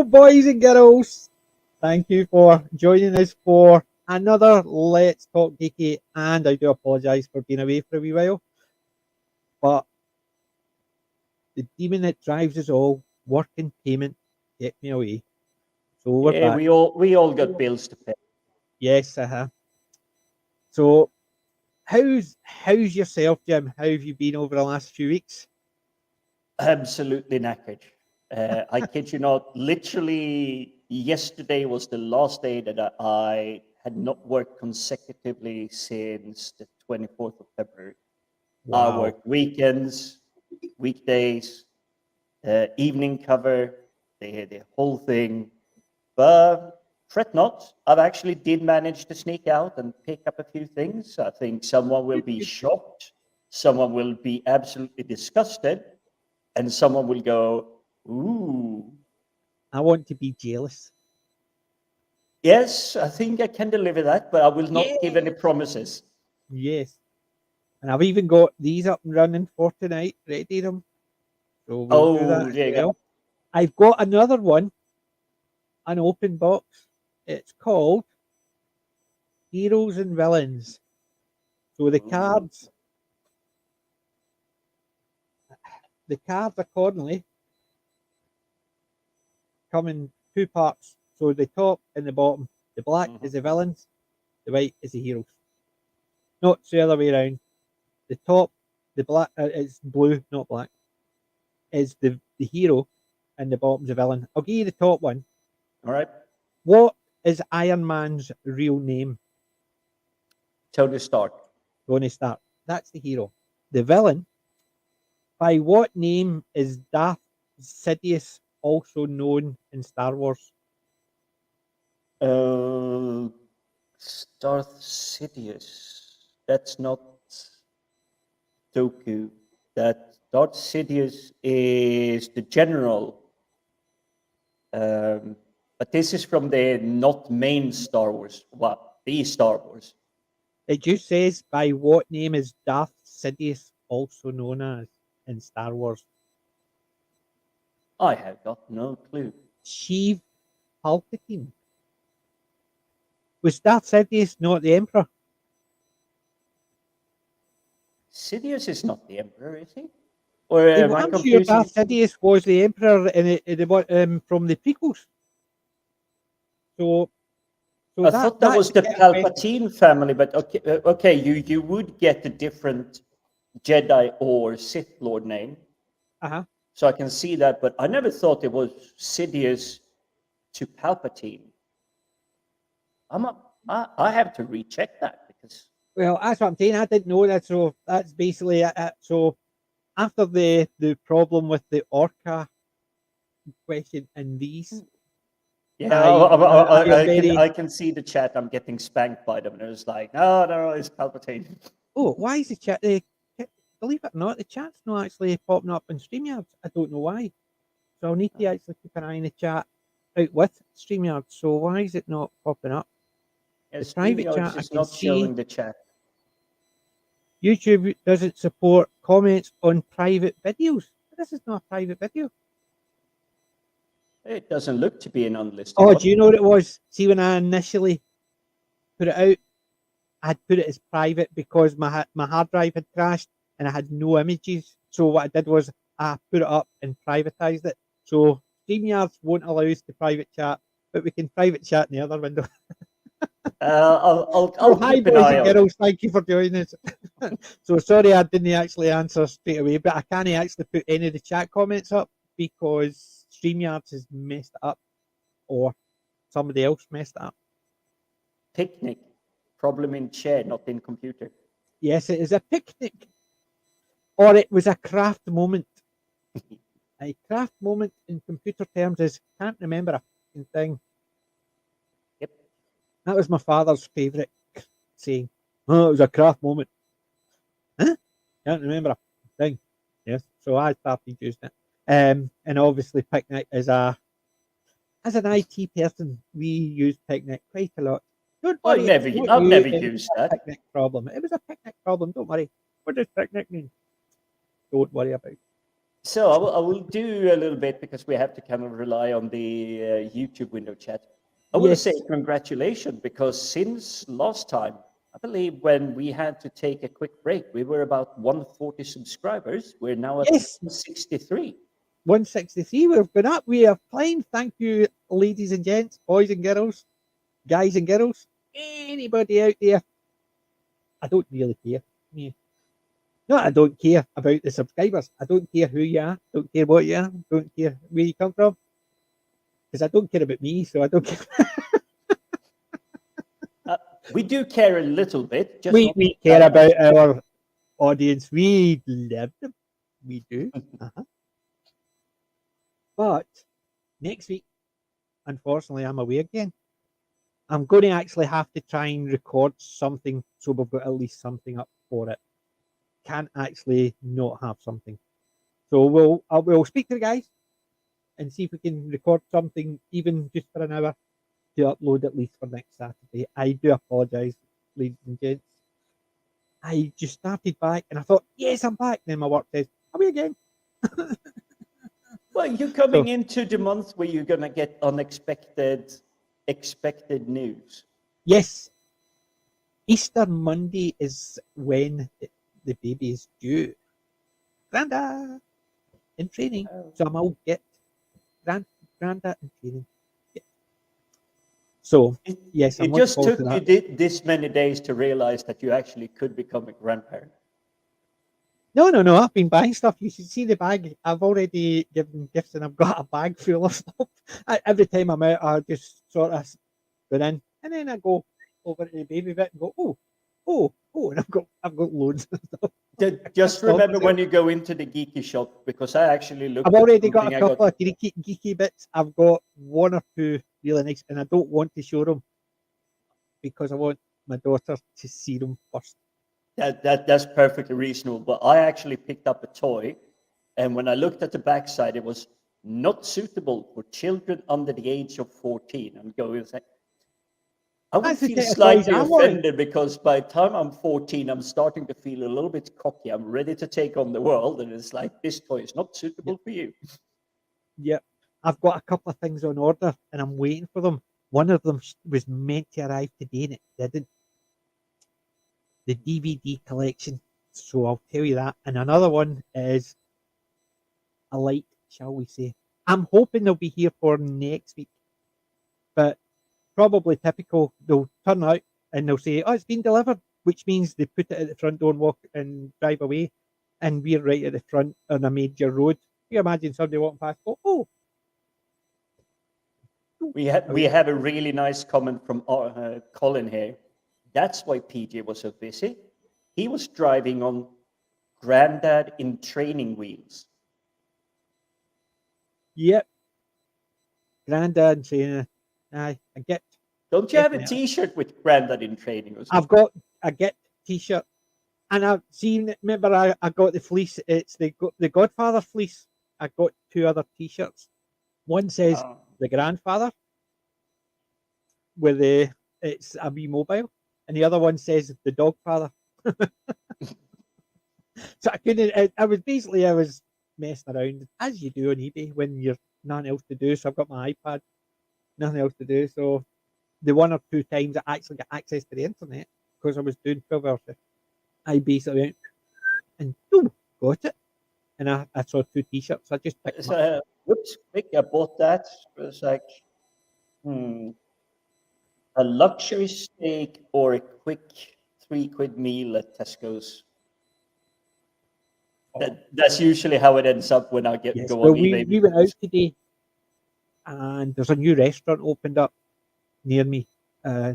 boys and girls. Thank you for joining us for another Let's Talk Geeky. And I do apologise for being away for a wee while. But the demon that drives us all, work and payment, kept me away. So we're Yeah, back. we all got bills to pay. Yes, So how's yourself, Jim? How have you been over the last few weeks? Absolutely knackered. I kid you not. Literally, yesterday was the last day that I had not worked consecutively since the 24th of February. I Wow. worked weekends, weekdays, evening cover, the whole thing. But fret not. I've actually did manage to sneak out and pick up a few things. I think someone will be shocked. Someone will be absolutely disgusted. And someone will go, ooh. I want to be jealous. Yes, I think I can deliver that, but I will not Yeah. give any promises. Yes. And I've even got these up and running for tonight, ready them. So we'll do that Oh, as there you well. go. I've got another one, an open box. It's called Heroes and Villains. So Ooh. the cards accordingly come in two parts. So the top and the bottom. The black is the villains, the white is the heroes. Not the other way around. The top, the black is blue, not black, is the hero, and the bottom's the villain. I'll give you the top one. All right. What is Iron Man's real name? Tony Stark. Tony Stark. That's the hero. The villain, by what name is Darth Sidious also known in Star Wars? Uh, Darth Sidious. That's not Doku. That Darth Sidious is the general. But this is from the not main Star Wars. What? The Star Wars. It just says, by what name is Darth Sidious also known as in Star Wars? I have got no clue. Sheev Palpatine. Was Darth Sidious not the Emperor? Sidious is not the Emperor, is he? Or am I I'm sure confusing? Darth Sidious was the Emperor from the prequels. So, I thought that that's was the the kind of question. Palpatine family, but okay, you would get a different Jedi or Sith Lord name, Uh-huh. so I can see that. But I never thought it was Sidious to Palpatine. I have to recheck that because Well, that's what I'm saying. I didn't know that. So that's basically it. So after the problem with the Orca question in these, yeah, you're very. I can see the chat. I'm getting spanked by them, and it was like, no, it's Palpatine. Oh, why is the chat? Believe it or not, the chat's not actually popping up in StreamYard. I don't know why. So I'll need to actually keep an eye on the chat out with StreamYard. So why is it not popping up? Yeah, The private StreamYard chat I is can not see. showing the chat. YouTube doesn't support comments on private videos. This is not a private video. It doesn't look to be an unlisted Oh, one. do you know what it was? See, when I initially put it out, I'd put it as private because my hard drive had crashed and I had no images. So what I did was I put it up and privatized it. So StreamYards won't allow us to private chat, but we can private chat in the other window. I'll Oh, hi, keep an boys eye and on it. girls. Thank you for joining us. So sorry I didn't actually answer straight away, but I can't actually put any of the chat comments up because StreamYards has messed it up or somebody else messed it up. Picnic. Problem in chair, not in computer. Yes, it is a picnic. Or it was a craft moment. A craft moment in computer terms is can't remember a fucking thing. Yep. That was my father's favourite saying. Oh, it was a craft moment. Huh? Can't remember a thing. Yes. So I started using it. And obviously Picnic is as an IT person, we use Picnic quite a lot. Don't worry, it's not I've you, never it was used a that. Picnic problem. It was a Picnic problem, don't worry. What does Picnic mean? Don't worry about it. So I will do a little bit because we have to kind of rely on the YouTube window chat. I want to say Yes, congratulations because since last time, I believe when we had to take a quick break, we were about 140 subscribers. We're now at yes, 163. 163. We've been up. We are flying. Thank you, ladies and gents, boys and girls, guys and girls, anybody out there. I don't really care. Yeah. No, I don't care about the subscribers. I don't care who you are. Don't care what you are. Don't care where you come from. Because I don't care about me, so I don't care. We do care a little bit, just we not we care that much. about our audience. We love them. We do. Uh-huh. But next week, unfortunately, I'm away again. I'm going to actually have to try and record something so we've got at least something up for it. Can't actually not have something. So we'll speak to the guys and see if we can record something, even just for an hour, to upload at least for next Saturday. I do apologise, ladies and gents. I just started back and I thought, yes, I'm back. Then my work says, are we again? Well, you're So coming into the month where you're gonna get expected news. yes, Easter Monday is when the baby is due. Granda in training. So I'm all get Granda in training. Yeah. So It, yes, I'm it looking just forward to took you that. this many days to realize that you actually could become a grandparent. No, no, no. I've been buying stuff. You should see the bag. I've already given gifts and I've got a bag full of stuff. Every time I'm out, I just sort of go in and then I go over to the baby bit and go, oh, and I've got loads of stuff. Just Stuff remember is it. when you go into the Geeky shop, because I actually I've looked at already got a something I got. couple of geeky bits. I've got one or two really nice, and I don't want to show them because I want my daughter to see them first. That's perfectly reasonable. But I actually picked up a toy, and when I looked at the backside, it was not suitable for children under the age of 14. I'm going to say, I would That's the feel kind of toys slightly I want. offended because by the time I'm 14, I'm starting to feel a little bit cocky. I'm ready to take on the world, and it's like this toy is not Yeah, suitable for you. yeah. I've got a couple of things on order, and I'm waiting for them. One of them was meant to arrive today, and it didn't. The DVD collection. So I'll tell you that. And another one is a light, shall we say? I'm hoping they'll be here for next week, but probably typical. They'll turn out and they'll say, "Oh, it's been delivered," which means they put it at the front door and walk and drive away, and we're right at the front on a major road. You imagine somebody walking past, go, "Oh, We have a really nice comment from Colin here. That's why PJ was so busy. He was driving on Grandad in training wheels. yep, granddad saying, I get Don't you have a definitely. T-shirt with Grandad in training or I've something? got a get T-shirt, and I've seen. Remember, I got the fleece. It's the Godfather fleece. I got two other T-shirts. One says Oh. the grandfather with the it's a wee mobile, and the other one says the dog father. So I couldn't. I was messing around as you do on eBay when you're nothing else to do. So I've got my iPad, nothing else to do. So the one or two times I actually got access to the internet because I was doing 12 hours shift, I basically went and boom, got it. And I saw two T-shirts. I just picked them up. So, whoops, quick, I bought that. It was like, hmm, a luxury steak or a quick £3 meal at Tesco's. Oh, That's usually how it ends up when I get yes. go Well, on we eBay we went because out today, and there's a new restaurant opened up near me. Uh,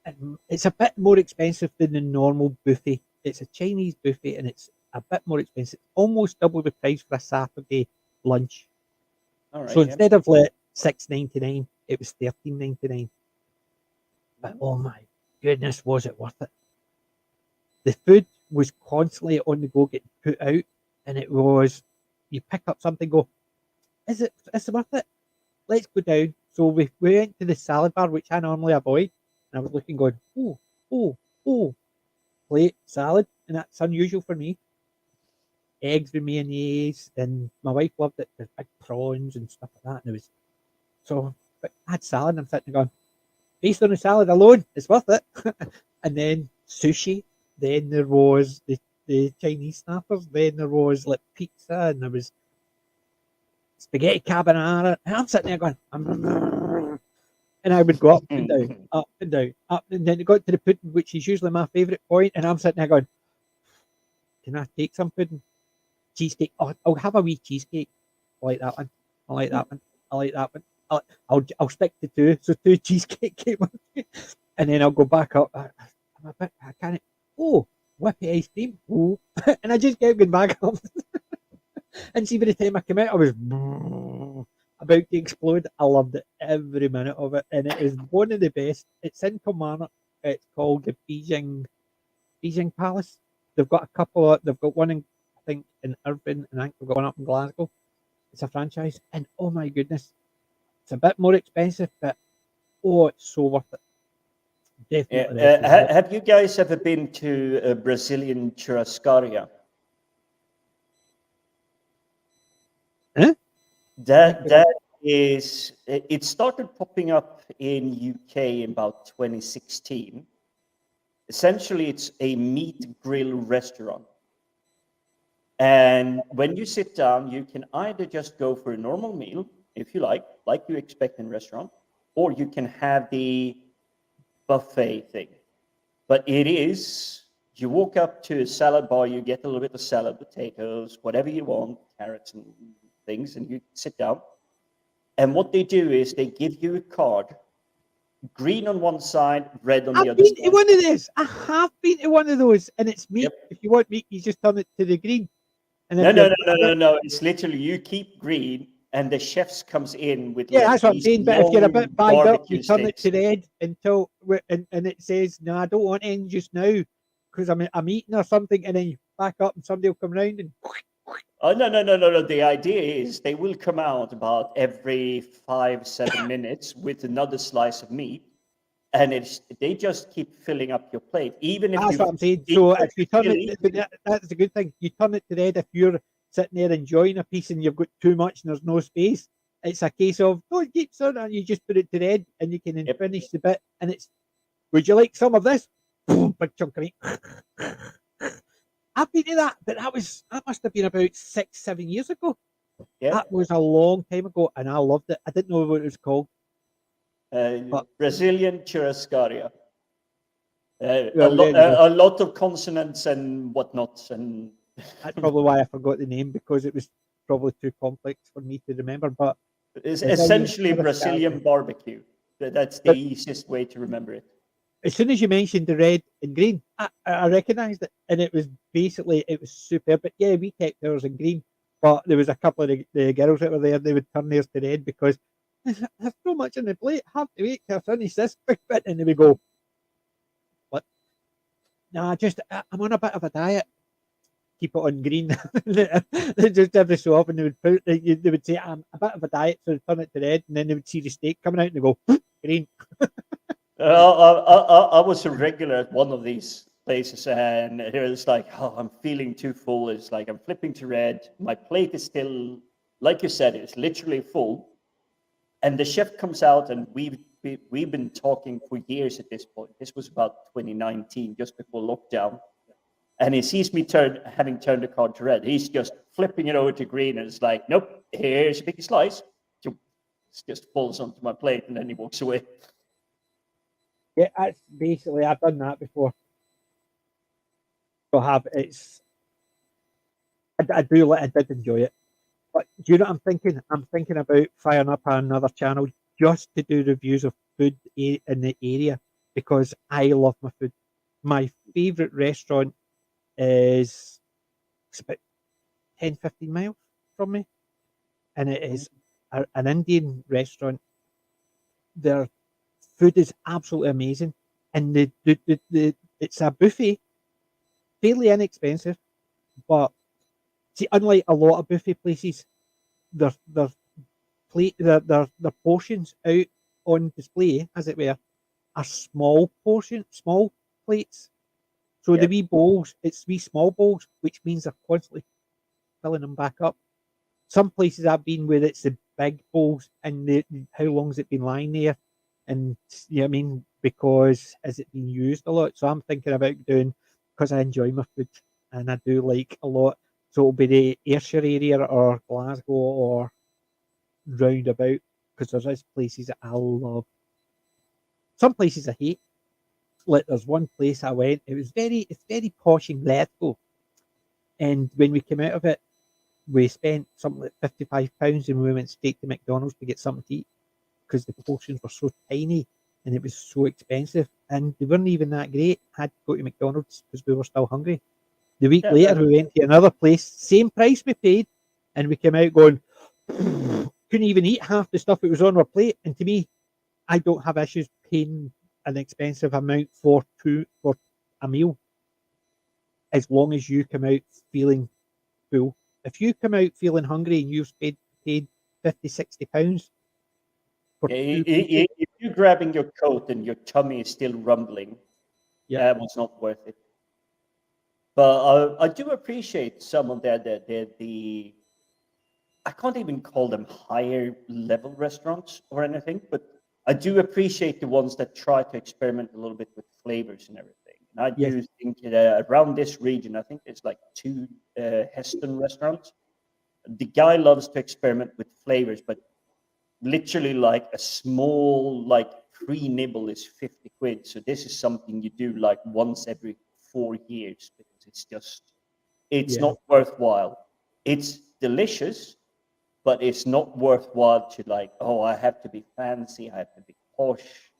and it's a bit more expensive than the normal buffet. It's a Chinese buffet, and it's a bit more expensive, almost double the price for a Saturday lunch. all So right, yeah. instead of like $6.99, it was $13.99. But Mm. oh my goodness, was it worth it? The food was constantly on the go, getting put out, and it was you pick up something, go, is it worth it? Let's go down. So we went to the salad bar, which I normally avoid, and I was looking, going, oh, oh, oh, plate salad, and that's unusual for me. eggs with mayonnaise, and my wife loved it. There's big prawns and stuff like that, and it was so. But I had salad, and I'm sitting there going, based on the salad alone, it's worth it. And then sushi. Then there was the Chinese snappers. Then there was like pizza, and there was spaghetti carbonara. And I'm sitting there going, and I would go up and down, up and down, up, and then it got to the pudding, which is usually my favourite point, and I'm sitting there going, can I take some pudding? Cheesecake. Oh, I'll have a wee cheesecake. I like that one. I like that one. I like that one. I'll stick to two. So two cheesecake came on, and then I'll go back up. I'm a bit. I can't. Oh, whippy ice cream. Oh, and I just kept going back up. And see, by the time I came out, I was about to explode. I loved it, every minute of it, and it is one of the best. It's in Kilmarnock. It's called the Beijing Palace. They've got a couple. They've got one in, I think, in Irvine, and I think they've got one up in Glasgow. It's a franchise, and oh my goodness, it's a bit more expensive, but oh, it's so worth it. Definitely. Have you guys ever been to Brazilian churrascaria? Huh? That is, it started popping up in UK in about 2016. Essentially, it's a meat grill restaurant. And when you sit down, you can either just go for a normal meal, if you like you expect in a restaurant, or you can have the buffet thing. But it is, you walk up to a salad bar, you get a little bit of salad, potatoes, whatever you want, carrots and things, and you sit down. And what they do is they give you a card, green on one side, red on the other side. I've been to one of those. I have been to one of those, and it's meat. Yep. If you want meat, you just turn it to the green. And No. It's literally you keep green, and the chefs comes in with that's what I'm saying. But if you're a bit bagged up, you turn it to red until and it says, "No, I don't want any just now because I'm eating or something," and then you back up, and somebody will come round and. Oh no! The idea is they will come out about every 5-7 minutes with another slice of meat, and they just keep filling up your plate. Even if that's what I'm saying. So if you turn it, that's a good thing. You turn it to red if you're sitting there enjoying a piece and you've got too much and there's no space. It's a case of don't keep on, and you just put it to red and you can finish the bit. And it's, would you like some of this? Boom, big chunk of meat. I've been to that, but that must have been about 6-7 years ago. Yeah. That was a long time ago, and I loved it. I didn't know what it was called. Brazilian churrascaria. A lot of consonants and whatnots, and that's probably why I forgot the name, because it was probably too complex for me to remember. But it's essentially Brazilian barbecue. That's the easiest way to remember it. As soon as you mentioned the red and green, I recognised it, and it was super. But yeah, we kept ours in green, but there was a couple of the girls that were there. They would turn theirs to red because there's so much on the plate. I have to wait till I finish this big bit, and they would go, "What? No, I'm on a bit of a diet. Keep it on green." Just every so often they would say, "I'm a bit of a diet," so they turn it to red, and then they would see the steak coming out, and they go, "Green." I was a regular at one of these places, and it was like, oh, I'm feeling too full. It's like I'm flipping to red. My plate is still, like you said, it's literally full. And the chef comes out, and we've been talking for years at this point. This was about 2019, just before lockdown. And he sees me having turned the card to red. He's just flipping it over to green, and it's like, nope, here's a big slice. It just falls onto my plate, and then he walks away. Yeah, that's basically, I've done that before. I did enjoy it. But do you know what I'm thinking? I'm thinking about firing up another channel just to do reviews of food in the area, because I love my food. My favourite restaurant is, it's about 10-15 miles from me, and it is an Indian restaurant. Their food is absolutely amazing, and it's a buffet, fairly inexpensive, but see, unlike a lot of buffet places, their portions out on display, as it were, are small plates. So the wee bowls, it's wee small bowls, which means they're constantly filling them back up. Some places I've been where it's the big bowls, and how long's it been lying there? And you know what I mean, because has it been used a lot? So I'm thinking about doing, because I enjoy my food and I do like a lot. So it'll be the Ayrshire area or Glasgow or roundabout, because there's places that I love. Some places I hate. Like there's one place I went. It's very posh in Glasgow, and when we came out of it, we spent something like £55, and we went straight to McDonald's to get something to eat because the portions were so tiny and it was so expensive, and they weren't even that great. Had to go to McDonald's because we were still hungry. The week Yeah, later, we went to another place, same price we paid, and we came out going, couldn't even eat half the stuff that was on our plate. And to me, I don't have issues paying an expensive amount for a meal, as long as you come out feeling full. If you come out feeling hungry and you've paid 50, £60 for yeah, two people, if you're grabbing your coat and your tummy is still rumbling, yeah, that was not worth it. But I do appreciate some of the I can't even call them higher level restaurants or anything, but I do appreciate the ones that try to experiment a little bit with flavors and everything. And I yes, do think that around this region, I think there's like two Heston restaurants. The guy loves to experiment with flavors, but literally like a small like pre-nibble is 50 quid. So this is something you do like once every 4 years because it's yeah, not worthwhile. It's delicious, but it's not worthwhile to like, oh, I have to be fancy, I have to be posh.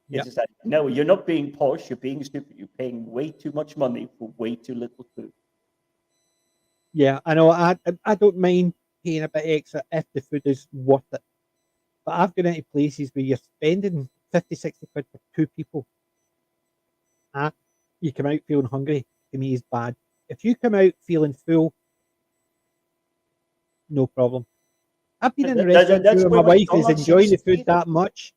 yeah, It's just like, no, you're not being posh, you're being stupid. You're paying way too much money for way too little food. yeah. I know. I don't mind paying a bit extra if the food is worth it. But I've gone into places where you're spending 50, £60 for two people. Ah, you come out feeling hungry. To me, is bad. If you come out feeling full, no problem. I've been in a restaurant That's where my where wife is McDonald's enjoying seems the to food be, though. that much.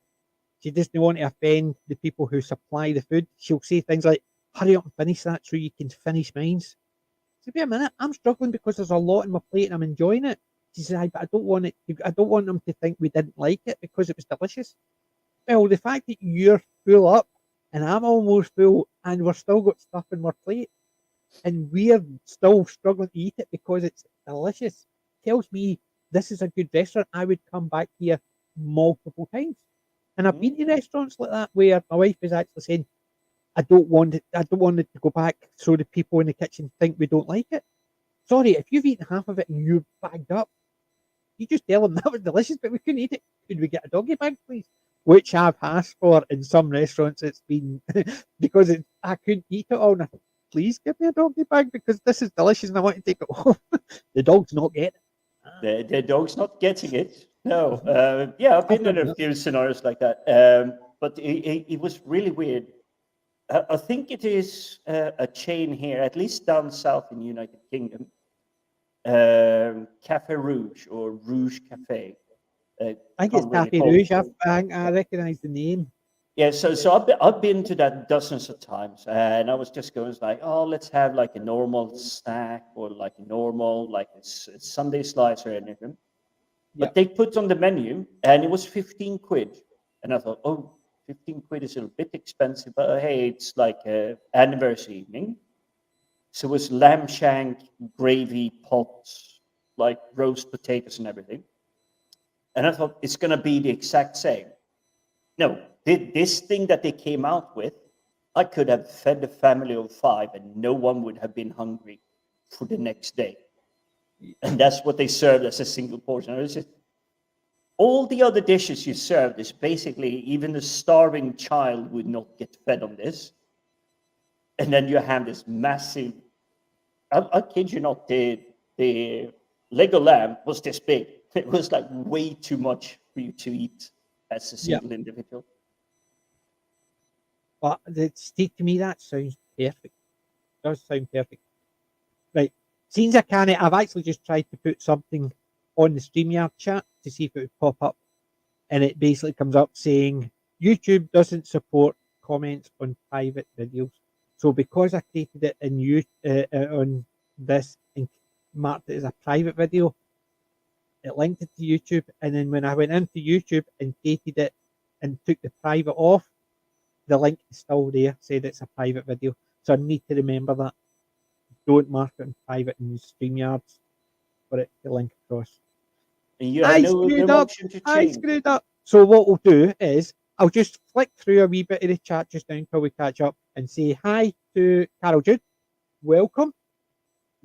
She doesn't want to offend the people who supply the food. She'll say things like, hurry up and finish that so you can finish mine. So wait a minute, I'm struggling because there's a lot on my plate and I'm enjoying it. She said, but I don't want it. I don't want them to think we didn't like it because it was delicious. Well, the fact that you're full up and I'm almost full and we're still got stuff in our plate and we're still struggling to eat it because it's delicious tells me this is a good restaurant. I would come back here multiple times. And I've been Mhm. to restaurants like that where my wife is actually saying, I don't want it. I don't want it to go back so the people in the kitchen think we don't like it. Sorry, if you've eaten half of it and you're bagged up, you just tell them that was delicious, but we couldn't eat it. Could we get a doggy bag, please? Which I've asked for in some restaurants. It's been because I couldn't eat it all. And I thought, please give me a doggy bag because this is delicious and I want to take it home. The dog's not getting it. The dog's not getting it. No. Yeah, I've I've been in done a that. few scenarios like that. But it was really weird. I think it is a chain here, at least down south in the United Kingdom, Cafe Rouge or Rouge Cafe. I think it's Can't really Cafe call. Rouge. I recognise the name. Yeah, so I've been to that dozens of times, and I was just going like, oh, let's have like a normal snack or like a normal like a Sunday slice or anything. Yep. But they put on the menu, and it was 15 quid, and I thought, oh, 15 quid is a bit expensive, but hey, it's like a anniversary evening. So it was lamb shank, gravy, pots, like roast potatoes and everything. And I thought it's gonna be the exact same. No, this thing that they came out with, I could have fed a family of five and no one would have been hungry for the next day. And that's what they served as a single portion. It was just, all the other dishes you served is basically even a starving child would not get fed on this. And then you have this massive, I kid you not, the Lego lamb was this big. It was like way too much for you to eat as a Yep. single individual. But to me, that sounds perfect. It does sound perfect. Right. Since I can't, I've actually just tried to put something on the StreamYard chat to see if it would pop up. And it basically comes up saying YouTube doesn't support comments on private videos. So because I created it in you on this, and marked it as a private video. It linked it to YouTube, and then when I went into YouTube and dated it and took the private off, the link is still there, said it's a private video. So I need to remember that. Don't mark it in private in StreamYards for it to link across. And you have no option to I change. screwed up. So what we'll do is I'll just flick through a wee bit of the chat just now until we catch up and say hi to Carol Jude. Welcome.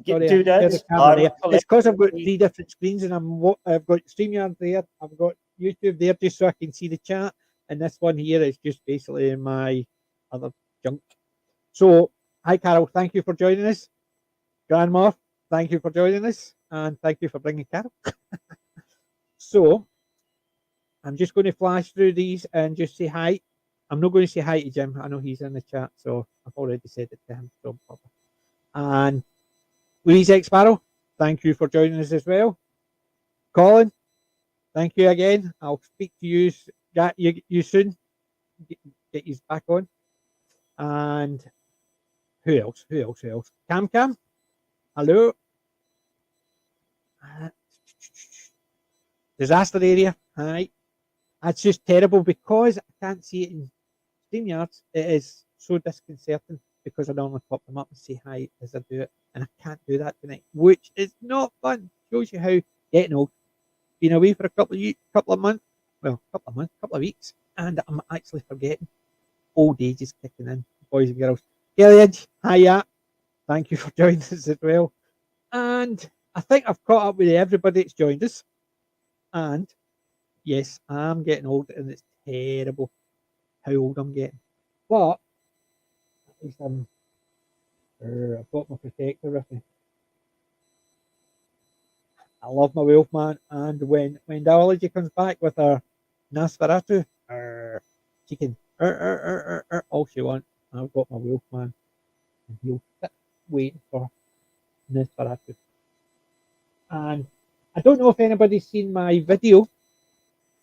Sorry, Do that. the camera there. It's because I've got 3 different screens and I've got StreamYard there. I've got YouTube there just so I can see the chat. And this one here is just basically my other junk. So, hi Carol, thank you for joining us. Grandma, thank you for joining us. And thank you for bringing Carol. So, I'm just going to flash through these and just say hi. I'm not going to say hi to Jim. I know he's in the chat, so I've already said it to him. So, and Louise X Sparrow, thank you for joining us as well. Colin, thank you again. I'll speak to you soon. Get you back on. And who else? Cam, hello. Disaster area, hi. That's just terrible because I can't see it in StreamYards. It is so disconcerting because I normally pop them up and say hi as I do it, and I can't do that tonight, which is not fun. Shows you how getting old. Been away for a couple of months, couple of weeks, and I'm actually forgetting. Old age is kicking in, boys and girls. Kelly Edge, hiya. Thank you for joining us as well. And I think I've caught up with everybody that's joined us. And yes, I'm getting old, and it's terrible how old I'm getting. But at least I've got my protector with me. I love my Wolfman, and when Dialogy comes back with her Nosferatu, she can all she wants. I've got my Wolfman, and he'll sit waiting for Nosferatu. And I don't know if anybody's seen my video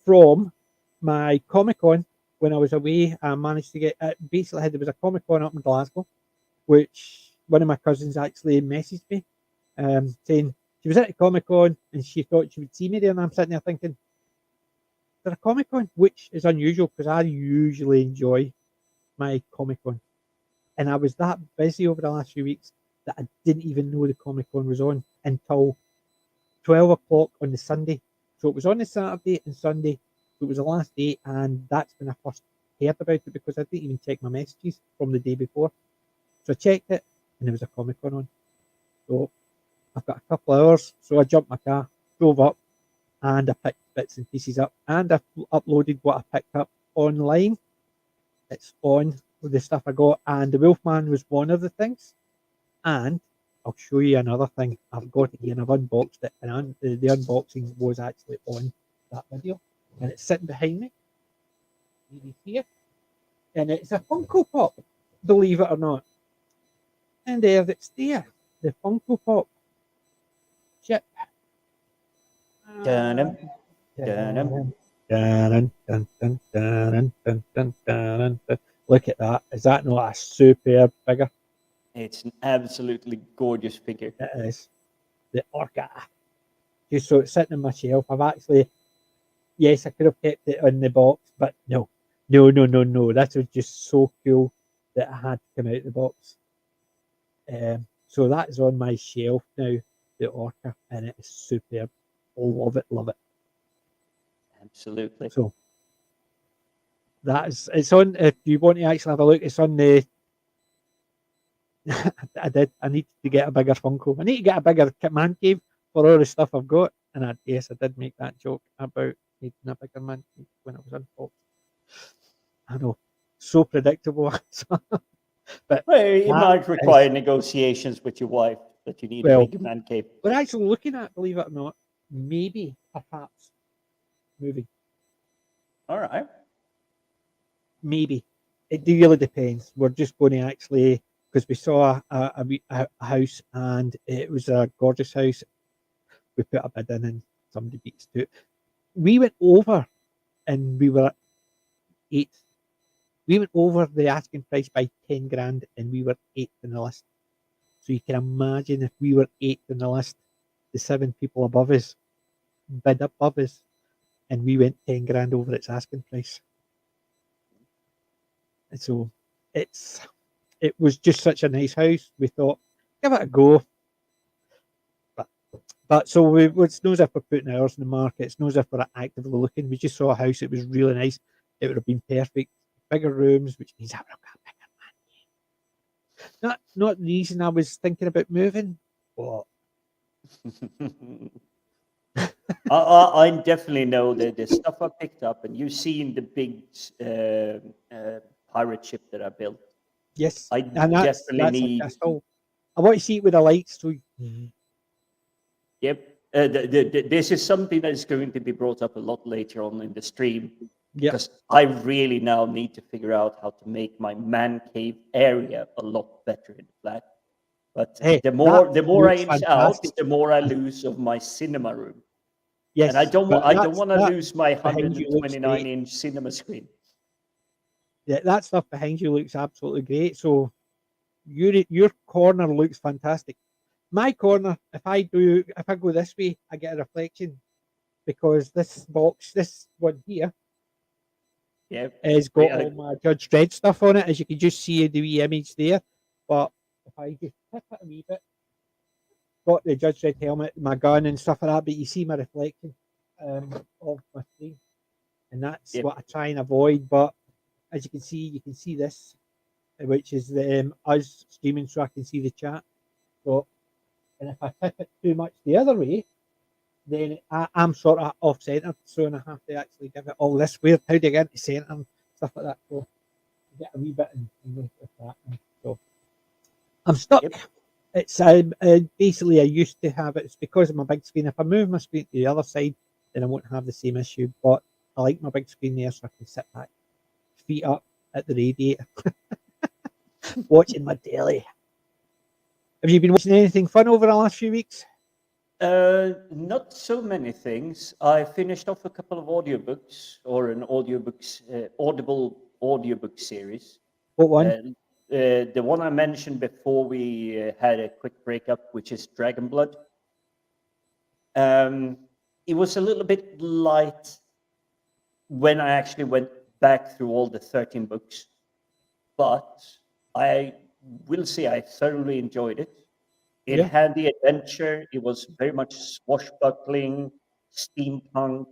from my Comic Con when I was away. I managed to get basically there was a Comic Con up in Glasgow, which one of my cousins actually messaged me saying she was at a Comic Con and she thought she would see me there, and I'm sitting there thinking, there's a Comic Con, which is unusual because I usually enjoy my Comic Con, and I was that busy over the last few weeks that I didn't even know the Comic Con was on until 12 o'clock on the Sunday. So it was on the Saturday and Sunday. So it was the last day, and that's when I first heard about it because I didn't even check my messages from the day before. So I checked it, and there was a Comic Con on. So I've got a couple of hours, so I jumped my car, drove up, and I picked bits and pieces up, and I've uploaded what I picked up online. It's on with the stuff I got, and the Wolfman was one of the things. And I'll show you another thing. I've got it here and I've unboxed it, and the unboxing was actually on that video, and it's sitting behind me. You see it? And it's a Funko Pop, believe it or not. And there it's there, the Funko Pop chip. Dun-dum, dun-dum. Look at that. Is that not a superb figure? It's an absolutely gorgeous figure. It is. The Orca. Just so it's sitting on my shelf. I've actually, yes, I could have kept it in the box, but no. That was just so cool that I had to come out of the box. So that is on my shelf now, the Orca, and it is superb. Love it. Absolutely. So it's on. If you want to actually have a look, it's on the. I need to get a bigger Funko. I need to get a bigger man cave for all the stuff I've got. And I did make that joke about needing a bigger man cave when I was unboxed. I know, so predictable. But well, it might require negotiations with your wife that you need a bigger man cave. We're actually looking at, believe it or not, maybe perhaps moving. All right. Maybe. It really depends. We're just going to actually, because we saw a house and it was a gorgeous house. We put a bid in and somebody beat us to it. We went over and we were at 8th. We went over the asking price by 10 grand and we were 8th in the list. So you can imagine if we were 8th in the list, the 7 people above us bid above us, and we went 10 grand over its asking price. And so it was just such a nice house. We thought, give it a go. But so it's not as if we're putting ours in the market. It's not as if we're actively looking. We just saw a house. It was really nice. It would have been perfect. Bigger rooms, which means I would have got bigger. Not the reason I was thinking about moving. But I definitely know that the stuff I picked up, and you've seen the big pirate ship that I built. yes, I and that's definitely a need. castle. I want to see it with the lights. So Yep. This is something that is going to be brought up a lot later on in the stream, yeah, because I really now need to figure out how to make my man cave area a lot better in the flat. But hey, the that more I looks inch out, fantastic. the more I lose of my cinema room. And Yes, but I don't want to that lose my behind you looks great. 129-inch cinema screen. Yeah, that stuff behind you looks absolutely great. So your corner looks fantastic. My corner, if I go this way, I get a reflection because this box, this one here, Yeah. has got all my Judge Dredd stuff on it, as you can just see the wee image there. But if I just tip it a wee bit, got the Judge Dredd helmet, my gun and stuff like that, but you see my reflection of my screen. And that's Yep. what I try and avoid. But as you can see this, which is us streaming so I can see the chat. So, and if I tip it too much the other way, then I'm sort of off centre, so I have to actually give it all this weird. How do you get into centre and stuff like that? So get a wee bit in with that. So I'm stuck. Yep. It's basically I used to have it. It's because of my big screen. If I move my screen to the other side, then I won't have the same issue. But I like my big screen there, so I can sit back, feet up at the radiator, watching my telly. Have you been watching anything fun over the last few weeks? Not so many things. I finished off a couple of audiobooks, or an Audible audiobook series. What one? The one I mentioned before we had a quick breakup, which is Dragon Blood. It was a little bit light when I actually went back through all the 13 books, but I will say I thoroughly enjoyed it. It Yeah. had the adventure. It was very much swashbuckling, steampunk,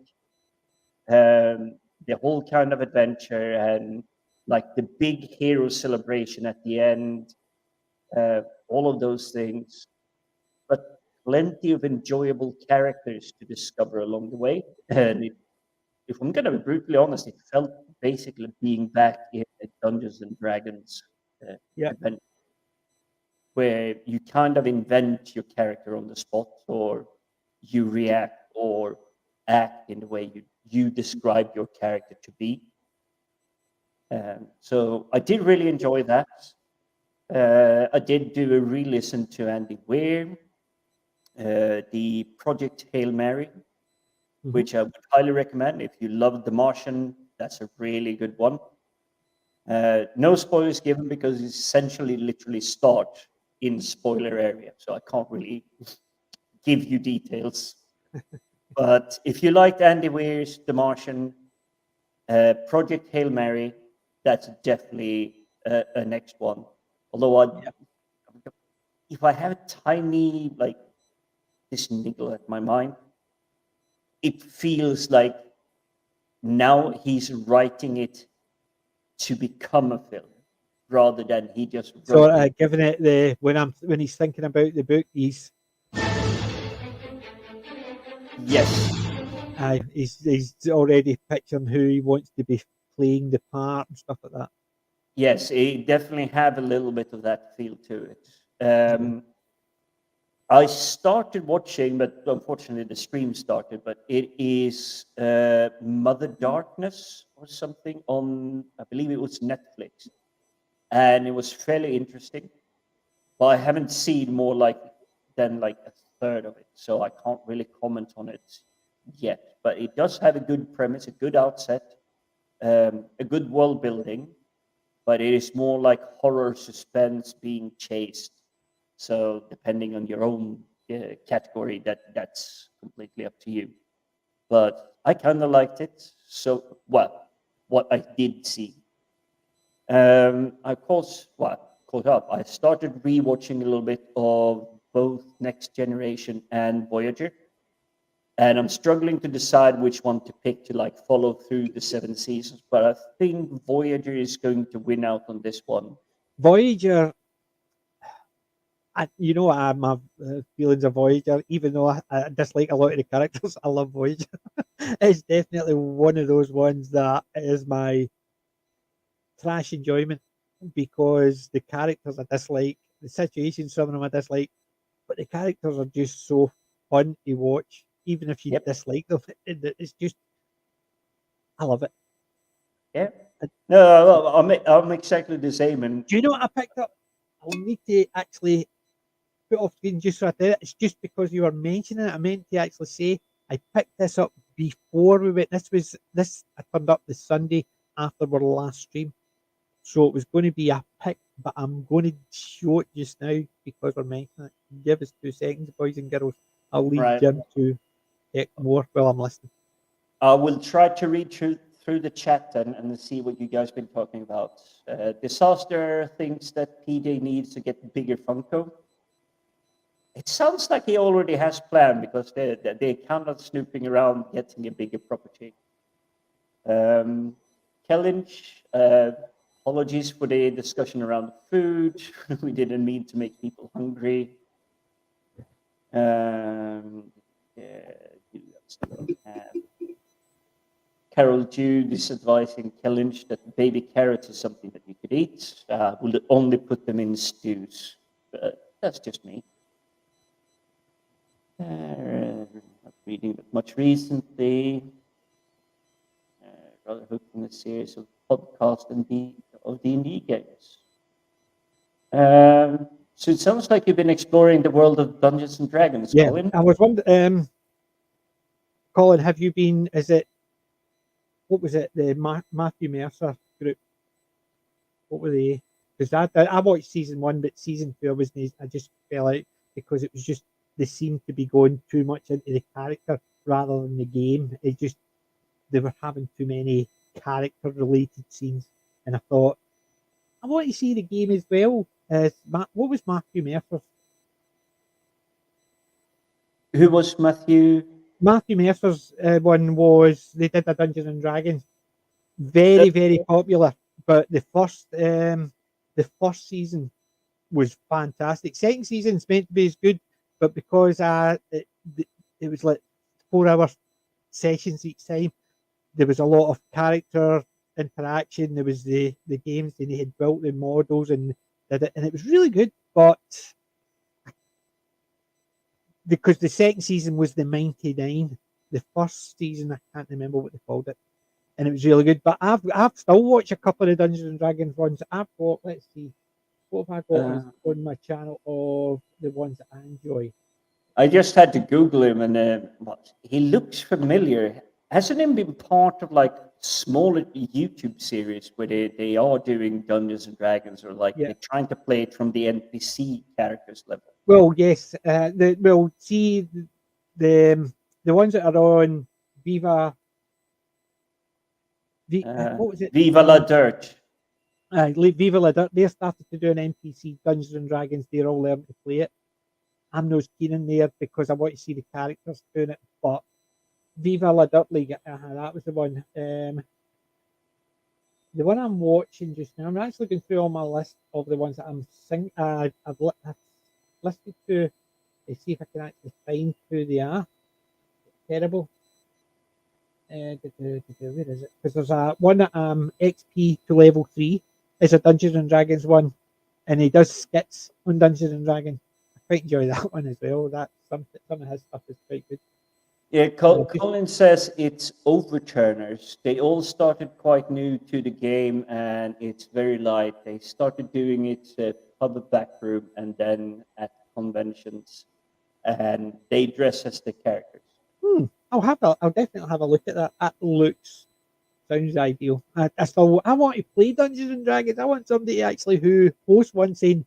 the whole kind of adventure, and like the big hero celebration at the end, all of those things. But plenty of enjoyable characters to discover along the way. And if I'm going to be brutally honest, it felt basically being back in a Dungeons and Dragons Yeah. adventure, where you kind of invent your character on the spot, or you react or act in the way you describe your character to be. So I did really enjoy that. I did do a re-listen to Andy Weir, the Project Hail Mary, which I would highly recommend. If you loved The Martian, that's a really good one. No spoilers given because it's essentially literally start in spoiler area, so I can't really give you details. But if you liked Andy Weir's The Martian, Project Hail Mary, that's definitely a next one. Although if I have a tiny this niggle at my mind, it feels like now he's writing it to become a film rather than he just So wrote it. giving it the when he's thinking about the book, Yes, he's already picturing who he wants to be playing the part and stuff like that. yes, it definitely have a little bit of that feel to it. I started watching, but unfortunately the stream started. But it is Mother Darkness or something on, I believe it was Netflix, and it was fairly interesting. But I haven't seen more than a third of it, so I can't really comment on it yet. But it does have a good premise, a good outset, a good world building, but it is more like horror suspense being chased. So depending on your own category, that's completely up to you. But I kind of liked it. So, well, what I did see. I caught up. I started rewatching a little bit of both Next Generation and Voyager, and I'm struggling to decide which one to pick to like follow through the 7 seasons. But I think Voyager is going to win out on this one. Voyager, you know, I have feelings of Voyager, even though I dislike a lot of the characters. I love Voyager. It's definitely one of those ones that is my trash enjoyment because the characters I dislike, the situations, some of them I dislike, but the characters are just so fun to watch, even if you Yep. dislike them. It's just, I love it. Yeah. No, I'm exactly the same. And Do you know what I picked up? I'll need to actually put off screen just so I did it. It's just because you were mentioning it. I meant to actually say I picked this up before we went. This I turned up the Sunday after our last stream. So it was going to be a pick, but I'm going to show it just now because we're mentioning it. Give us 2 seconds, boys and girls. I'll leave right, Jim to take more while I'm listening. I will try to read through the chat and see what you guys been talking about. Disaster thinks that PJ needs to get bigger Funko. It sounds like he already has planned because they're kind of snooping around getting a bigger property. Kellinch, apologies for the discussion around food. We didn't mean to make people hungry. Carol Jude is advising Kellinch that baby carrots is something that you could eat. We'll only put them in stews. That's just me. Not reading that much recently. Rather hooked in a series of podcasts of D&D games. So it sounds like you've been exploring the world of Dungeons and Dragons, Yeah, Colin. I was wondering, Colin, have you been? Is it what was it? The Matthew Mercer group. What were they? Because I watched season 1, but season 2 I just fell out because it was just they seemed to be going too much into the character rather than the game. It just they were having too many character related scenes, and I thought I want to see the game as well. What was Matthew Mercer's? Who was Matthew? Matthew Mercer's one was they did a Dungeons and Dragons, very popular. But the first season was fantastic. Second season's meant to be as good, but because it was like 4 hour sessions each time, there was a lot of character interaction. There was the games, and they had built the models and did it, and it was really good. But because the second season was the 99, the first season I can't remember what they called it, and it was really good. But I've still watched a couple of Dungeons and Dragons ones. I've got, let's see, what have I got on my channel of the ones that I enjoy? I just had to Google him, and he looks familiar. Hasn't he been part of like smaller YouTube series where they are doing Dungeons and Dragons, or like they're trying to play it from the NPC characters level? Well, yes. See the ones that are on Viva. What was it? Viva la Dirt. Viva La Dirt. They started to do an NPC Dungeons and Dragons. They're all learning to play it. I'm not keen in there because I want to see the characters doing it. But Viva La Dirt League, that was the one. The one I'm watching just now, I'm actually going through all my list of the ones that I've listed to see if I can actually find who they are. Terrible. Where is it? Because there's one that XP to level 3 is a Dungeons and Dragons one, and he does skits on Dungeons and Dragons. I quite enjoy that one as well. That's some of his stuff is quite good. Yeah, Colin says it's Overturners. They all started quite new to the game, and it's very light. They started doing it at public backroom and then at conventions, and they dress as the characters. I'll definitely have a look at that. That sounds ideal. I want to play Dungeons and Dragons. I want somebody actually who hosts one saying,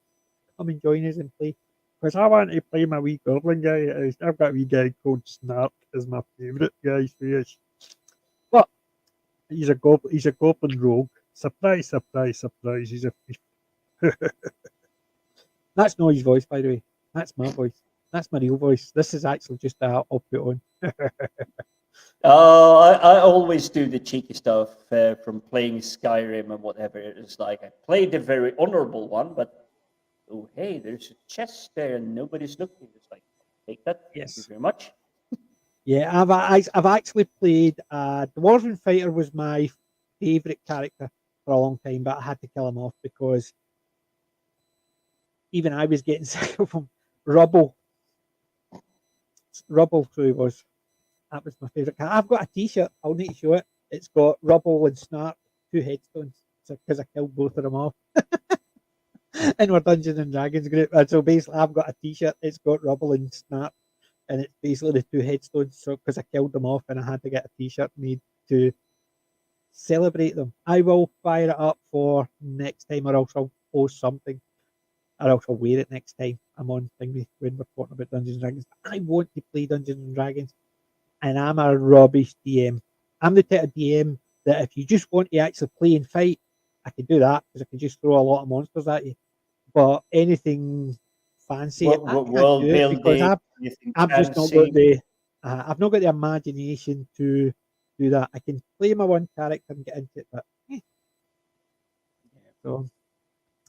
"Come and join us and play," because I want to play my wee goblin guy. I've got a wee guy called Snark as my favourite guy. So yes. But he's a goblin. He's a goblin rogue. Surprise, surprise, surprise. He's a thief. That's not his voice, by the way. That's my voice. That's my real voice. This is actually just a I'll put on. I always do the cheeky stuff from playing Skyrim and whatever. It's like I played a very honorable one, but oh hey, there's a chest there and nobody's looking. It's like take that. Thank you Yes. very much. Yeah, I've actually played. Dwarven Fighter was my favourite character for a long time, but I had to kill him off because even I was getting sick of him. Rubble, so he was. That was my favourite character. I've got a T-shirt. I'll need to show it. It's got Rubble and Snark, 2 headstones, because I killed both of them off. In our Dungeons and Dragons group. And so basically, I've got a T-shirt. It's got Rubble and Snark, and it's basically the 2 headstones. So because I killed them off, and I had to get a T-shirt made to celebrate them. I will fire it up for next time, or else I'll post something, or else I'll wear it next time I'm on thingy when we're talking about Dungeons and Dragons. I want to play Dungeons and Dragons, and I'm a rubbish DM. I'm the type of DM that if you just want to actually play and fight, I can do that because I can just throw a lot of monsters at you. But anything fancy, I can't World do it because building, anything I've just not got fancy. I've not got the imagination to do that. I can play my one character and get into it, but so.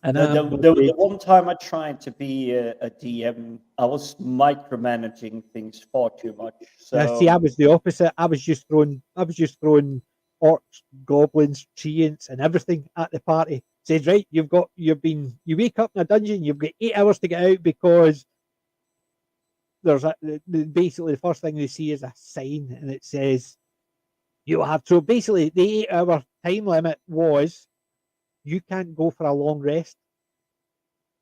And The one time I tried to be a DM, I was micromanaging things far too much. yeah, see, I So was the opposite. I was just throwing orcs, goblins, treants, and everything at the party. Says, right, you wake up in a dungeon, you've got 8 hours to get out because there's basically the first thing they see is a sign and it says you have. So basically, the 8 hour time limit was you can't go for a long rest.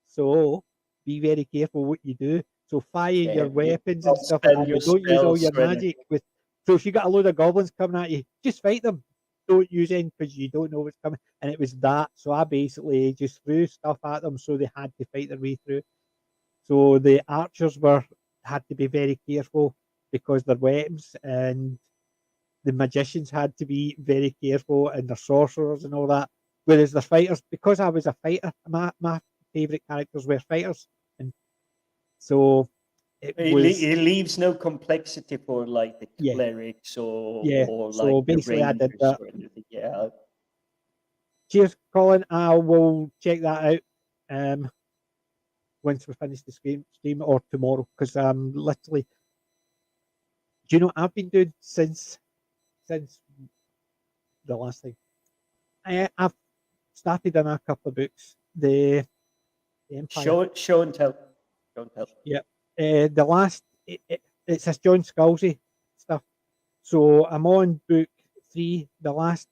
So be very careful what you do. So fire your you weapons and not stuff like spend that, your but don't use all spells your or anything. magic. So if you got a load of goblins coming at you, just fight them. Don't use any because you don't know what's coming. And it was that. So I basically just threw stuff at them so they had to fight their way through. So the archers had to be very careful because their weapons, and the magicians had to be very careful, and the sorcerers and all that. Whereas the fighters, because I was a fighter, my favourite characters were fighters, and so it was It leaves no complexity for like the yeah, clerics yeah. or like So the basically, I did rangers that. or anything. Yeah. Cheers, Colin. I will check that out once we finish the stream or tomorrow because I'm literally. Do you know what I've been doing since the last time? I've started in a couple of books. The Empire. Show and tell. Show and tell. Yeah. The last it's this John Scalzi stuff. So I'm on book 3, the last,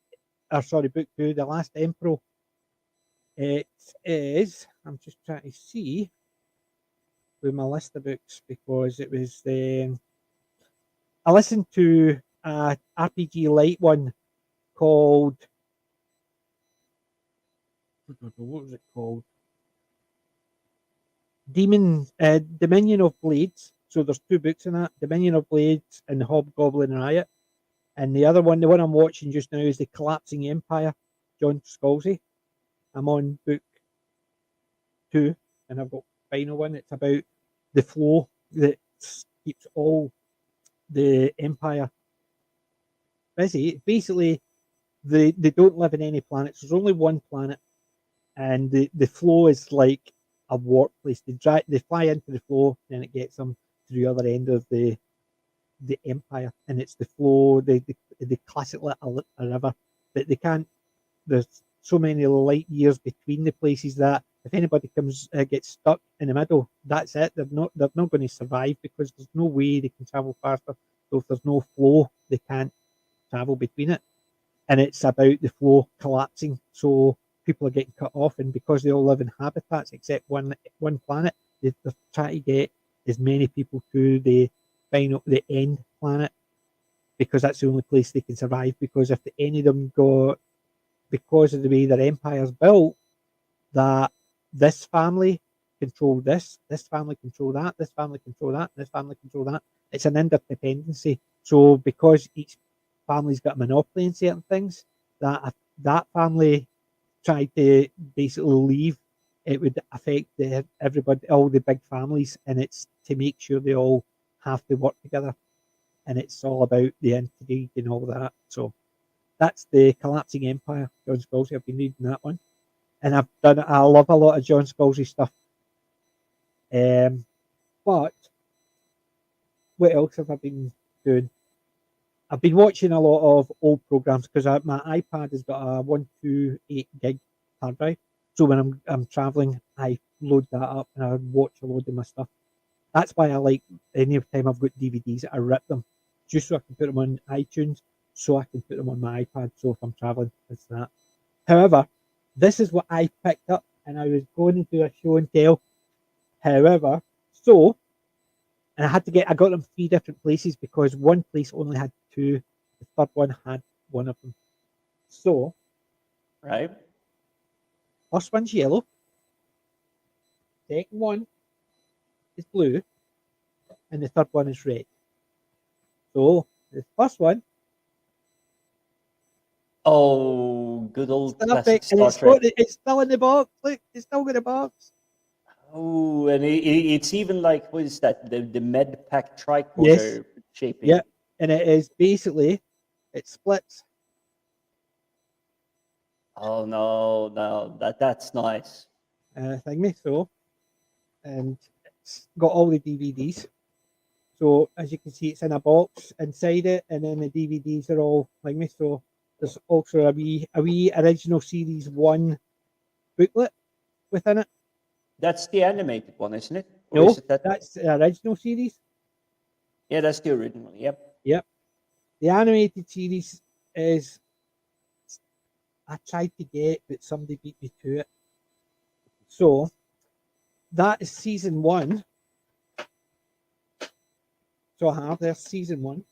or sorry, book 2, the last Emperor. It is. I'm just trying to see with my list of books because it was. I listened to a RPG light one called. What was it called? Dominion of Blades. So there's 2 books in that: Dominion of Blades and Hobgoblin Riot. And the other one, the one I'm watching just now, is The Collapsing Empire, John Scalzi. I'm on book 2, and I've got the final one. It's about the flow that keeps all the empire busy. Basically, they don't live in any planets. There's only one planet, and the flow is like a warp place. They fly into the flow, and it gets them to the other end of the empire, and it's the flow, the classic little river that they can't. There's so many light years between the places that if anybody gets stuck in the middle, that's it. They're not going to survive because there's no way they can travel faster. So if there's no flow, they can't travel between it, and it's about the flow collapsing. So people are getting cut off, and because they all live in habitats except one planet, they're trying to get as many people to the end planet because that's the only place they can survive. Because if any of them go, because of the way their empire's built, that this family control this family control that, this family control that, this family control that. It's an interdependency. So because each family's got a monopoly in certain things, that family tried to basically leave, it would affect everybody, all the big families, and it's to make sure they all have to work together. And it's all about the intrigue and all that. So that's the Collapsing Empire, John Scalzi. I've been reading that one, and I love a lot of John Scalzi stuff. But what else have I been doing? I've been watching a lot of old programs because my iPad has got a 128 gig hard drive. So when I'm traveling, I load that up and I watch a load of my stuff. That's why I like any time I've got DVDs, I rip them just so I can put them on iTunes, so I can put them on my iPad. So if I'm traveling, it's that. However, this is what I picked up, and I was going to do a show and tell. However, and I got them 3 different places because one place only had 2, the third one had 1 of them. So, Right. first one's yellow, second one is blue, and the third one is red. So, the first one, Oh, good old classic and Star Trek. it's still in the box. Look, it's still got a box. Oh, and it's even like, what is that? The med pack tricorder Yes. shaping. Yeah, and it is basically, it splits. Oh no, that's nice. Thingy, so, and it's got all the DVDs. So as you can see, it's in a box inside it, and then the DVDs are all like me. So there's also a wee original series 1 booklet within it. That's the animated one, isn't it? Or No, is it that? that's the original series. Yeah, that's the original. Yep. Yep. The animated series is, I tried to get, but somebody beat me to it. So that is season 1. So I have there's season 1.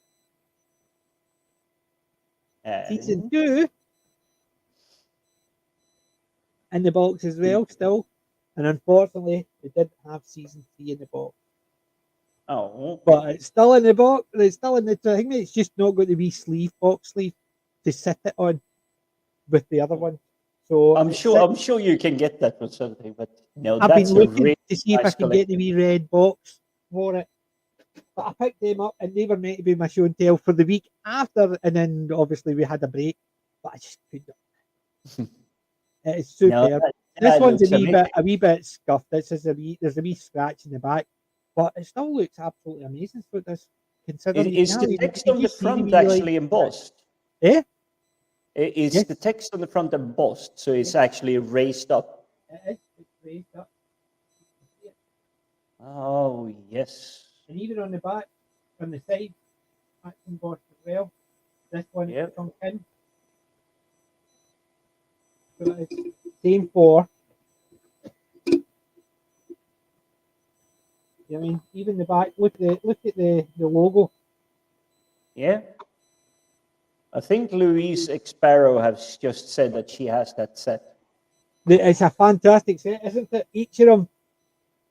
Season 2 in the box as well, still. And unfortunately, they didn't have season 3 in the box. Oh. But it's still in the box. It's still in the thing. It's just not going to be box sleeve to sit it on with the other one. So I'm sure you can get that for something, but no, I've that's been a looking really to see if I nice can get the collection. wee red box for it. But I picked them up and they were meant to be my show and tell for the week after, and then obviously we had a break. But I just couldn't. It is No, superb. that This one's looks amazing. a wee bit scuffed. There's a wee scratch in the back, but it still looks absolutely amazing. So it does, considering you Is can't the even, text did on you the see the front wee like, actually embossed? eh? Is Yes, the text on the front embossed, so it's yes, actually raised up? it is. It's raised up. Oh yes. And even on the back, on the side, that's embossed as well. This one is Yep. sunk in. So it's same for. I mean, even the back. Look at the logo. Yeah. I think Louise Exparrow has just said that she has that set. It's a fantastic set, isn't it? Each of them.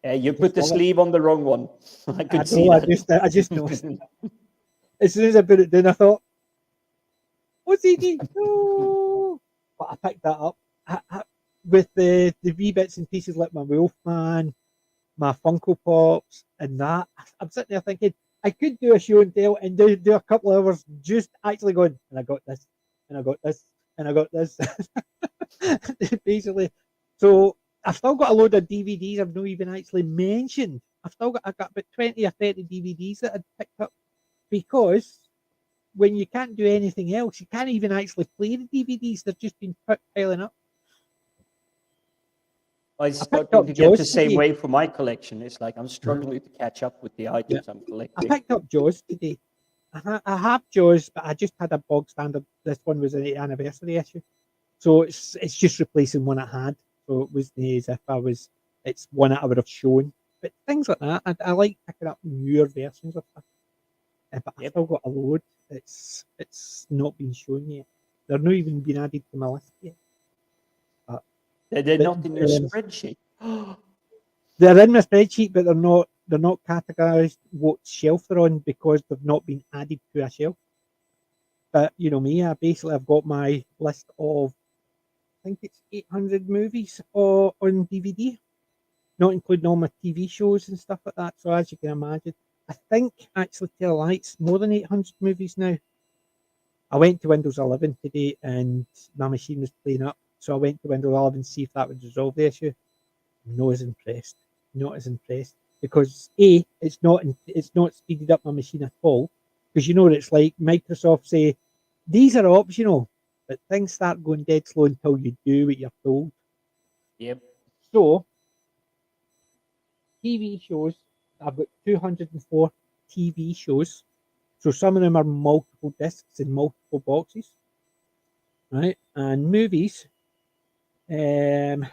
You put the sleeve on the wrong one. I could see know. that. I just noticed. As soon as I put it down, I thought, "What's he doing?" No, but I picked that up with the wee bits and pieces like my Wolfman, my Funko Pops, and that. I'm sitting there thinking I could do a show and tell and do a couple of hours just actually going, and I got this, and I got this, and I got this. Basically, so I've still got a load of DVDs I've not even actually mentioned. I've got about 20 or 30 DVDs that I'd picked up because when you can't do anything else, you can't even actually play the DVDs. They've just been piling up. It's I picked starting up to get the Jaws same today. way for my collection. It's like I'm struggling to catch up with the Yeah. items I'm I collecting. picked up Jaws today. I have Jaws, but I just had a bog standard. This one was an anniversary issue, so it's just replacing one I had. So it was as if it's one that I would have shown. But things like that, I like picking up newer versions of stuff. But I've still got a load. It's not been shown yet. They're not even been added to my list yet. They're But not in your spreadsheet. They're in my spreadsheet, but they're not categorized what shelf they're on because they've not been added to a shelf. But you know me, I've got my list of, I think it's 800 movies on DVD, not including all my TV shows and stuff like that. So as you can imagine, I think actually tell lights more than 800 movies now. I went to Windows 11 today and my machine was playing up, so I went to Windows 11 to see if that would resolve the issue. Not as impressed. Not as impressed because it's not speeded up my machine at all. Because you know what it's like. Microsoft say these are optional, but things start going dead slow until you do what you're told. Yep. So TV shows, I've got 204 TV shows. So some of them are multiple discs in multiple boxes, right? And movies, um,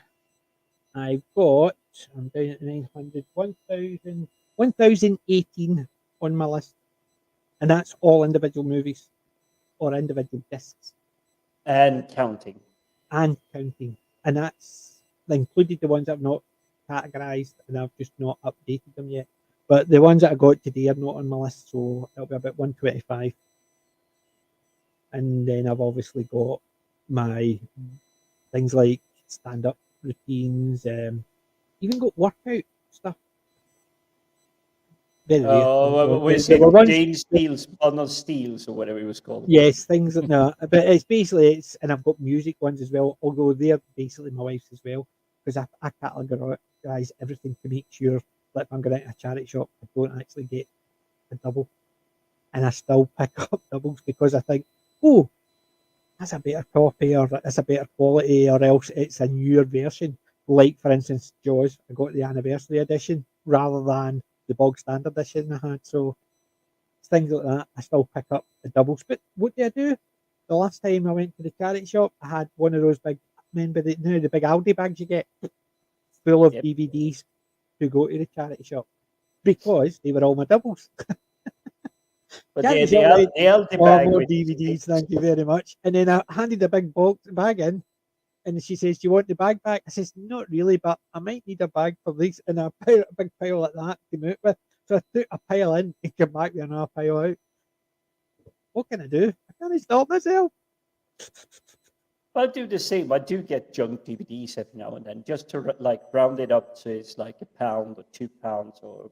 I've got, I'm down at 900, 1,018 on my list. And that's all individual movies or individual discs And counting. and counting. And that's included the ones I've not categorized and I've just not updated them yet. But the ones that I got today are not on my list, so it'll be about 125. And then I've obviously got my things like stand up routines, even got workout stuff. Very rare. Oh, was There were it ones, Jane Steele's Bundle Steels or whatever it was called? yes, things that no, but it's basically and I've got music ones as well. Although they're basically my wife's as well because I categorize everything to make sure that if I'm going to a charity shop, I don't actually get a double, and I still pick up doubles because I think, oh, that's a better copy or that's a better quality, or else it's a newer version. Like for instance, Jaws, I got the anniversary edition rather than the bog standard edition I had. So things like that, I still pick up the doubles. But what do I do? The last time I went to the charity shop, I had one of those big, remember the big Aldi bags you get, full of Yep. DVDs to go to the charity shop because they were all my doubles. But Charity the shop went, LT oh, bag more with DVDs, thank you very much. And then I handed the big bag in, and she says, "Do you want the bag back?" I says, "Not really, but I might need a bag for these." And a big pile like that to move with. So I took a pile in and came back with another pile out. What can I do? I can't stop myself. I do the same. I do get junk DVDs every now and then, just to like round it up so it's like £1 or £2 or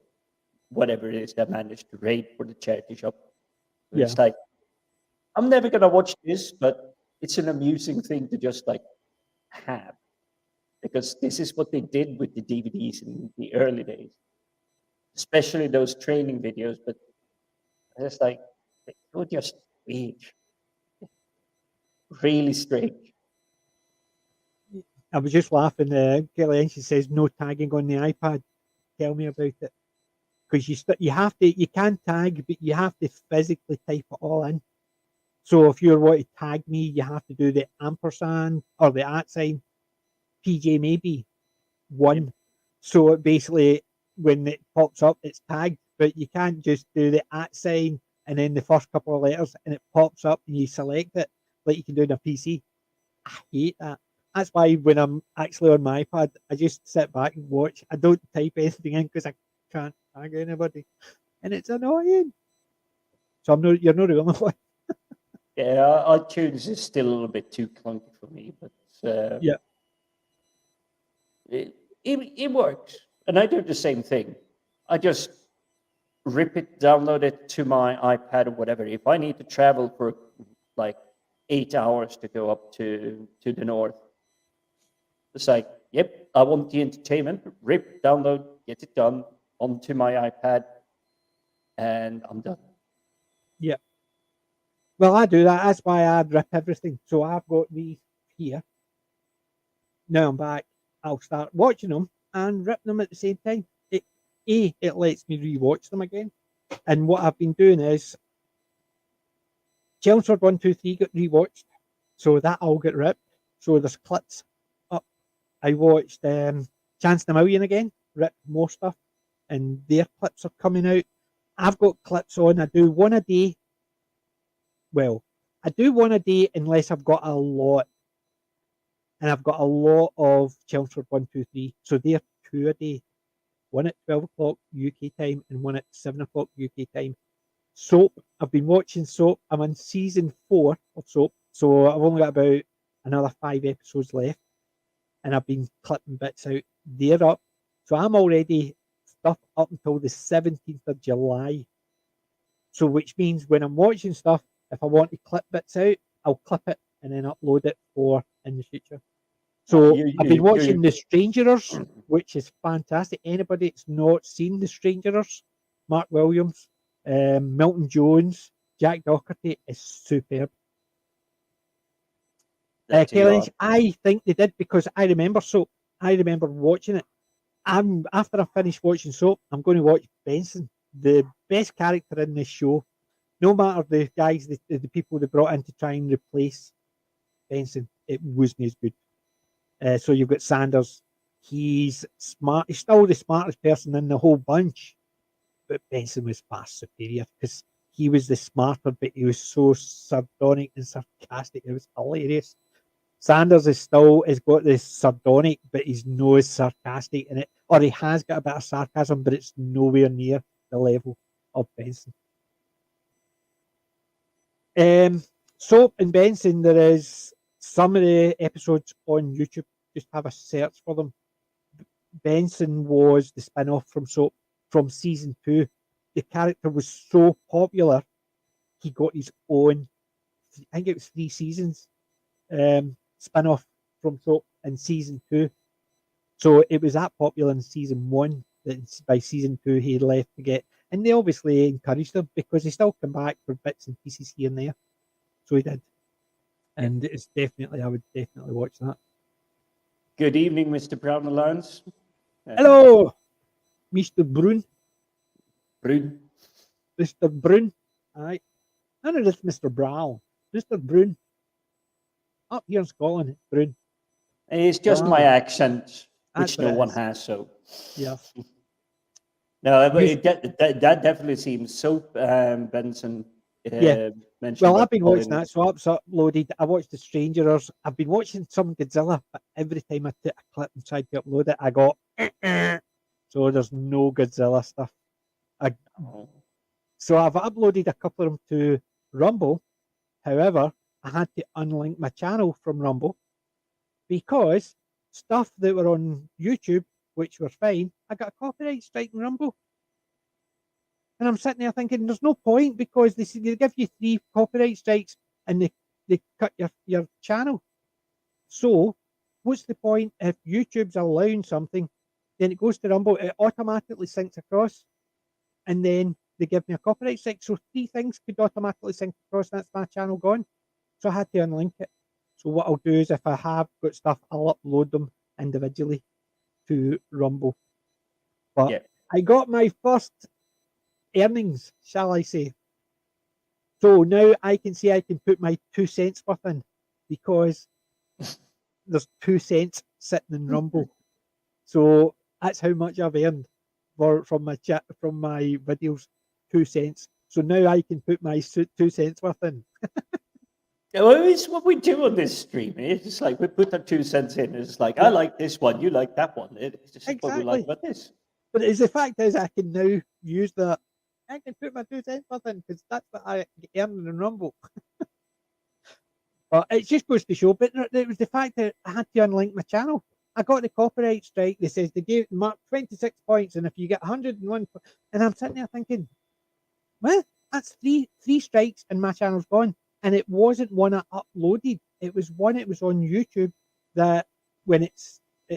whatever it is that I managed to raid for the charity shop. Yeah, It's like I'm never gonna watch this, but it's an amusing thing to just like have because this is what they did with the DVDs in the early days, especially those training videos. But it's like they were just strange, really strange. I was just laughing. Gillian, she says no tagging on the iPad. Tell me about it. Because you have to, you can tag, but you have to physically type it all in. So if you want to tag me, you have to do the ampersand or the at sign, PJ maybe Yep. one. So it basically, when it pops up, it's tagged, but you can't just do the at sign and then the first couple of letters and it pops up and you select it like you can do on a PC. I hate that. That's why when I'm actually on my iPad, I just sit back and watch. I don't type anything in because I can't tag anybody, and it's annoying. So you're not the only one. Yeah, iTunes is still a little bit too clunky for me, but uh, Yeah, it, it works. And I do the same thing. I just rip it, download it to my iPad or whatever. If I need to travel for like 8 hours to go up to the north, it's like, yep, I want the entertainment. Rip, download, get it done onto my iPad, and I'm done. yeah. Well, I do that. That's why I rip everything. So I've got these here. Now I'm back. I'll start watching them and rip them at the same time. It lets me rewatch them again. And what I've been doing is Chelmsford 1, 2, 3 got rewatched, so that all got ripped. So there's clips up. I watched Chance the Million again, ripped more stuff, and their clips are coming out. I've got clips on. I do one a day. Well, I do one a day unless I've got a lot, and I've got a lot of Chelmsford 1, 2, 3. So they're two a day. one at 12 o'clock UK time and one at 7 o'clock UK time. Soap, I've been watching Soap. I'm on season 4 of Soap, so I've only got about another 5 episodes left, and I've been clipping bits out. They're up, so I'm already stuff up until the 17th of July. So, which means when I'm watching stuff, if I want to clip bits out, I'll clip it and then upload it for in the future. So I've been watching The Strangers, which is fantastic. Anybody that's not seen The Strangers, Mark Williams, Milton Jones, Jack Doherty is superb. Lynch, I think they did because I remember Soap. I remember watching it. After I finish watching Soap, I'm going to watch Benson, the best character in this show. No matter the guys, the people they brought in to try and replace Benson, it wasn't as good. So you've got Sanders. He's smart. He's still the smartest person in the whole bunch. But Benson was far superior because he was the smarter, but he was so sardonic and sarcastic. It was hilarious. Sanders has got this sardonic, but he's no as sarcastic in it. Or he has got a bit of sarcasm, but it's nowhere near the level of Benson. Soap and Benson, there is some of the episodes on YouTube. Just have a search for them. Benson was the spin-off from Soap from season 2. The character was so popular, he got his own, I think it was 3 seasons, spin-off from Soap in season 2. So it was that popular in season 1 that by season 2 he left to get, and they obviously encouraged him because he still come back for bits and pieces here and there. So he did. And it's definitely, I would definitely watch that. Good evening, Mr. Brown Alliance. Hello, Mr. Brun. Brun. Mr. Brun. Aye. I know this Mr. Brown. Mr. Brun. Up here in Scotland, it's Brun. It's just my accent, which no one is. has, so. Yeah. No, but that definitely seems Soap, Benson. Yeah. Well, I've been watching that, so it's uploaded. I watched The Strangers. I've been watching some Godzilla, but every time I took a clip and tried to upload it, I got so there's no Godzilla stuff. So I've uploaded a couple of them to Rumble. However, I had to unlink my channel from Rumble because stuff that were on YouTube, which were fine, I got a copyright strike in Rumble. And I'm sitting there thinking, there's no point because they give you 3 copyright strikes and they cut your channel. So what's the point if YouTube's allowing something, then it goes to Rumble, it automatically syncs across, and then they give me a copyright strike. So 3 things could automatically sync across, and that's my channel gone. So I had to unlink it. So what I'll do is if I have got stuff, I'll upload them individually to Rumble. But I got my first earnings, shall I say. So now I can say I can put my 2 cents worth in because there's 2 cents sitting in Rumble. So that's how much I've earned from my videos, 2 cents. So now I can put my 2 cents worth in. Well, it's what we do on this stream. It's like we put our 2 cents in. It's like, I like this one, you like that one. It's just exactly what we like about this. But the fact is, I can now use that. I can put my 2 cents worth in because that's what I earn in Rumble. But it just goes to show. But it was the fact that I had to unlink my channel. I got the copyright strike. They says they gave mark 26 points, and if you get 101, and I'm sitting there thinking, well, that's three strikes, and my channel's gone. And it wasn't one I uploaded. It was one. It was on YouTube that when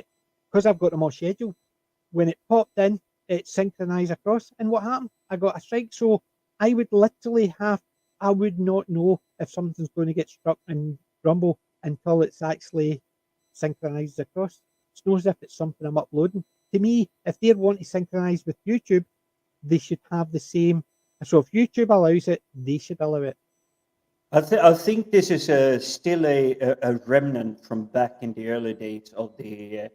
because I've got them all scheduled. When it popped in, it synchronized across. And what happened? I got a strike. So I would literally I would not know if something's going to get struck in Rumble until it's actually synchronized across. It's not as if it's something I'm uploading. To me, if they want to synchronize with YouTube, they should have the same. So if YouTube allows it, they should allow it. I think this is still a remnant from back in the early days of the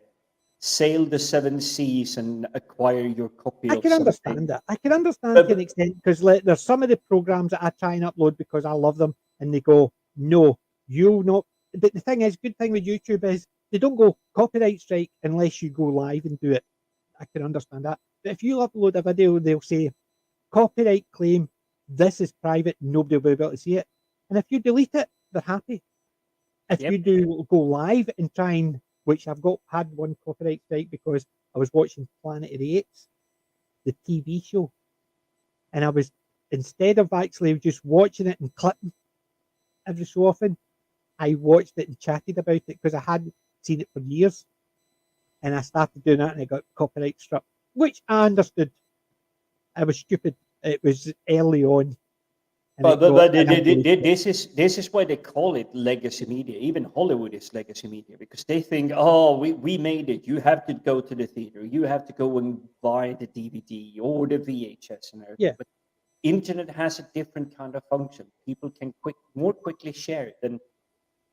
sail the 7 seas and acquire your copy of something. I can understand that. I can understand to an extent because there's some of the programs that I try and upload because I love them and they go, no, you'll not. But the thing is, good thing with YouTube is they don't go copyright strike unless you go live and do it. I can understand that. But if you upload a video, they'll say copyright claim. This is private. Nobody will be able to see it. And if you delete it, they're happy. If Yep. you do go live and try and, which I've had one copyright strike because I was watching Planet of the Apes, the TV show, and I was, instead of actually just watching it and clipping every so often, I watched it and chatted about it because I hadn't seen it for years, and I started doing that and I got copyright struck, which I understood. I was stupid. It was early on. But this is why they call it legacy media. Even Hollywood is legacy media because they think, oh, we made it. You have to go to the theater. You have to go and buy the DVD or the VHS and everything. Yeah. But internet has a different kind of function. People can more quickly share it. And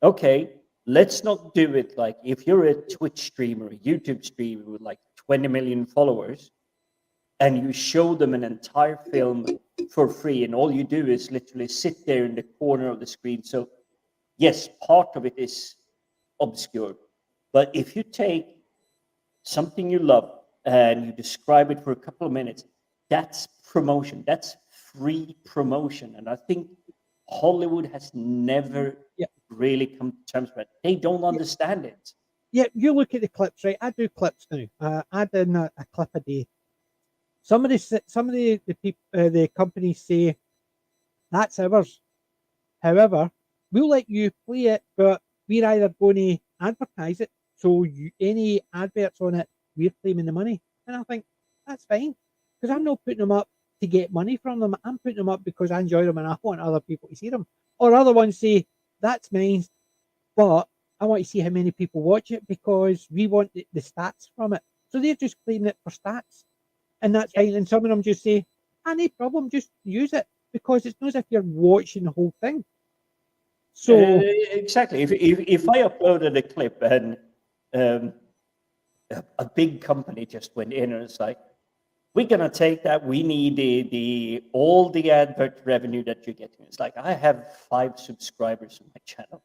okay, let's not do it like if you're a Twitch streamer, a YouTube streamer with like 20 million followers, and you show them an entire film for free, and all you do is literally sit there in the corner of the screen. So, yes, part of it is obscure. But if you take something you love and you describe it for a couple of minutes, that's promotion. That's free promotion. And I think Hollywood has never really come to terms with it. They don't understand it. Yeah, you look at the clips, right? I do clips now. I do a clip a day. Some of the people, the companies say that's ours. However, we'll let you play it, but we're either going to advertise it, so any adverts on it, we're claiming the money. And I think that's fine because I'm not putting them up to get money from them. I'm putting them up because I enjoy them and I want other people to see them. Or other ones say that's mine, but I want to see how many people watch it because we want the stats from it. So they're just claiming it for stats. And that's fine. And some of them just say, no problem, just use it because it's not as if you're watching the whole thing. So exactly. If I uploaded a clip and a big company just went in and it's like, we're gonna take that. We need the all the advert revenue that you're getting. It's like I have 5 subscribers on my channel.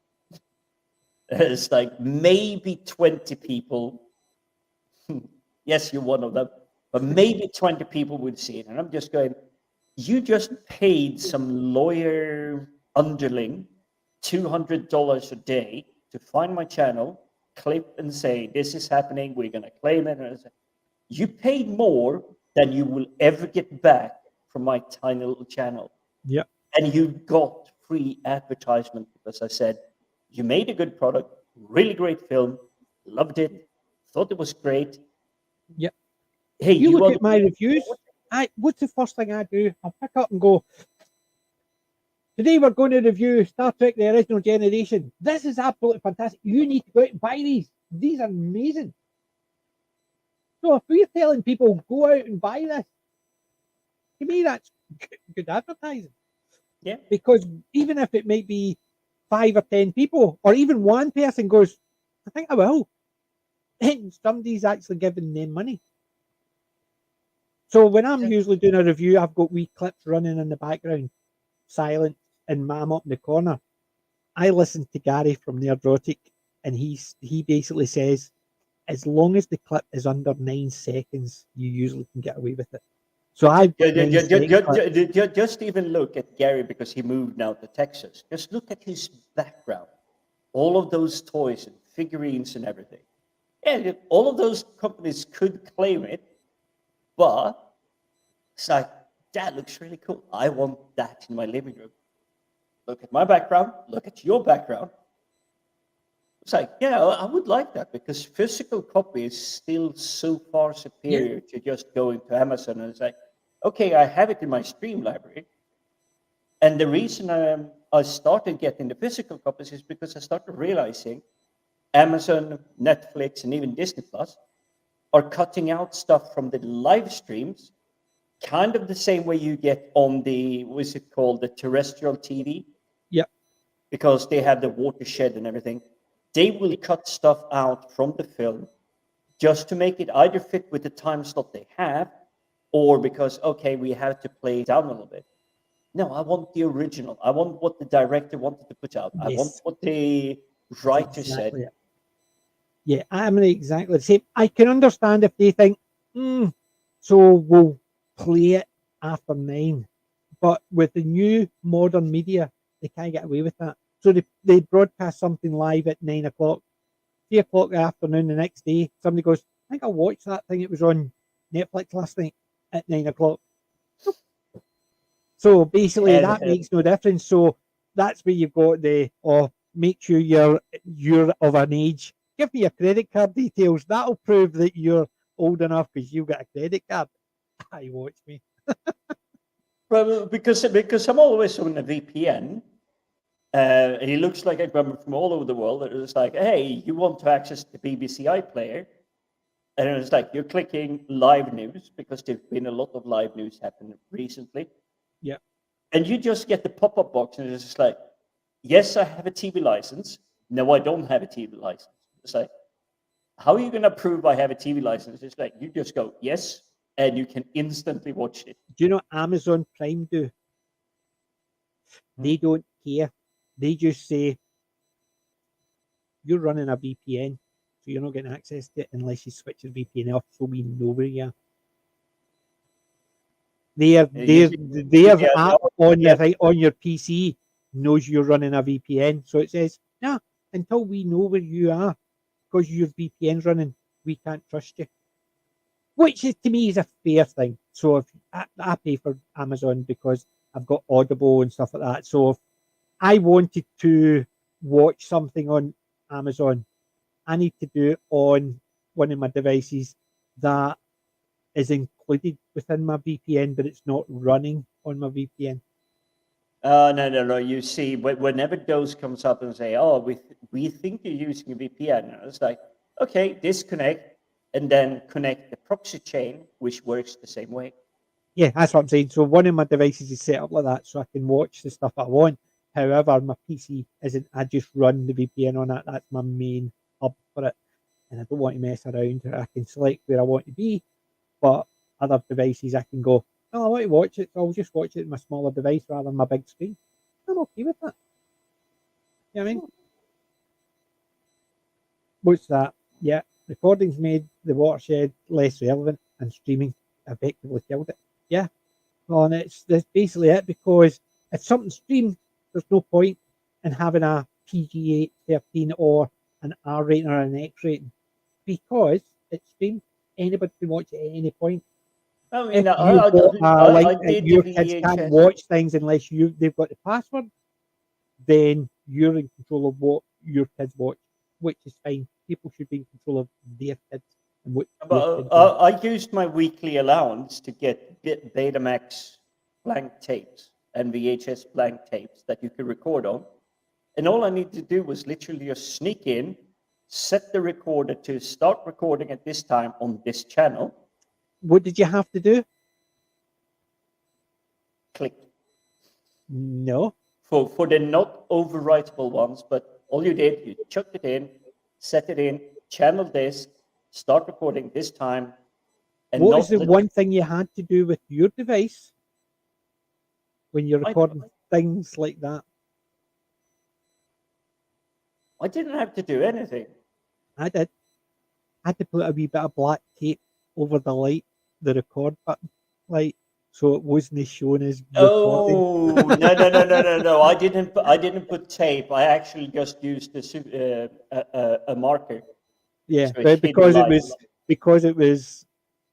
It's like maybe 20 people. Yes, you're one of them. But maybe 20 people would see it. And I'm just going, you just paid some lawyer underling $200 a day to find my channel, clip and say, this is happening, we're going to claim it. And you paid more than you will ever get back from my tiny little channel. Yeah. And you got free advertisement because I said, you made a good product, really great film, loved it, thought it was great. Yeah. Hey, you look at my reviews. What's the first thing I do? I'll pick up and go, today we're going to review Star Trek The Original Generation. This is absolutely fantastic. You need to go out and buy these. These are amazing. So if we're telling people, go out and buy this, to me that's good advertising. Yeah. Because even if it might be 5 or 10 people, or even one person goes, I think I will, and somebody's actually giving them money. So when I'm usually doing a review, I've got wee clips running in the background, silent, and I'm up in the corner. I listen to Gary from Nerdrotic, and he basically says, as long as the clip is under 9 seconds, you usually can get away with it. So just even look at Gary because he moved now to Texas. Just look at his background, all of those toys and figurines and everything. Yeah, all of those companies could claim it, but it's like, that looks really cool. I want that in my living room. Look at my background. Look at your background. It's like, yeah, I would like that because physical copy is still so far superior to just going to Amazon and it's like, okay, I have it in my stream library. And the reason I started getting the physical copies is because I started realizing Amazon, Netflix, and even Disney Plus are cutting out stuff from the live streams, kind of the same way you get on the, what's it called, the terrestrial TV? Yeah. Because they have the watershed and everything. They will cut stuff out from the film just to make it either fit with the time slot they have or because, okay, we have to play it down a little bit. No, I want the original. I want what the director wanted to put out. I want what the writer said. It. Yeah, I'm exactly the same. I can understand if they think, so we'll play it after 9. But with the new modern media, they can't get away with that. So they broadcast something live at 9 o'clock, 3 o'clock in the afternoon the next day. Somebody goes, I think I watched that thing. It was on Netflix last night at 9 o'clock. So basically, that makes no difference. So that's where you've got the make sure you're of an age. Give me your credit card details. That'll prove that you're old enough because you've got a credit card. You watch me. Well, because I'm always on a VPN. It looks like I come from all over the world. It was like, hey, you want to access the BBC iPlayer? And it was like, you're clicking live news because there's been a lot of live news happening recently. Yeah. And you just get the pop-up box and it's just like, yes, I have a TV license. No, I don't have a TV license. It's like, how are you going to prove I have a TV license? It's like, you just go, yes, and you can instantly watch it. Do you know what Amazon Prime do? They don't care. They just say, you're running a VPN, so you're not getting access to it unless you switch your VPN off so we know where you are. Their app on your PC knows you're running a VPN. So it says, no, until we know where you are, because your VPN's running, we can't trust you. Which is, to me, is a fair thing. So if I pay for Amazon because I've got Audible and stuff like that. So if I wanted to watch something on Amazon, I need to do it on one of my devices that is included within my VPN, but it's not running on my VPN. No. You see, whenever those comes up and say, oh, we think you're using a VPN, it's like, okay, disconnect and then connect the proxy chain, which works the same way. Yeah, that's what I'm saying. So one of my devices is set up like that so I can watch the stuff I want. However, my PC isn't. I just run the VPN on it. That's my main hub for it. And I don't want to mess around. I can select where I want to be, but other devices I can go, oh, I want to watch it, so I'll just watch it on my smaller device rather than my big screen. I'm okay with that. You know what I mean? What's that? Yeah, recordings made the watershed less relevant and streaming effectively killed it. Yeah. Well, and that's basically it, because if something's streamed, there's no point in having a PG 13 or an R rating or an X rating, because it's streamed. Anybody can watch it at any point. I mean, Your kids can't watch things unless they've got the password, then you're in control of what your kids watch, which is fine. People should be in control of their kids. I used my weekly allowance to get Betamax blank tapes and VHS blank tapes that you could record on. And all I needed to do was literally just sneak in, set the recorder to start recording at this time on this channel. What did you have to do? Click. No. For the not overwritable ones, but all you did, you chucked it in, set it in, channel this, start recording this time. And what is the one thing you had to do with your device when you're recording things like that? I didn't have to do anything. I did. I had to put a wee bit of black tape over the record button, so it wasn't shown as recording. Oh no! I didn't put tape. I actually just used a marker. Yeah, so but because it was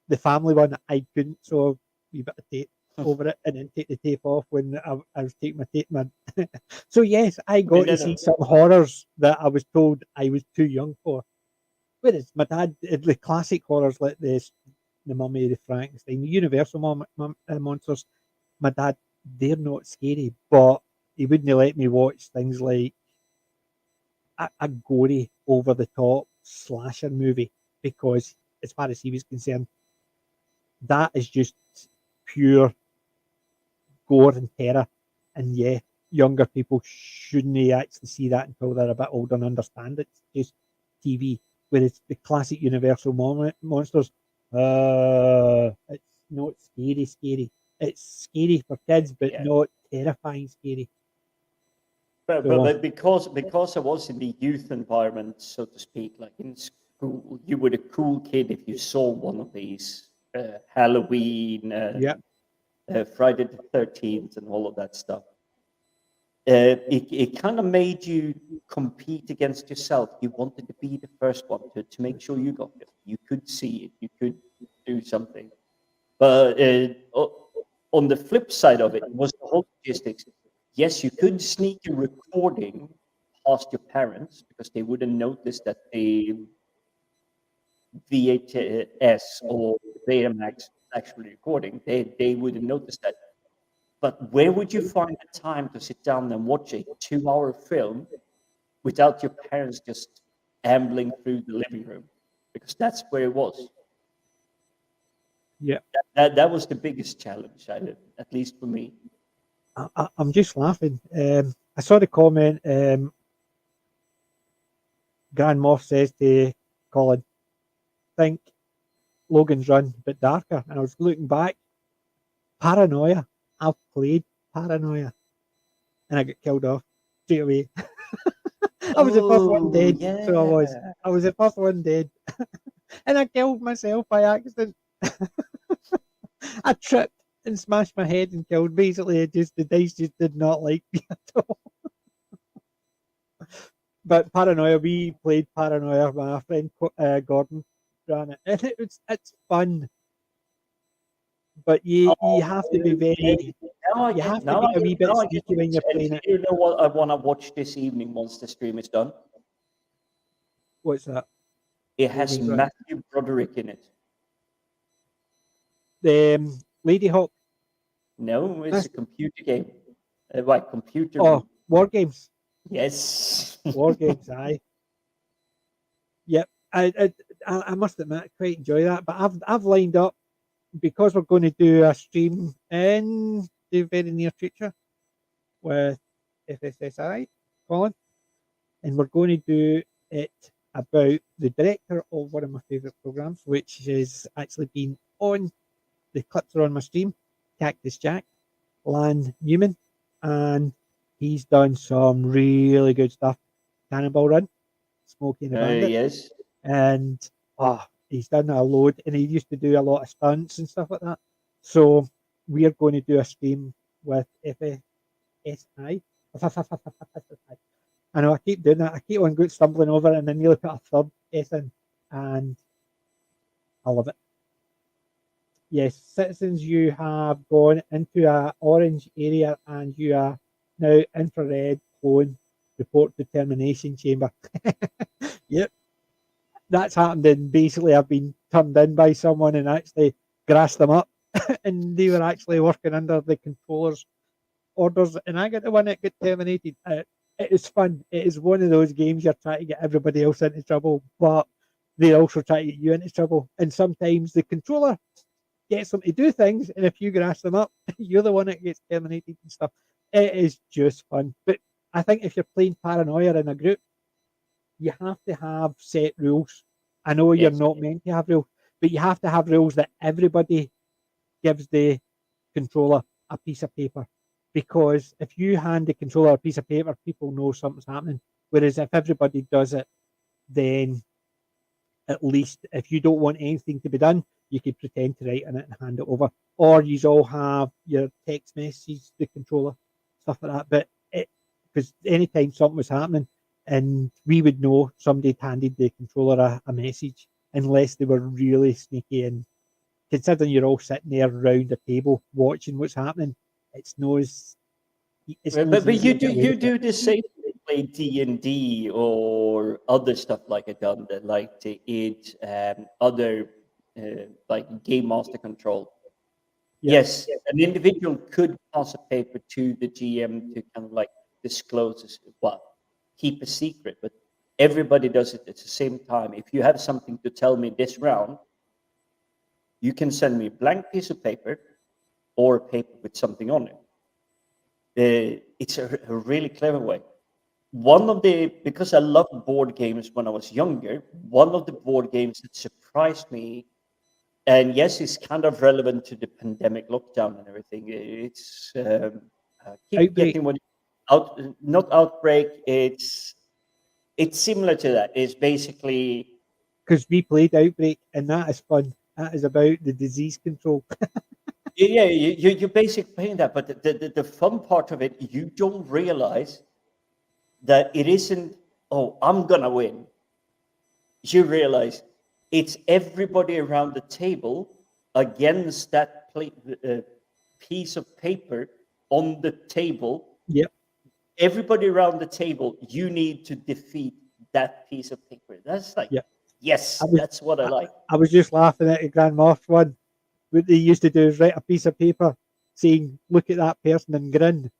the family one, I couldn't. So a wee bit of tape over it, and then take the tape off when I was taking my tape. So yes, I got to see some horrors that I was told I was too young for. Whereas my dad, the classic horrors like this, the Mummy, the Frankenstein, the Universal monsters, my dad, they're not scary, but he wouldn't let me watch things like a gory, over-the-top slasher movie, because as far as he was concerned, that is just pure gore and terror. And yeah, younger people shouldn't actually see that until they're a bit older and understand it's just TV. Whereas the classic Universal monsters, it's not scary. It's scary for kids, but not terrifying scary. But because I was in the youth environment, so to speak, like in school, you were the cool kid if you saw one of these. Halloween, Yeah. Friday the 13th, and all of that stuff. It kind of made you compete against yourself. You wanted to be the first one to make sure you got it. You could see it. You could do something. But on the flip side of it was the whole logistics. Yes, you could sneak a recording past your parents because they wouldn't notice that the VHS or Betamax was actually recording. They wouldn't notice that. But where would you find the time to sit down and watch a 2-hour film without your parents just ambling through the living room? Because that's where it was. Yeah. That was the biggest challenge, at least for me. I'm just laughing. I saw the comment. Grand Moff says to Colin, "Think Logan's Run, but darker." And I was looking back. Paranoia. I've played Paranoia, and I got killed off straight away. I was the first one Oh, dead, so I was. yeah. I was the first one dead, and I killed myself by accident. I tripped and smashed my head and killed. Basically, the dice just did not like me at all. But Paranoia, we played Paranoia. My friend Gordon ran it, and it's fun. But you have to be Yeah, very. now I You get have to be now I a get wee bit now I get sneaky what when you're you're saying. playing Do it. you know what I want to watch this evening once the stream is done? What's that? It has Logan's Run. Matthew Broderick in it. The Lady Hawk. No, it's That's, a computer game. Right, computer. oh, War Games. Yes. War Games. Aye. Yep. I must admit, I quite enjoy that. But I've lined up because we're going to do a stream in the very near future with FSSI, Colin, and we're going to do it about the director of one of my favourite programs, which has actually been on the clips are on my stream, Cactus Jack, Lan Newman, and he's done some really good stuff. Cannonball Run, Smokey and the Bandit, Yes. and he's done a load, and he used to do a lot of stunts and stuff like that. So we are going to do a stream with FSI. I know I keep doing that. I keep on going stumbling over it and then nearly put a third S in, and I love it. Yes, citizens, you have gone into a orange area and you are now infrared clone report determination chamber. Yep, that's happened. And basically, I've been turned in by someone and actually grassed them up, and they were actually working under the controller's orders, and I get the one that get terminated. It is fun. It is one of those games you're trying to get everybody else into trouble, but they also try to get you into trouble. And sometimes the controller gets them to do things, and if you grass them up, you're the one that gets terminated and stuff. It is just fun. But I think if you're playing Paranoia in a group, you have to have set rules. I know you're Yes. not meant to have rules, but you have to have rules that everybody gives the controller a piece of paper. Because if you hand the controller a piece of paper, people know something's happening. Whereas if everybody does it, then at least if you don't want anything to be done, you could pretend to write on it and hand it over. Or you all have your text messages, the controller, stuff like that. But because anytime something was happening, and we would know somebody handed the controller a message, unless they were really sneaky. And considering you're all sitting there around a table watching what's happening, it's no as But easy you to do get away you with it. do the same when you play D&D or other stuff like I done that like the it other like game master control. Yeah, Yes, an individual could pass a paper to the GM to kind of like disclose well, keep a secret, but everybody does it at the same time. If you have something to tell me this round, you can send me a blank piece of paper or a paper with something on it. It's a really clever way. One of the because I loved board games when I was younger, one of the board games that surprised me, and yes, it's kind of relevant to the pandemic lockdown and everything. It's keep Outbreak, forgetting what out not outbreak. It's similar to that. It's basically because we played Outbreak, and that is fun. That is about the disease control. Yeah, you're basically playing that, but the fun part of it, you don't realize that it isn't, oh, I'm gonna win. You realize it's everybody around the table against that piece of paper on the table. Yep. Everybody around the table, you need to defeat that piece of paper. That's like, Yep. yes, was, that's what I like. I was just laughing at the Grand Moff one. What they used to do is write a piece of paper saying, "Look at that person and grin."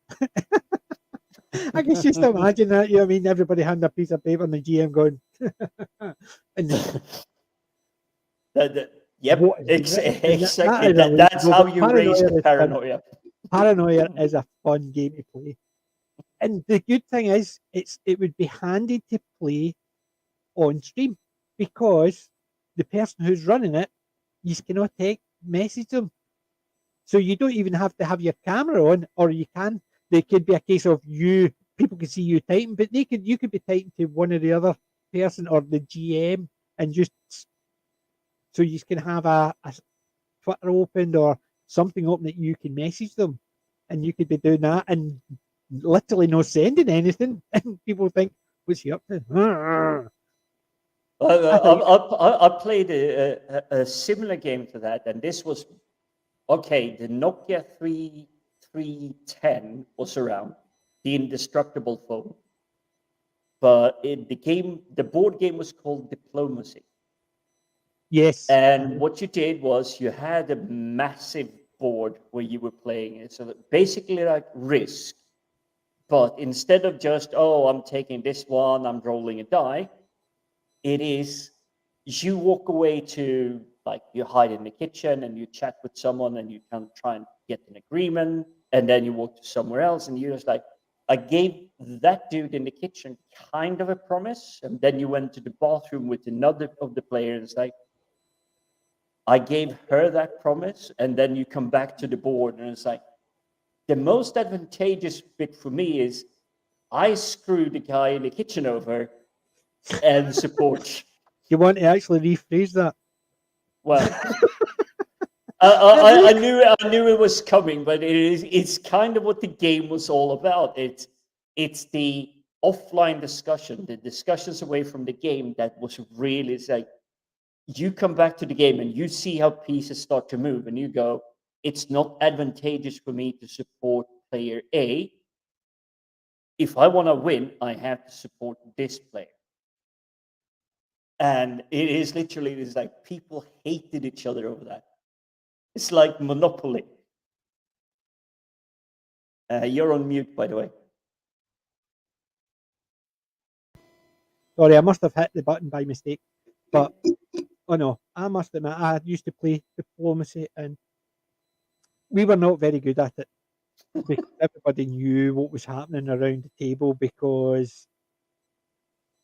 I can just imagine that. You know what I mean? Everybody handing a piece of paper and the GM going, and Yep, what is exactly. that is That's unbelievable. how But you raise the Paranoia is fun. paranoia. Paranoia is a fun game to play. And the good thing is, it would be handy to play on stream because the person who's running it, you cannot message them. So you don't even have to have your camera on, or you can. There could be a case of people can see you typing, but you could be typing to one or the other person or the GM, and just so you can have a Twitter opened or something open that you can message them, and you could be doing that and literally no sending anything, and people think, "What's he up to?" I played a similar game to that, and this was okay. The Nokia 3310 was around, the indestructible phone, but the board game was called Diplomacy. Yes. And what you did was you had a massive board where you were playing it. So basically like Risk, but instead of just, oh, I'm taking this one, I'm rolling a die, it is you walk away to, like, you hide in the kitchen and you chat with someone and you can try and get an agreement, and then you walk to somewhere else and you're just like, I gave that dude in the kitchen kind of a promise, and then you went to the bathroom with another of the players, like, I gave her that promise, and then you come back to the board and it's like, the most advantageous bit for me is I screw the guy in the kitchen over and support. You want to actually rephrase that? Well, I knew it was coming, but it's kind of what the game was all about. It's the offline discussion, the discussions away from the game that was really like, you come back to the game and you see how pieces start to move, and you go, it's not advantageous for me to support player A. If I want to win, I have to support this player. And it is literally, it's like people hated each other over that. It's like Monopoly. You're on mute, by the way. Sorry, I must have hit the button by mistake. But oh no, I must admit, I used to play Diplomacy, and we were not very good at it because everybody knew what was happening around the table. Because,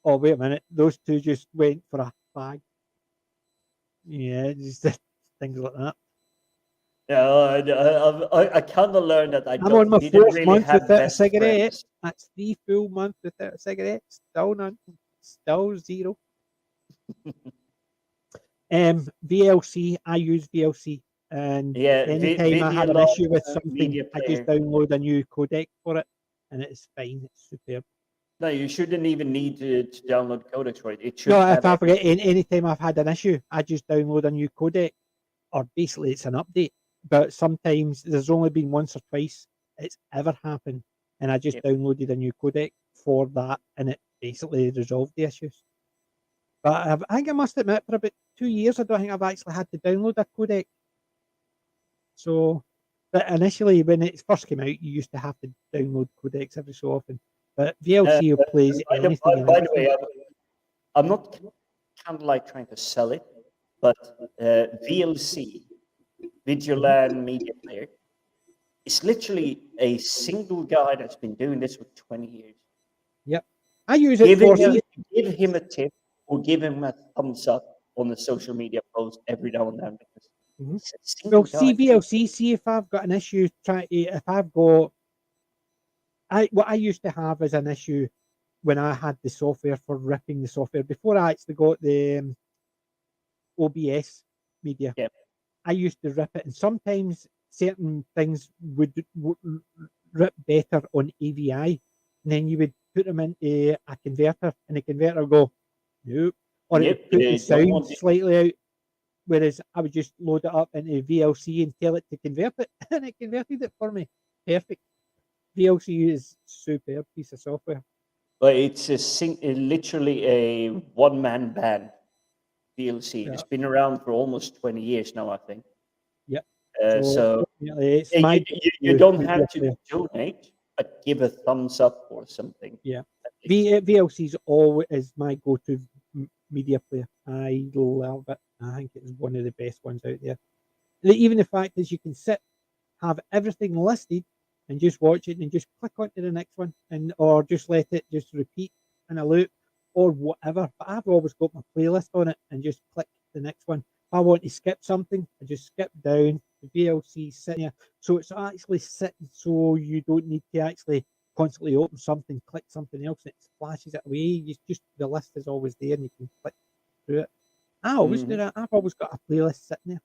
oh wait a minute, those two just went for a fag. Yeah, just things like that. Yeah, I kind of learned that I I'm on my didn't fourth really month have without a best cigarette. friends. That's 3 full months without a cigarette. Still none. Still zero. VLC. I use VLC, and Yeah, anytime I video have an log, issue with something, media I just player. download a new codec for it, and it's fine. It's superb. No, you shouldn't even need to download codecs for it. It should No, if have I forget, everything. anytime I've had an issue, I just download a new codec, or basically it's an update. But sometimes there's only been once or twice it's ever happened, and I just Yep. downloaded a new codec for that, and it basically resolved the issues. But I think I must admit, for about 2 years, I don't think I've actually had to download a codec. So, but initially, when it first came out, you used to have to download codecs every so often. But VLC plays anything and By the everything. way, I'm not kind of like trying to sell it, but VLC, Vigilant Media Player, is literally a single guy that's been doing this for 20 years. Yep, I use it for Give him a tip or give him a thumbs up on the social media post every now and then, because he's a single Well, guy. see VLC. See if I've got an issue. If I've got, what I used to have as an issue when I had the software for ripping the software before I actually got the OBS. media. Yeah. I used to rip it, and sometimes certain things would rip better on AVI, and then you would put them into a converter, and the converter would go, nope, or it Yep. would put the You don't sound want it. slightly out. Whereas I would just load it up into VLC and tell it to convert it, and it converted it for me. Perfect. VLC is superb piece of software. But it's literally a one-man band, DLC. Yeah. It's been around for almost 20 years now, I think. Yep. So it's you, my you don't media have to player. donate, but give a thumbs up or something. Yeah. at least. VLC's always my go-to media player. I love it. I think it's one of the best ones out there. Even the fact is you can sit, have everything listed, and just watch it, and just click on to the next one, and or just let it just repeat in a loop or whatever. But I've always got my playlist on it and just click the next one. If I want to skip something, I just skip down the VLC sitting here. So it's actually sitting so you don't need to actually constantly open something, click something else, and it flashes it away. You just the list is always there and you can click through it. I always do that. I've always got a playlist sitting there.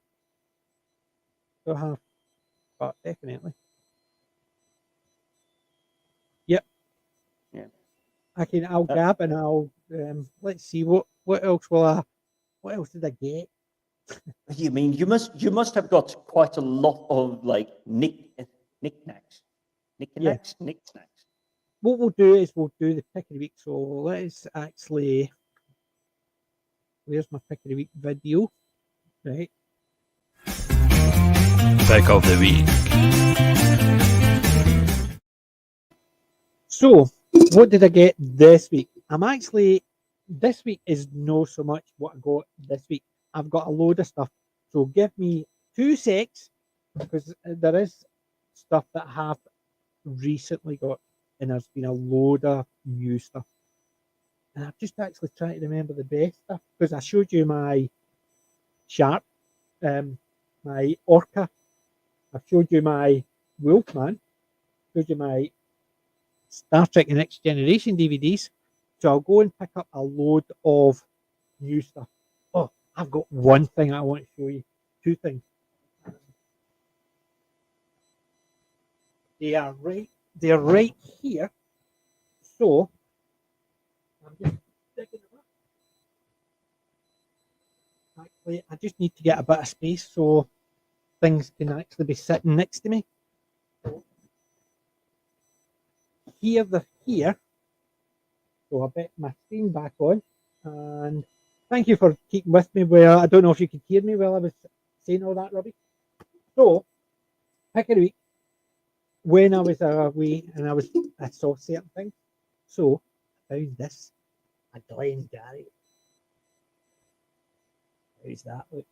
So I have, but definitely. Yep. Yeah. I'll gab and I'll let's see what else what else did I get? You mean you must have got quite a lot of like knickknacks, Yeah. knickknacks. What we'll do is we'll do the pick of the week. So let's actually, where's my pick of the week video? Right. Pick of the week. So what did I get this week? This week is no so much what I got this week. I've got a load of stuff. So give me 2 secs because there is stuff that I have recently got, and there's been a load of new stuff. And I'm just actually trying to remember the best stuff because I showed you my shark, my orca. I showed you my wolfman. Showed you my Star Trek: The Next Generation DVDs. So I'll go and pick up a load of new stuff. Oh, I've got one thing I want to show you. 2 things. They're right here. So I'm just sticking them up. Actually, I just need to get a bit of space so things can actually be sitting next to me. So they're here. So I bet my screen back on. And thank you for keeping with me. Well, I don't know if you could hear me while I was saying all that rubbish. So, pick of the week. When I was away and I saw certain things. So, I found this. A Glengarry. How's that look?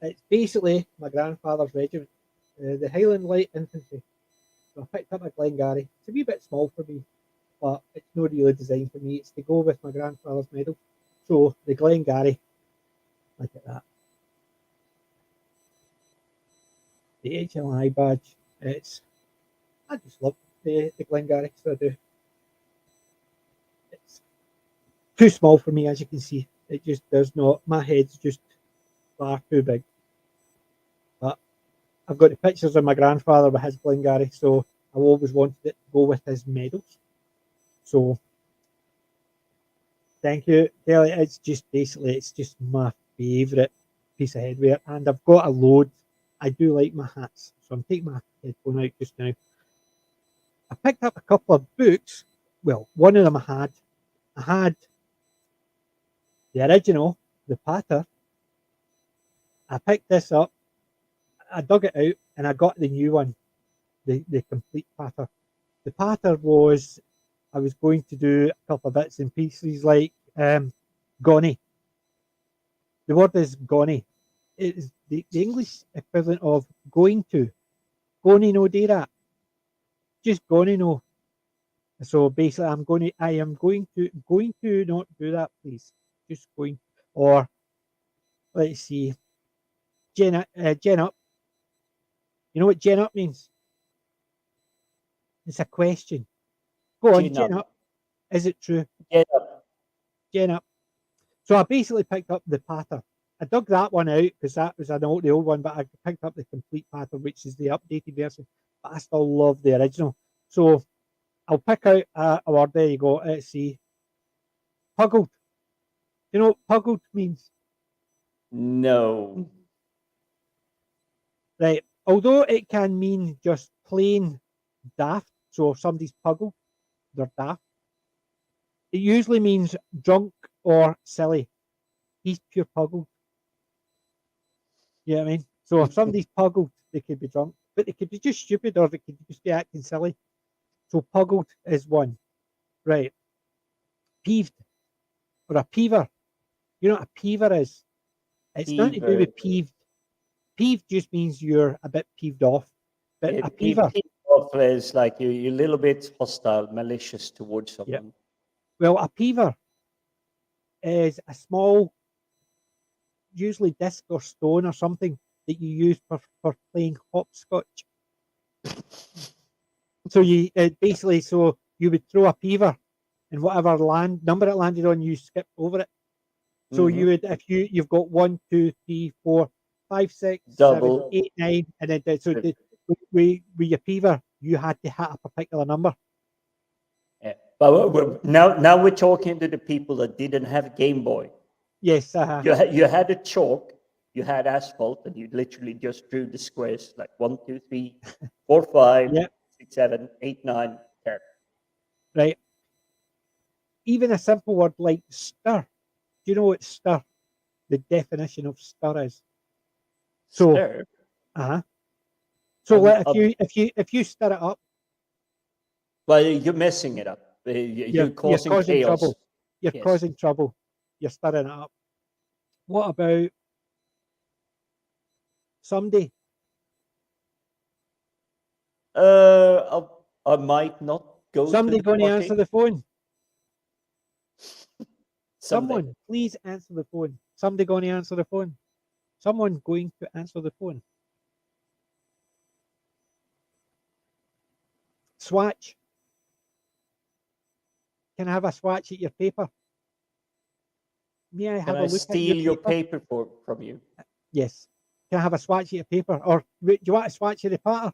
It's basically my grandfather's regiment, the Highland Light Infantry. So I picked up a Glengarry. It's a wee bit small for me, but it's not really designed for me. It's to go with my grandfather's medal. So the Glengarry, look at that. The HLI badge. I just love the Glengarry, so I do. It's too small for me, as you can see. It just does not. My head's just far too big. But I've got the pictures of my grandfather with his Glengarry, so I've always wanted it to go with his medals. So thank you, Kelly. It's just my favourite piece of headwear, and I've got a load. I do like my hats, so I'm taking my headphone out just now. I picked up a couple of books. Well, one of them I had the original, the Pater. I picked this up, I dug it out, and I got the new one, the complete Pater. The Pater was, I was going to do a couple of bits and pieces like Gonny. The word is Gonny. It is the English equivalent of going to. Goni no do that. Just goni no. So basically I am going to not do that, please. Just going, or let's see. Gen up. You know what gen up means? It's a question. Go on, gen up. Is it true? Get up. Gen up. So I basically picked up the pattern. I dug that one out because that was the old one, but I picked up the complete pattern, which is the updated version. But I still love the original. So I'll pick out a word. There you go. Let's see. Puggled. You know what puggled means? No. Right. Although it can mean just plain daft. So if somebody's puggled, they're daft. It usually means drunk or silly. He's pure puggled. You know what I mean? So if somebody's puggled, they could be drunk, but they could be just stupid or they could just be acting silly. So puggled is one. Right. Peeved or a peever. You know what a peever is? It's nothing to do Peever. with peeved. Peeved just means you're a bit peeved off. But a peever. Peeved off is like you're a little bit hostile, malicious towards someone. Yep. Well, a peever is a small, usually disc or stone or something that you use for playing hopscotch. So you basically, so you would throw a peever, and whatever number it landed on, you skip over it. So you would, if you've got 1, 2, 3, 4, 5, 6, Double. 7, 8, 9, and then so with your peever, you had to hit a particular number. Yeah. But now we're talking to the people that didn't have a Game Boy. Yes. You had a chalk, you had asphalt, and you literally just drew the squares like 1, 2, 3, 4, 5, Yep. 6, 7, 8, 9, 10. Right. Even a simple word like stir. Do you know what stir? The definition of stir is. So, Stir. So if you stir it up, well, you're messing it up. You're causing chaos. trouble. You're causing trouble. You're stirring it up. What about someday? I might not go. Somebody to the going to party. answer the phone. Someday. Someone, please answer the phone. Somebody going to answer the phone. Someone going to answer the phone. Swatch. Can I have a swatch at your paper? May I have a look steal at your paper from you? Yes. Can I have a swatch at your paper? Or do you want a swatch of the pattern?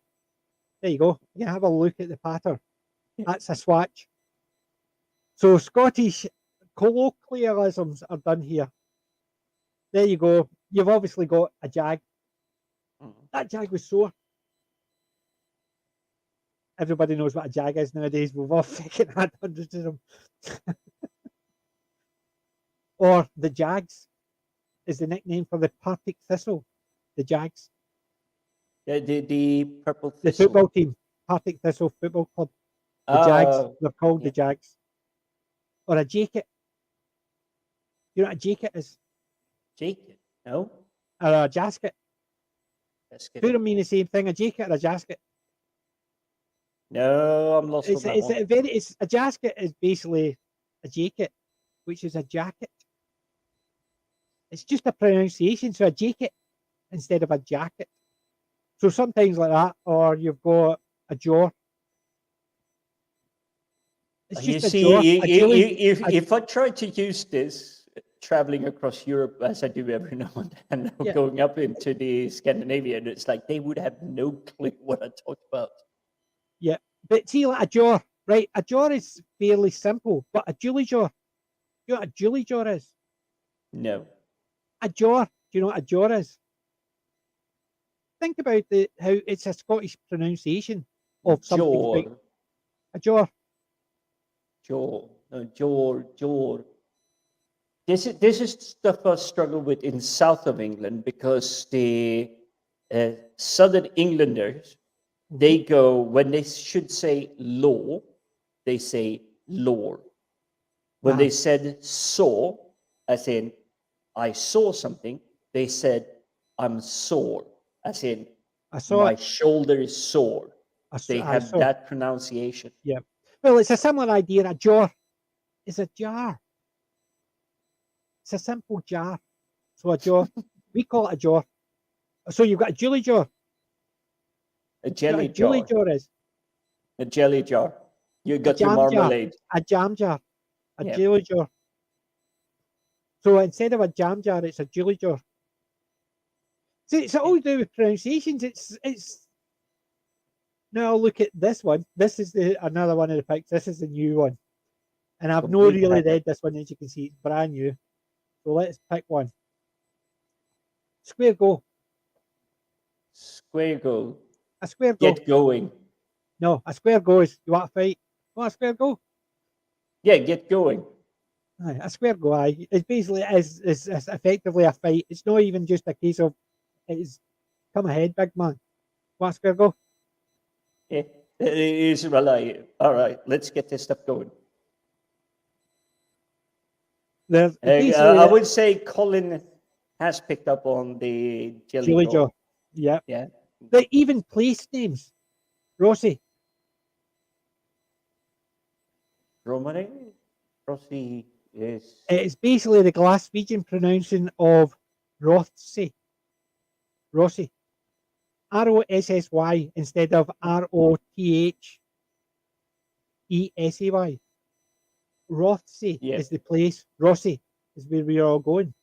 There you go. You can have a look at the pattern. That's a swatch. So Scottish colloquialisms are done here. There you go. You've obviously got a jag. That jag was sore. Everybody knows what a jag is nowadays. We've all fucking had hundreds of them. Or the Jags is the nickname for the Partick Thistle. The Jags. The purple thistle. The football team. Partick Thistle Football Club. The Jags. They're called the Jags. Or a jacket. You know what a jacket is? Jacket? No. Or a jasket. Two of them mean the same thing. A jacket or a jasket. No, I'm lost on that one. A jasket is basically a jacket, which is a jacket. It's just a pronunciation. So a jacket instead of a jacket. So sometimes like that, or you've got a jaw. It's just if I try to use this traveling across Europe as I do every now and then, going up into the Scandinavian, it's like they would have no clue what I talk about. Yeah, but see, like a jaw, right? A jaw is fairly simple, but a julie jaw. You know what a julie jaw is? No. A jaw. Do you know what a jaw is? Think about how it's a Scottish pronunciation of something. A jaw. Jaw. No, jaw. This is stuff I struggle with in south of England because the southern Englanders, they go, when they should say law, they say law. When they said saw, as in I saw something, they said I'm sore, as in my shoulder is sore. They have that pronunciation. Yeah. Well, it's a similar idea. A jaw is a jar. It's a simple jar. So a jaw, we call it a jaw. So you've got a jelly jar. A jelly jar. Jelly jar is a jelly jar. You got your marmalade. A jam jar. A jelly jar. So instead of a jam jar, it's a jelly jar. See, it's all to do with pronunciations. It's. Now look at this one. This is another one of the picks. This is the new one, and I've not Complete really packet. read this one. As you can see, it's brand new. So let's pick one. Square go. Square go. A square go. Get going. No, a square go is you want to fight. You want a square go? Yeah, get going. Aye, a square go. Aye, it's basically is effectively a fight. It's not even just a case of it's come ahead, big man. Want a square go? Yeah, it is really. All right, let's get this stuff going. There's I basically would say Colin has picked up on the jelly jaw. jaw. Yeah. Yeah. They even place names. Rossi. Romani? Rossi is. It's basically the Glaswegian pronouncing of Rothsay. Rossi. Rossy instead of Rothesay. Rothsay Yeah. is the place. Rossi is where we are all going.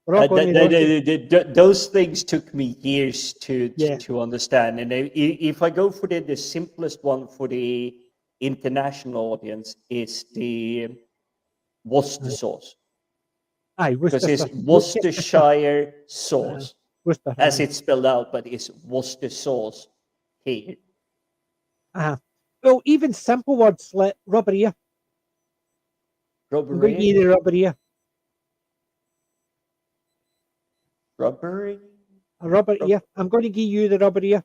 We're all going to Rossi. Those things took me years to Yeah. understand. And if I go for the simplest one for the international audience, is the Worcester sauce. Aye, Because Worcestershire. it's Worcestershire sauce, Worcester. as it's spelled out, but it's Worcester sauce here. Well, even simple words like rubberia. I'm going to give you the rubberia. Rubbery? A rubberia. I'm going to give you the rubberia.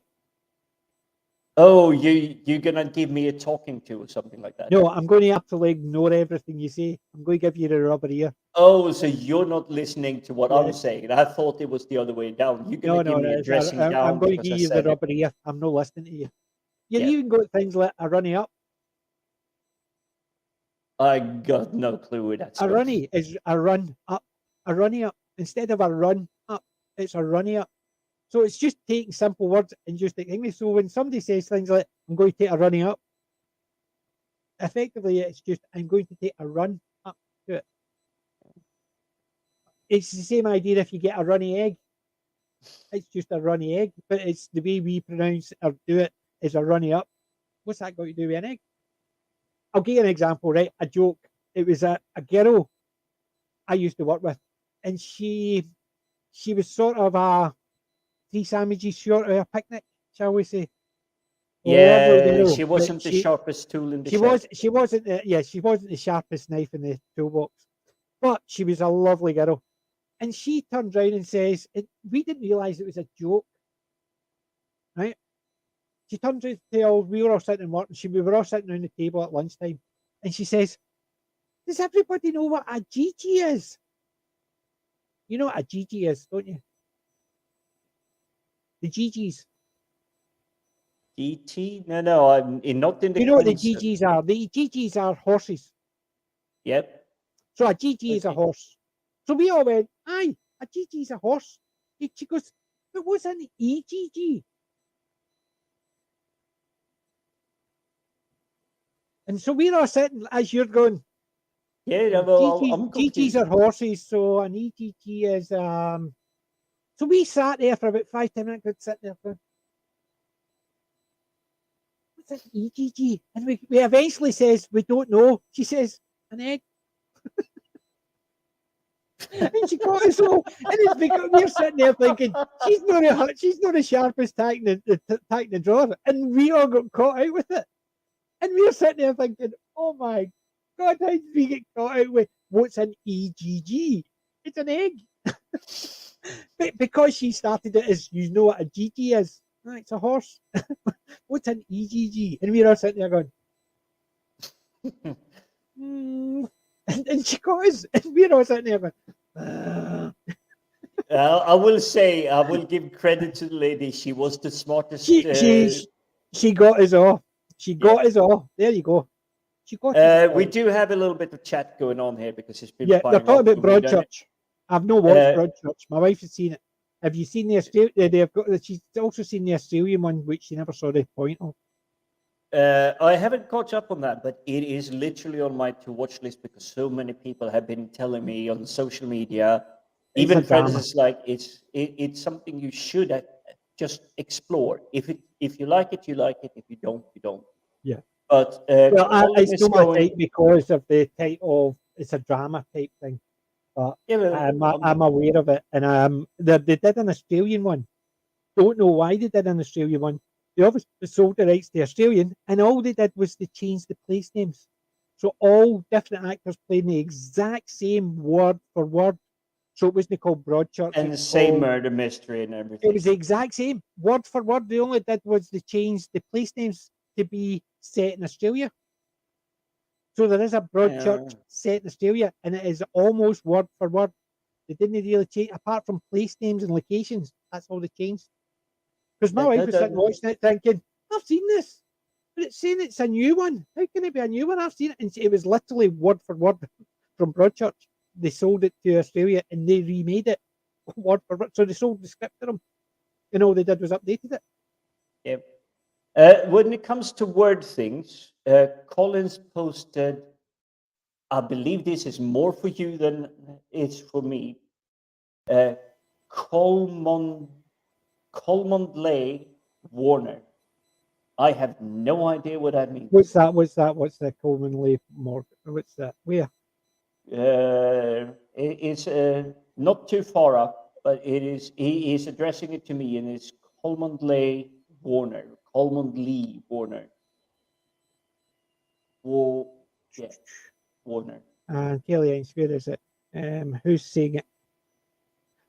Oh, you're gonna give me a talking to or something like that? No, I'm going to absolutely ignore everything you say. I'm going to give you the rubberia. Oh, so you're not listening to what Yeah. I'm saying. I thought it was the other way down. You're gonna give me a dressing down. I'm going to because give I you the said it. rubberia. I'm not listening to you. You've Yeah. even got things like a runny up. I got no clue where that's A going. runny is a run up. A runny up. Instead of a run up, it's a runny up. So it's just taking simple words and just taking English. So when somebody says things like, I'm going to take a runny up, effectively it's just, I'm going to take a run up to it. It's the same idea if you get a runny egg. It's just a runny egg, but it's the way we pronounce or do it is a runny up. What's that got to do with an egg? I'll give you an example, right? A joke. It was a girl I used to work with, and she was sort of a 3 sandwiches short of a picnic, shall we say? Yeah, she wasn't the sharpest tool in the shed. She wasn't the sharpest knife in the toolbox, but she was a lovely girl. And she turned around and says, we didn't realise it was a joke, right? She turns around to tell, we were all sitting and working, we were all sitting around the table at lunchtime, and she says, does everybody know what a Geeky is? You know what a Geeky is, don't you? The GGs. GT? No, I'm not in the. You know what the GGs are? The GGs are horses. Yep. So a GG is a horse. So we all went, aye, a GG is a horse. She goes, but what's an EGG? And so we're all sitting as you're going. Yeah, well, I'm GGs are horses, so an EGG is So we sat there for about 5-10 minutes, sitting there going, what's an EGG? And we eventually says, we don't know. She says, an egg. And she caught us all, and it's because we're sitting there thinking she's not the sharpest tack in the drawer, and we all got caught out with it. And we're sitting there thinking, oh my God, how did we get caught out with what's an EGG? It's an egg. But because she started it as, you know what a GG is? Oh, it's a horse. What's an EGG? And we're all sitting there going, and she got us, and we're all sitting there going, I will say, I will give credit to the lady. She was the smartest. She got us all. She got us all. There you go. She got we do have a little bit of chat going on here because it's been they're talking about Broadchurch. I've no watched Broadchurch. My wife has seen it. Have you seen the Australian? She's also seen the Australian one, which she never saw the point of. I haven't caught up on that, but it is literally on my to-watch list because so many people have been telling me on social media, It's even a friends, drama. is like it's something you should just explore. If you like it, you like it. If you don't, you don't. Yeah. But Well, Colin it's is not my going. type because of the type of it's a drama type thing. But Yeah, well, I'm aware of it, and they did an Australian one. Don't know why they did an Australian one. They obviously sold the rights to Australian, and all they did was they changed the place names. So all different actors playing the exact same word for word. So it wasn't called Broadchurch. and the same murder mystery and It everything. was the exact same word for word. The only did was they changed the place names to be set in Australia. So there is a Broadchurch set in Australia, and it is almost word for word. They didn't really change, apart from place names and locations. That's all they changed. Because my wife was sitting watching it thinking, I've seen this, but it's saying it's a new one. How can it be a new one? I've seen it. And it was literally word for word from Broadchurch. They sold it to Australia and they remade it word for word. So they sold the script to them, and all they did was updated it. Yep. When it comes to word things, Collins posted, I believe this is more for you than it's for me. Colmond Lay Warner. I have no idea what that means. What's that? What's that? What's the commonly more? What's that? Where? It's not too far up, but it is. He is addressing it to me, and it's Colmond Lay Warner. Colmond Lee Warner. Yeah, Warner. And Kelly, where is it? Who's saying it?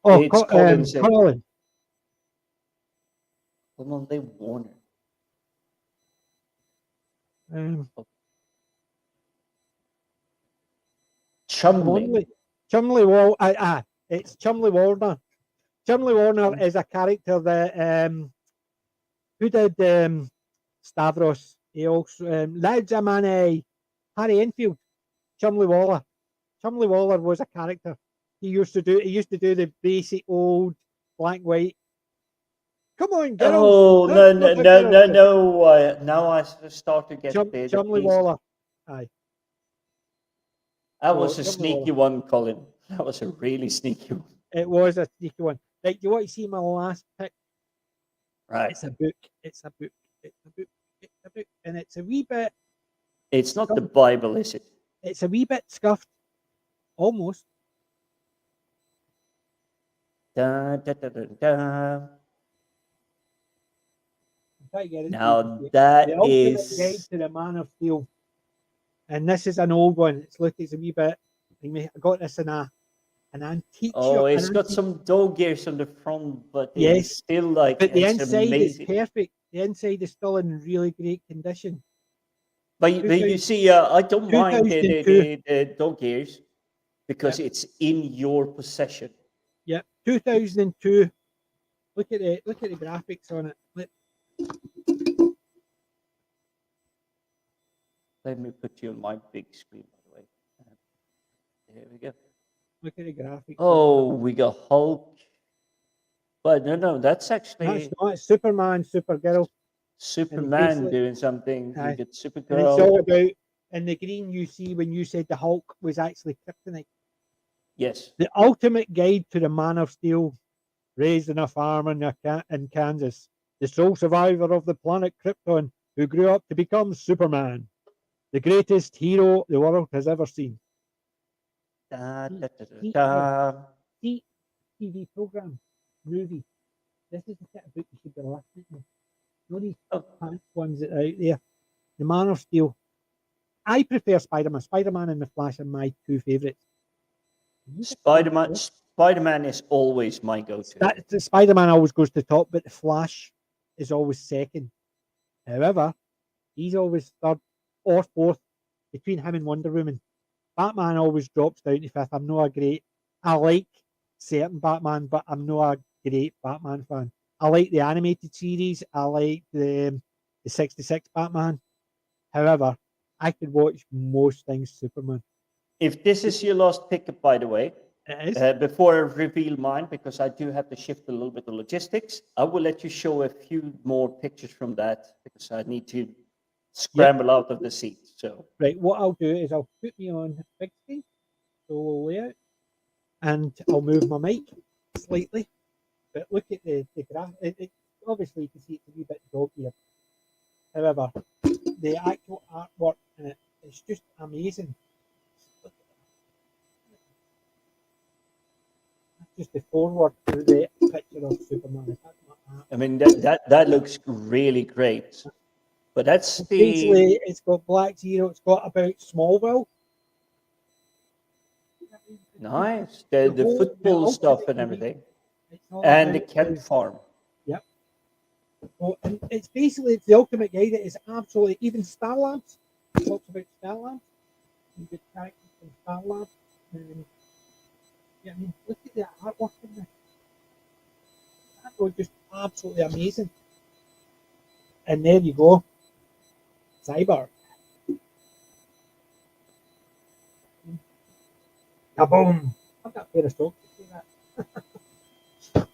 Oh, It's Colin saying Colin. Colmond Lay Warner. Chumley. Chumley Wall. It's Chumley Warner. Chumley Warner is a character that who did Stavros. He also that's a man. Harry Enfield. Chumley Waller. Chumley Waller was a character. He used to do the basic old black white. Come on, girls. Oh That's no what no the no girls no do. no! Now I start to get the Chumley pieces. Waller. Aye. That So was a Chumley Waller. sneaky one, Colin. That was a really sneaky one. It was a sneaky one. Like, you want to see my last pick? Right. It's a book. It's a book. It's a book. It's a book. And it's a wee bit. It's not the Bible, is it? It's a wee bit scuffed. Almost. Da, da, da, da, da. Now The that Ultimate Guide is. to the Man of Steel. And this is an old one. It's a wee bit. I got this in an antique Oh, shop. it's got some dog ears on the front, but it is Yes. still like But the it's inside is amazing. perfect. The inside is still in really great condition. But you see, I don't mind 2002. the dog ears because Yep. it's in your possession. Yep. 2002. Look at the graphics on it. Let me put you on my big screen, by the way. There we go. Look at the graphics. Oh, we got Hulk. But no, that's actually That's not Superman, Supergirl, Superman doing something. You get and it's all Supergirl. about. In the green you see when you said the Hulk was actually kryptonite. Yes. The ultimate guide to the Man of Steel, raised in a farm in Kansas, the sole survivor of the planet Krypton, who grew up to become Superman, the greatest hero the world has ever seen. Da, da, da, da, da. TV program, movie. This is the kind of book you should be listening to. Not these pants ones that are out there. The Man of Steel. I prefer Spider-Man. Spider-Man and the Flash are my two favourites. Spider-Man is always my go-to. Spider-Man always goes to the top, but the Flash is always second. However, he's always third or fourth between him and Wonder Woman. Batman always drops down to fifth. I'm not a great. I like certain Batman, but I'm not a great Batman fan. I like the animated series. I like the 66 Batman. However, I could watch most things Superman. If this is your last pick, by the way, before I reveal mine, because I do have to shift a little bit of logistics, I will let you show a few more pictures from that because I need to scramble out of the seat. So Right, what I'll do is I'll put me on big screen, so layout, and I'll move my mic slightly. But look at the graph. Obviously, you can see it's a wee bit dog eared. However, the actual artwork in it is just amazing. That's just the forward to the picture of Superman. I mean that looks really great. But that's Basically, it's got Black Zero. It's got about Smallville. nice. The football stuff and everything. And the Kent farm. Yep. Well, and it's basically the ultimate guide. It is absolutely even Star Labs. It talks about Star Labs. You get characters from Star Labs. Yeah, I mean, look at the artwork in this. That was just absolutely amazing. And there you go. Cyber. Kaboom! I've got a pair of socks to say that. I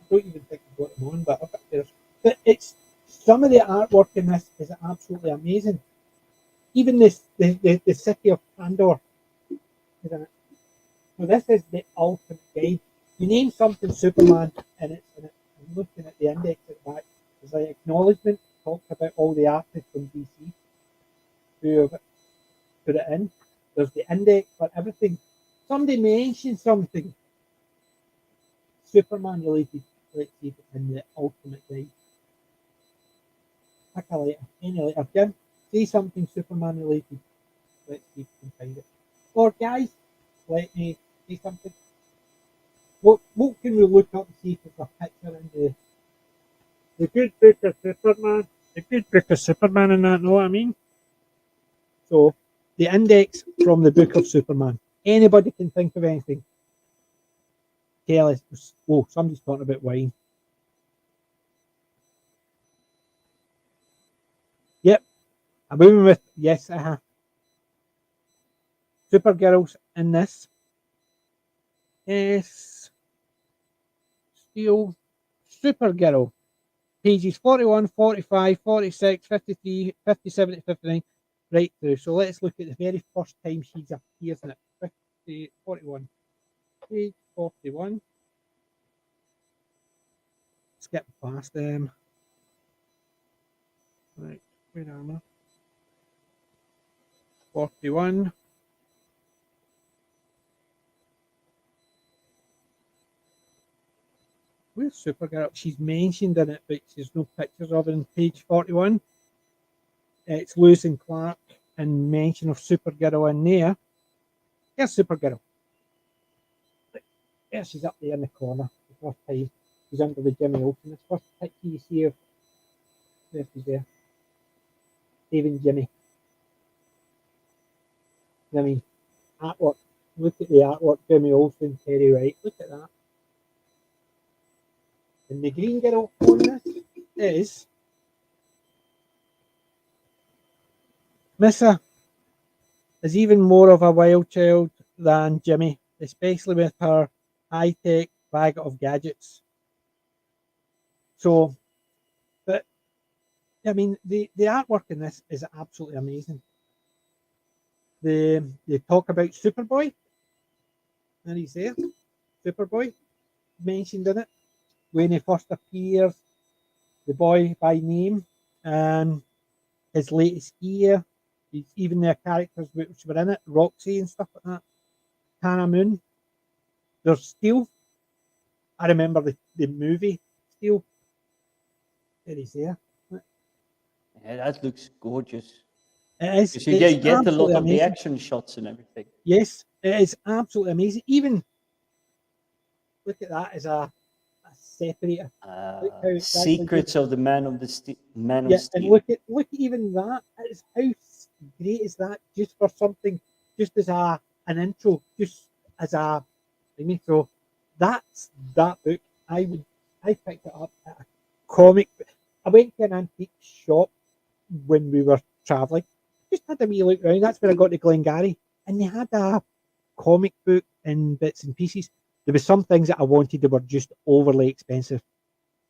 don't even think I've got them on, but I've got a pair of socks. But it's some of the artwork in this is absolutely amazing. Even this, the city of Pandora is in it. So this is the ultimate guide. You name something Superman, and it's in it. I'm looking at the index at the back. There's like acknowledgement, talks about all the artists from DC who have put it in. There's the index for everything. Somebody mentioned something Superman related. Let's see if it's in the ultimate guide. Pick a letter, any letter. Jim, say something Superman related. Let's see if we can find it. Or guys, let me say something. What can we look up and see if there's a picture in the good book of Superman? The good book of Superman and that, know what I mean? So, the index from the book of Superman. Anybody can think of anything. Tell us. Oh, somebody's talking about wine. Yep. I'm moving with, yes, Supergirls in this. Yes. Steel. Supergirl. Pages 41, 45, 46, 53, 57 to 59. Right through. So let's look at the very first time she appears in it. 41. Page 41. Skip past them. Right, where am I? 41. Where's Supergirl? She's mentioned in it, but there's no pictures of her in page 41. It's Lewis and Clark and mention of Supergirl in there. Here's Supergirl. There she's up there in the corner. The first time she's under the Jimmy Olsen. This first picture you see of there she's there. Saving Jimmy. I mean, artwork. Look at the artwork. Jimmy Olsen, Terry Wright. Look at that. And the green girl on this is Missa is even more of a wild child than Jimmy, especially with her high-tech bag of gadgets. So, but I mean, the artwork in this is absolutely amazing. They talk about Superboy, and he's there. Superboy mentioned in it when he first appears. The boy by name and his latest gear. Even their characters which were in it, Roxy and stuff like that. Hannah Moon. There's Steel. I remember the movie Steel. There he's there. Yeah, that looks gorgeous. It is. You get a lot of the action shots and everything. Yes, it is absolutely amazing. Even look at that as a separator. Secrets of the Man of Steel. And look at even that. Is how great is that? Just for something, just as an intro, just as a thingy. So that's that book. I picked it up at a comic. I went to an antique shop when we were travelling. Just had a wee look around. That's where I got to Glengarry, and they had a comic book in bits and pieces. There were some things that I wanted that were just overly expensive.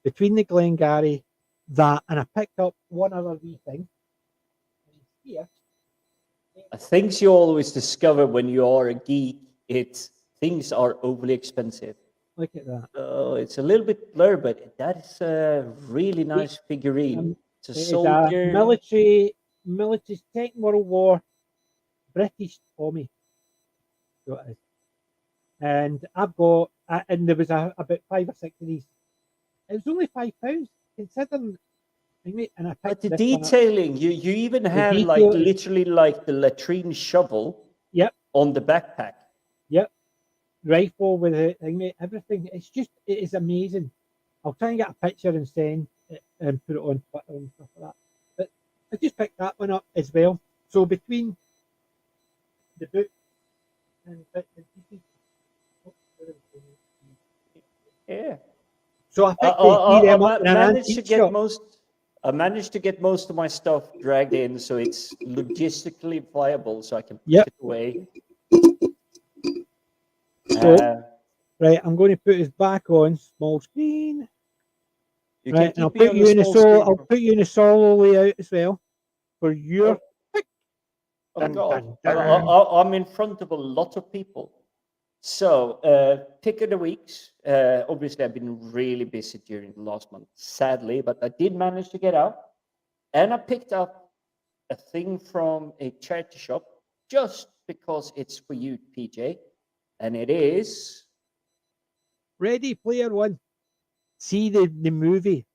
Between the Glengarry, that, and I picked up one other wee thing. here. Things you always discover when you are a geek, things are overly expensive. Look at that. Oh, it's a little bit blurred, but that is a really nice figurine. It's a It is a soldier. military Second World War British Tommy. So it is. And I've got, and there was about 5 or 6 of these. It was only £5, considering. And I But picked the this one up. detailing, you even The have like detail is, literally like the latrine shovel yep, on the backpack. yep. Rifle with it, everything. It is amazing. I'll try and get a picture and send it and put it on Twitter and stuff like that. But I just picked that one up as well. So between the book and bits and pieces. Yeah. So I picked the three them up in an managed to antique get shop. I managed to get most of my stuff dragged in, so it's logistically viable, so I can put Yep. it away. So, right, I'm going to put this back on small screen. You Right, can and keep me on the small screen. I'll put you in a solo layout as well for your pick. Oh Dun, God, dun, dun. I'm in front of a lot of people. So, pick of the weeks. Obviously, I've been really busy during the last month, sadly, but I did manage to get out. And I picked up a thing from a charity shop just because it's for you, PJ. And it is. Ready Player One. See the movie.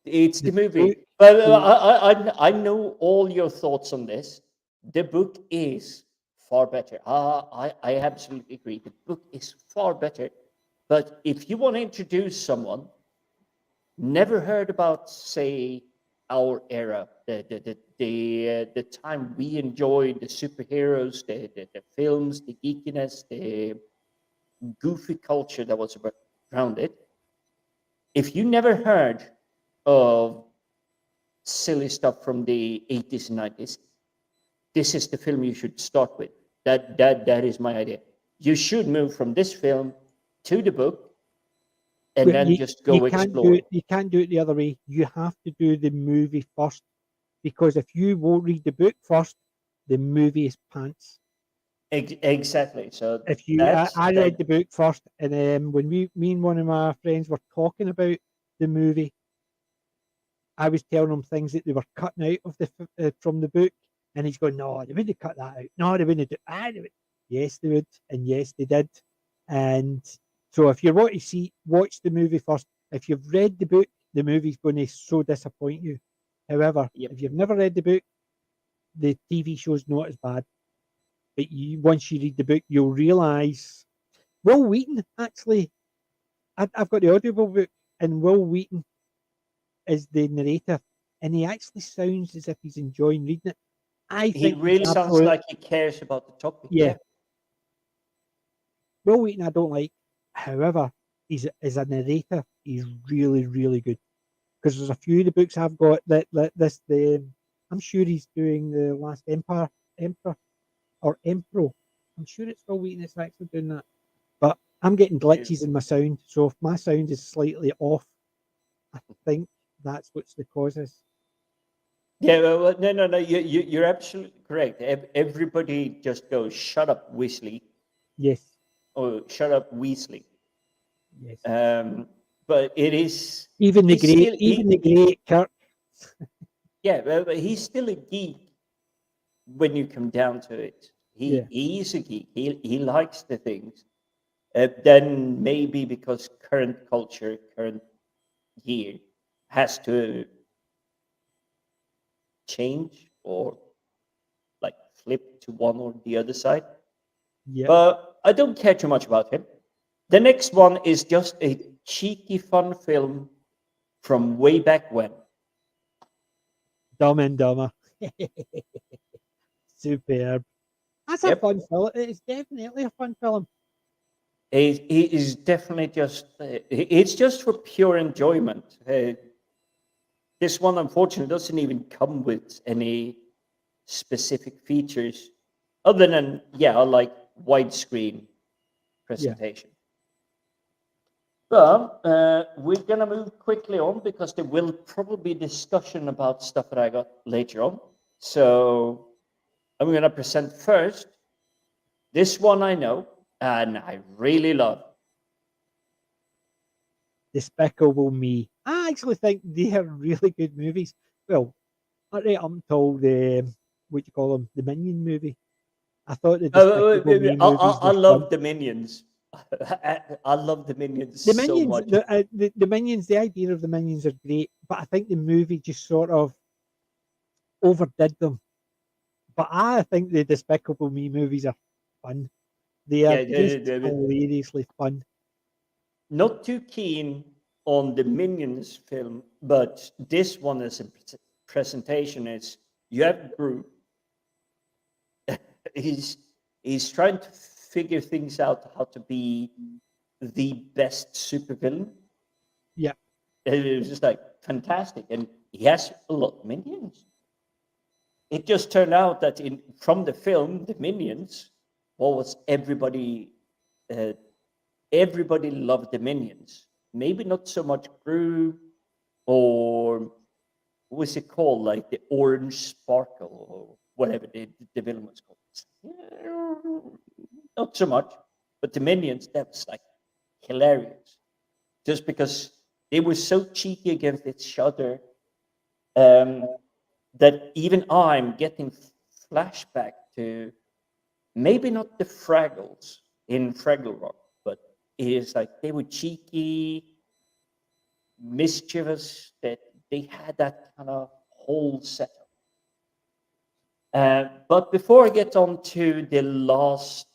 It's the The movie. book. But I know all your thoughts on this. The book is far better. I absolutely agree. The book is far better. But if you want to introduce someone, never heard about, say, our era, the time we enjoyed the superheroes, the films, the geekiness, the goofy culture that was around it. If you never heard of silly stuff from the 80s and 90s, this is the film you should start with. That is my idea. You should move from this film to the book and But then just go explore. You can't do it the other way. You have to do the movie first, because if you won't read the book first, the movie is pants. Exactly. So If you, that's I that. read the book first, and when me and one of my friends were talking about the movie, I was telling him things that they were cutting out of from the book, and he's going, "No, they wouldn't cut that out. No, they wouldn't do." They would. Yes, they would, and yes, they did. And so, if you want to watch the movie first. If you've read the book, the movie's going to so disappoint you. However, Yep. if you've never read the book, the TV show's not as bad. But once you read the book, you'll realise Will Wheaton actually. I've got the audiobook book, and Will Wheaton is the narrator, and he actually sounds as if he's enjoying reading it. I He think he's really sounds absolute. like he cares about the topic. Yeah. Will Wheaton, I don't like. However, as a narrator, he's really, really good. Because there's a few of the books I've got that I'm sure he's doing the Last Emperor or Emperor. I'm sure it's Will Wheaton that's actually doing that. But I'm getting glitches in my sound, so if my sound is slightly off, I think that's what's the causes. Yeah, well, no. You're absolutely correct. Everybody just goes, "Shut up, Weasley," Yes. or "Shut up, Weasley." Yes. But it is Even the he's great, still even the great Kirk. yeah, but he's still a geek when you come down to it. Yeah. He's a geek. He likes the things. Then maybe because current culture, current year has to change or like flip to one or the other side. Yeah. But I don't care too much about him. The next one is just a cheeky, fun film from way back when. Dumb and Dumber. Superb. That's a Yep. fun film. It is definitely a fun film. It is definitely just, it's just for pure enjoyment. This one, unfortunately, doesn't even come with any specific features other than, yeah, like widescreen presentation. But we're going to move quickly on because there will probably be discussion about stuff that I got later on. So I'm going to present first this one I know and I really love. Despicable Me. I actually think they are really good movies. Well, right up until the what you call them, the Minion movie. I thought the Despicable Me movies I were fun. love the Minions. I love the Minions The so Minions, much. the Minions, the idea of the Minions are great, but I think the movie just sort of overdid them. But I think the Despicable Me movies are fun. They are Yeah, just hilariously fun. not too keen on the Minions film, but this one as a presentation is you have Group. he's he's trying to figure things out how to be the best supervillain. Yeah, It was just like fantastic, and he has a lot of minions. It just turned out that in from the film, the minions, what was everybody? Uh, everybody loved the minions. Maybe not so much Gru or what was it called, like the Orange Sparkle or whatever the villain was called. Not so much, but the minions that was like hilarious, just because they were so cheeky against each other um, that even I'm getting flashback to maybe not the Fraggles in Fraggle Rock, but it is like they were cheeky, mischievous, that they had that kind of whole setup. But before I get on to the last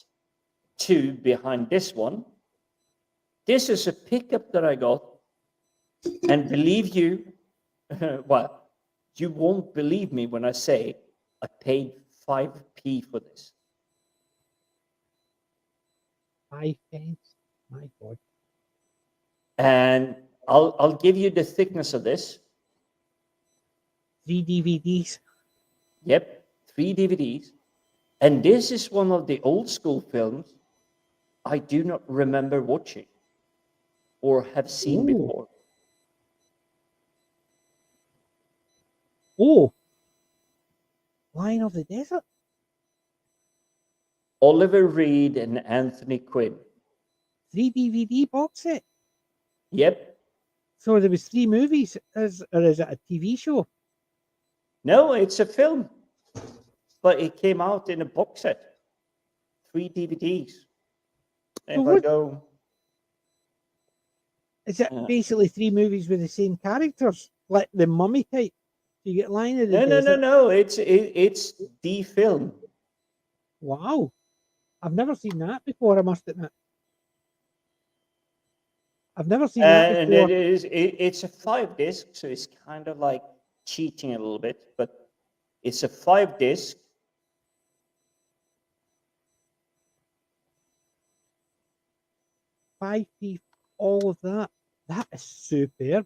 two behind this one, this is a pickup that I got, and believe you, well, you won't believe me when I say I paid 5p for this. 5 pence. My God. And I'll give you the thickness of this. 3 DVDs. Yep, 3 DVDs. And this is one of the old school films I do not remember watching or have seen Oh, before. oh, Lion of the Desert. Oliver Reed and Anthony Quinn. 3 DVD box set. Yep. So there was 3 movies, or is it a TV show? No, it's a film, but it came out in a box set. 3 DVDs. So If I what go, is it? uh, Basically 3 movies with the same characters, like the Mummy type. So you get Lion of the no, Desert. no. It's the film. Wow, I've never seen that before. I must admit, I've never seen that And before. it's a 5 disc, so it's kind of like cheating a little bit, but it's a 5 disc. 5p, all of that. That is superb.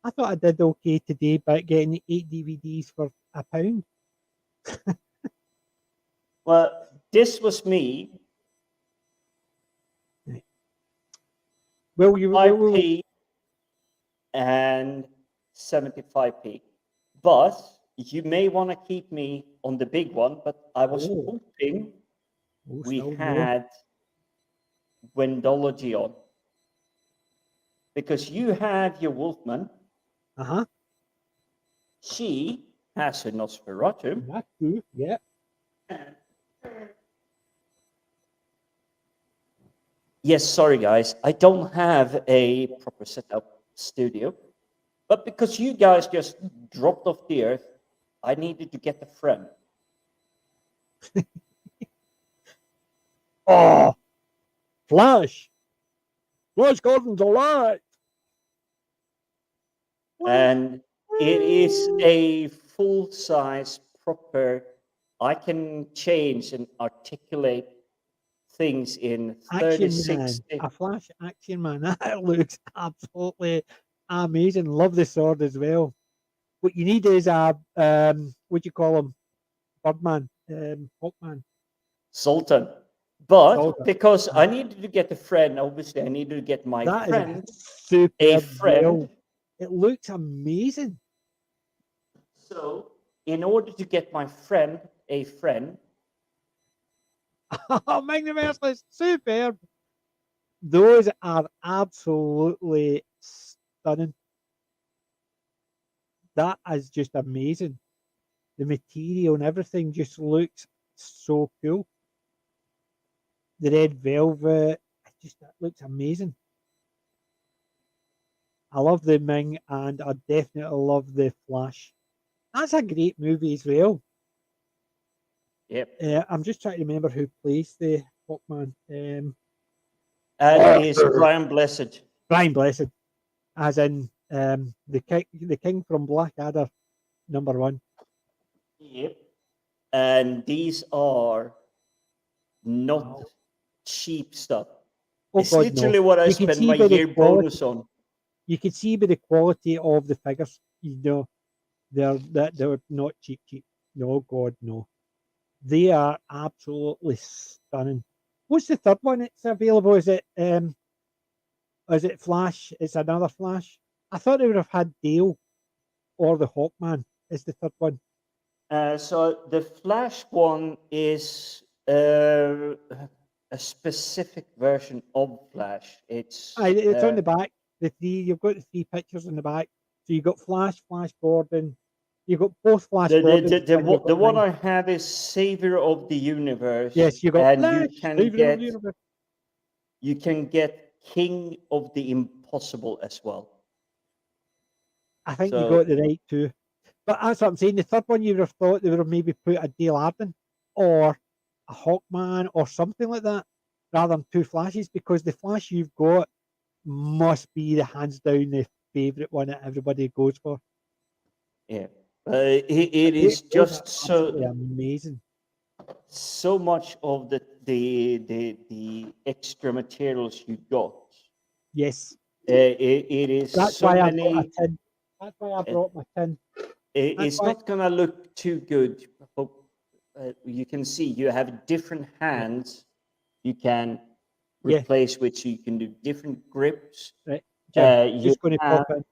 I thought I did okay today by getting 8 DVDs for £1. Well, this was me, Well, you will. 5p and 75p. But you may want to keep me on the big one, but I was Oh, hoping we still more. had Wendology on. Because you have your Wolfman, Uh huh. she has her Nosferatu. That's true. Yeah. Yes, sorry guys, I don't have a proper setup studio, but because you guys just dropped off the earth, I needed to get a friend. Oh, Flash. Flash Gordon's alive. And it is a full-size, proper, I can change and articulate things in Action 36. Man. A Flash Action Man. That looks absolutely amazing. Love the sword as well. What you need is a what do you call him? Birdman. Hawkman. Sultan. But Soldier. because I needed to get a friend, obviously I needed to get my That is friend, superb a as friend. well. It looks amazing. So in order to get my friend a friend. Oh, Ming the Merciless, superb. Those are absolutely stunning. That is just amazing. The material and everything just looks so cool. The red velvet, that looks amazing. I love the Ming, and I definitely love the Flash. That's a great movie as well. Yep. I'm just trying to remember who plays the Hawkman. That is Brian Blessed. Brian Blessed, as in the king from Blackadder, #1. Yep. And these are not Wow. cheap stuff. Oh It's God, no! literally what I You can spent see my by the year quality. bonus on. You can see by the quality of the figures. You know, they're not cheap. No, God, no. They are absolutely stunning. What's the third one that's available? Is it Flash? It's another Flash. I thought they would have had Dale or the Hawkman is the third one. So the Flash one is a specific version of Flash. It's It's on the back. You've got the three pictures in the back. So you've got Flash, Flash Gordon. You've got both Flash Gordon. the one I have is Savior of the Universe. Yes, you got and Flash, Savior of the Universe. You can get King of the Impossible as well. I think you got the right two. But that's what I'm saying. The third one, you would have thought they would have maybe put a Dale Arden or a Hawkman or something like that, rather than two Flashes, because the Flash you've got must be the hands down the favourite one that everybody goes for. Yeah, it is just absolutely amazing. So much of the extra materials you got. Yes, it is. That's so why many. I brought a tin. That's why I brought my tin. It's not gonna look too good. You can see you have different hands. You can replace which you can do different grips. Right, Jim, just going to pop in.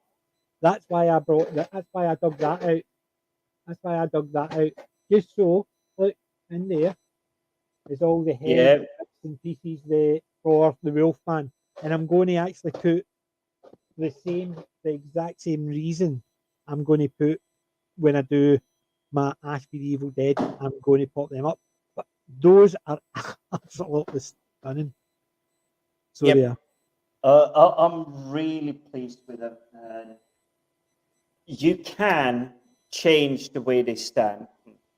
That's why I brought that. That's why I dug that out. That's why I dug that out. Just so, look in there. There's all the heads and pieces for the Wolfman, and I'm going to actually put the exact same reason. I'm going to put when I do my Ash v Evil Dead. I'm going to pop them up, but those are absolutely stunning. So yeah, I'm really pleased with them. You can change the way they stand.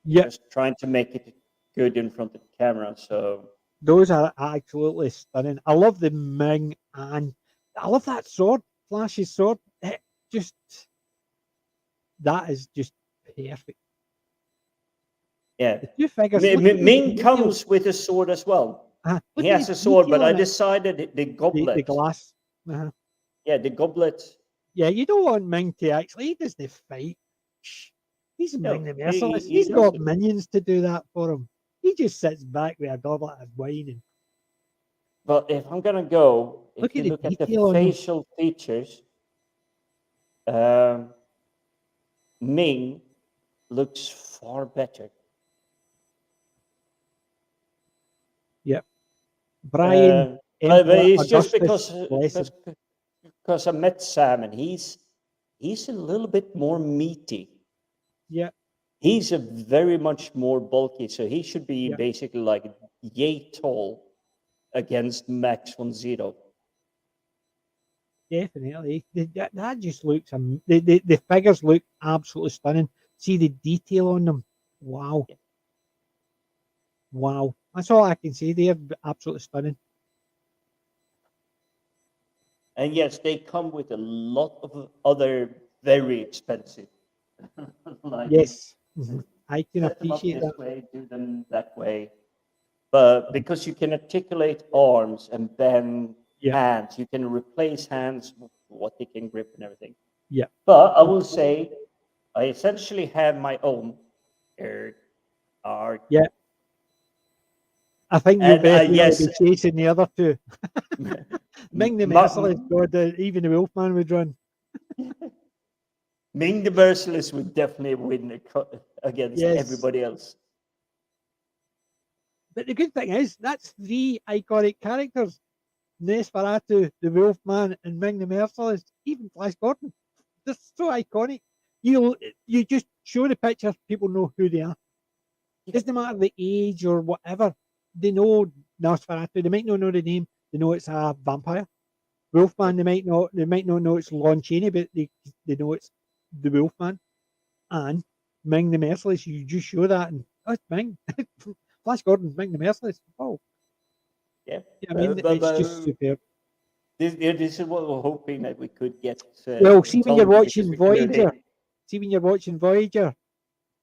Just trying to make it good in front of the camera. So those are absolutely stunning. I love the Ming, and I love that sword, Flash's sword. That is just perfect. Yeah, the two figures. Ming comes with a sword as well. He has a sword, but I decided the goblet, the glass. Yeah, the goblet. Yeah, you don't want Ming to actually. He doesn't fight. He's Ming the Merciless. He's got minions to do that for him. He just sits back with a goblet of wine. But if I'm gonna go, if you look at the facial features, Ming looks far better. Yep. Brian. It's just because I met Sam and he's a little bit more meaty. Yeah. He's a very much more bulky, so he should be basically like yay tall against Max von Sydow. Definitely. That just looks the figures look absolutely stunning. See the detail on them. Wow. Wow. That's all I can say. They're absolutely stunning. And yes, they come with a lot of other very expensive. Yes. I can appreciate that. Way, do them that way. But because you can articulate arms and then hands, you can replace hands with what they can grip and everything. Yeah. But I will say, I essentially have my own art. Yeah. I think you'll definitely be chasing the other two. Ming the Merciless, God, even the Wolfman would run. Ming the Merciless would definitely win against everybody else. But the good thing is, that's 3 iconic characters. Nosferatu, the Wolfman, and Ming the Merciless, even Flash Gordon. They're so iconic. You just show the picture, people know who they are. Yeah. Doesn't matter the age or whatever. They know Nosferatu. They might not know the name. They know it's a vampire. Wolfman, they might not know it's Lon Chaney, but they know it's the Wolfman. And Ming the Merciless, you just show that, and oh, it's Ming. Flash Gordon's Ming the Merciless. Oh, Yeah. I mean, it's just superb. This is what we're hoping that we could get Well, see when you're told because watching we couldn't. Voyager,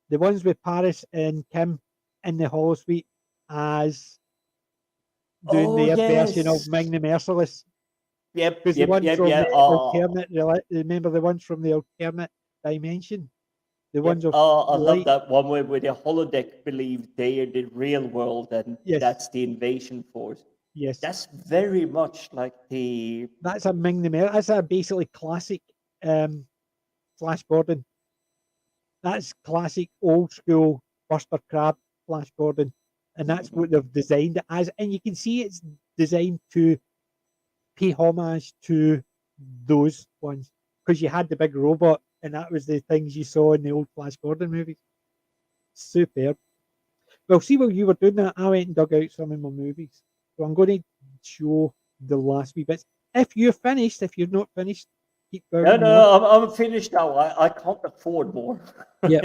the ones with Paris and Kim in the holosuite as doing Oh their version of yes. Ming the Merciless. Yep. Because the Yep. one Yep. from Yeah. the alternate, remember the ones from the alternate dimension? The ones Yep. of I love light. that one where the holodeck believed they are the real world and Yes. that's the invasion force. Yes. That's very much like the. That's a Ming the Merciless. That's a basically classic Flash Gordon. That's classic old school Buster Crab Flash Gordon. And that's what they've designed it as. And you can see it's designed to pay homage to those ones. Because you had the big robot, and that was the things you saw in the old Flash Gordon movies. Superb. Well, see, while you were doing that, I went and dug out some of my movies. So I'm going to show the last wee bits. If you're not finished, keep going. No, I'm finished now. I can't afford more. Yeah,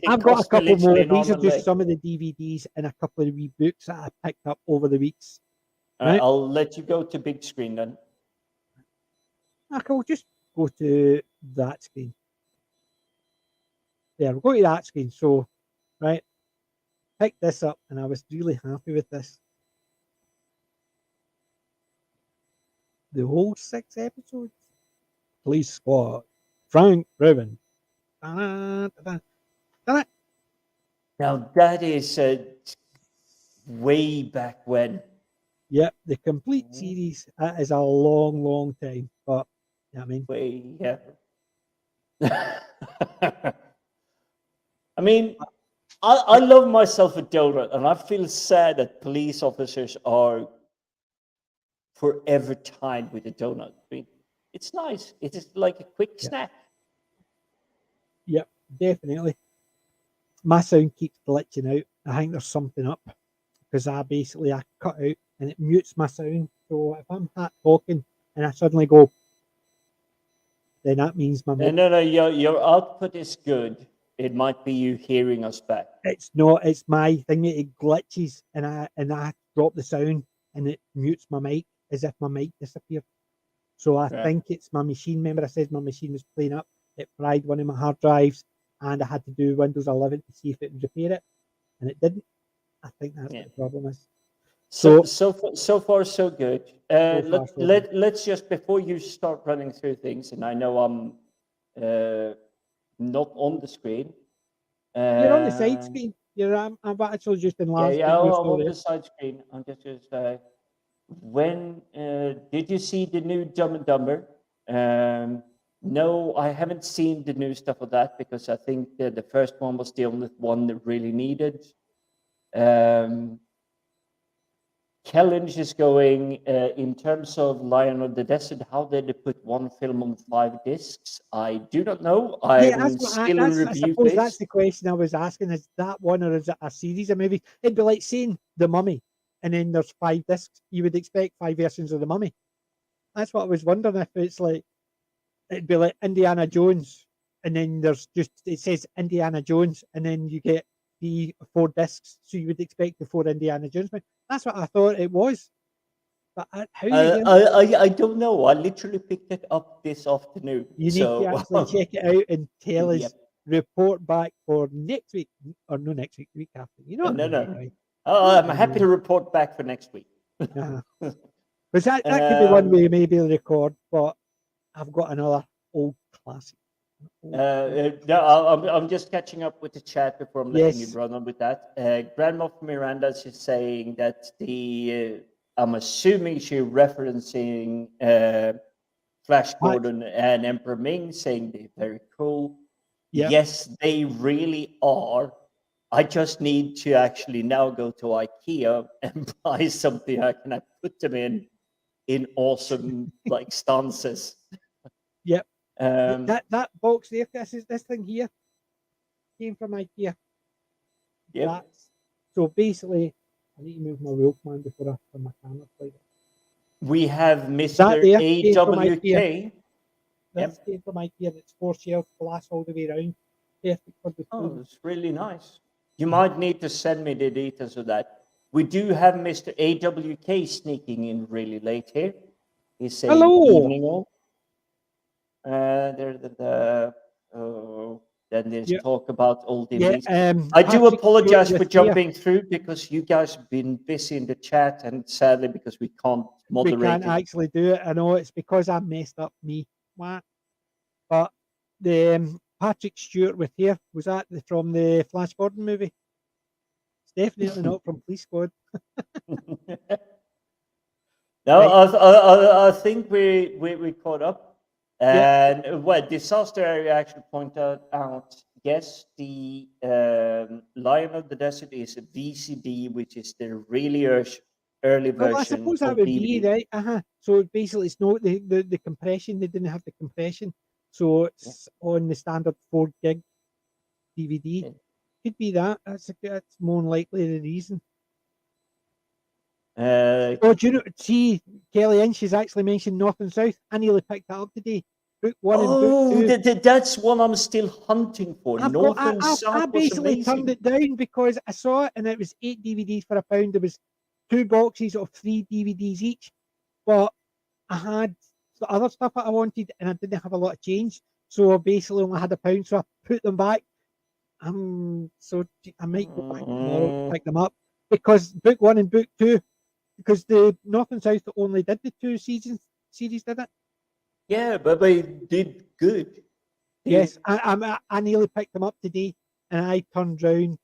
I've got a couple more. Literally These are just some of the DVDs and a couple of the wee books that I picked up over the weeks. Right? I'll let you go to big screen then. Okay, we'll just go to that screen. There, we'll go to that screen. So, right, pick this up, and I was really happy with this. The whole 6 episodes. Police Squad. Frank Drebin. Now that is way back when. Yep, the complete series. That is a long, long time. But, yeah, I mean. Yeah. I mean, I love myself a donut, and I feel sad that police officers are forever tied with a donut. I mean, it's nice. It is like a quick snack. Yep, definitely. My sound keeps glitching out. I think there's something up because I cut out and it mutes my sound. So if I'm talking and I suddenly go, then that means my no, your output is good. It might be you hearing us back. It's not. It's my thing. It glitches and I drop the sound and it mutes my mic as if my mic disappeared. So I think it's my machine. Remember, I said my machine was playing up. It fried one of my hard drives, and I had to do Windows 11 to see if it would repair it, and it didn't. I think that's what the problem is. So far so good. Let's just, before you start running through things, and I know I'm not on the screen. You're on the side screen. I'm actually just in last. Yeah, I'm on the side screen. I'm just going to say, when did you see the new Dumb and Dumber? No, I haven't seen the new stuff of that because I think the first one was the only one that really needed. Challenge is going in terms of Lion of the Desert. How did they put one film on 5 discs? I do not know. I'm still in review phase. That's the question I was asking: is that one or is it a series of movies? It'd be like saying The Mummy, and then there's 5 discs. You would expect 5 versions of The Mummy. That's what I was wondering if it's like. It'd be like Indiana Jones, and then there's just it says Indiana Jones, and then you get the 4 discs. So you would expect the 4 Indiana Jones. That's what I thought it was. But how I don't know. I literally picked it up this afternoon. You need to actually check it out and tell us. Report back for next week, or no, next week, the week after. You know what I mean? Right? I'm happy to report back for next week. Because that could be one way maybe record, but I've got another old classic. No, I'm just catching up with the chat before I'm letting you run on with that. Grandma Miranda is saying that I'm assuming she's referencing Flash Gordon and Emperor Ming, saying they're very cool. Yep. Yes, they really are. I just need to actually now go to IKEA and buy something I can put them in awesome like stances. Yep. Um, That box there, this thing here came from IKEA. yep. That's so basically. I need to move my wheel command before I turn my camera play. We have That Mr. there came from IKEA. AWK. This came from IKEA. It's 4 shelves, glass all the way around. Perfect for the Oh, food. it's really nice. You might need to send me the details of that. We do have Mr. AWK sneaking in really late here. He's saying Hello. evening all. Then there's talk about old DVDs. I do Patrick apologize Stewart for was here. jumping through because you guys have been busy in the chat, and sadly because we can't moderate We can't it. actually do it. I know it's because I messed up me. What? But the Patrick Stewart was here. Was that from the Flash Gordon movie? It's definitely not from Police Squad. No, Right. I think we caught up. And well, Disaster Area actually pointed out, yes, the Lion of the Desert is a VCD, which is the really early Well, I version suppose that of would be DVD. right. So basically, it's not the compression. They didn't have the compression, so Yeah. it's on the standard 4 gig DVD. Yeah. Could be that. That's more than likely the reason. Uh, Oh, do you know? See, Kelly Inch has actually mentioned North and South. I nearly picked that up today. Book 1 and book 2. that's one I'm still hunting for. North and I South was basically turned amazing. it down because I saw it and it was 8 DVDs for £1. There was 2 boxes of 3 DVDs each, but I had the other stuff that I wanted and I didn't have a lot of change, so I basically only had £1, so I put them back. So I might go back tomorrow to pick them up because book 1 and book 2, because the North and South only did the 2 series, did it? Yeah, but they did good. Yes, I nearly picked them up today, and I turned round.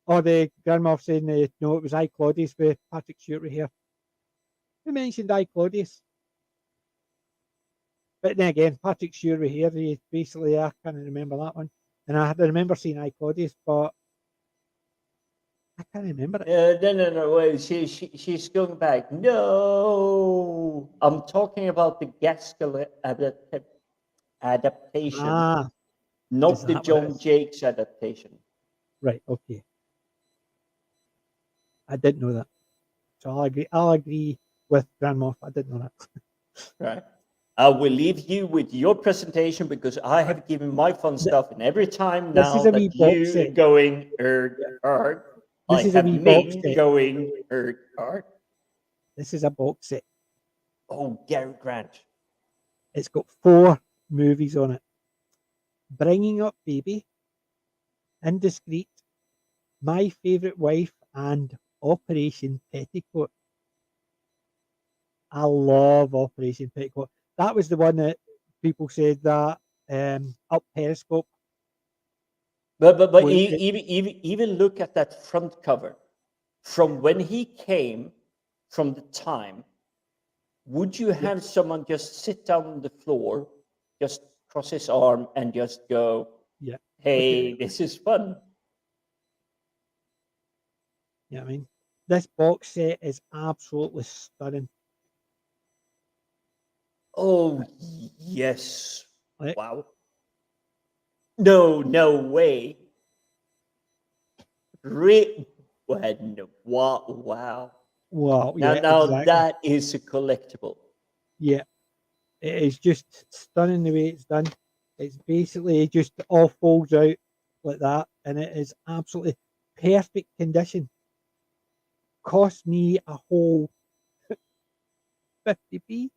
Oh, the grandma saying no, it was I Claudius with Patrick Stewart here. Who mentioned I Claudius? But then again, Patrick Stewart here. He basically, I can't remember that one, and I remember seeing I Claudius, but I can't remember it. No. Wait, she's going back. No, I'm talking about the Gaskell adaptation, Ah, is not the that what it John is? Jakes adaptation. Right. Okay. I didn't know that, so I'll agree with Grandma. I didn't know that. Right. I will leave you with your presentation because I Right. have given my fun stuff, and every time This is now a wee that box you set. going I This is a have wee box Ming set. going This is a box set. Oh, Gary Grant. It's got 4 movies on it. Bringing Up Baby, Indiscreet, My Favourite Wife, and Operation Petticoat. I love Operation Petticoat. That was the one that people said that up Periscope. But Was it, even look at that front cover. From when he came, from the time, would you yeah, have someone just sit down on the floor, just cross his arm, and just go, yeah. Look at "Hey, it. this is fun"? Yeah, I mean, this box set is absolutely stunning. Oh yes! Like, Wow! No way! Well, no. Wow! wow, yeah, Now exactly. that is a collectible. Yeah, it is just stunning the way it's done. It's basically just all folds out like that, and it is absolutely perfect condition. Cost me a whole 50p.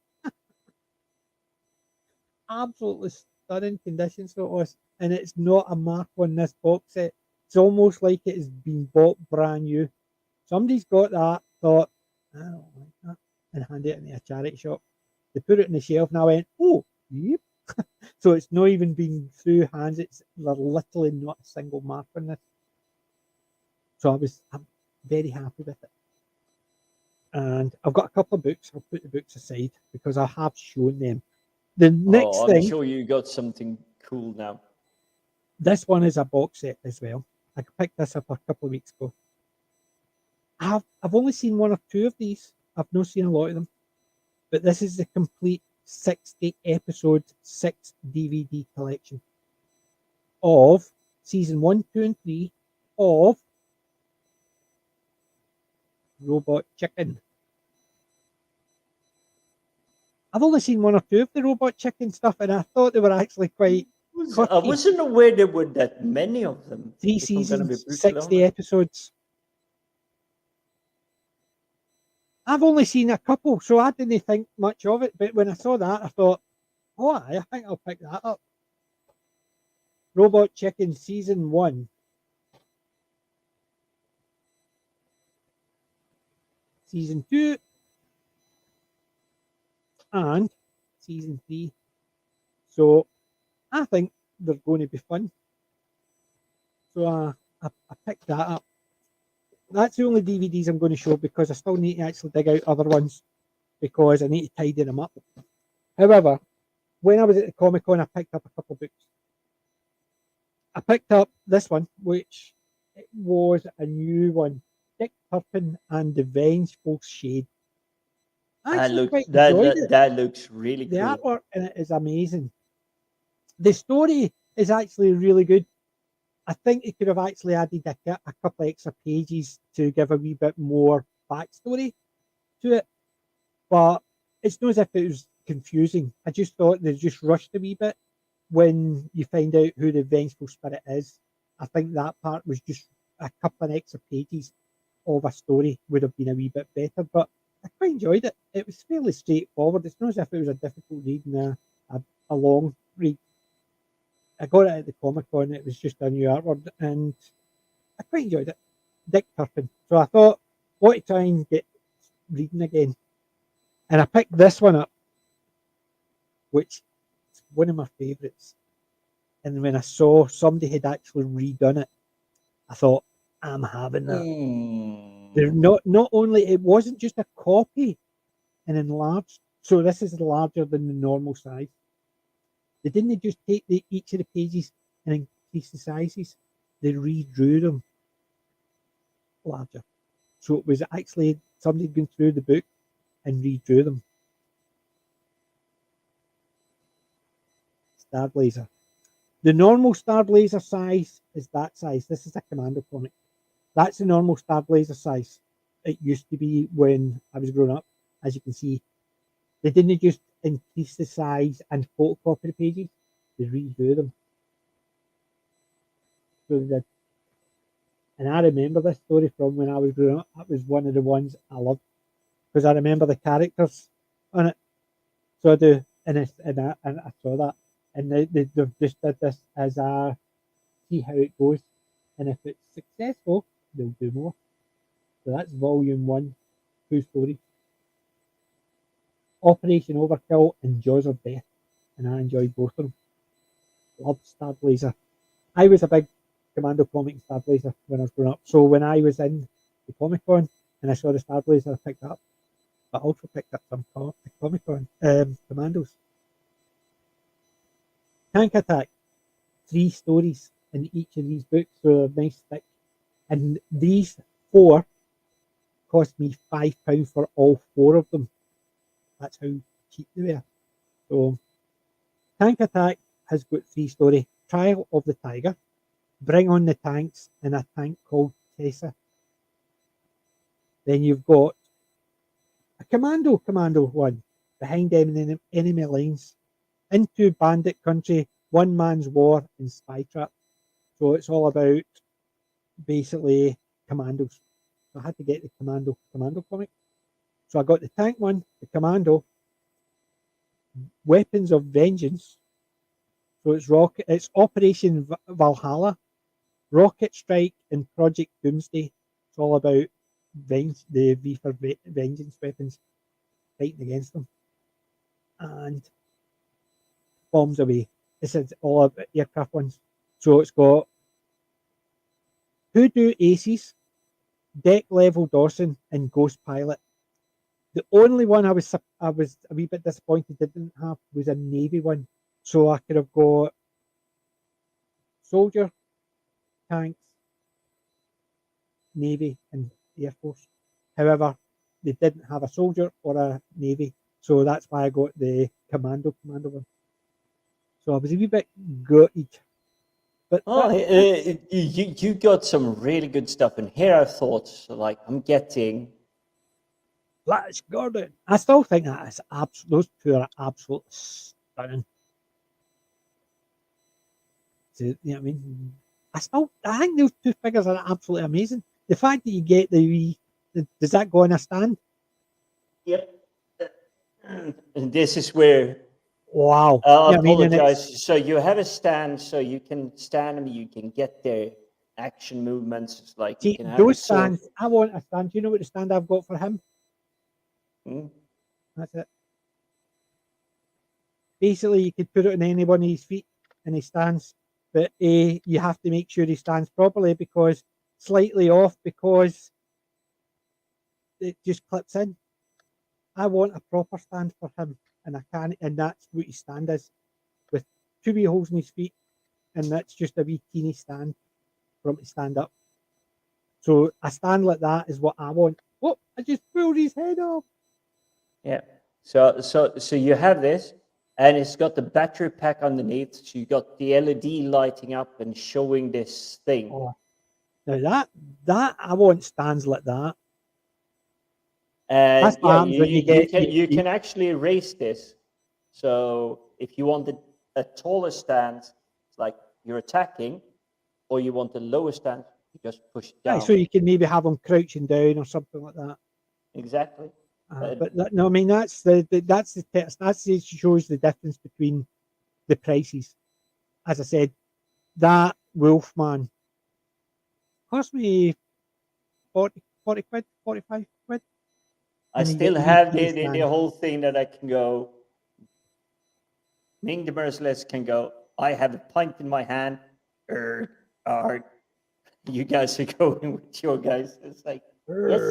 Absolutely stunning condition, so it was, and it's not a mark on this box set. It's almost like it has been bought brand new. Somebody's got that, thought, I don't like that, and handed it in a charity shop. They put it on the shelf, and I went, oh, yep. So it's not even been through hands. It's literally not a single mark on this. So I'm very happy with it. And I've got a couple of books. I'll put the books aside because I have shown them. The next Oh, I'm thing, sure you got something cool now. this one is a box set as well. I picked this up a couple of weeks ago. I've only seen one or two of these. I've not seen a lot of them. But this is the complete 60 episode, 6 DVD collection of season 1, 2, and 3 of Robot Chicken. I've only seen one or two of the Robot Chicken stuff, and I thought they were actually quite I quirky. wasn't aware there were that many of them. 3 if I'm gonna be seasons, brutally 60 honest. episodes. I've only seen a couple, so I didn't think much of it. But when I saw that, I thought, oh, I think I'll pick that up. Robot Chicken season 1. Season 2. And season 3. So I think they're going to be fun. So I picked that up. That's the only DVDs I'm going to show because I still need to actually dig out other ones because I need to tidy them up. However, when I was at the Comic Con, I picked up a couple of books. I picked up this one, which it was a new one, Dick Turpin and the Vengeful Shade. I actually quite enjoyed it. That looks really The cool. artwork in it is amazing. The story is actually really good. I think it could have actually added a couple extra pages to give a wee bit more backstory to it, but it's not as if it was confusing. I just thought they just rushed a wee bit when you find out who the vengeful spirit is. I think that part was just a couple of extra pages of a story would have been a wee bit better, but I quite enjoyed it. It was fairly straightforward. It's not as if it was a difficult read and a long read. I got it at the Comic Con. It was just a new artwork, and I quite enjoyed it. Dick Turpin. So I thought, what to try and get reading again, and I picked this one up, which is one of my favourites. And when I saw somebody had actually redone it, I thought, I'm having that. They're not only it wasn't just a copy and enlarged. So this is larger than the normal size. They didn't just take each of the pages and increase the sizes. They redrew them larger. So it was actually somebody had gone through the book and redrew them. Star Blazer. The normal Star Blazer size is that size. This is a Commando comic. That's the normal Star Blazer size. It used to be when I was growing up. As you can see, they didn't just increase the size and photocopy the pages. They redo them. So they did. And I remember this story from when I was growing up. That was one of the ones I loved because I remember the characters on it. So I do, and I saw that, and they've just did this as a see how it goes, and if it's successful, they'll do more. So that's volume 1, 2 stories. Operation Overkill and Jaws of Death, and I enjoyed both of them. Loved Star Blazer. I was a big Commando comic and Star Blazer when I was growing up. So when I was in the Comic Con and I saw the Star Blazer, I picked it up. But I also picked up some Comic Con Commandos. Tank Attack. 3 stories in each of these books, so they're nice thick. And these 4 cost me £5 for all 4 of them. That's how cheap they were. So Tank Attack has got 3 stories. Trial of the Tiger, Bring on the Tanks, and a tank called Tessa. Then you've got a Commando one, Behind Enemy Lines, Into Bandit Country, One Man's War, and Spy Trap. So it's all about basically commandos. So I had to get the commando comic. So I got the tank one, the commando, Weapons of Vengeance. So it's Operation Valhalla, Rocket Strike, and Project Doomsday. It's all about the V for Vengeance weapons, fighting against them. And Bombs Away. This is all about aircraft ones. So it's got Hoodoo Aces, Deck Level Dawson, and Ghost Pilot. The only one I was a wee bit disappointed didn't have was a Navy one. So I could have got Soldier, Tanks, Navy and Air Force. However, they didn't have a soldier or a Navy, so that's why I got the commander one. So I was a wee bit gutted. But Oh, you got some really good stuff, and here are thoughts. So, like, I'm getting. Flash Gordon. I still think that is those two are absolutely stunning. So, you know what I mean? I think those two figures are absolutely amazing. The fact that you get does that go on a stand? Yep. And this is where Wow. I Yeah, I mean, and apologize. So you have a stand, so you can stand and you can get their action movements. It's like you see can have the those sword. stands. I want a stand. Do you know what the stand I've got for him? Hmm? That's it. Basically, you could put it on any one of his feet and he stands, but you have to make sure he stands properly because slightly off because it just clips in. I want a proper stand for him, and I can't, and that's what his stand is, with two wee holes in his feet, and that's just a wee teeny stand for him to stand up. So a stand like that is what I want. Oh, I just pulled his head off. Yeah. So you have this, and it's got the battery pack underneath. So you got the LED lighting up and showing this thing. Oh, now that I want stands like that. And That's what yeah, happens when you get you can actually raise this. So if you wanted a taller stance, it's like you're attacking, or you want a lower stance, you just push it right, down. so you can maybe have them crouching down or something like that. Exactly. But no, I mean that's that's the test. Shows the difference between the prices. As I said, that Wolfman cost me 40 quid, 45 quid, I and you get still the wee have teeny the stand. whole thing that I can go. Ming the Merciless can go. I have a pint in my hand. Or you guys are going with your guys. It's like yes.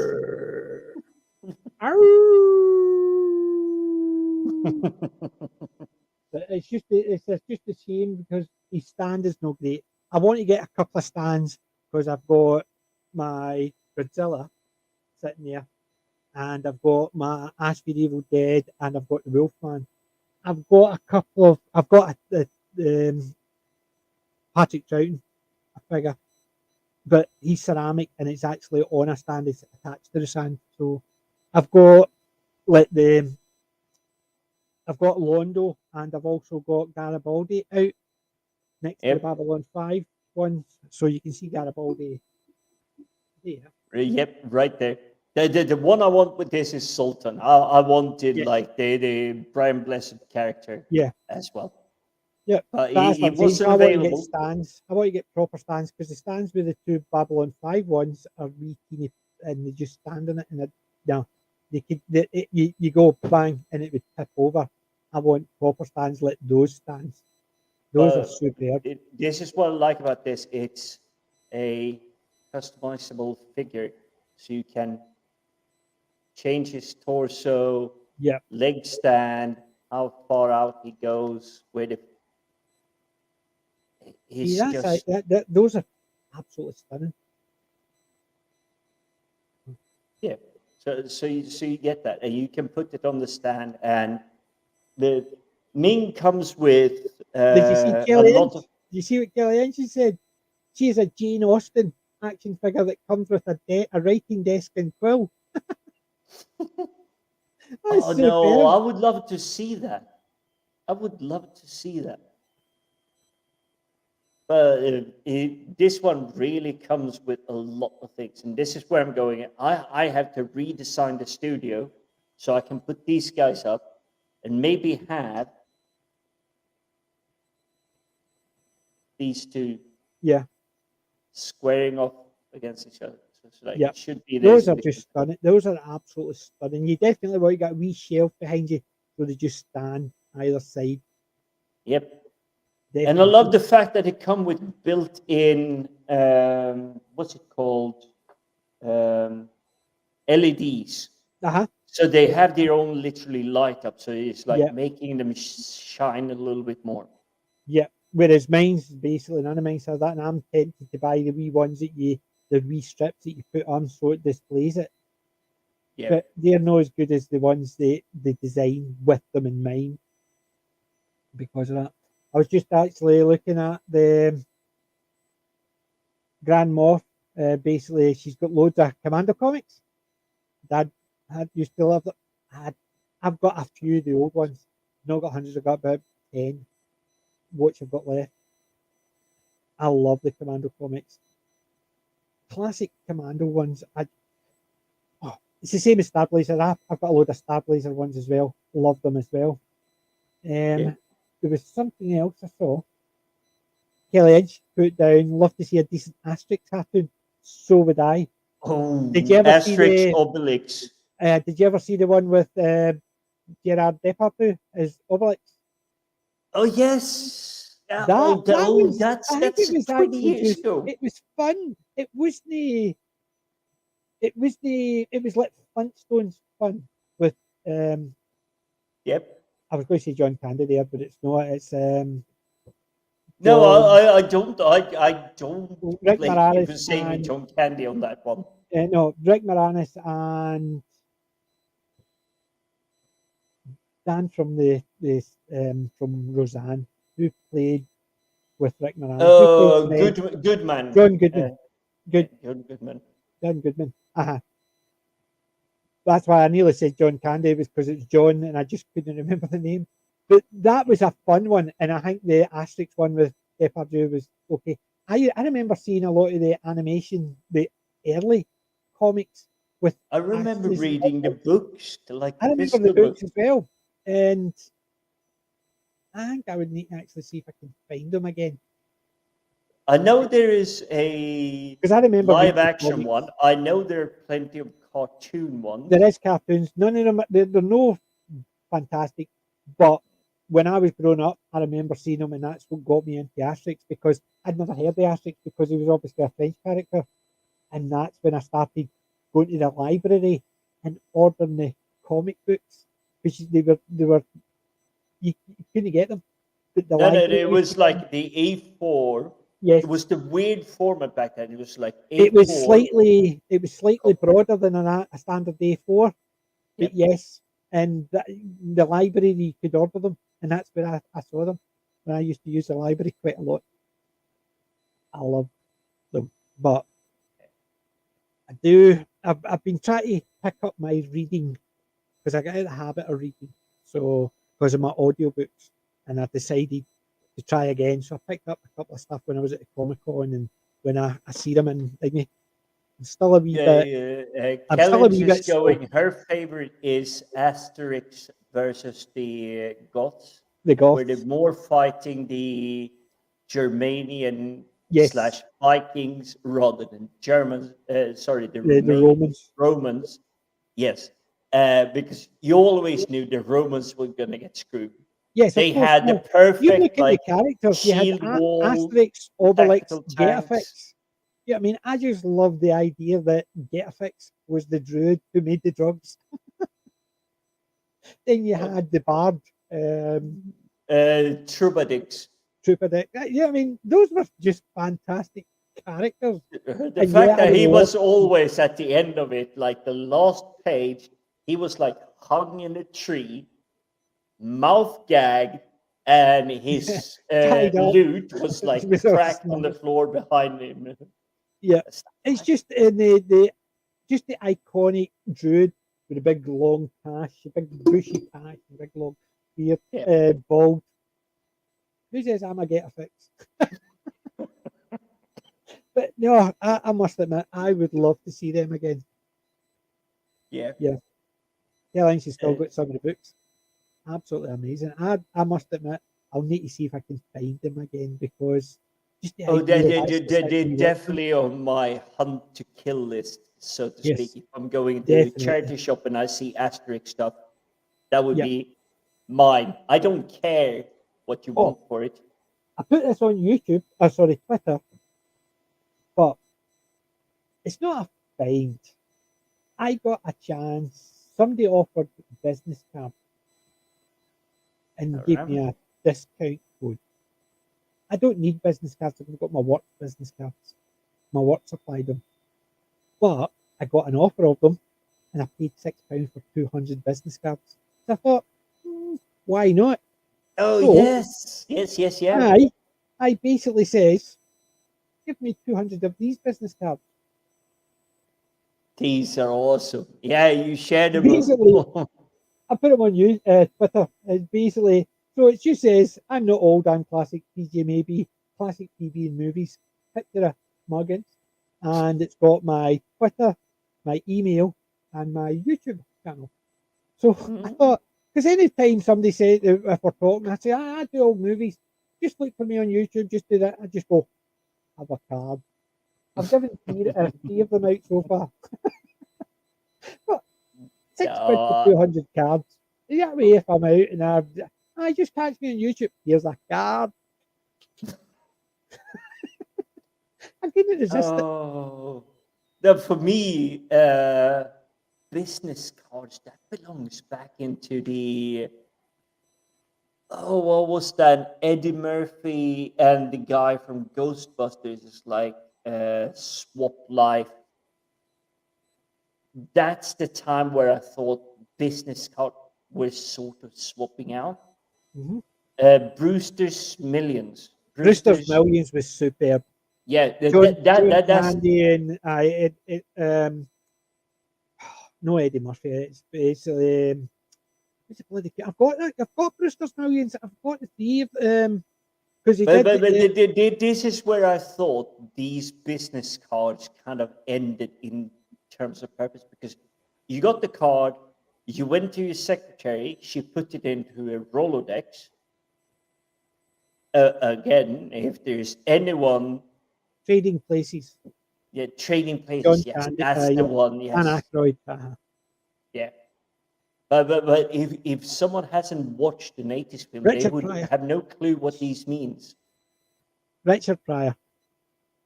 But it's just a shame because his stand is no great. I want to get a couple of stands because I've got my Godzilla sitting there, and I've got my Ash v Evil Dead, and I've got the Wolfman. I've got Patrick Troughton, a figure, but he's ceramic and it's actually on a stand. It's attached to the stand. So I've got like I've got Londo and I've also got Garibaldi out next to the Yep. Babylon 5 ones. So you can see Garibaldi there. Yep, right there. The one I want with this is Sultan. I wanted Yeah. like the Brian Blessed character Yeah. as well. Yeah. But that's what He I'm saying. wasn't So I want to get available. stands. I want to get proper stands because the stands with the two Babylon 5 ones are wee teeny and they just stand on it and you go bang and it would tip over. I want proper stands like those stands. Those are superb. This is what I like about this. It's a customizable figure, so you can change his torso, Yeah. leg stand, how far out he goes, where the See, he's just those are absolutely stunning. yeah. So you get that, and you can put it on the stand, and the Ming comes with Did you see a Kelly lot Inch? of Did you see what Kelly Inch said? She is a Jane Austen action figure that comes with a writing desk and quill. That's oh no, superb. I would love to see that. I would love to see that. But this one really comes with a lot of things, and this is where I'm going. I have to redesign the studio so I can put these guys up and maybe have these two Yeah, squaring off against each other. So it's like yeah. it should be Those this are because just stunning. Those are absolutely stunning. You definitely want to get a wee shelf behind you so they just stand either side. yep. And I love Definitely. the fact that it come with built-in what's it called LEDs. Uh-huh. So they have their own literally light up. So it's like Yeah, making them shine a little bit more. yeah. Whereas mine's basically none of mine's have that, and I'm tempted to buy the wee ones that the wee strips that you put on so it displays it. Yeah. But they're not as good as the ones they design with them in mind because of that. I was just actually looking at the Grand Moff. Basically, she's got loads of Commando comics. Dad had used to love them. I've got a few of the old ones. Not got hundreds. I've got about 10. What I've got left. I love the Commando comics. Classic Commando ones. It's the same as Star Blazer. I've got a load of Star Blazer ones as well. Love them as well. Yeah. There was something else I saw. Kelly Edge put down, love to see a decent Asterix cartoon. So would I. Oh, Did you ever see Asterix, the Obelix. did you ever see the one with Gerard Depardieu as Obelix? Oh yes. Yeah. That that was I think it That's was 20 actually years just ago. it was fun. It was like Flintstones fun with Yep. I was going to say John Candy there, but it's not. It's No, John I don't Rick blame you Moranis for saying and John Candy on that one. no Rick Moranis and Dan from the from Roseanne who played with Rick Moranis. Who played Ned? Goodman. John Goodman. Yeah, Good John Goodman. John Goodman. That's why I nearly said John Candy was because it's John and I just couldn't remember the name. But that was a fun one, and I think the Asterix one with Depardieu was okay. I remember seeing a lot of the animation, the early comics with I remember Asterix. reading the books, like I the remember the physical book. books as well, and I think I would need to actually see if I can find them again I know there is a because I remember reading live the action comics. one. I know there are plenty of cartoon ones. There is cartoons. None of them. They're no fantastic, but when I was growing up, I remember seeing them, and that's what got me into Asterix because I'd never heard of Asterix because he was obviously a French character, and that's when I started going to the library and ordering the comic books, which they were you couldn't get them, but the No, library it used to was get them. like the A4. Yes, It was the weird format back then. It was like A4. it was slightly broader than a standard A4, but Yep. yes, and the library you could order them, and that's where I saw them. When I used to use the library quite a lot. I love them, but I do. I've been trying to pick up my reading because I got out of the habit of reading. So because of my audiobooks, and I decided to try again. So I picked up a couple of stuff when I was at the Comic Con, and when I see them and thingy, I'm still a wee bit. I'm still a Kellyanne wee is bit slow. going. Her favorite is Asterix versus the Goths, The where they're Goths, more fighting the Germanian yes, slash Vikings rather than Germans. Sorry, the the Romanian Romans, Romans. Yes, because you always knew the Romans were going to get screwed. yes, of They course. had the No, you look perfect at the like characters. You had shield wall, Asterix, Obelix, tactical tanks. Getafix. Yeah, I mean, I just love the idea that Getafix was the druid who made the drugs. Then you Uh, had the bard, Troubadours. Troubadour. Yeah, I mean, those were just fantastic characters. The And yeah, fact I that would he love was to see. always at the end of it, like the last page, he was like hung in a tree, mouth gagged, and his Tied up. loot was like With a cracked on the snare. floor behind him. Yeah, it's just in the iconic druid with a big long tash, a big bushy tash, a big long beard, Yeah. bald. Who says I'm a Getafix? But no, I must admit, I would love to see them again. Yeah. Yeah, Airlines has still Uh, got some of the books. Absolutely amazing. I must admit, I'll need to see if I can find them again because just the oh, idea of actually they're sitting and watching them. definitely on my hunt to kill list, so to speak. Yes, If I'm going to the definitely. charity shop and I see Asterix stuff, that would Yeah. be mine. I don't care what you Oh, want for it. I put this on YouTube. Sorry, Twitter, but it's not a find. I got a chance. Somebody offered a business card and All gave right. me a discount code. I don't need business cards. I've got my work business cards. My work supplied them. But I got an offer of them, and I paid £6 for 200 business cards. So I thought, why not? Oh, So yes. Yes, yeah. I basically says, give me 200 of these business cards. These are awesome. Yeah, you shared them. Basically, I put them on Twitter. It's basically, so it just says, I'm not old, I'm classic PJ maybe, classic TV and movies, picture of Muggins. And it's got my Twitter, my email, and my YouTube channel. So I thought, because anytime somebody says, if we're talking, I say, I do old movies, just look for me on YouTube, just do that. I just go, have a card. I've given three of them out so far. But £6 for Uh, 200 cards. That way, if I'm out and I just catch me on YouTube, here's a card. I couldn't resist it. oh, for me, business cards, that belongs back into the, oh, what was that? Eddie Murphy and the guy from Ghostbusters is like swap life. That's the time where I thought business card was sort of swapping out. Mhm. Brewster's Millions. Brewster's Brewster's, Millions was superb. yeah, John that's, Candy and no Eddie Murphy. It's basically what's it bloody? I've got Brewster's Millions. I've got the three of because he but, did but, but the, this is where I thought these business cards kind of ended in terms of purpose, because you got the card, you went to your secretary, she put it into a Rolodex. Again, if there's anyone, Trading Places. yeah, Trading John Places, yes, Candy, that's the yeah, one, Dan yes, Aykroyd. yeah. But if someone hasn't watched the 80s film, they Richard would Pryor. have no clue what these means. Richard Pryor.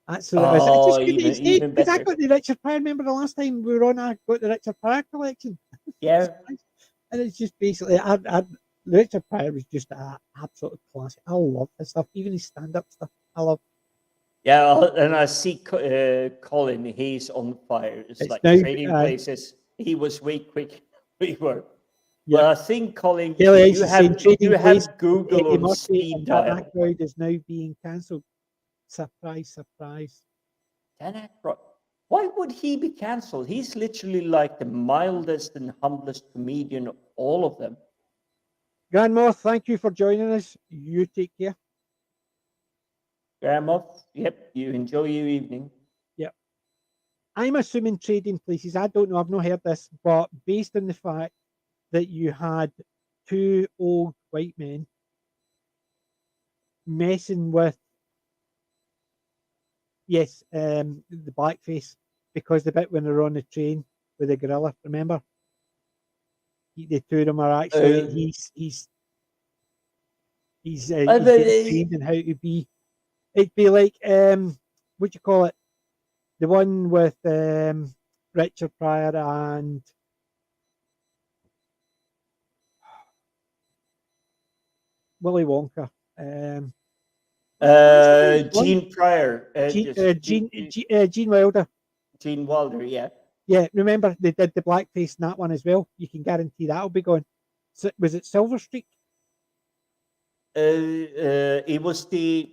That's who it is. I Oh, just couldn't escape even because I better. got the Richard Pryor. Remember the last time we were on, I got the Richard Pryor collection. Yeah, And it's just basically, Richard Pryor was just an absolute classic. I love his stuff, even his stand up stuff. I love yeah, and I see Colin. He's on fire. It's it's like now, Trading Places. He was way quick. We were. yeah. Well, I think Colin, Kelly Ice is saying you Trading Place, have Google Eddie on Murphy speed and Dan dial. Aykroyd is now being cancelled. Surprise, surprise. Dan Aykroyd. Why would he be cancelled? He's literally like the mildest and humblest comedian of all of them. Grandma, thank you for joining us. You take care. Grandma, yep, you enjoy your evening. Yeah. I'm assuming Trading Places, I don't know, I've not heard this, but based on the fact that you had two old white men messing with, yes, the blackface, because the bit when they're on the train with the gorilla, remember? The two of them are actually, Uh, he's but, getting trained in how to be. It'd be like, what do you call it? The one with Richard Pryor and Willy Wonka. What's the name? One Gene Pryor, Gene Wilder. Gene Wilder, yeah. Yeah, remember they did the blackface in that one as well. You can guarantee that'll be gone. So, was it Silver Streak? It was the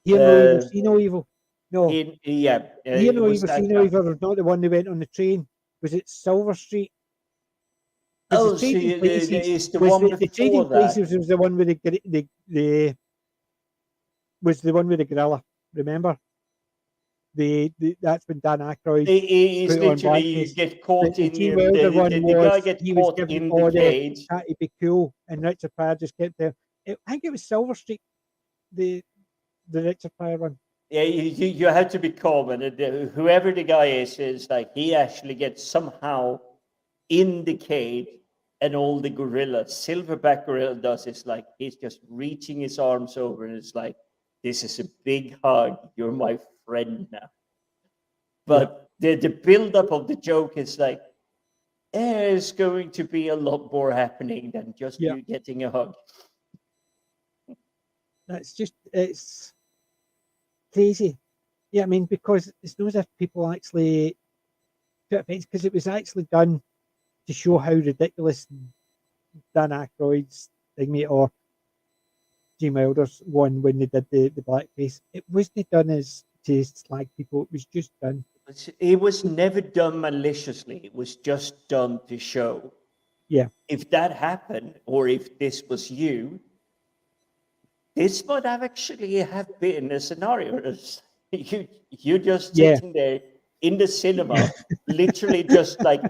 Hear no evil, see no evil. No, yeah, Hear it no was evil, see that no guy. evil was not the one that went on the train. Was it Silver Street? Because the Oh, so Trading Places it's the was one the Trading before that. Places was the one with the was the one with the gorilla. Remember that's when Dan Aykroyd It's put on literally you blackface. get caught The in Gene your Wilder one the guy was gets he was caught given in the all the cage. try to be cool, and Richard Pryor just kept there. I think it was Silver Streak, the Richard Pryor one. Yeah, you have to be calm, and whoever the guy is like he actually gets somehow in the cage, and all the gorilla, silverback gorilla, does is like he's just reaching his arms over, and it's like, this is a big hug. You're my friend now. Yeah, But the build up of the joke is like, there's going to be a lot more happening than just yeah. you getting a hug. It's crazy. Yeah, I mean, because it's not as if people actually took offence, because it was actually done to show how ridiculous Dan Aykroyd's thingy or Gene Wilder's one when they did the blackface. It wasn't done as to slag people. It was just done. It was never done maliciously. It was just done to show. Yeah. If that happened, or if this was you, this would have actually have been a scenario. You're just Yeah. sitting there in the cinema, literally just like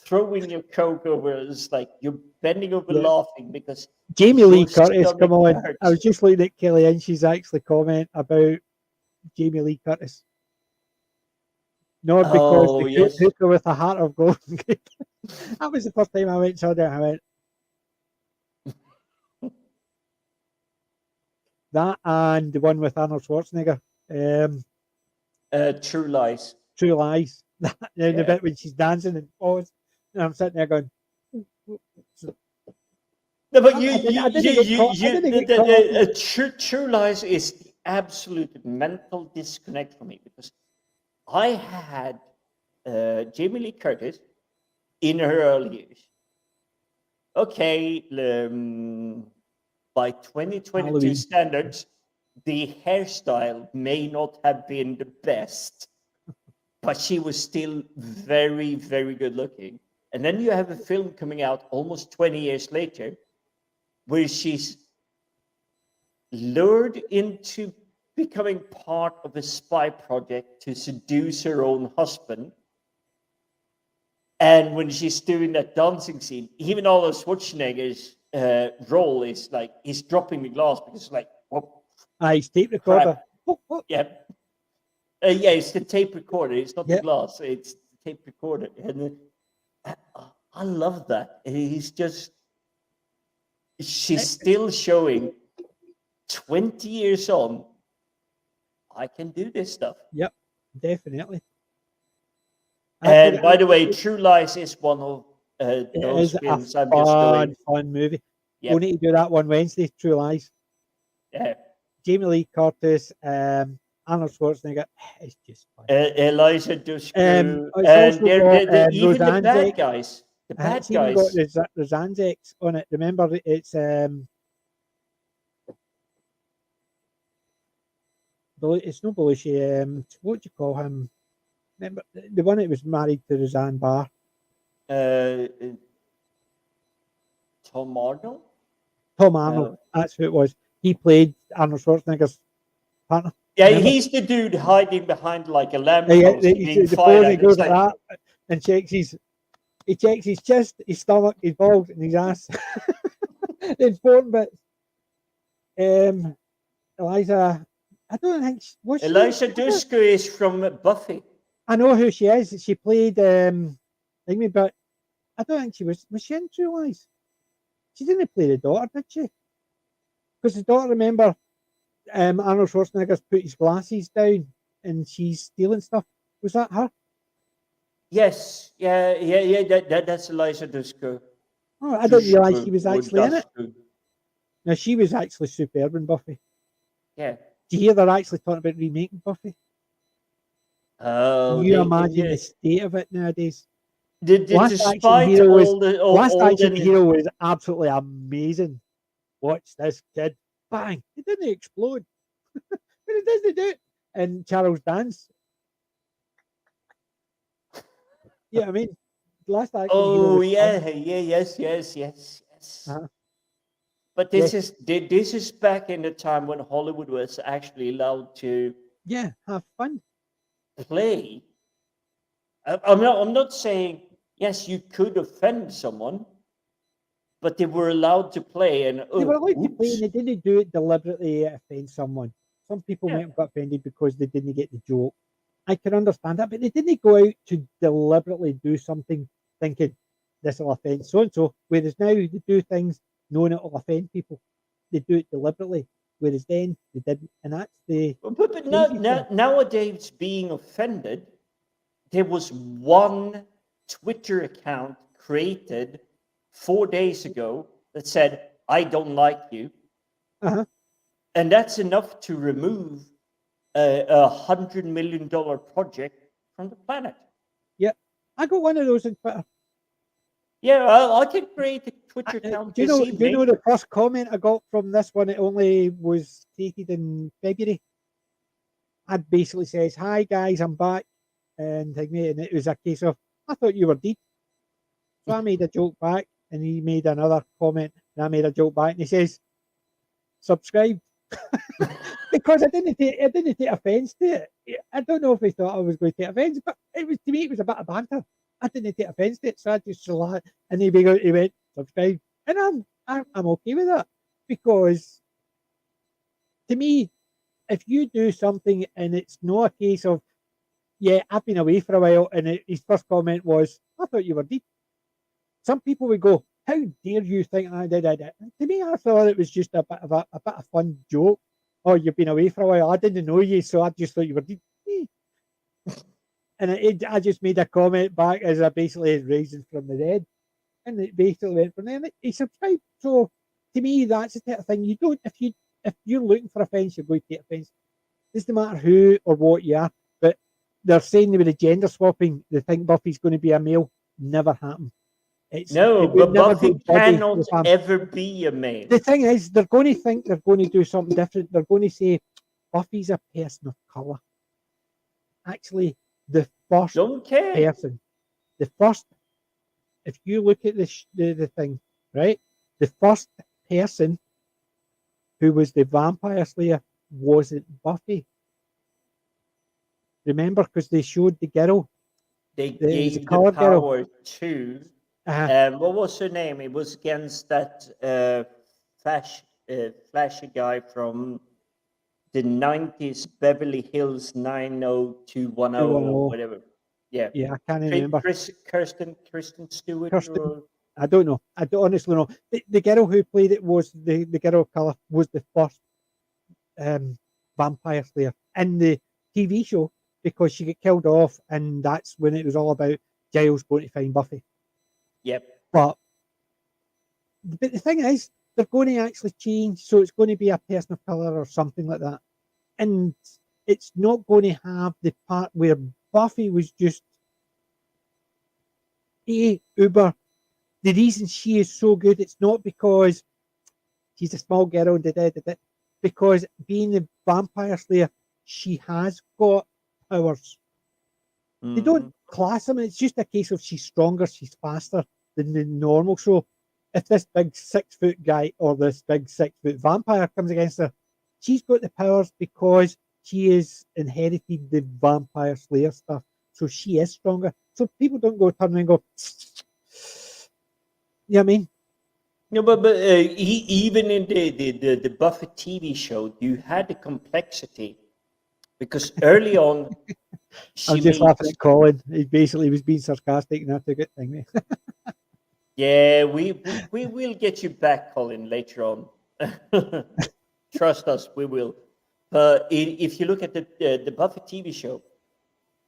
throwing your coke over. It's like you're bending over Yeah. laughing because Jamie Lee your Curtis, come stomach on. hurts. I was just looking at Kelly and she's actually comment about Jamie Lee Curtis. Not because Oh, the yes. hooker with a heart of gold. That was the first time I went saw that. I went, that and the one with Arnold Schwarzenegger, True Lies. True Lies. The Yeah. bit when she's dancing and pause, and I'm sitting there going, No, but I didn't get caught. I didn't get caught up. True Lies is the absolute mental disconnect for me because I had Jamie Lee Curtis in her early years. Okay, by 2022 Halloween. standards, the hairstyle may not have been the best, but she was still very, very good looking. And then you have a film coming out almost 20 years later where she's lured into becoming part of a spy project to seduce her own husband. And when she's doing that dancing scene, even Arnold Schwarzenegger's role is like he's dropping the glass because it's like, whoop, It's tape recorder. yeah, yeah, it's the tape recorder. It's not the Yep. glass. It's the tape recorder, and I love that. She's still showing 20 years on. I can do this stuff. Yep, definitely. And by the way, True Lies is one of those films. I'm just going. Fun movie. Yep. We need to do that one Wednesday. True Lies. Yeah. Jamie Lee Curtis, Arnold Schwarzenegger. It's just fun. Elijah Dushku, and even Roseanne the bad Zek. guys. The bad It's even got guys. Roseanne X on it. Remember, it's not Belushi. What do you call him? Remember the one that was married to Roseanne Barr? Tom Arnold. Tom Arnold. That's who it was. He played Arnold Schwarzenegger's partner. Yeah, Remember? he's the dude hiding behind like a lamp Yeah, post being the fired phone at. goes Like, like that and checks his chest, his stomach, his balls, and his ass. The important bits. Eliza, I don't think Elijah Dushku is from Buffy. I know who she is. She played thingy, but I don't think she was she in True Lies? She didn't play the daughter, did she? Because the daughter, remember, Arnold Schwarzenegger's put his glasses down and she's stealing stuff. Was that her? Yes, yeah. That's Elijah Dushku. Oh, I didn't realise she was actually in it. Dushku. Now, she was actually superb in Buffy. Yeah. Do you hear they're actually talking about remaking Buffy? Oh, you imagine the state of it nowadays? Last Action Hero was absolutely amazing. Watch this kid. Bang! It didn't explode. But it doesn't do it. And Charles Dance. Yeah, I mean, Last Action Hero. Oh, yeah, yes. Uh-huh. But this is back in the time when Hollywood was actually allowed to have fun, play. I'm not saying yes, you could offend someone, but they were allowed to play, and they were allowed to play, and they didn't do it deliberately to offend someone. Some people might have got offended because they didn't get the joke. I can understand that, but they didn't go out to deliberately do something thinking this will offend so and so. Whereas now they do things knowing it will offend people. They do it deliberately, whereas then they didn't, and that's the. But nowadays, being offended, there was one Twitter account created 4 days ago that said, "I don't like you," Uh-huh. and that's enough to remove $100 million project from the planet. Yeah, I got one of those on Twitter. Yeah, I can create a Twitter account Do you this know? Do you know evening. the first comment I got from this one? It only was created in February. I basically says, "Hi guys, I'm back," and it was a case of, "I thought you were dead." So I made a joke back, and he made another comment, and I made a joke back, and he says, "Subscribe," because I didn't take offence to it. I don't know if he thought I was going to take offence, but it was to me it was a bit of banter. I didn't take offence to it, so I just laughed, and he went subscribe, and I'm okay with that because to me, if you do something and it's not a case of yeah, I've been away for a while, and his first comment was, "I thought you were dead." Some people would go, "How dare you think I did it?" And to me, I thought it was just a bit of fun joke. Oh, you've been away for a while. I didn't know you, so I just thought you were dead. And I just made a comment back as I basically raising from the dead, and it basically went from there. And he subscribed. So to me, that's the type of thing you don't. If you're looking for offence, you're going to take offence. It doesn't matter who or what you are. But they're saying with the gender swapping, they think Buffy's going to be a male. Never happened. No, It would but never be Buffy Buddy. cannot ever be a male. The thing is, they're going to think they're going to do something different. They're going to say Buffy's a person of color. Actually, the first Don't care. person, the first, if you look at the thing, right, the first person who was the vampire slayer wasn't Buffy. Remember, because they showed the girl. They It was a gave the color girl. power to. Uh-huh. What was her name? It was against that flashy guy from the 90s, Beverly Hills 90210 or 210. whatever. Yeah. Yeah, I can't remember. Kristen Stewart Kirsten, or I don't know. I don't honestly know. The girl who played it was the girl of color was the first vampire slayer in the TV show because she got killed off, and that's when it was all about Giles going to find Buffy. yep. But the thing is, they're going to actually change, so it's going to be a person of color or something like that, and it's not going to have the part where Buffy was just a uber. The reason she is so good, it's not because she's a small girl and because being the vampire slayer, she has got powers. They don't class them. It's just a case of she's stronger, she's faster than the normal. So if this big 6 foot guy or this big 6 foot vampire comes against her, she's got the powers because she has inherited the vampire slayer stuff. So she is stronger. So people don't go turn and go, you know what I mean? No, but even in the Buffett TV show, you had the complexity because early on I she was just laughing meets. at Colin. He basically was being sarcastic, and I took it. Thing. Yeah, we will get you back, Colin, later on. Trust us, we will. But if you look at the Buffett TV show,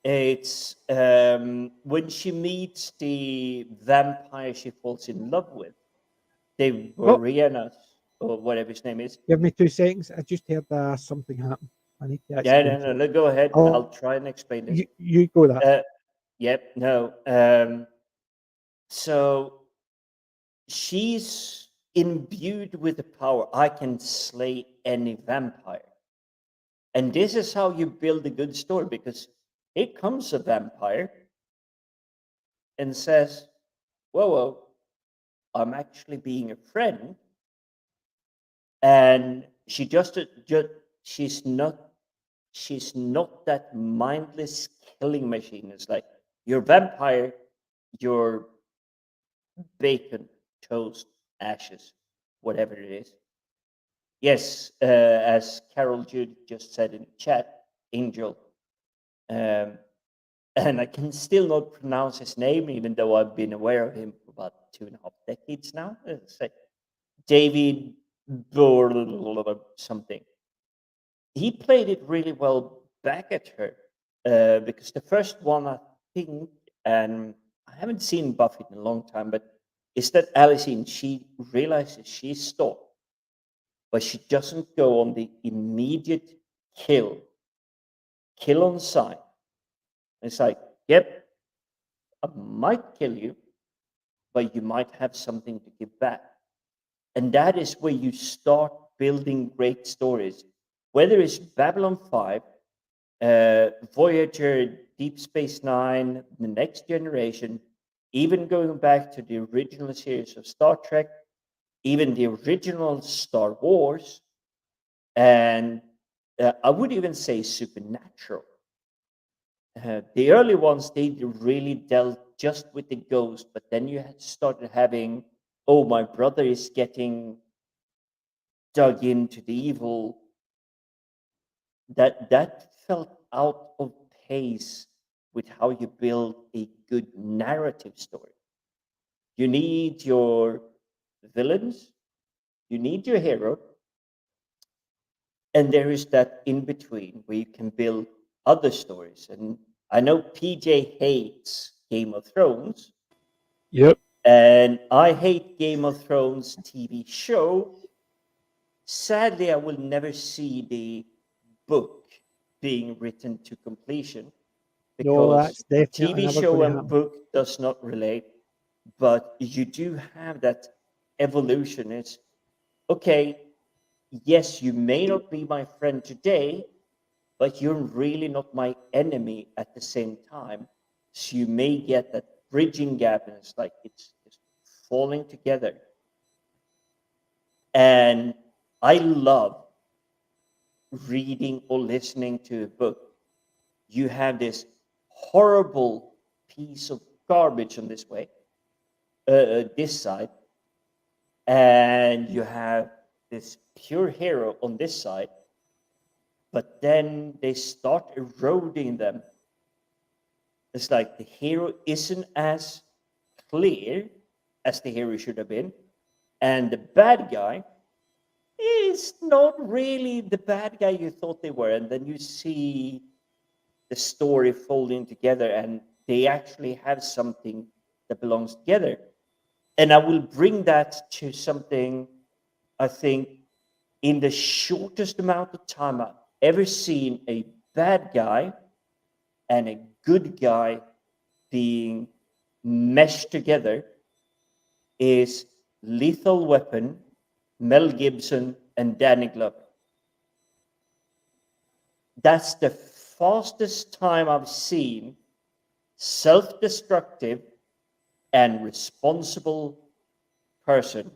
it's when she meets the vampire she falls in love with, the Oh, Boreanaz, or whatever his name is. give me 2 seconds. I just heard something happen. I need to Yeah, actually go. no, go ahead. Oh, I'll try and explain this. you go that. Yep, no. So she's imbued with the power. I can slay any vampire. And this is how you build a good story because here comes a vampire and says, whoa, I'm actually being a friend. And she's not that mindless killing machine. It's like you're a vampire, you're bacon, toast, ashes, whatever it is. Yes, as Carol Jude just said in the chat, Angel. Um, and I can still not pronounce his name, even though I've been aware of him for about 2.5 decades now. It's like David something. He played it really well back at her because the first one, I think, and I haven't seen Buffy in a long time, but is that Alicent, she realizes she's stalked, but she doesn't go on the immediate kill. kill on sight. It's like, yep, I might kill you, but you might have something to give back. And that is where you start building great stories. Whether it's Babylon 5, Voyager, Deep Space Nine, The Next Generation, even going back to the original series of Star Trek, even the original Star Wars, and I would even say Supernatural. The early ones, they really dealt just with the ghost, but then you had started having, oh, my brother is getting dug into the evil. That felt out of pace with how you build a good narrative story. You need your villains, you need your hero, and there is that in between where you can build other stories. And I know PJ hates Game of Thrones, Yep. and I hate Game of Thrones TV show. Sadly, I will never see the book being written to completion No, because that's definitely TV never going show to and happen. book does not relate. But you do have that evolution. It's okay, yes, you may not be my friend today, but you're really not my enemy at the same time. So you may get that bridging gap, and it's like it's just falling together. And I love reading or listening to a book. You have this horrible piece of garbage on this side, and you have this pure hero on this side, but then they start eroding them. It's like the hero isn't as clear as the hero should have been, and the bad guy is not really the bad guy you thought they were. And then you see the story folding together, and they actually have something that belongs together. And I will bring that to something I think in the shortest amount of time I've ever seen a bad guy and a good guy being meshed together is Lethal Weapon, Mel Gibson, and Danny Glover. That's the fastest time I've seen self-destructive and responsible person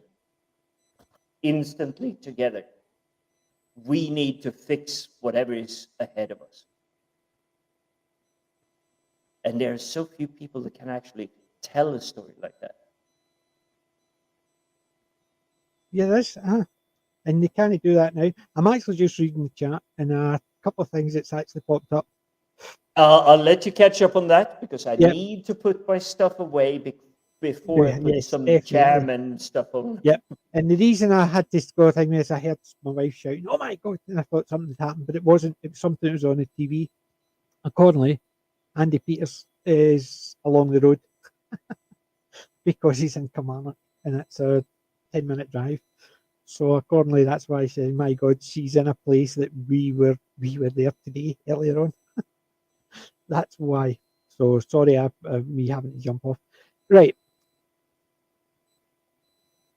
instantly together. We need to fix whatever is ahead of us. And there are so few people that can actually tell a story like that. Yeah, that's and they can't do that now. I'm actually just reading the chat, and a couple of things that's actually popped up. I'll let you catch up on that because I Yep, need to put my stuff away before I yeah, put yes, some definitely. jam and stuff on. Yep. And the reason I had to go thing is I heard my wife shouting, "Oh my god!" and I thought something had happened, but it wasn't. It was something that was on the TV. Accordingly, Andy Peters is along the road because he's in Kilmarnock, and it's a 10-minute drive. So accordingly, that's why I say, "My God, she's in a place that we were there today earlier on." That's why. So sorry, me having to jump off. Right,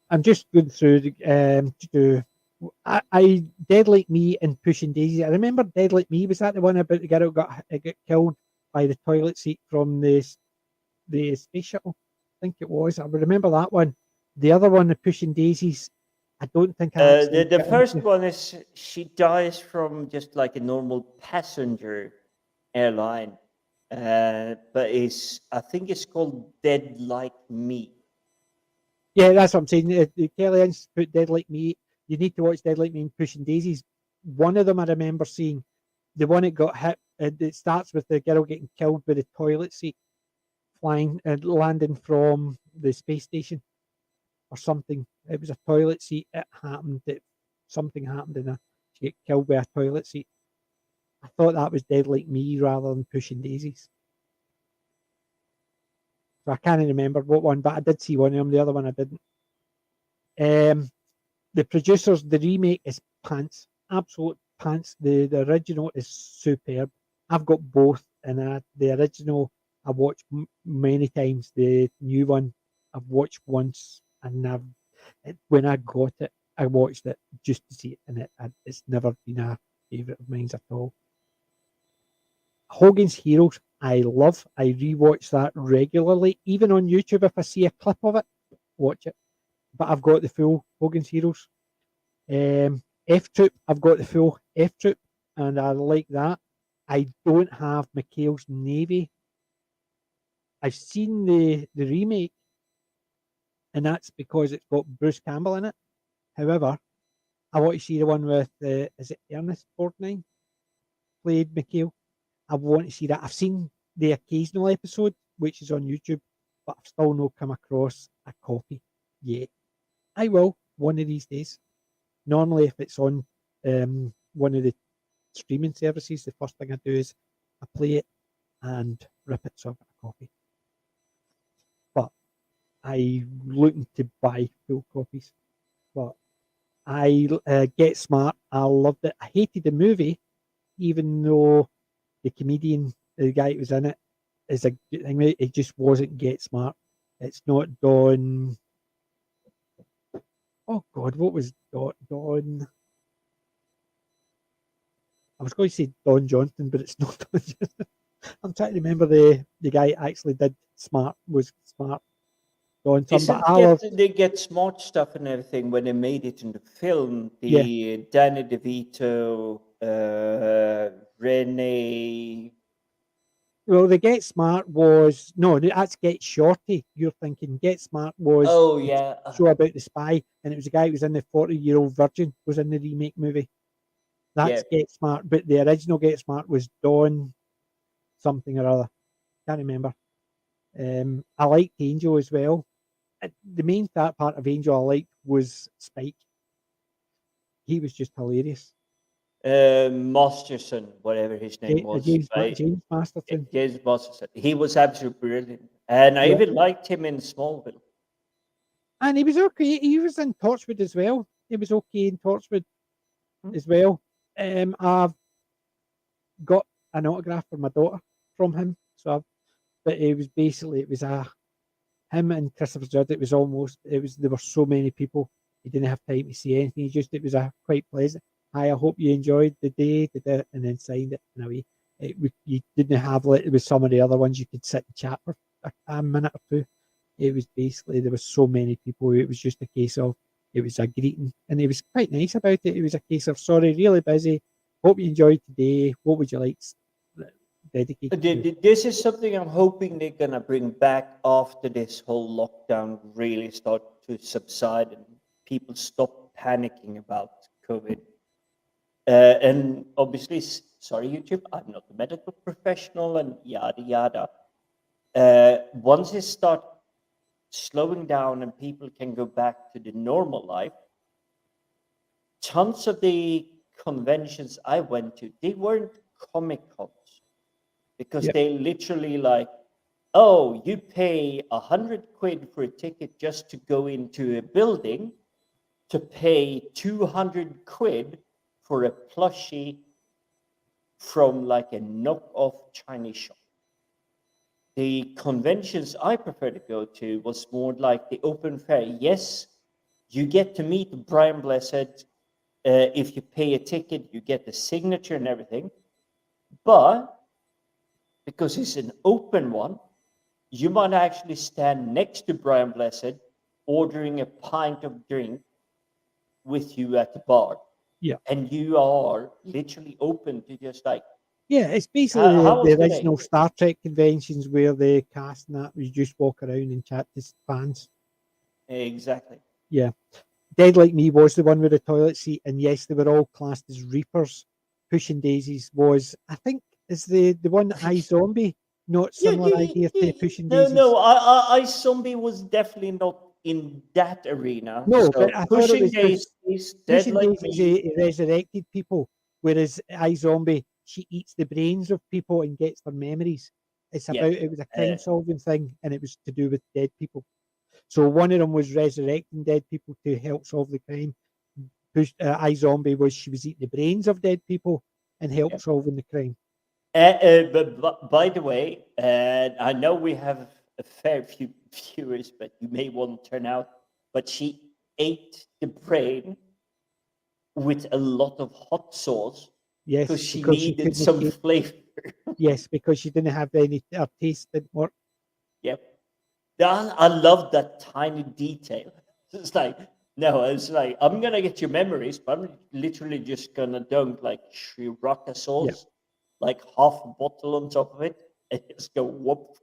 I'm just going through to do. I Dead Like Me and Pushing Daisy. I remember Dead Like Me. Was that the one about the girl who got killed by the toilet seat from the space shuttle? I think it was. I remember that one. The other one, the Pushing Daisies. I don't think I The actually the got first into. one is she dies from just like a normal passenger airline, but is I think it's called Dead Like Me. Yeah, that's what I'm saying. The Kellyanne's put Dead Like Me. You need to watch Dead Like Me and Pushing Daisies. One of them I remember seeing. The one that got hit. It starts with the girl getting killed by the toilet seat flying and landing from the space station or something. It was a toilet seat. It happened. Something happened and she get killed by a toilet seat. I thought that was Dead Like Me rather than Pushing Daisies. So I can't remember what one, but I did see one of them. The other one I didn't. Um, the producers, the remake is pants, absolute pants. The original is superb, I've got both, and the original I watched many times. The new one I've watched once, and when I got it, I watched it just to see it, and it's never been a favourite of mine at all. Hogan's Heroes, I love. I rewatch that regularly, even on YouTube. If I see a clip of it, watch it. But I've got the full Hogan's Heroes. F Troop, I've got the full F Troop, and I like that. I don't have McHale's Navy. I've seen the remake, and that's because it's got Bruce Campbell in it. However, I want to see the one with is it Ernest Borgnine played McHale. I want to see that. I've seen the occasional episode, which is on YouTube, but I've still not come across a copy yet. I will one of these days. Normally, if it's on one of the streaming services, the first thing I do is I play it and rip it so I've got a copy. But I'm looking to buy full copies. But I Get Smart, I loved it. I hated the movie, even though the comedian, the guy who was in it, is a good thing. It just wasn't Get Smart. It's not Don. Oh God, what was Don? I was going to say Don Johnston, but it's not Don Johnston. I'm trying to remember the guy actually did Smart, was Smart Don something. But I love, They get Smart stuff and everything when they made it in the film. Yeah. The Danny DeVito, Renee. well, the Get Smart was no, that's Get Shorty. You're thinking Get Smart was Oh the yeah, show about the spy, and it was a guy who was in the 40-year-old virgin was in the remake movie. That's yeah. Get Smart, but the original Get Smart was Dawn something or other. Can't remember. I liked Angel as well. The main part of Angel I liked was Spike. He was just hilarious. Masterson, whatever his name was, right? James Masterton. James Masterson. He was absolutely brilliant, and I Yeah. even liked him in Smallville. And he was okay. He was in Torchwood as well. He was okay in Torchwood as well. I've got an autograph for my daughter from him. But it was basically, it was him and Christopher Judd. There were so many people. He didn't have time to see anything. It was a quite pleasant. Hi, I hope you enjoyed the day, and then signed it in a way. You didn't have like it was some of the other ones you could sit and chat for a minute or two. It was basically there was so many people. It was just a case of it was a greeting, and it was quite nice about it. It was a case of sorry, really busy. Hope you enjoyed today. What would you like dedicated to? This is something I'm hoping they're gonna bring back after this whole lockdown really start to subside and people stop panicking about COVID. And obviously, sorry, YouTube, I'm not a medical professional and yada yada. Once it start slowing down and people can go back to the normal life, tons of the conventions I went to, they weren't Comic Cons because Yep. they literally like, oh, you pay 100 quid for a ticket just to go into a building to pay 200 quid for a plushie from like a knockoff Chinese shop. The conventions I prefer to go to was more like the open fair. Yes, you get to meet Brian Blessed. If you pay a ticket, you get the signature and everything. But because it's an open one, you might actually stand next to Brian Blessed ordering a pint of drink with you at the bar. Yeah. And you are literally open to just like, Yeah, it's basically how was the the original day? Star Trek conventions where the cast and that you just walk around and chat to fans. Exactly. Yeah. Dead Like Me was the one with the toilet seat, and yes, they were all classed as Reapers. Pushing Daisies was, I think, is the one iZombie, not similar idea to Pushing Daisies. No, I Zombie was definitely not in that arena. No, So but I thought it Pushing was because Daisies, Dead Pushing Like Daisies Me. he resurrected people, whereas iZombie, she eats the brains of people and gets their memories. Yeah. It was a crime solving thing, and it was to do with dead people. So one of them was resurrecting dead people to help solve the crime. iZombie was she was eating the brains of dead people and help solving the crime. But by the way, I know we have a fair few viewers, but you may want to turn out. But she ate the brain with a lot of hot sauce Yes, because she because she needed couldn't some taste. flavor. Yes, because she didn't have any. Her taste didn't work. Yep. I love that tiny detail. It's like, no, it's like, I'm going to get your memories, but I'm literally just going to dunk like Sriracha Yeah, sauce, like half a bottle on top of it, and just go whoop.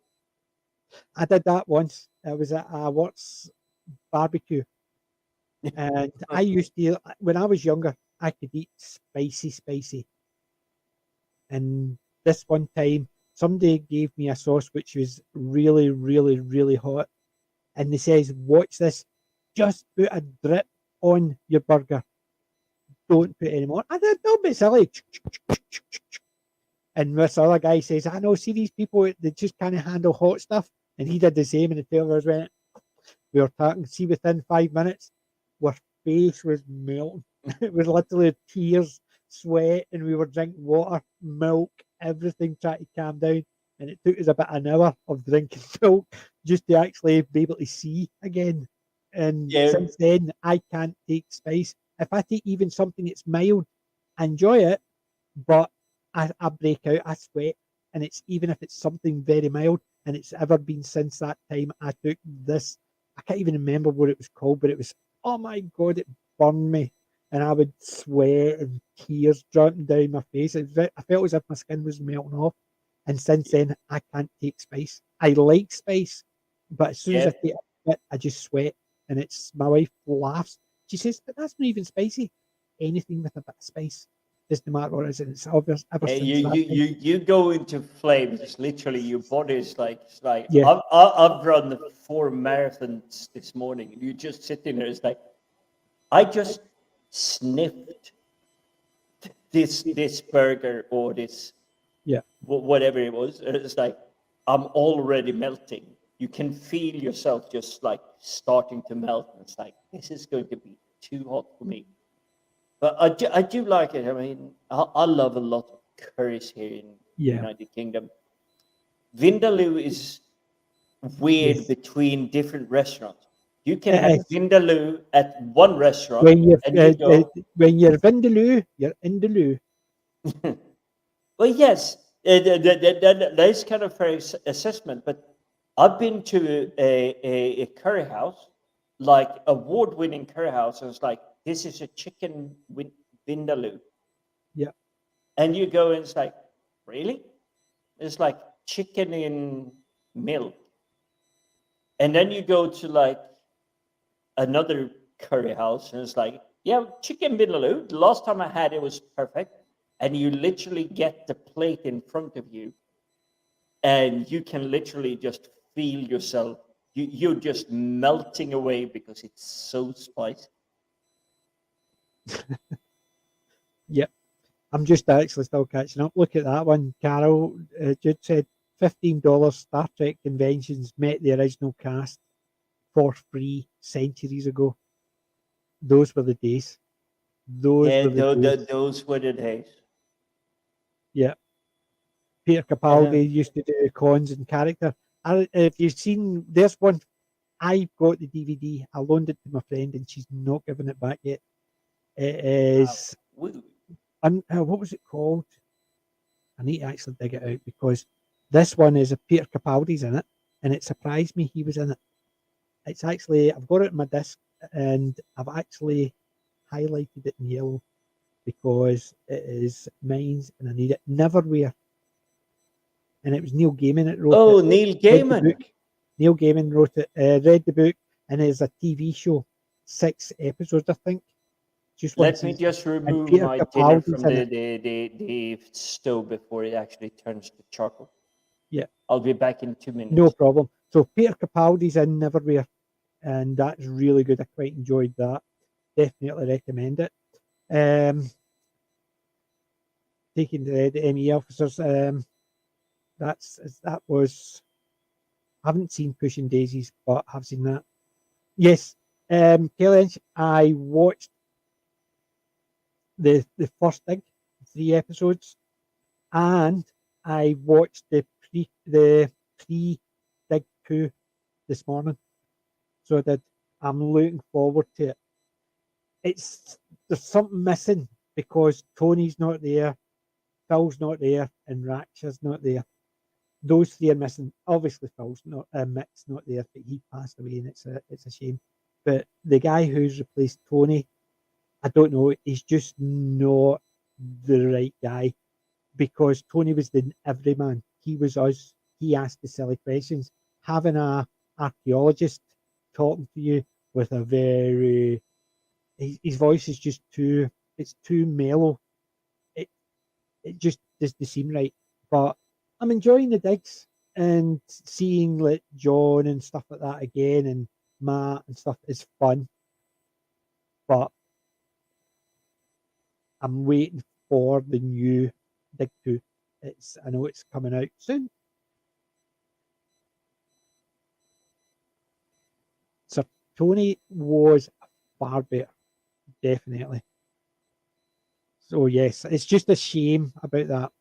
I did that once. It was at a Watts barbecue, and I used to when I was younger. I could eat spicy, and this one time somebody gave me a sauce which was really hot, and they says, "Watch this, just put a drip on your burger. Don't put any more." I said, "Don't be silly." And this other guy says, "I know, see these people, they just can't handle hot stuff." And he did the same, and the two of us went, we were talking, see, within 5 minutes, our face was melting. It was literally tears, sweat, and we were drinking water, milk, everything, trying to calm down. And it took us about an hour of drinking milk just to actually be able to see again. And Yeah. since then, I can't take spice. If I take even something that's mild, I enjoy it, but I break out, I sweat, and it's even if it's something very mild, and it's ever been since that time I took this. I can't even remember what it was called, but it was, oh my god, it burned me, and I would sweat and tears dropping down my face. I felt as if my skin was melting off, and since then I can't take spice. I like spice, but as soon as Yeah. I take it, I just sweat, and it's my wife laughs. She says, "But that's not even spicy." Anything with a bit of spice doesn't matter what it is. And it's obvious ever Yeah, since that time. you go into flames. It's literally your body is like, it's like Yeah, I've run the 4 marathons this morning, and you just sitting there. It's like I just sniffed this burger or this yeah. whatever it was. It's like I'm already melting. You can feel yourself just like starting to melt. And it's like this is going to be too hot for me. But I do like it. I mean, I love a lot of curries here in Yeah. United Kingdom. Vindaloo is weird Yes. between different restaurants. You can It have is. Vindaloo at one restaurant, When you're and you go, when you're Vindaloo, you're in the loo. well, yes, that is kind of fair assessment. But I've been to a curry house, like award-winning curry house, and it's like this is a chicken vindaloo, Yeah. and you go and it's like, really? It's like chicken in milk, and then you go to like another curry house, and it's like, yeah, chicken vindaloo. The last time I had it was perfect, and you literally get the plate in front of you, and you can literally just feel yourself. You're just melting away because it's so spicy. Yep. I'm just actually still catching up. Look at that one, Carol. Jude said $15 Star Trek conventions met the original cast for free centuries ago. Those were the days. Those Yeah, were the days. those were the days. Yeah. Peter Uh, Capaldi used to do cons and character. If you've seen, there's one. I got the DVD. I loaned it to my friend, and she's not given it back yet. It is, woo. what was it called? I need to actually dig it out because this one is a Peter Capaldi's in it, and it surprised me he was in it. It's actually, I've got it on my disc, and I've actually highlighted it in yellow because it is mine's, and I need it. Neverwhere, and it was Neil Gaiman that wrote it. Oh, Neil Read the book. Gaiman. Neil Gaiman wrote it. Read the book, and it's a TV show, 6 episodes, I think, just one Let me season. just And remove Peter my dinner Capaldi's from in it. the stove before it actually turns to charcoal. Yeah, I'll be back in 2 no minutes. problem. So Peter Capaldi's in Neverwhere, and that's really good. I quite enjoyed that. Definitely recommend it. Um, Taking the ME officers. That was. I haven't seen Pushing Daisies, but I've seen that. Yes, Kelly, I watched the first 3 episodes, and I watched the pre Dig 2 this morning, so I did. I'm looking forward to it. There's something missing because Tony's not there, Phil's not there, and Ratchet's not there. Those three are missing. Obviously, Phil's not, Mick's not there, but he passed away, and it's a shame. But the guy who's replaced Tony, I don't know. He's just not the right guy because Tony was the everyman. He was us. He asked the silly questions. Having a archaeologist talking to you with a very his voice is just too mellow. It just doesn't seem right. But I'm enjoying the digs and seeing like John and stuff like that again and Matt and stuff is fun. But I'm waiting for the new Dig 2. I know it's coming out soon. So Tony was far better, definitely. So yes, it's just a shame about that.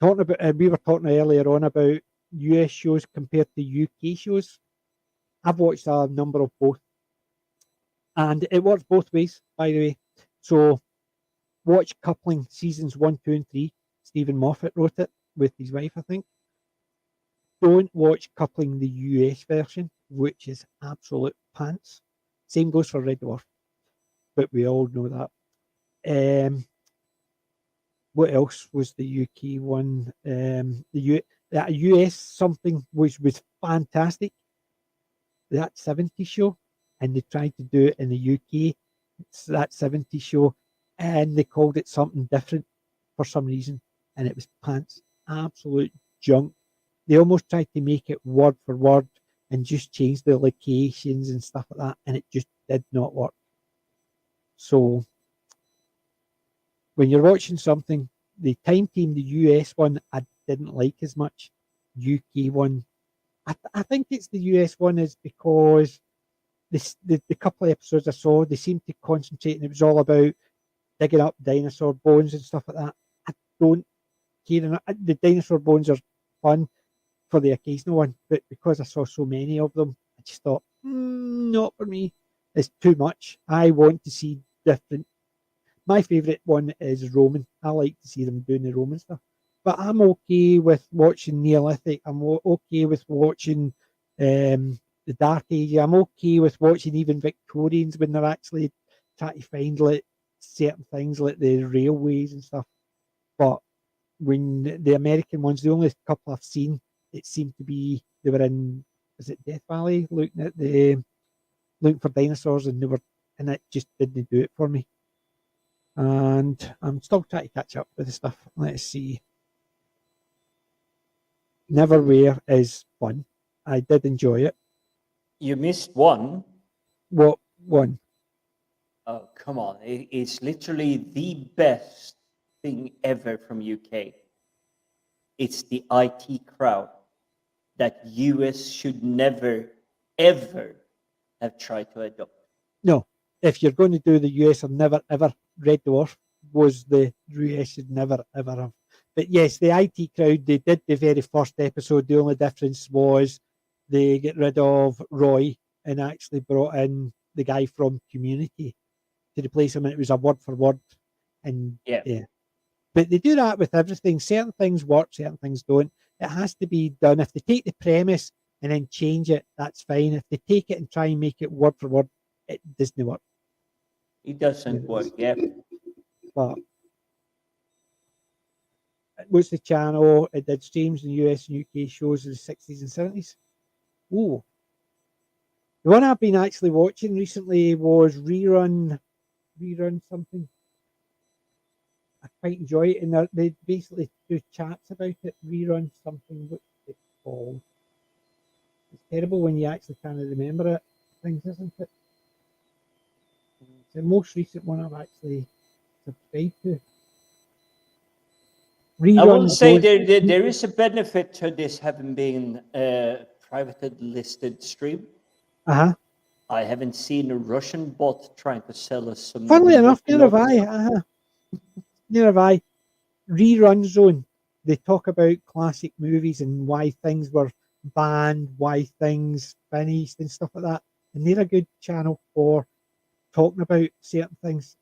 Talking about we were talking earlier on about US shows compared to UK shows. I've watched a number of both, and it works both ways, by the way. So watch Coupling seasons 1, 2, and 3. Stephen Moffat wrote it with his wife, I think. Don't watch Coupling the US version, which is absolute pants. Same goes for Red Dwarf, but we all know that. What else was the UK one? That US something which was fantastic. That 70s show, and they tried to do it in the UK. It's that 70s show, and they called it something different for some reason, and it was pants, absolute junk. They almost tried to make it word for word and just change the locations and stuff like that, and it just did not work. So when you're watching something, the time team, the US one, I didn't like as much. UK one, I think it's the US one is because the couple of episodes I saw, they seemed to concentrate, and it was all about digging up dinosaur bones and stuff like that. I don't care enough. The dinosaur bones are fun for the occasional one, but because I saw so many of them, I just thought, not for me. It's too much. I want to see different. My favourite one is Roman. I like to see them doing the Roman stuff. But I'm okay with watching Neolithic. I'm okay with watching the Dark Age. I'm okay with watching even Victorians when they're actually trying to find like certain things like the railways and stuff. But when the American ones, the only couple I've seen, it seemed to be they were in, is it Death Valley, looking for dinosaurs, and it just didn't do it for me. And I'm still trying to catch up with the stuff. Let's see. Neverwhere is fun. I did enjoy it. You missed one. What one? Oh, come on. It's literally the best thing ever from UK. It's the IT crowd that US should never, ever have tried to adopt. No. If you're going to do the US or never ever, Red Dwarf was the US should never ever have. But yes, the IT crowd, they did the very first episode. The only difference was they get rid of Roy and actually brought in the guy from Community to replace him. And it was a word for word. And yeah. But they do that with everything. Certain things work, certain things don't. It has to be done. If they take the premise and then change it, that's fine. If they take it and try and make it word for word, it doesn't work. It doesn't work, yeah. But what's the channel? It did streams in US and UK shows in the 60s and 70s. Ooh. The one I've been actually watching recently was Rerun something. I quite enjoy it, and they basically do chats about it. Rerun something, what's it called? It's terrible when you actually can't remember it. Things, isn't it? It's the most recent one I've actually subscribed to. I will say there is a benefit to this having been a privately listed stream. I haven't seen a Russian bot trying to sell us some. Funnily enough, neither have Nokia. I. Neither have I. Rerun Zone. They talk about classic movies and why things were banned, why things finished, and stuff like that. And they're a good channel for talking about certain things.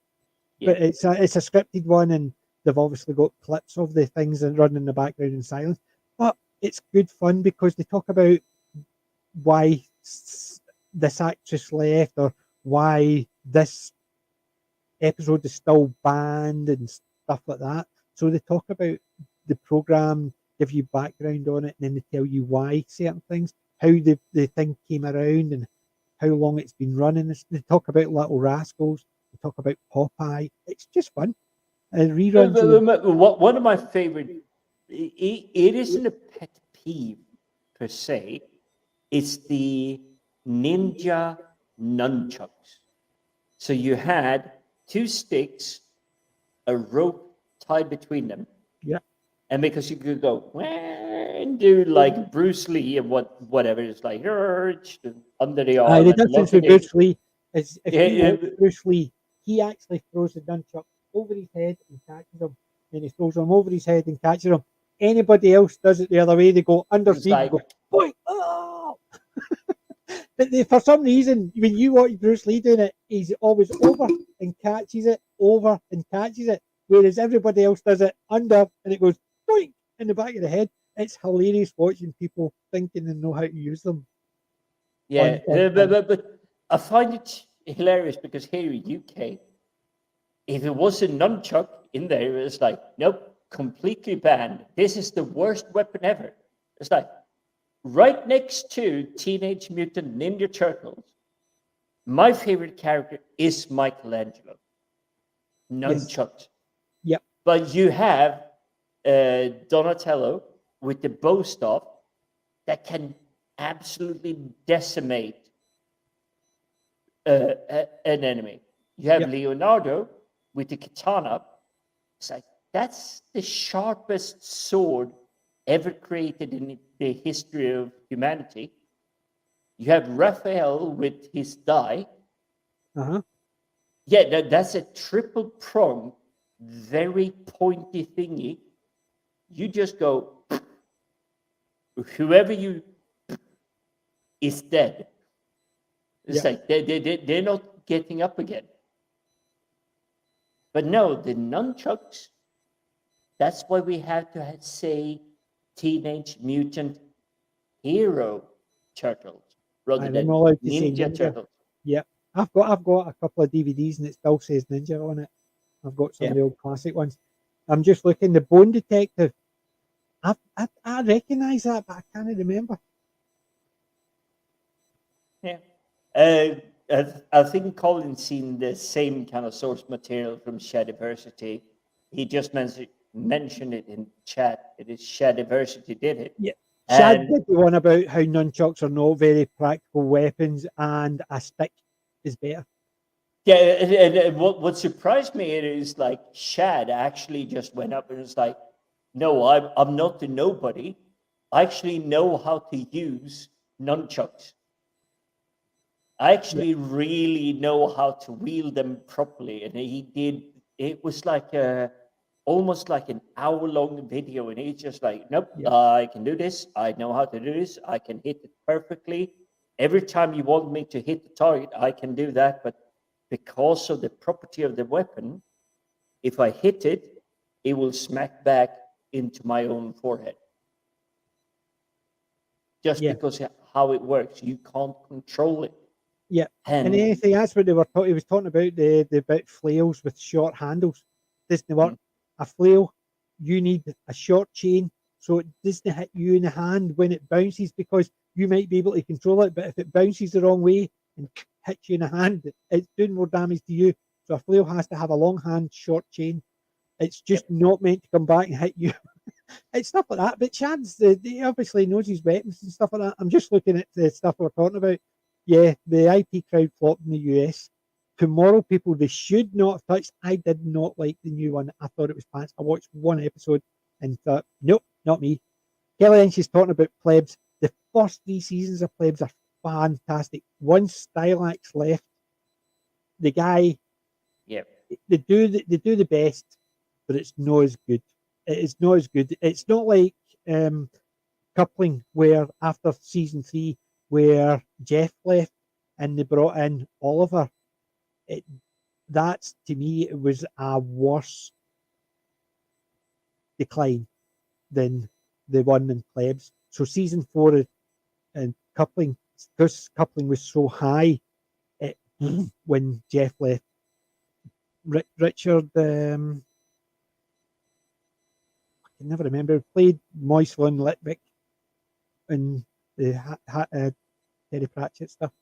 Yeah. But it's a scripted one, and they've obviously got clips of the things that run in the background in silence. But it's good fun because they talk about why this actress left or why this episode is still banned and stuff like that. So they talk about the program, give you background on it, and then they tell you why certain things, how the thing came around, and how long it's been running. They talk about Little Rascals. They talk about Popeye. It's just fun. Reruns. One of my favorite. It isn't a pet peeve per se. It's the ninja nunchucks. So you had two sticks, a rope tied between them. Yeah. And because you could go and do like Bruce Lee and whatever, it's like under the arm. The And difference with Bruce Lee is if you watch Bruce Lee, he actually throws the nunchuck over his head and catches him. Then he throws them over his head and catches him. Anybody else does it the other way, they go underneath, like, go, boy, oh! But for some reason, when you watch Bruce Lee doing it, he's always over and catches it, over and catches it. Whereas everybody else does it under and it goes boink in the back of the head. It's hilarious watching people thinking and know how to use them. Yeah, but I find it hilarious because here in UK, if it was a nunchuck in there, it's like, nope, completely banned. This is the worst weapon ever. It's like right next to Teenage Mutant Ninja Turtles. My favorite character is Michelangelo. Nunchucks. Yep. But you have Donatello with the bow staff that can absolutely decimate an enemy. You have Leonardo with the katana. It's like that's the sharpest sword ever created in the history of humanity. You have Raphael with his die. Yeah, that's a triple prong, very pointy thingy. You just go, whoever you is dead. It's like they're not getting up again. But no, the nunchucks, that's why we have to say Teenage Mutant Hero Turtles rather than Ninja Turtles. Yeah, I've got a couple of DVDs and it still says Ninja on it. I've got some of the old classic ones. I'm just looking, the Bone Detective. I recognise that, but I can't remember. Yeah. I think Colin's seen the same kind of source material from Shadiversity. He just mentioned it in chat. It is Shadiversity did it. Yeah. Shad did the one about how nunchucks are not very practical weapons and a stick is better. Yeah, and what surprised me is like Shad actually just went up and was like, no, I'm not the nobody. I actually know how to use nunchucks. I actually really know how to wield them properly. And he did, it was like almost like an hour-long video. And he's just like, nope, I can do this. I know how to do this. I can hit it perfectly. Every time you want me to hit the target, I can do that. But because of the property of the weapon, if I hit it, it will smack back into my own forehead. Just because of how it works. You can't control it. Yeah, and anything, that's what they were talking. He was talking about the about flails with short handles. Doesn't work. A flail, you need a short chain so it doesn't hit you in the hand when it bounces, because you might be able to control it, but if it bounces the wrong way and hits you in the hand, it's doing more damage to you. So a flail has to have a long hand, short chain. It's just not meant to come back and hit you. It's stuff like that. But Chad's, he obviously knows his weapons and stuff like that. I'm just looking at the stuff we're talking about. Yeah, the IP crowd flopped in the US. Tomorrow, people, they should not have touched. I did not like the new one. I thought it was pants. I watched one episode and thought, nope, not me. Kelly Lynch is talking about Plebs. The first 3 seasons of Plebs are fantastic. One Stylax left. The guy, Yeah. they do the best, but it's not as good. It is not as good. It's not like Coupling, where after season 3, where Jeff left and they brought in Oliver. That's, to me, it was a worse decline than the one in Plebs. So season 4 and Coupling, because Coupling was so high, it, when Jeff left. Richard, I can never remember, played Moislin Litvick in the Terry Pratchett stuff.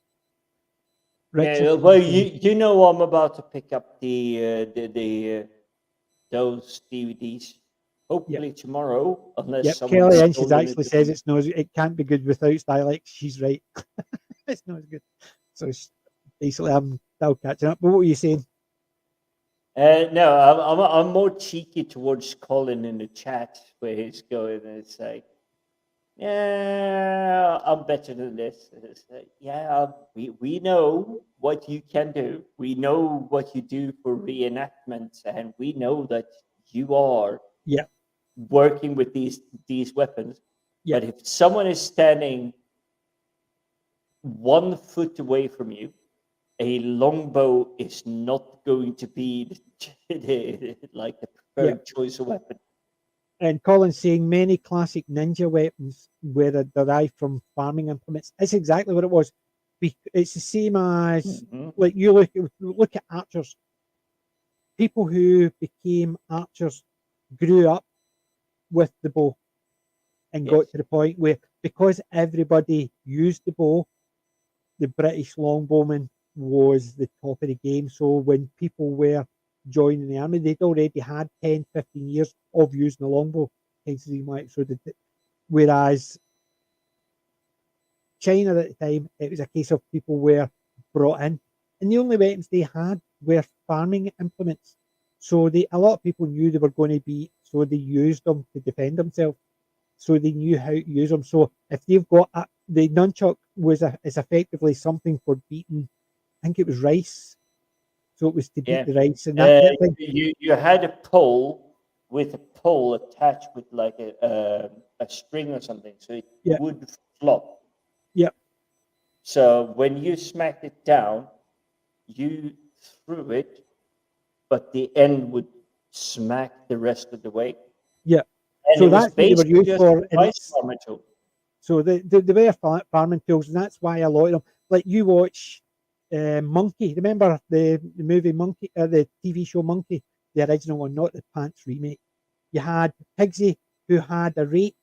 Yeah, well, you know, I'm about to pick up those DVDs. Hopefully tomorrow, unless someone Kelly Inch stolen actually it. says it's not. It can't be good without Stylex. She's right. It's not as good. So basically, I'm still catching up. But what were you saying? No, I'm more cheeky towards Colin in the chat, where he's going and it's like, yeah, I'm better than this. It's like, yeah, we know what you can do. We know what you do for reenactments, and we know that you are working with these weapons. Yeah. But if someone is standing 1 foot away from you, a longbow is not going to be like the preferred choice of weapon. And Colin's saying many classic ninja weapons were derived from farming implements. It's exactly what it was. It's the same as like you look at archers. People who became archers grew up with the bow and got to the point where, because everybody used the bow, the British longbowman was the top of the game. So when people were joining the army, they'd already had 10, 15 years of using the longbow. Whereas China at the time, it was a case of people were brought in, and the only weapons they had were farming implements. So a lot of people knew they were going to be, so they used them to defend themselves. So they knew how to use them. So if they've got the nunchuck is effectively something for beating, I think it was rice. So it was to beat the rice, and that thing. You had a pole with a pole attached with like a string or something, so it would flop. Yep. So when you smacked it down, you threw it, but the end would smack the rest of the way. Yeah. And so it was that's what they were used for. So the way of farming tools, and that's why a lot of them, like you watch Monkey. Remember the movie Monkey, the TV show Monkey, the original one, not the Pants remake. You had Pigsy, who had a rake.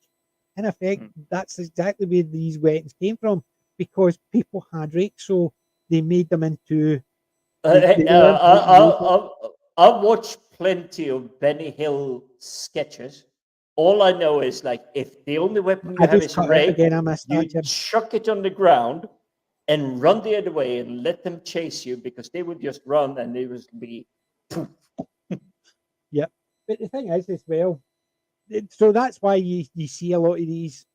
In effect, that's exactly where these weapons came from, because people had rakes, so they made them into. I've watched plenty of Benny Hill sketches. All I know is, like, if the only weapon you have is a rake, you chuck it on the ground and run the other way and let them chase you, because they would just run and it would be poof. Yeah, but the thing is, as well, so that's why you see a lot of these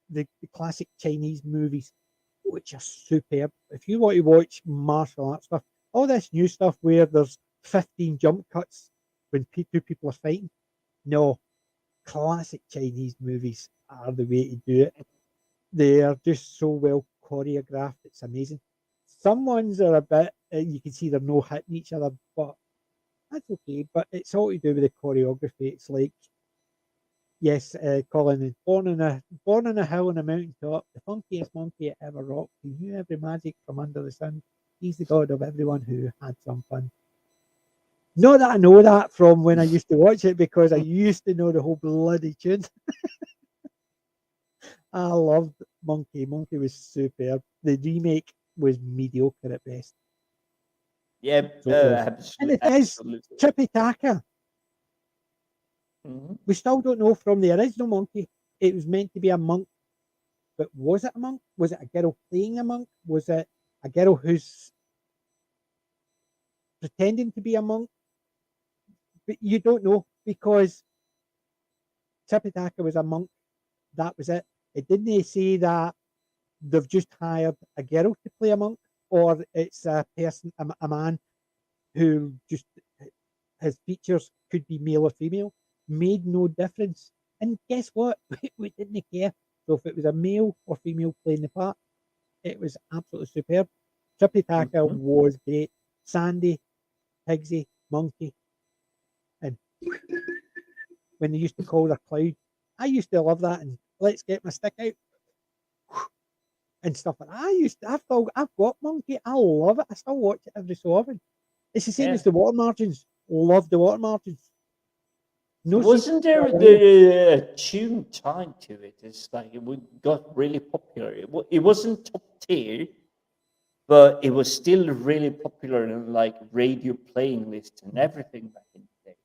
the classic Chinese movies, which are superb. If you want to watch martial arts stuff, all this new stuff where there's 15 jump cuts when two people are fighting, no, classic Chinese movies are the way to do it. They are just so well choreographed. It's amazing. Some ones are a bit, you can see they're no hitting each other, but that's okay. But it's all to do with the choreography. It's like, yes, Colin is born on a hill on a mountain top, the funkiest monkey that ever rocked. He knew every magic from under the sun. He's the god of everyone who had some fun. Not that I know that from when I used to watch it, because I used to know the whole bloody tune. I loved Monkey. Monkey was superb. The remake was mediocre at best. Yeah, absolutely. And the thing is, Chippy Taka. We still don't know from the original Monkey. It was meant to be a monk, but was it a monk? Was it a girl playing a monk? Was it a girl who's pretending to be a monk? But you don't know, because Chippy Taka was a monk. That was it. It didn't say that they've just hired a girl to play a monk, or it's a person, a man who just his features could be male or female, made no difference. And guess what? We didn't care. So if it was a male or female playing the part, it was absolutely superb. Trippy Taka Mhm. was great. Sandy, Pigsy, Monkey, and when they used to call their cloud, I used to love that. And let's get my stick out and stuff like that. I've got Monkey. I love it. I still watch it every so often. It's the same Yeah. as the water margins. Love the water margins. No secret Wasn't there for a the tune tied to it? It's like got really popular. It wasn't top tier, but it was still really popular in like radio playing lists and everything back in the day.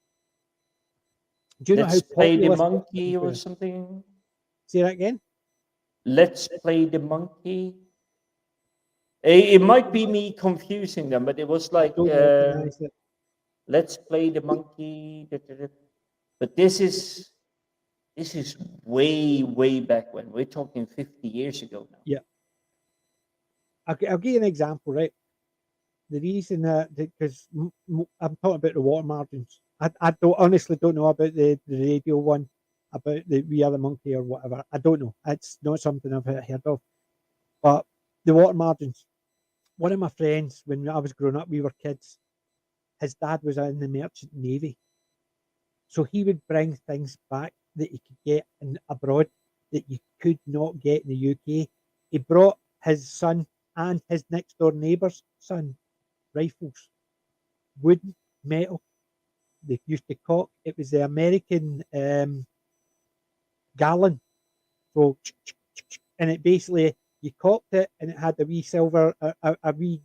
Do you know how Let's play the popular monkey or songs were? something. Say that again. Let's play the monkey. It might be me confusing them, but it was I like don't recognise it. let's play the monkey. But this is way back when. We're talking 50 years ago now. Yeah, I'll give you an example, right? The reason that because I'm talking about the water margins. I don't honestly don't know about the radio one about the We Are the Monkey or whatever. I don't know. It's not something I've heard of. But the water margins. One of my friends, when I was growing up, we were kids. His dad was in the merchant navy, so he would bring things back that you could get abroad that you could not get in the UK. He brought his son and his next door neighbour's son rifles, wooden, metal. They used to cock. It was the American gallon. So, and it basically, you cocked it and it had a wee silver, a wee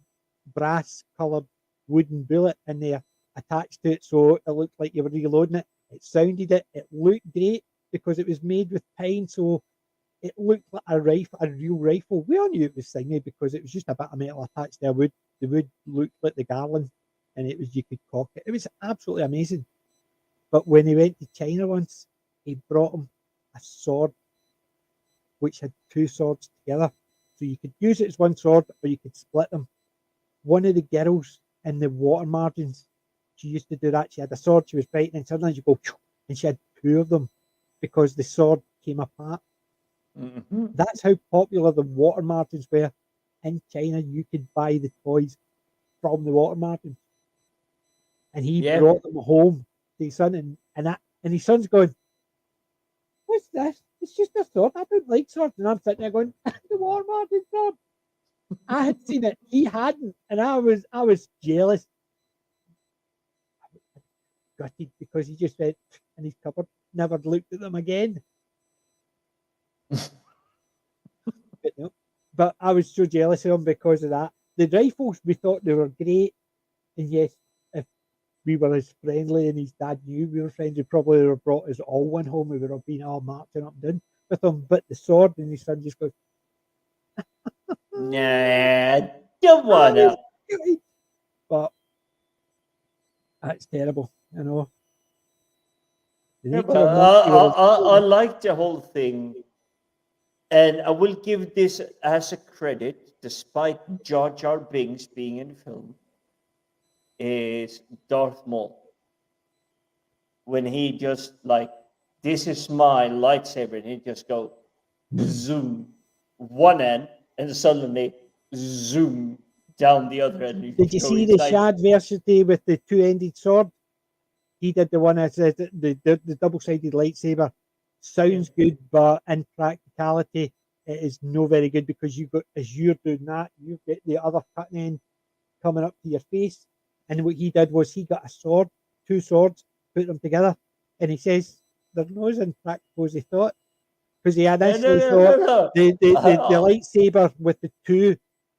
brass coloured wooden bullet in there attached to it. So it looked like you were reloading it. It sounded it. It looked great because it was made with pine. So it looked like a rifle, a real rifle. We all knew it was thingy because it was just a bit of metal attached to a wood. The wood looked like the garland, and it was you could cock it. It was absolutely amazing. But when he went to China once, he brought him a sword which had two swords together. So you could use it as one sword or you could split them. One of the girls in the water margins, she used to do that. She had a sword, she was fighting, and suddenly you go, and she had two of them because the sword came apart. Mm-hmm. That's how popular the water margins were. In China, you could buy the toys from the water margins. And he Yeah. brought them home to his son, and his son's going, "What's this? It's just a sword. I don't like swords." And I'm sitting there going, "The water margin sword." I had seen it, he hadn't, and I was jealous, gutted because he just went in his cupboard, never looked at them again. But no, but I was so jealous of him because of that. The rifles, we thought they were great, and yes, if we were as friendly and his dad knew we were friends, he probably would have brought us all one home. We would have been all marching up and down with him. But the sword, and his son just goes, Nah, don't "Ah, wanna. but that's terrible, you know. The Yeah, but nature of monkey was I like the whole thing, and I will give this as a credit, despite Jar Jar Binks being in the film, is Darth Maul when he just like, this is my lightsaber, and he just go zoom one end, and suddenly zoom down the other end. You Did you go see the inside. Shad Versity with the two-ended sword? He did the one that says the double-sided lightsaber. Yeah. Sounds good, but in practicality, it is no very good because you got as you're doing that, you get the other cutting end coming up to your face. And what he did was he got a sword, two swords, put them together, and he says they're not as impractical as he thought because he No, no, initially no, no, thought no. the lightsaber with the two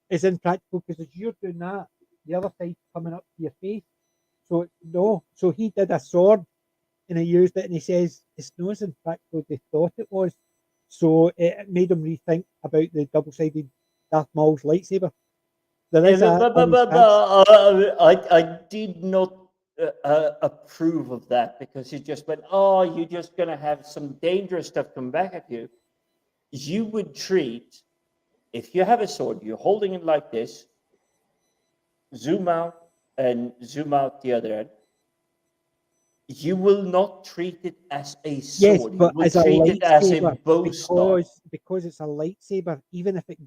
is impractical because as you're doing that, the other side's coming up to your face. So no, so he did a sword and he used it, and he says it's not as impractical as they thought it was. So it made him rethink about the double-sided Darth Maul's lightsaber. There Yeah, is a on his but stats. I did not approve of that because he just went, oh, you're just gonna have some dangerous stuff come back at you. You would treat if you have a sword, you're holding it like this, zoom out and zoom out the other end, you will not treat it as a Yes, sword. You but will as a treat it as a lightsaber, bow staff. because it's a lightsaber, even if it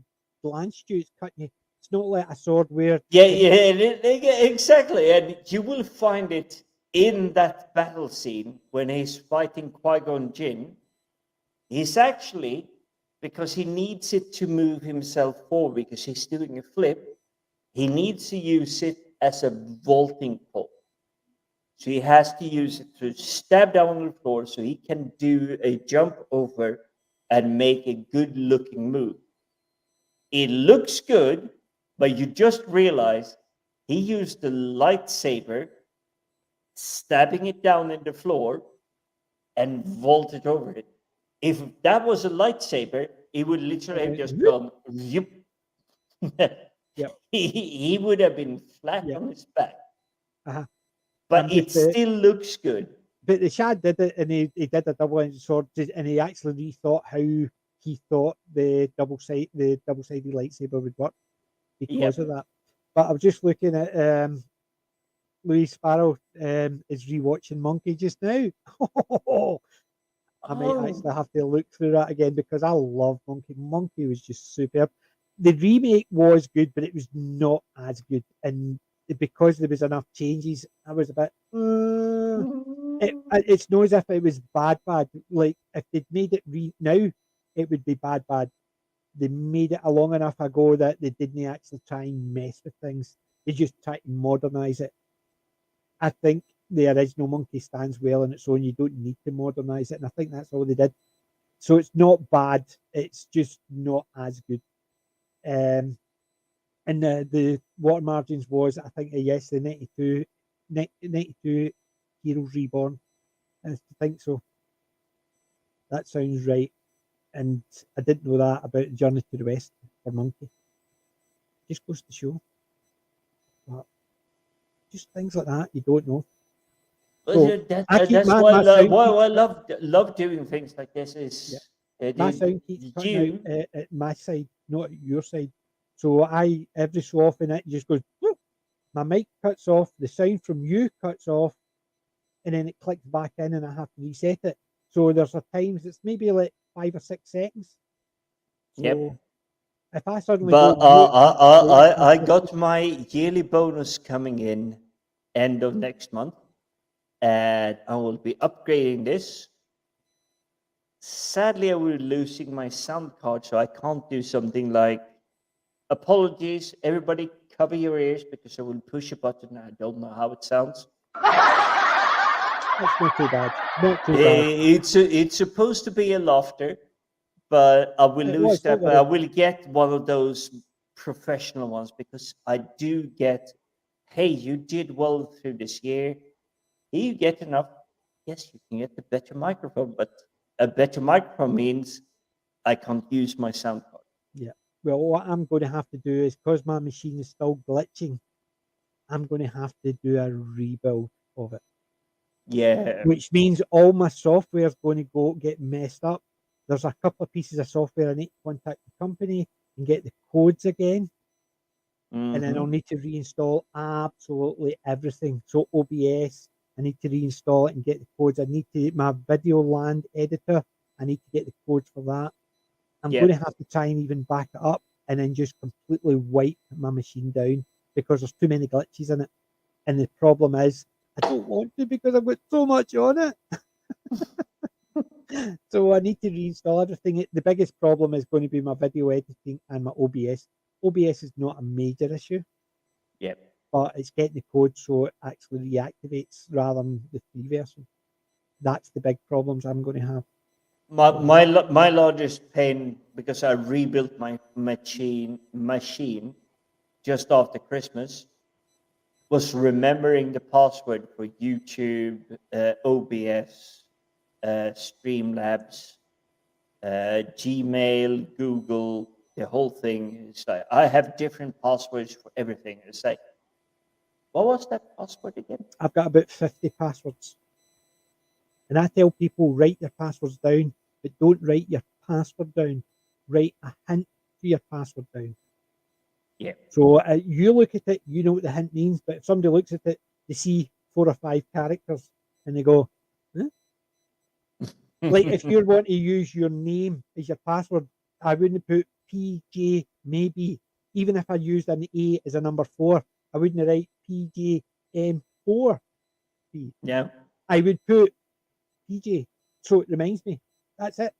glanced you, it's cutting you. It's not like a sword where Yeah, exactly. And you will find it in that battle scene when he's fighting Qui-Gon Jinn. He's actually, because he needs it to move himself forward because he's doing a flip, he needs to use it as a vaulting pole. So he has to use it to stab down on the floor so he can do a jump over and make a good looking move. It looks good, but you just realize he used the lightsaber, stabbing it down in the floor and vaulted over it. If that was a lightsaber, he would literally have just whoop, gone, yep. yep, he would have been flat yep. on his back. Uh-huh. I'm But just it still looks good. but the Shad did it, and he did a double-edged sword, and he actually rethought how he thought the double-sided lightsaber would work because of Yep. that. But I was just looking at Louis Sparrow is rewatching Monkey just now. I might actually Oh, have to look through that again because I love Monkey. Monkey was just superb. The remake was good, but it was not as good, and because there was enough changes, I was a bit. It's not as if it was bad. Like if they'd made it now, it would be bad. They made it a long enough ago that they didn't actually try and mess with things. They just tried to modernize it. I think the original Monkey stands well on its own. You don't need to modernize it, and I think that's all they did. So it's not bad. It's just not as good. Um, and the water margins was, I think, yes, the 92 Heroes Reborn. I think so. That sounds right. And I didn't know that about Journey to the West for Monkey. Just goes to show. But just things like that you don't know. So I keep that's my sound why I keeps love doing things like this. yeah, Is my sound keeps cutting out you? at my side, not at your side. So I every so often it just goes. Whoop, my mic cuts off, the sound from you cuts off, and then it clicks back in, and I have to reset it. So there's a times it's maybe like 5 or 6 seconds. So Yep. if I suddenly go But mute, so I got my yearly bonus coming in end of next month, and I will be upgrading this. Sadly, I will be losing my sound card, so I can't do something like apologies, everybody, cover your ears because I will push a button. I don't know how it sounds. it's not too bad. Not too bad. It's supposed to be a laughter, but I will It lose was, don't that. But I worry. will get one of those professional ones because I do get. Hey, you did well through this year. You get enough. Yes, you can get a better microphone, but a better microphone means I can't use my sound card. Yeah. Well, what I'm going to have to do is because my machine is still glitching, I'm going to have to do a rebuild of it, Yeah. which means all my software is going to go get messed up. There's a couple of pieces of software I need to contact the company and get the codes again, and then I'll Mm-hmm. need to reinstall absolutely everything. So OBS, I need to reinstall it and get the codes. I need to my video land editor. I need to get the codes for that. I'm going to Yep. have to try and even back it up and then just completely wipe my machine down because there's too many glitches in it. And the problem is, I don't want to because I've got so much on it. So I need to reinstall everything. The biggest problem is going to be my video editing and my OBS. OBS is not a major issue, Yep. but it's getting the code so it actually reactivates rather than the free version. That's the big problems I'm going to have. My largest pain because I rebuilt my machine just after Christmas was remembering the password for YouTube, OBS, Streamlabs, Gmail, Google, the whole thing. It's like I have different passwords for everything. It's like, what was that password again? I've got about 50 passwords. And I tell people write your passwords down, but don't write your password down. Write a hint to your password down. Yeah. So you look at it, you know what the hint means, but if somebody looks at it, they see 4 or 5 characters and they go, huh? Like if you want to use your name as your password, I wouldn't put PJ maybe. Even if I used an A as a number 4, I wouldn't write PJM4. Yeah. I would put PJ, so it reminds me. That's it.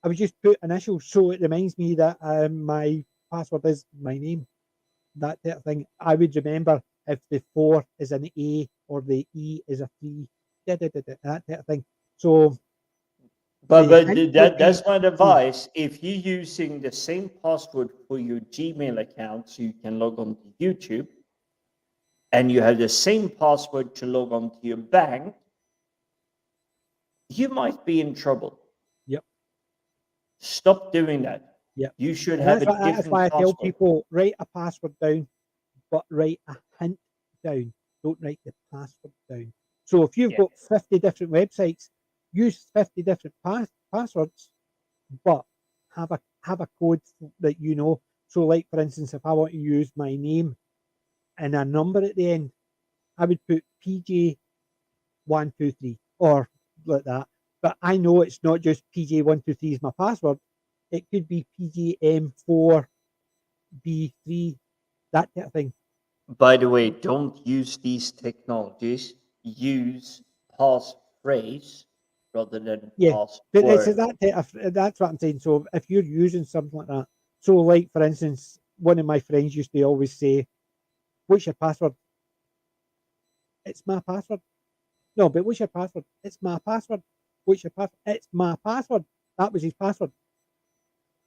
I would just put initials, so it reminds me that my password is my name. That type of thing. I would remember if the 4 is an A or the E is a 3. That type of thing. So But the hint would be that's my advice. If you're using the same password for your Gmail account, so you can log on to YouTube, and you have the same password to log on to your bank, you might be in trouble. Yep. Stop doing that. Yep. You should And have a that's why different I tell password. people write a password down, but write a hint down. Don't write the password down. So if you've Yeah. got 50 different websites, use 50 different passwords, but have a code that you know. So, like for instance, if I want to use my name and a number at the end, I would put PJ123 or like that. But I know it's not just PJ123 is my password. It could be PJM4B3, that type of thing. By the way, don't use these technologies. Use passphrase rather than Yeah, but it's password. that's what I'm saying. So if you're using something like that, so like for instance, one of my friends used to always say, "What's your password?" It's my password. No, but what's your password? It's my password. What's your password? It's my password. That was his password.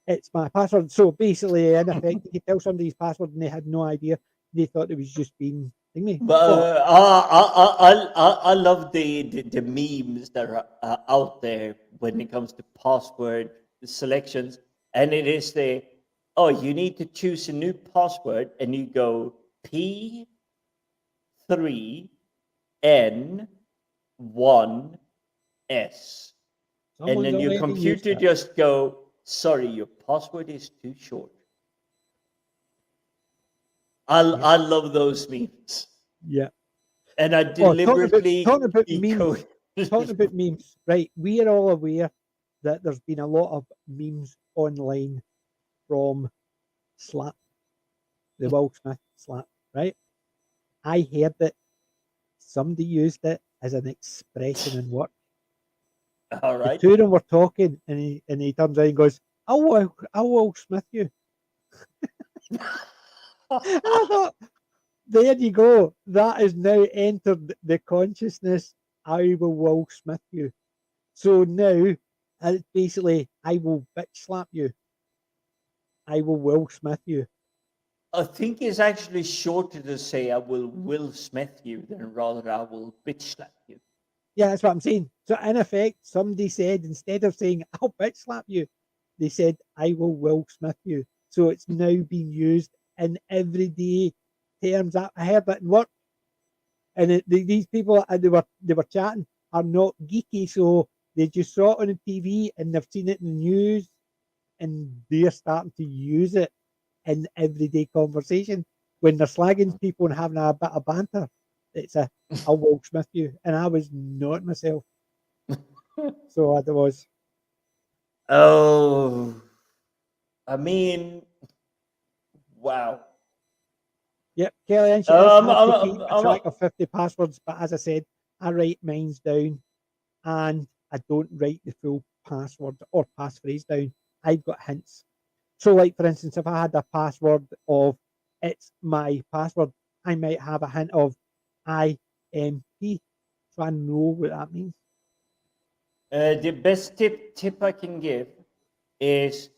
It's my password. So basically, in effect, you could tell somebody his password and they had no idea. They thought it was just being thingy. But But I love the memes that are out there when it comes to password selections, and it is oh, you need to choose a new password, and you go P3N1S, and someone's then your already used computer that. just go, sorry, your password is too short. Yeah, I love those memes, yeah. and I Oh, deliberately talking about memes. decode. Talking about memes. Right, we are all aware that there's been a lot of memes online from Slap, the Will Smith slap. Right, I heard that somebody used it as an expression in work. All The right. two of them were talking, and he turns around and goes, I will Smith you." And I thought, there you go. That has now entered the consciousness. I will Smith you. So now it's basically, I will bitch slap you. I will Smith you. I think it's actually shorter to say I will Smith you than rather I will bitch slap you. Yeah, that's what I'm saying. So in effect, somebody said, instead of saying I'll bitch slap you, they said I will Smith you. So it's now being used in everyday terms. I heard that in work, and these people, and they were chatting, are not geeky, so they just saw it on the TV and they've seen it in the news, and they're starting to use it in everyday conversation when they're slagging people and having a bit of banter. It's I will Smith you, and I was not myself. So I was. Oh, I mean, wow. Yep, Kelly Inch, it is hard to keep a I'm, track of 50 passwords, but as I said, I write mines down and I don't write the full password or passphrase down. I've got hints. So, like for instance, if I had a password of "it's my password," I might have a hint of IMP, so I know what that means. the best tip I can give is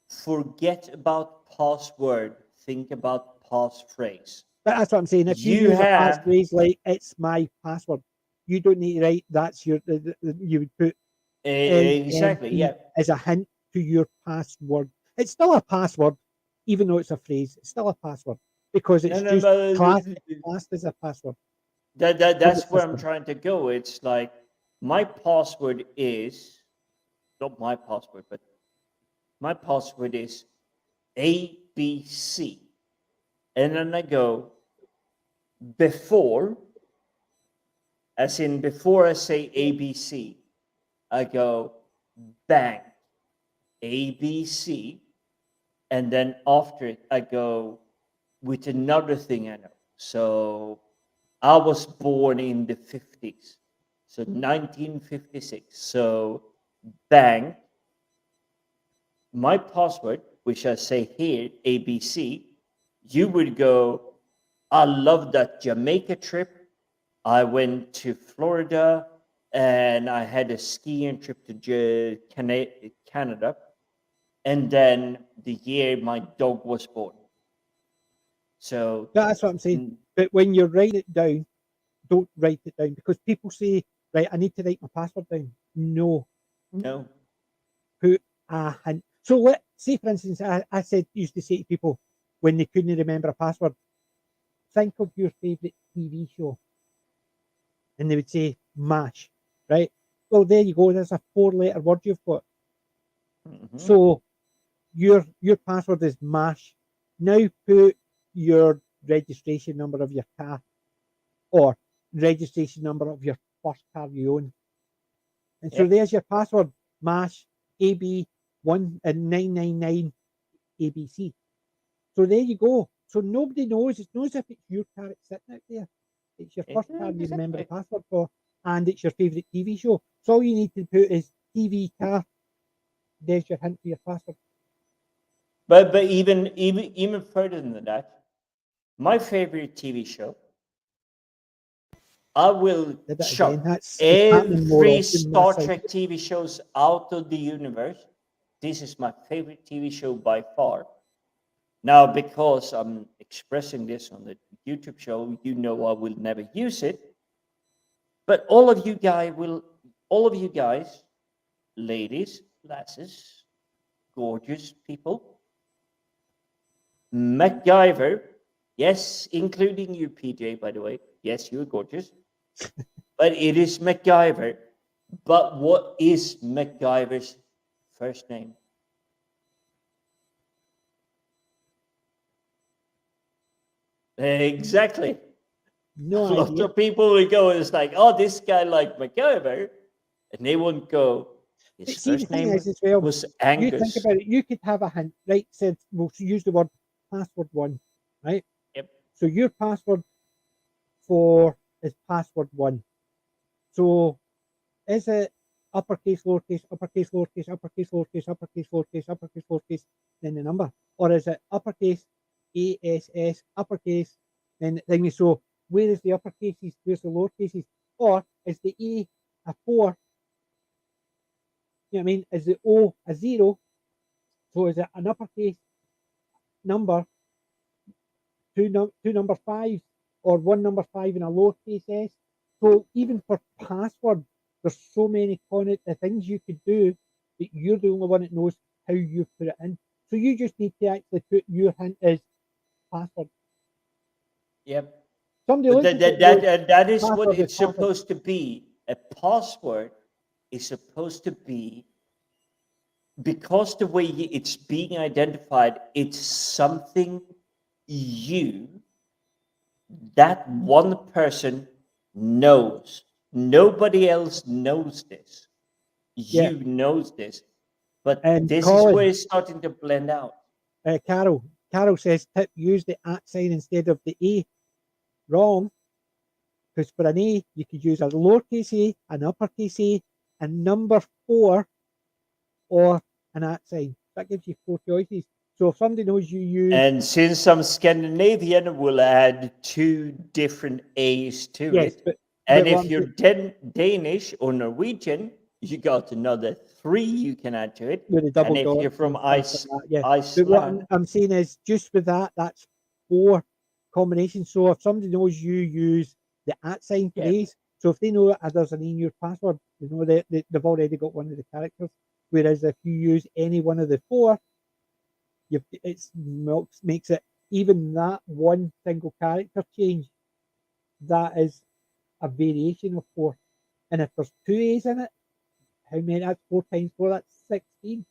forget about password. Think about passphrase. But that's what I'm saying. If you You use a have passphrase like "it's my password," you don't need to write that's your. You would put exactly, IMP yeah. as a hint to your password. It's still a password, even though it's a phrase. It's still a password because No, it's no, just but classed as a password for the that's where I'm system. trying to go. It's like my password is not my password, but my password is ABC. And then I go before, as in before I say ABC, I go bank ABC. And then after it, I go with another thing I know. So I was born in the 50s. So 1956. So bank, my password, which I say here, ABC, you would go, I love that Jamaica trip. I went to Florida and I had a skiing trip to Canada. And then the year my dog was born. So That's what I'm saying. But when you write it down, don't write it down, because people say, right, I need to write my password down. No, no. put a hint. So let say, for instance, I said used to say to people when they couldn't remember a password, think of your favourite TV show, and they would say MASH, right? Well, there you go. There's a 4-letter word you've got. Mm-hmm. So your password is MASH. Now put your registration number of your car, or registration number of your first car you own. And so Yep. there's your password, MASH AB1 and 999 ABC. So there you go. So nobody knows. It's not as if it's your car it's sitting out there. It's your first car you remember the password for, and it's your favourite TV show. So all you need to put is TV car. There's your hint for your password. But even further than that, my favorite TV show, I will Did it again. chuck It's happening more every often. What I Star said. Trek TV shows out of the universe. This is my favorite TV show by far. Now, because I'm expressing this on the YouTube show, you know I will never use it. But all of you guys, ladies, lasses, gorgeous people, MacGyver, yes, including you, PJ, by the way. Yes, you're gorgeous. But it is MacGyver. But what is MacGyver's first name? Exactly. No A lot idea. of people will go, it's like, oh, this guy like MacGyver. And they won't go, his But see, the first thing name is, as well, was you think Angus. about it. You could have a hint, right? Said we'll use the word password one, right? Yep. So your password for is password one. So is it uppercase, lowercase, uppercase, lowercase, uppercase, lowercase, uppercase, lowercase, uppercase, lowercase, then the number? Or is it uppercase, ASS, uppercase, then the thing? So where is the uppercases? Where's the lowercases? Or is the A 4? You know what I mean? Is the O a 0? So is it an uppercase number, two number fives, or one number 5 and a lowercase s? So even for password, there's so many things you could do that you're the only one that knows how you put it in. So you just need to actually put your hint as password. Yep. Somebody But listens to it and goes, that is what password is it's password. supposed to be. A password is supposed to be, because the way it's being identified, it's something you, that one person, knows. Nobody else knows this. Yeah. You knows this. But And this is where Colin, it's starting to blend out. Carol says, tip, use the at sign instead of the A. Wrong. Because for an A, you could use a lowercase a, an uppercase a, a number 4, or an at sign. That gives you 4 choices. So if somebody knows you use, And since I'm Scandinavian, we'll add 2 different A's to yes, it. but And what if I'm you're saying, Danish or Norwegian, you got another 3 you can add to it. with the And double if you're dots from and stuff like that, yeah. But what Iceland, I'm saying is, just with that, that's 4 combinations. So if somebody knows you use the at sign for yeah, A's, so if they know that there's an E in your password, they know they've already got one of the characters. Whereas if you use any one of the 4, makes it, even that one single character change, that is a variation of 4. And if there's 2 A's in it, how many? That's 4 times 4. That's 16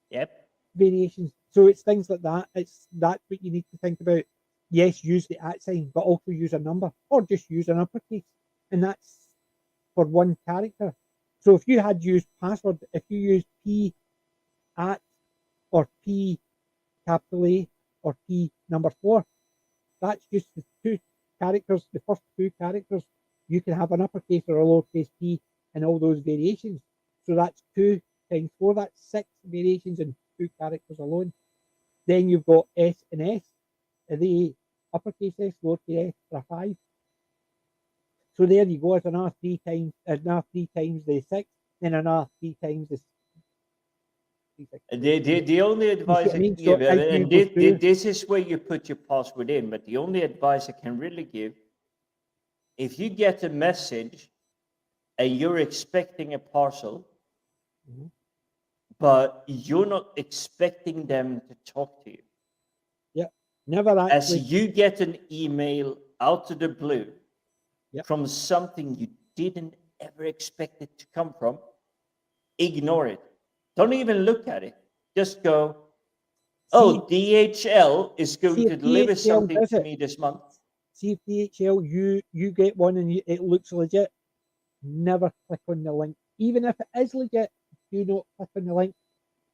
yep. variations. So it's things like that. That's what you need to think about. Yes, use the @ sign, but also use a number or just use an uppercase. And that's for one character. So if you had used password, if you used P at or P capital A or P number 4, that's just the two characters, the first two characters. You can have an uppercase or a lowercase p and all those variations. So that's 2 times 4, that's 6 variations in 2 characters alone. Then you've got S and S. Are they uppercase S, lowercase s, or a 5? So there you go, it's another 3 times the 6, then another 3 times the 6. The only You see advice what I I mean? can So give, as you and go through, this is where you put your password in, but the only advice I can really give, if you get a message and you're expecting a parcel, Mhm. but you're not expecting them to talk to you, Yeah, never as actually. you get an email out of the blue Yep. from something you didn't ever expect it to come from, ignore it. Don't even look at it. Just go, See, oh, DHL is going see if to deliver DHL something does to it. me this month. See if DHL, you get one and it looks legit. Never click on the link, even if it is legit. Do not click on the link.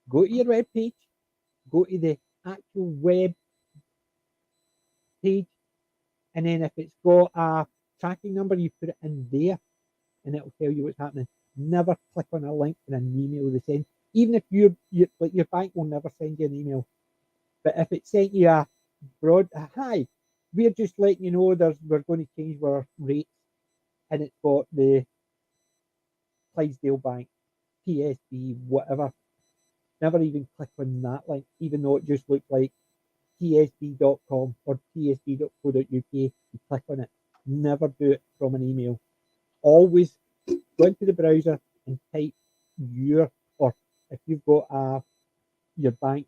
Go to your web page. Go to the actual web page, and then if it's got a tracking number, you put it in there, and it'll tell you what's happening. Never click on a link in an email they send. Even if you like your bank will never send you an email, but if it sent you a hi, we're just letting you know we're going to change our rates, and it's got the Clydesdale Bank, TSB, whatever. Never even click on that link, even though it just looks like tsb.com or tsb.co.uk. You click on it. Never do it from an email. Always go into the browser and type or if you've got your bank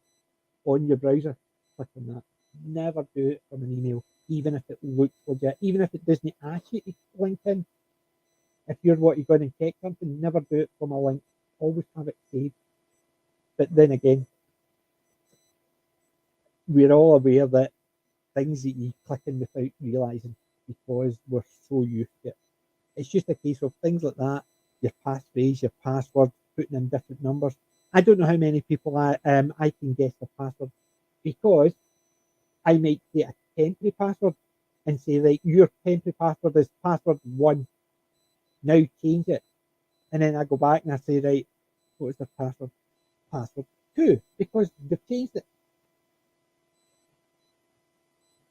on your browser, click on that. Never do it from an email, even if it looks legit, even if it doesn't ask you to link in. If you're going to check something, never do it from a link. Always have it saved. But then again, we're all aware that things that you click in without realizing because we're so used to it. It's just a case of things like that, your passphrase, your password, putting in different numbers. I don't know how many people I can guess their password because I might say a temporary password and say, like, your temporary password is password 1. Now change it. And then I go back and I say, right, what is the password? Password 2, because they've changed it.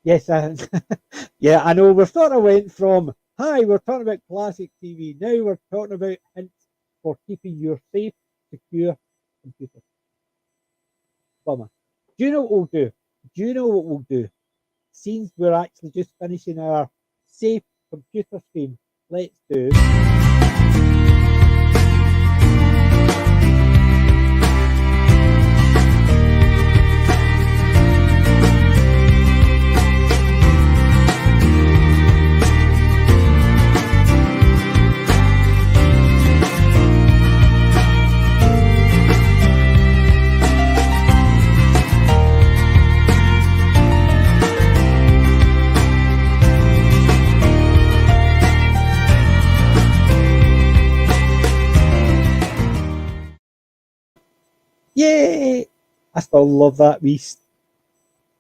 Yes, yeah, I know. We've sort of went from, hi, we're talking about classic TV. Now we're talking about hints for keeping your safe, secure computer. Bummer. Do you know what we'll do? Do you know what we'll do? Since we're actually just finishing our safe computer stream, let's do. Yay! I still love that wee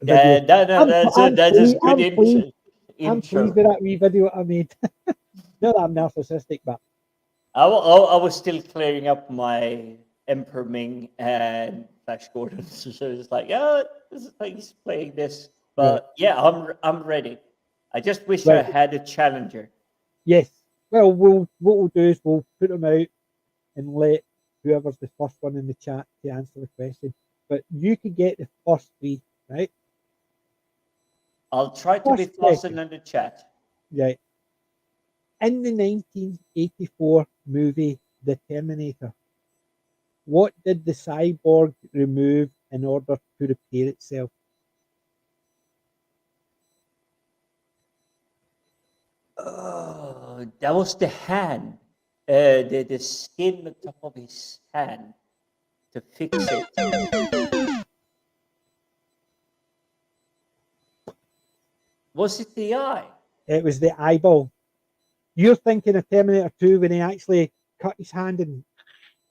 video. That is good intro. I'm pleased with that wee video I made. Not that I'm narcissistic, but I was still clearing up my Emperor Ming and Flash Gordon, so it's like, yeah, this is like he's playing this, right, but yeah, I'm ready. I just wish I right. had a challenger. Yes. Well, what we'll do is we'll put them out and let whoever's the first one in the chat to answer the question. But you could get the first 3, right? I'll try to be First faster question, than the chat. right? In the 1984 movie The Terminator, what did the cyborg remove in order to repair itself? Oh, that was the hand, the skin on top of his hand to fix it. Was it the eye? It was the eyeball. You're thinking of Terminator 2 when he actually cut his hand and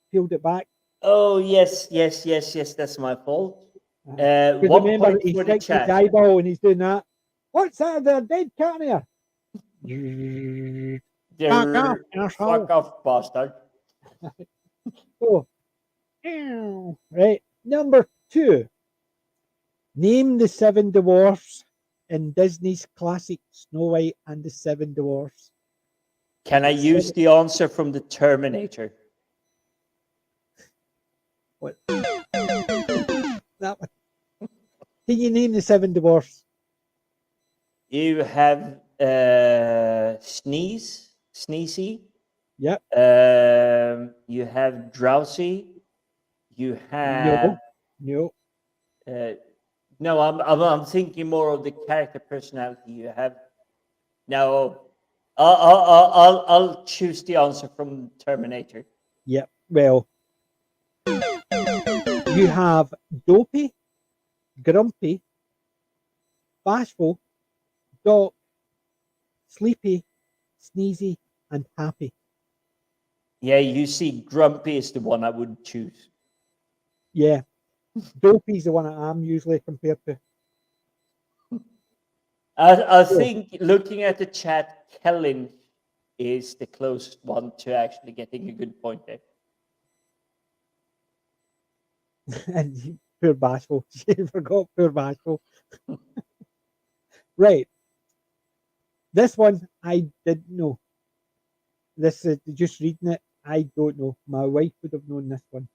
peeled it back. Oh, yes. That's my fault. Because 1 remember, point he for the sticks his chat. eyeball and he's doing that. What's that? They're dead cat here. Fuck off, asshole. Fuck off, bastard. Oh. Right. Number 2. Name the 7 dwarfs in Disney's classic Snow White and the 7 Dwarfs. Can I use the answer from the Terminator? What? That one. Can you name the 7 dwarfs? You have Sneezy. Yep. You have Drowsy. You have No. no. I'm thinking more of the character personality. You have no. I'll choose the answer from Terminator. Yep. Well, you have Dopey, Grumpy, Bashful, Doc, Sleepy, Sneezy, and Happy. Yeah, you see, Grumpy is the one I would choose. Yeah. Dopey's the one that I'm usually compared to. I think looking at the chat, Kellen is the closest one to actually getting a good point there. And poor Bashful. She forgot poor Bashful. Right. This one I didn't know. This is just reading it. I don't know. My wife would have known this one.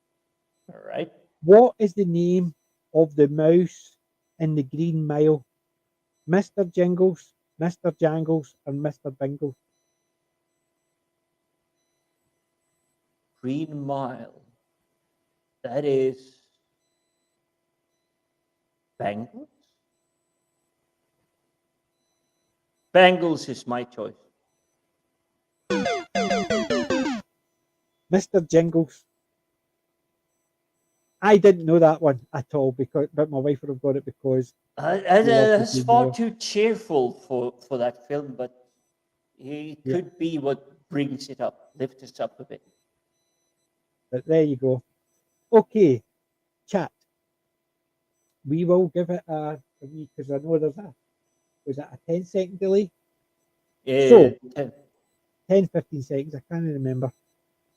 All right. What is the name of the mouse in the Green Mile? Mr. Jingles, Mr. Jangles, or Mr. Bingles? Green Mile. That is Bangles? Bangles is my choice. Mr. Jingles. I didn't know that one at all, but my wife would have got it because That's far too cheerful for that film, but it could be what brings it up, lifts it up a bit. But there you go. Okay, chat. We will give it a wee, because I know was that a 10-second delay? So, 10, 15 seconds, I can't remember.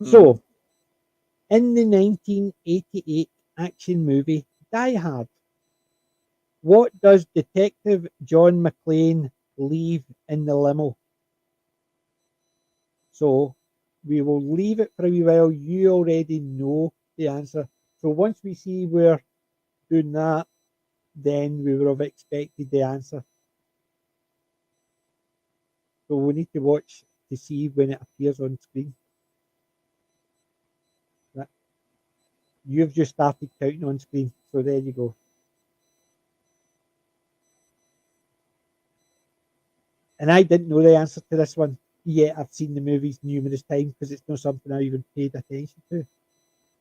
So, in the 1988 action movie Die Hard, what does Detective John McClane leave in the limo? So, we will leave it for a wee while. You already know the answer. So, once we see we're doing that, then we would have expected the answer. So, we need to watch to see when it appears on screen. You've just started counting on screen, so there you go. And I didn't know the answer to this one, yet I've seen the movies numerous times because it's not something I even paid attention to.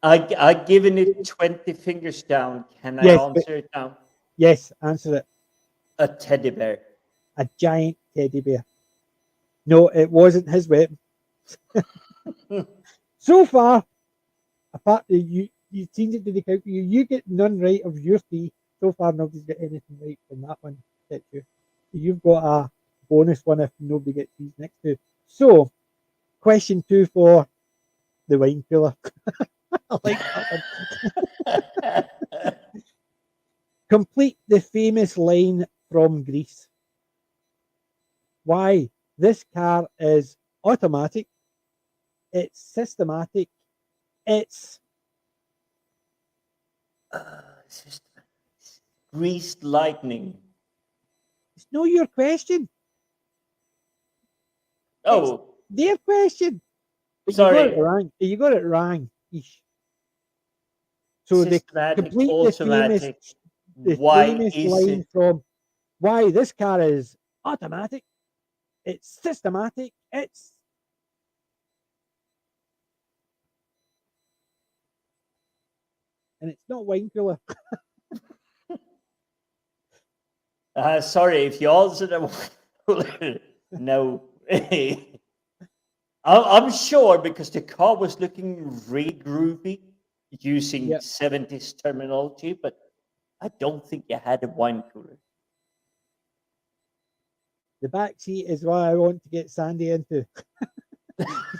I've given it 20 fingers down. Can I answer it now? Yes, answer it. A teddy bear. A giant teddy bear. No, it wasn't his weapon. So far, apart from you changed it to the count, you get none right of your 3. So far, nobody's got anything right from that one. You've got a bonus one if nobody gets these next 2. So, question 2 for the wine cooler. I like that one. Complete the famous line from Greece. Why? This car is automatic. It's systematic. It's Greased lightning. it's not your question. Oh, it's their question. But sorry. You got it wrong. You got it wrong. So the complete automatic. the famous line from why this car is automatic. It's systematic. It's and it's not wine cooler. Sorry, if you answered that. No. I'm sure because the car was looking really groovy using Yep. 70s terminology, but I don't think you had a wine cooler. The back seat is what I want to get Sandy into.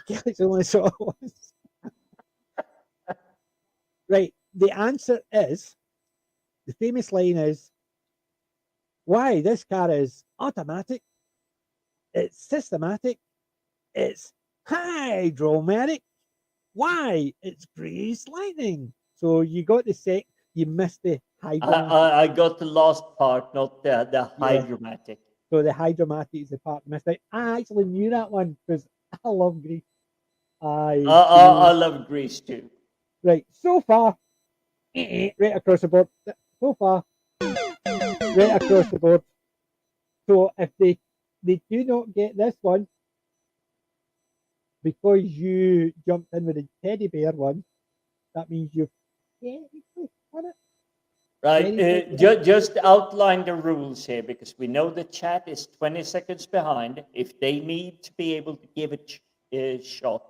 Kelly's only saw it once. Right. The answer is the famous line is why this car is automatic, it's systematic, it's hydromatic. Why? It's grease lightning. So you got the sec, you missed the hydromatic. I got the last part, not the Yeah. hydromatic. So the hydromatic is the part I missed out. I actually knew that one because I love grease. I love Greece too. Right, so far, right across the board. So far, right across the board. So if they do not get this one because you jumped in with the teddy bear one, that means you've technically won it. Right, just outline the rules here because we know the chat is 20 seconds behind. If they need to be able to give it a shot.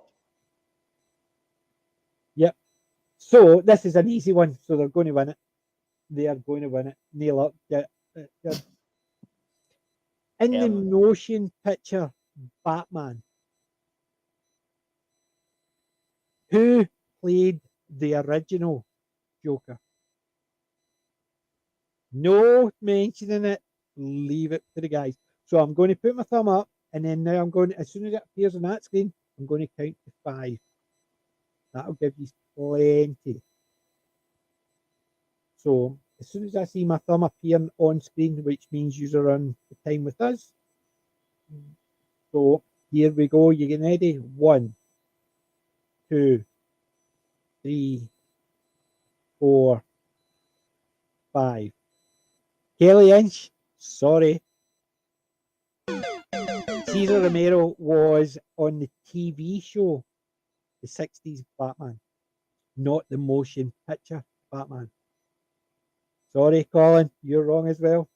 Yep. So this is an easy one. So they're going to win it. They are going to win it. Nail up. Get it. In the motion picture Batman, who played the original Joker? No mentioning it. Leave it to the guys. So I'm going to put my thumb up, and then now I'm going. As soon as it appears on that screen, I'm going to count to 5. That'll give you plenty. So as soon as I see my thumb appearing on screen, which means you're on the time with us. So here we go. You getting ready? 1, 2, 3, 4, 5. Kelly Inch, sorry. Cesar Romero was on the TV show, the 60s Batman, not the motion picture Batman. Sorry, Colin, you're wrong as well.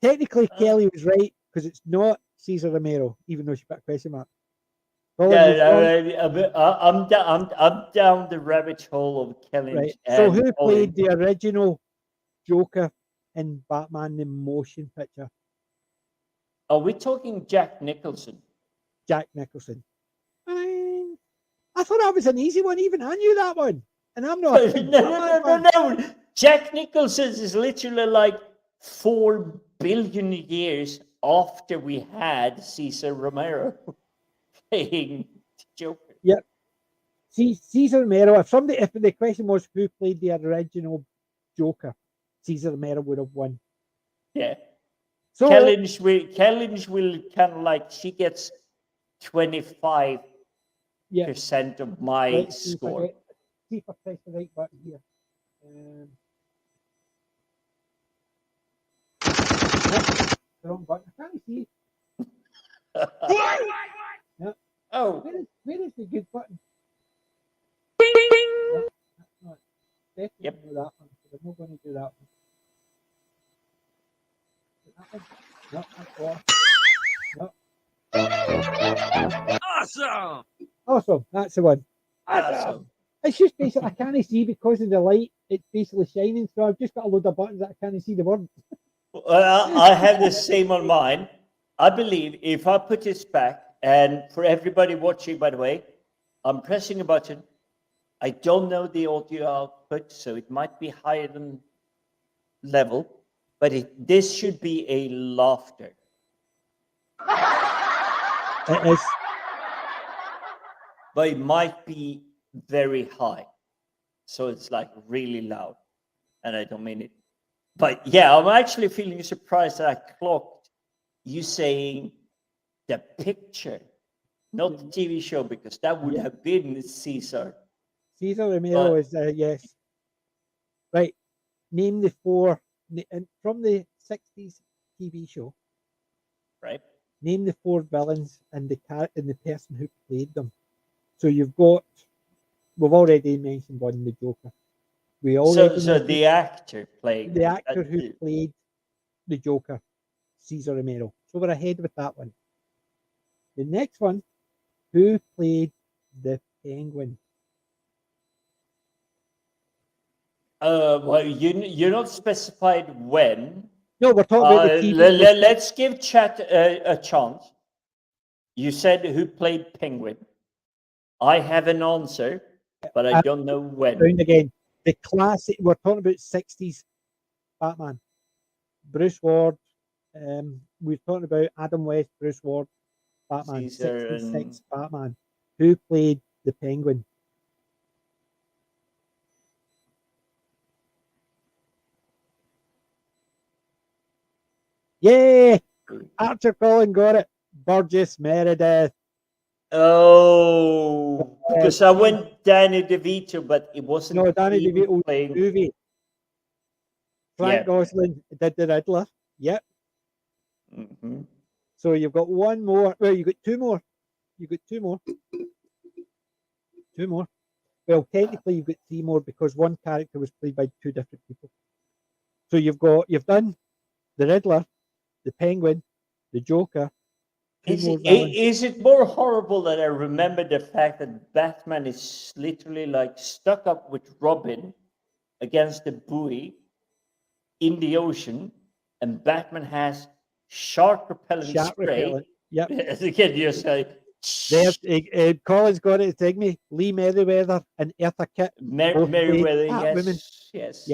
Technically, Kelly was right because it's not Cesar Romero, even though she put a question mark. Colin I'm down the rabbit hole of Kelly. Right. So who played the original Joker in Batman the motion picture? Are we talking Jack Nicholson? Jack Nicholson. I thought that was an easy one. Even I knew that one. And I'm not. No. Jack Nicholson is literally like 4 billion years after we had Cesar Romero playing Joker. Yep. See, Cesar Romero. If the question was who played the original Joker, Cesar Romero would have won. Yeah. So Kellynch will kind of like she gets 25% of my score. See if I press the right button here. The wrong button. I can't see. Yeah. Oh. Where is the good button? No, definitely do that one. I'm not going to do that one. No, that's Awesome! Awesome, that's the one. Awesome. It's just basically I can't see because of the light. It's basically shining, so I've just got a load of buttons that I can't see the word. I have the same on mine. I believe if I put this back, and for everybody watching, by the way, I'm pressing a button. I don't know the audio output, so it might be higher than level, but this should be a laughter. It is. But it might be very high. So it's like really loud. And I don't mean it. But yeah, I'm actually feeling surprised that I clocked you saying the picture, not the TV show, because that would have been Cesar. Cesar Romero is, yes. Right. Name the 4, from the 60s TV show. Right. Name the 4 villains and the person who played them. So we've already mentioned one, the Joker. So the actor playing. The actor who played the Joker, Cesar Romero. So we're ahead with that one. The next one, who played the Penguin? Well, you're not specified when. No, we're talking about the TV. Let's give chat a chance. You said who played Penguin. I have an answer, but I don't know when. Round again. The classic, we're talking about 60s Batman. Bruce Ward. We're talking about Adam West, Bruce Ward, Batman. Caesar 66 Batman. Who played the Penguin? Yay! Archer Collin got it. Burgess Meredith. Oh, because I went Danny DeVito, but it wasn't. No, Danny him DeVito playing. movie. Frank Gosling did the Riddler. Yep. Mm-hmm. So you've got one more. Well, you got two more. You got two more. Two more. Well, technically you've got three more because one character was played by two different people. So you've done the Riddler, the Penguin, the Joker. Is it more horrible that I remember the fact that Batman is literally like stuck up with Robin against the buoy in the ocean, and Batman has shark repellent spray? Yep. Again, you say. There's Colin's got it. Take me. Lee Meriwether and Eartha Kitt. Meriwether, Catwoman. yes.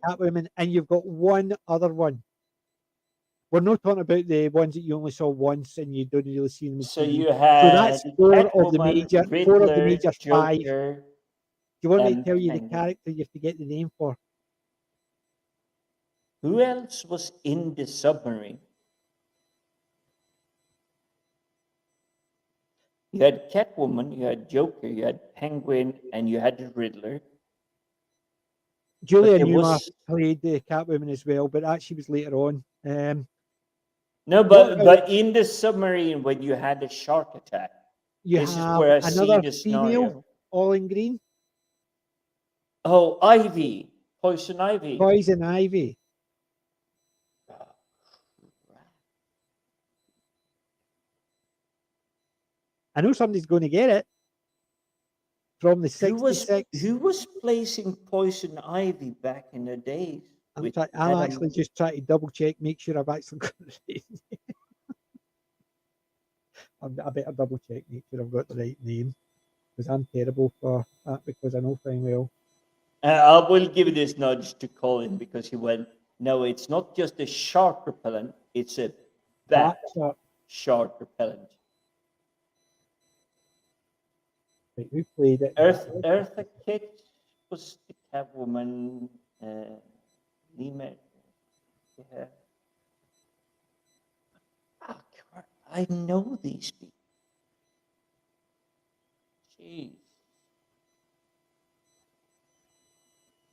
Catwoman, and you've got one other one. We're not talking about the ones that you only saw once and you don't really see them. So you have that's four of the major, Riddler, five. Joker, Do you want me to tell you Penguin. the character you have to get the name for? Who else was in the submarine? You had Catwoman, you had Joker, you had Penguin, and you had the Riddler. Julia Newmar played the Catwoman as well, but actually was later on. No, but in the submarine when you had the shark attack, this is where I see the scenario. All in green. Oh, Ivy, Poison Ivy. Poison Ivy. I know somebody's going to get it. From the 66. Who was placing Poison Ivy back in the days? I'm actually just trying to double check, make sure I've actually got the right name. I better double check, make sure I've got the right name. Because I'm terrible for that, because I know fine well. I will give this nudge to Colin because he went, no, it's not just a shark repellent, it's a bat shark repellent. Wait, who played it? Eartha Kitt was the Catwoman. Yeah. Oh, I know these people. Jeez.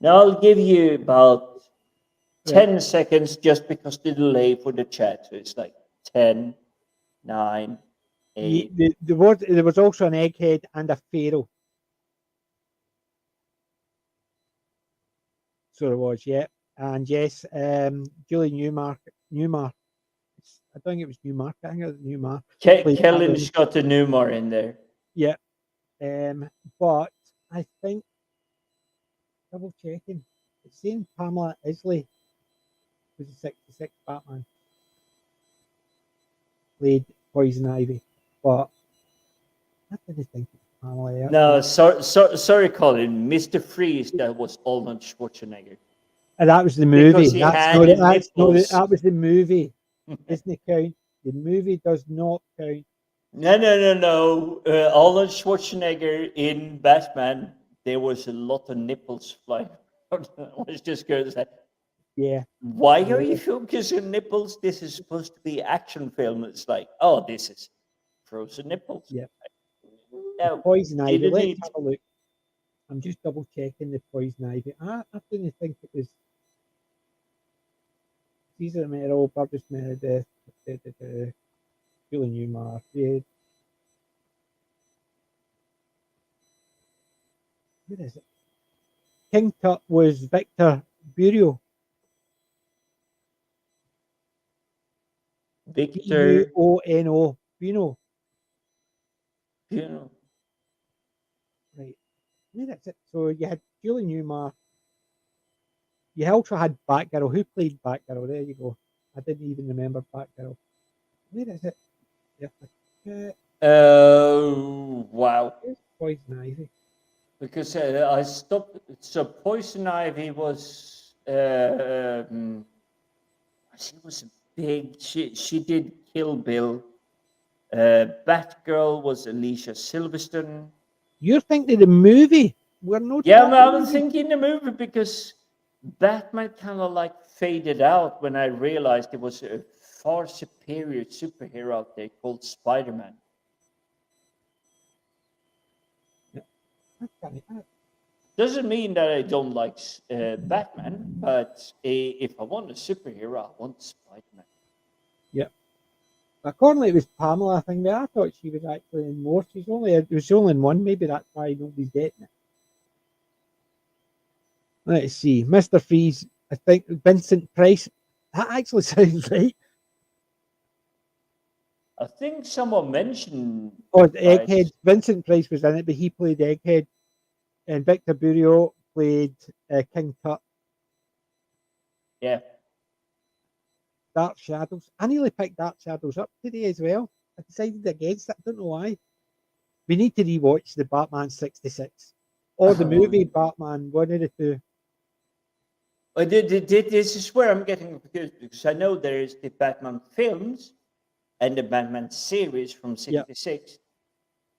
Now I'll give you about 10 seconds just because the delay for the chat. So it's like 10, 9, 8. There was also an egghead and a pharaoh. So there was, yeah. And yes, Julie Newmar. I don't think it was Newmark. I think it was Newmar. Kellen's got the Newmar in there. Yeah. But I think, double checking, it's saying Pamela Isley was a 66 Batman. Played Poison Ivy. But I didn't think it was Pamela Isley. No, sorry, Colin. Mr. Freeze, that was Arnold Schwarzenegger. And that was the movie. That was the movie. Doesn't it count? The movie does not count. No. Arnold Schwarzenegger in Batman, there was a lot of nipples flying. I was just going to say, yeah. Why are you focusing on nipples? This is supposed to be action film. It's like, oh, this is frozen nipples. Yeah. No, Poison Ivy. Let's have a look. I'm just double checking the Poison Ivy. I didn't think it was Cesar Romero, Burgess Meredith, Julie Newmar. Where is it? King Tut was Victor Burio. Victor, Buono. Buono. you know, Right. Yeah, that's it. So you had Julie Newmar. You also had Batgirl. Who played Batgirl? There you go. I didn't even remember Batgirl. Where is it? Yeah, wow. it's Poison Ivy. Because I stopped. So Poison Ivy was she was big. She did Kill Bill. Batgirl was Alicia Silverstone. You're thinking of the movie. We're not Yeah, talking I was movie. thinking the movie because Batman kind of like faded out when I realized it was a far superior superhero out there called Spider-Man. Doesn't mean that I don't like Batman, but if I want a superhero, I want Spider-Man. Yeah. According it was Pamela, I think, but I thought she was actually in more. It was only in one, maybe that's why nobody's getting it. Let's see. Mr. Freeze, I think Vincent Price. That actually sounds right. I think someone mentioned Oh, the Price. Egghead. Vincent Price was in it, but he played Egghead. And Victor Burio played King Tut. Yeah. Dark Shadows. I nearly picked Dark Shadows up today as well. I decided against it. I don't know why. We need to rewatch the Batman 66 or the movie Batman, one of the two. This is where I'm getting confused because I know there is the Batman films and the Batman series from Yeah. '66,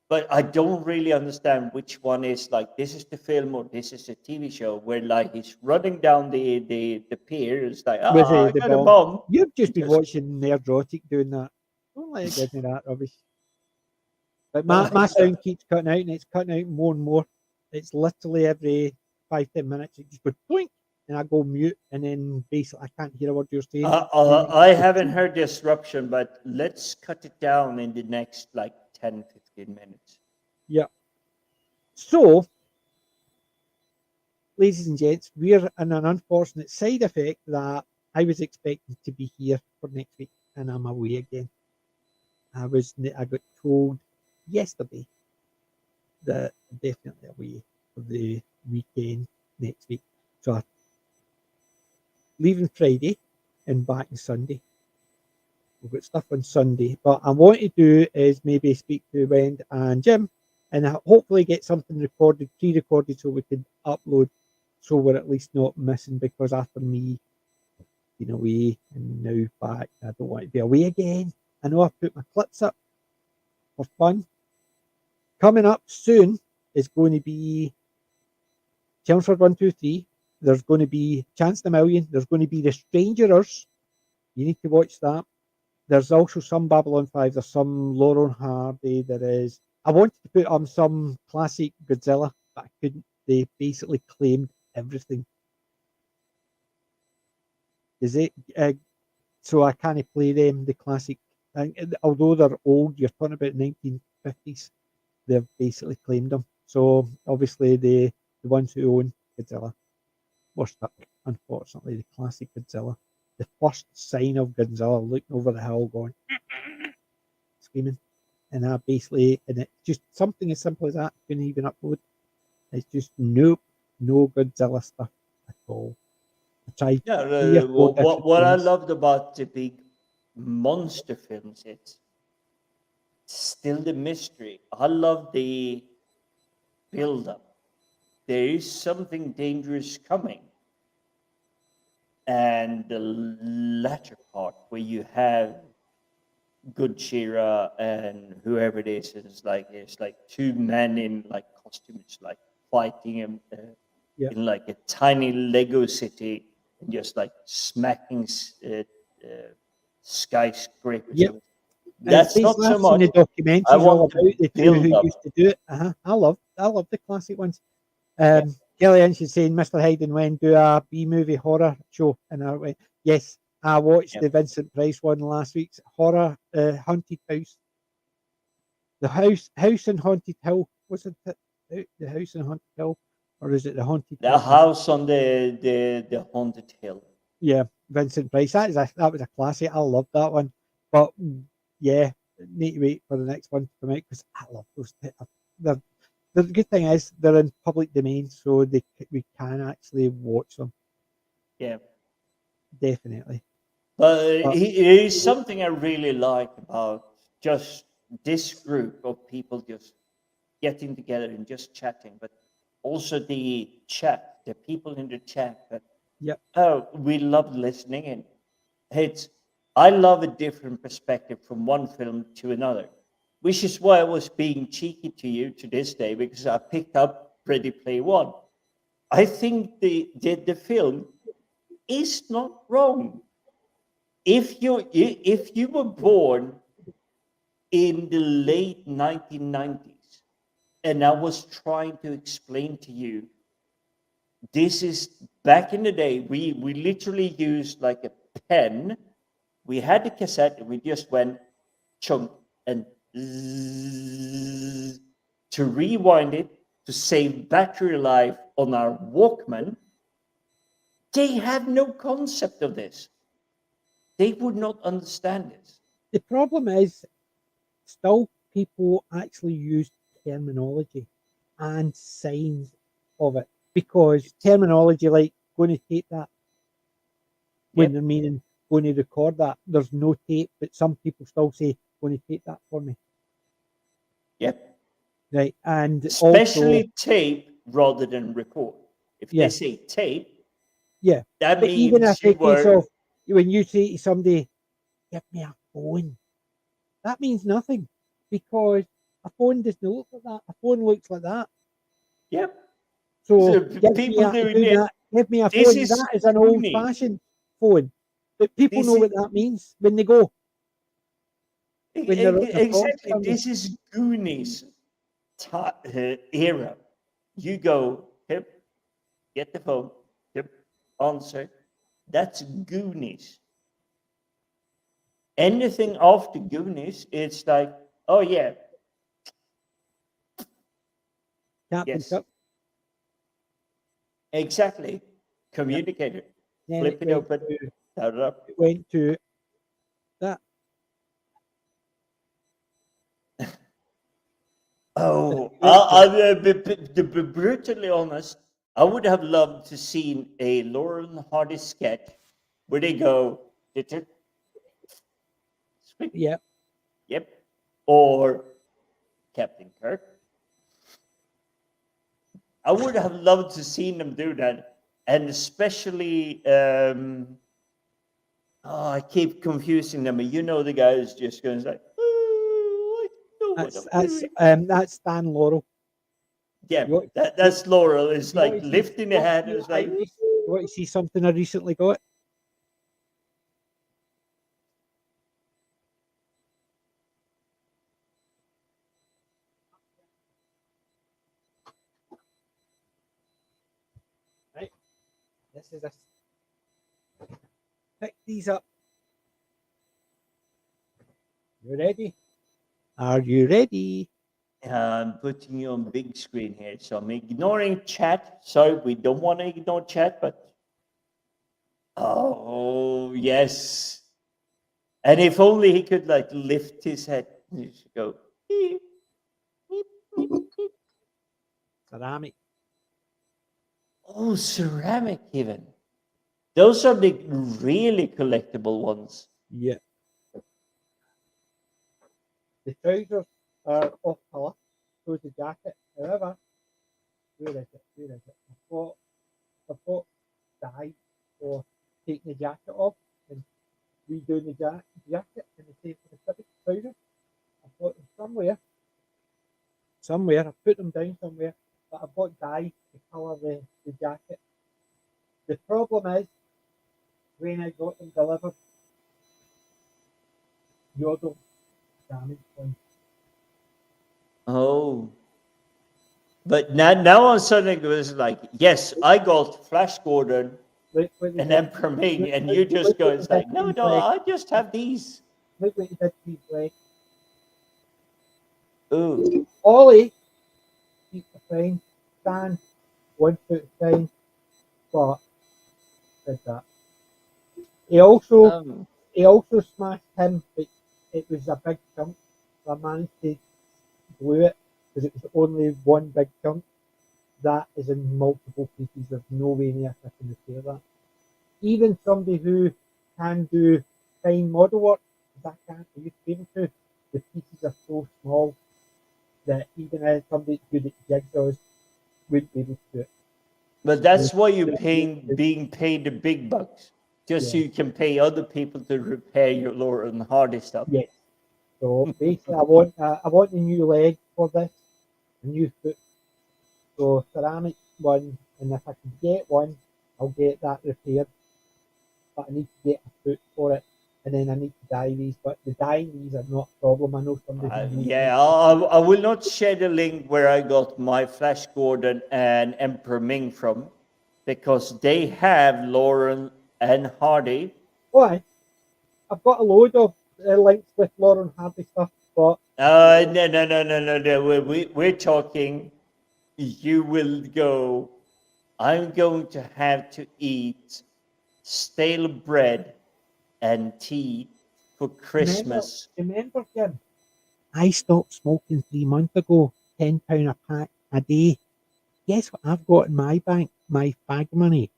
but I don't really understand which one is like this is the film or this is a TV show where like he's running down the pier. It's like With I the got a bomb. bomb. You've just been Just watching Nerdrotic doing that. Don't let it give me that rubbish. But oh, my sound keeps cutting out and it's cutting out more and more. It's literally every 5-10 minutes it just goes blink and I go mute and then basically I can't hear what you're saying. I haven't heard disruption, but let's cut it down in the next like 10-15 minutes. Yeah. So, ladies and gents, we're in an unfortunate side effect that I was expecting to be here for next week and I'm away again. I got told yesterday that I'm definitely away for the weekend next week. So I'm leaving Friday and back on Sunday. We've got stuff on Sunday, but I want to do is maybe speak to Wend and Jim and hopefully get something recorded, pre-recorded, so we can upload, so we're at least not missing. Because after me being away and now back, I don't want to be away again. I know I've put my clips up for fun. Coming up soon is going to be Chelmsford 123. There's going to be Chance the Million. There's going to be The Strangerers. You need to watch that. There's also some Babylon 5. There's some Laurel Hardy. There is. I wanted to put on some classic Godzilla, but I couldn't. They basically claimed everything. Is it? So I can't play them, the classic. And although they're old, you're talking about 1950s. They've basically claimed them. So obviously the ones who own Godzilla were stuck. Unfortunately, the classic Godzilla, the first sign of Godzilla looking over the hill, going screaming, and it's just something as simple as that. Couldn't even upload. It's just nope, no Godzilla stuff at all. I tried Yeah, 3 or 4 different what I things. loved about the big monster films, it's still the mystery. I love the build up. There is something dangerous coming. And the latter part where you have Gojira and whoever it is, it's like two men in like costumes, like fighting Yeah, in like a tiny Lego city and just like smacking skyscrapers. yep. So And it's that's not basically so I've seen much. the I documentaries all want the about the two who build up. used to do it. I love the classic ones. Yeah, Kellyanne, she's saying Mr. Hayden when do a B movie horror show, and I went, yes. I watched yeah. the Vincent Price one last week's horror, Haunted House. The house in Haunted Hill, wasn't it? The house in Haunted Hill, or is it the Haunted The Hill? house on the haunted hill. Yeah, Vincent Price. That was a classic. I loved that one. But yeah, need to wait for the next one to come out because I love those. The good thing is they're in public domain, so we can actually watch them. Yeah. Definitely. But But it is something I really like about just this group of people just getting together and just chatting, but also the chat, the people in the chat that, yeah, oh, we love listening in. It's, I love a different perspective from one film to another, which is why I was being cheeky to you to this day because I picked up Ready Player One. I think the film is not wrong. If you were born in the late 1990s and I was trying to explain to you, this is back in the day, we literally used like a pen. We had the cassette and we just went chunk and zzz, to rewind it to save battery life on our Walkman. They have no concept of this. They would not understand this. the problem is still people actually use terminology and signs of it because terminology like going to tape that when Yep. they're meaning going to record that. There's no tape, but some people still say going to tape that for me. Yep. Right. And also, Especially tape rather than record. If they yeah, say tape, yeah. that But even if means you a case were of when you say to somebody, give me a phone, that means nothing because a phone does not look like that. A phone looks like that. yep. So So people doing it. give me a This phone. is That is an old Goonie. fashioned phone. But people This know is what that means when they go, when they're talking to exactly. somebody. This is Goonies era. You go, yep, get the phone, yep, answer. That's Goonies. Anything after Goonies, it's like, oh yeah, Captain yes, Cook. exactly. Yep. Communicator. Then Flip it open. Start it up. it went to that. Oh, It went to to be brutally honest, I would have loved to seen a Laurel and Hardy sketch where they go, "Tut-tut, sweet, yeah. yep, or Captain Kirk. I would have loved to seen them do that, and especially, oh, I keep confusing them. You know, the guy is just going like, oh, I don't know what I'm doing. That's Stan Laurel. Yeah, You want, you, that's Laurel. It's you want like to see lifting the head. It's like, you want to see something I recently got? Right. This is a pick these up. You ready? Are you ready? I'm putting you on big screen here, so I'm ignoring chat. Sorry, we don't want to ignore chat, but oh yes. And if only he could like lift his head, he should go. "Beep, beep, beep, beep." Ceramic. Oh, ceramic even. Those are the really collectible ones. Yeah. The trousers are off colour. So is the jacket. However, where is it? Where is it? I've got dye for taking the jacket off and redoing the jacket and the same for the trousers. I've got them somewhere. Somewhere. I've put them down somewhere. But I've got dye to colour the jacket. The problem is when I got them delivered, Yodel damaged one. Oh. But now all of a sudden it was like, yes, I got Flash Gordon Look what they and did. Emperor Ming, Look, and look, you just look go, what they it's did like, to no, his no, leg. I just have these. Look what he did to his leg. Ooh. Ollie, he's fine. Dan, 1 foot fine, but did that. He also Um, he also smashed him, but it was a big chunk. So I managed to glue it because it was only one big chunk. That is in multiple pieces. There's no way near I can repair that. Even somebody who can do fine model work, because I can't, I used to be able to, the pieces are so small that even as somebody good at jigsaws wouldn't be able to do it. But that's why you're being paid the big bucks, just so Yeah. you can pay other people to repair your Laurel and Hardy stuff. Yes. So basically, I want a new leg for this, a new foot. So ceramic one, and if I can get one, I'll get that repaired. But I need to get a foot for it, and then I need to dye these. But the dyeing these are not a problem. I know somebody who knows Yeah, them. I will not share the link where I got my Flash Gordon and Emperor Ming from, because they have Laurel and Hardy. Oh, I've got a load of links with Lauren Hardy stuff, but No. We're talking, you will go, I'm going to have to eat stale bread and tea for remember, Christmas. remember, Jim, I stopped smoking 3 months ago, £10 a pack a day. Guess what I've got in my bank? My fag money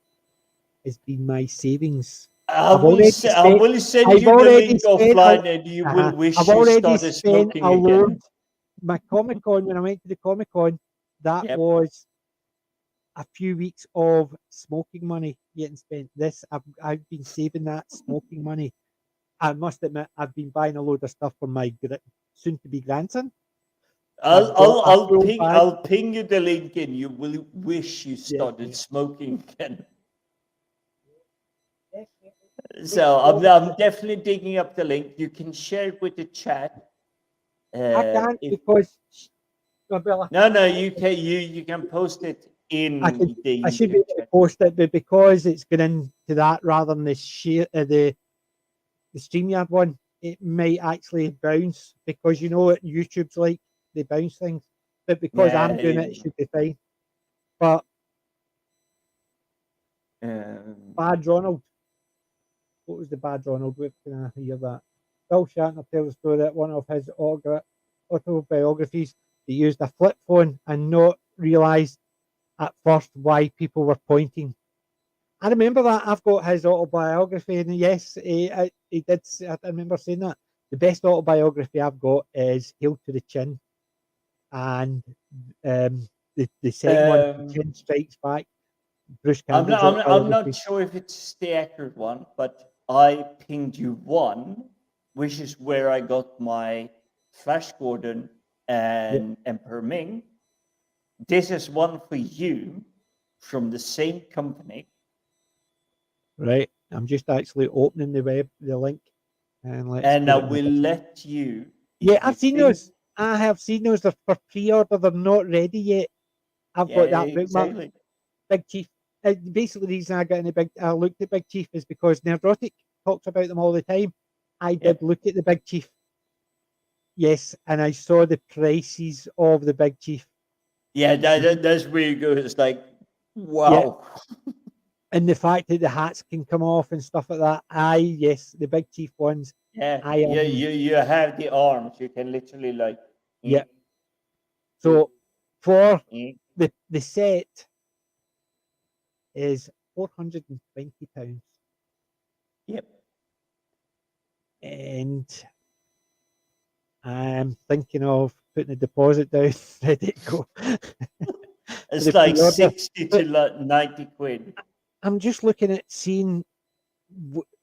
has been my savings. I've already I spent. will send I've you the already link spent. A, offline, and you will I've wish you already started spent smoking a again. load. My Comic Con, when I went to the Comic Con, that Yep. was a few weeks of smoking money getting spent. This I've been saving that smoking money. I must admit, I've been buying a load of stuff for my soon-to-be grandson. I've got a full bag. I'll ping you the link, and you will wish you Yeah, started smoking again. yeah. So I'm definitely digging up the link. You can share it with the chat. I can't If because well, no, you can post it I in could, the I should be YouTube able to chat. post it, but because it's going into that rather than the StreamYard one, it might actually bounce because you know what YouTube's like, they bounce things. But because I'm doing it, it Yeah. should be fine. But Bad Ronald, what was the Bad Ronald? Where can I hear that? Bill Shatner tells the story that one of his autobiographies, he used a flip phone and not realised at first why people were pointing. I remember that. I've got his autobiography, and yes, he did. I remember saying that. The best autobiography I've got is Hail to the Chin, and the second one, Chin Strikes Back, Bruce Campbell's I'm not autobiography. sure if it's the accurate one, but I pinged you one, which is where I got my Flash Gordon Yeah, and Emperor Ming. This is one for you from the same company. right. I'm just actually opening the link, and let's And put I it in will the. let you, Yeah, if you I've seen think, those. I have seen those. They're for pre-order. They're not ready yet. I've yeah, got that bookmark. exactly. Big Chief. Basically, the reason I looked at Big Chief is because Nerdrotic talks about them all the time. I did Yep. look at the Big Chief, yes, and I saw the prices of the Big Chief. Yeah, that's really good. It's like, Yeah, wow. and the fact that the hats can come off and stuff like that. Yes, the Big Chief ones. Yeah, I yeah, you have the arms. You can literally like, Yeah. eh, eh, So for eh. the set is £420, Yep. and I'm thinking of putting a deposit down, ready to go. For It's the like pre-order. 60 But to 90 quid. I'm just looking at seeing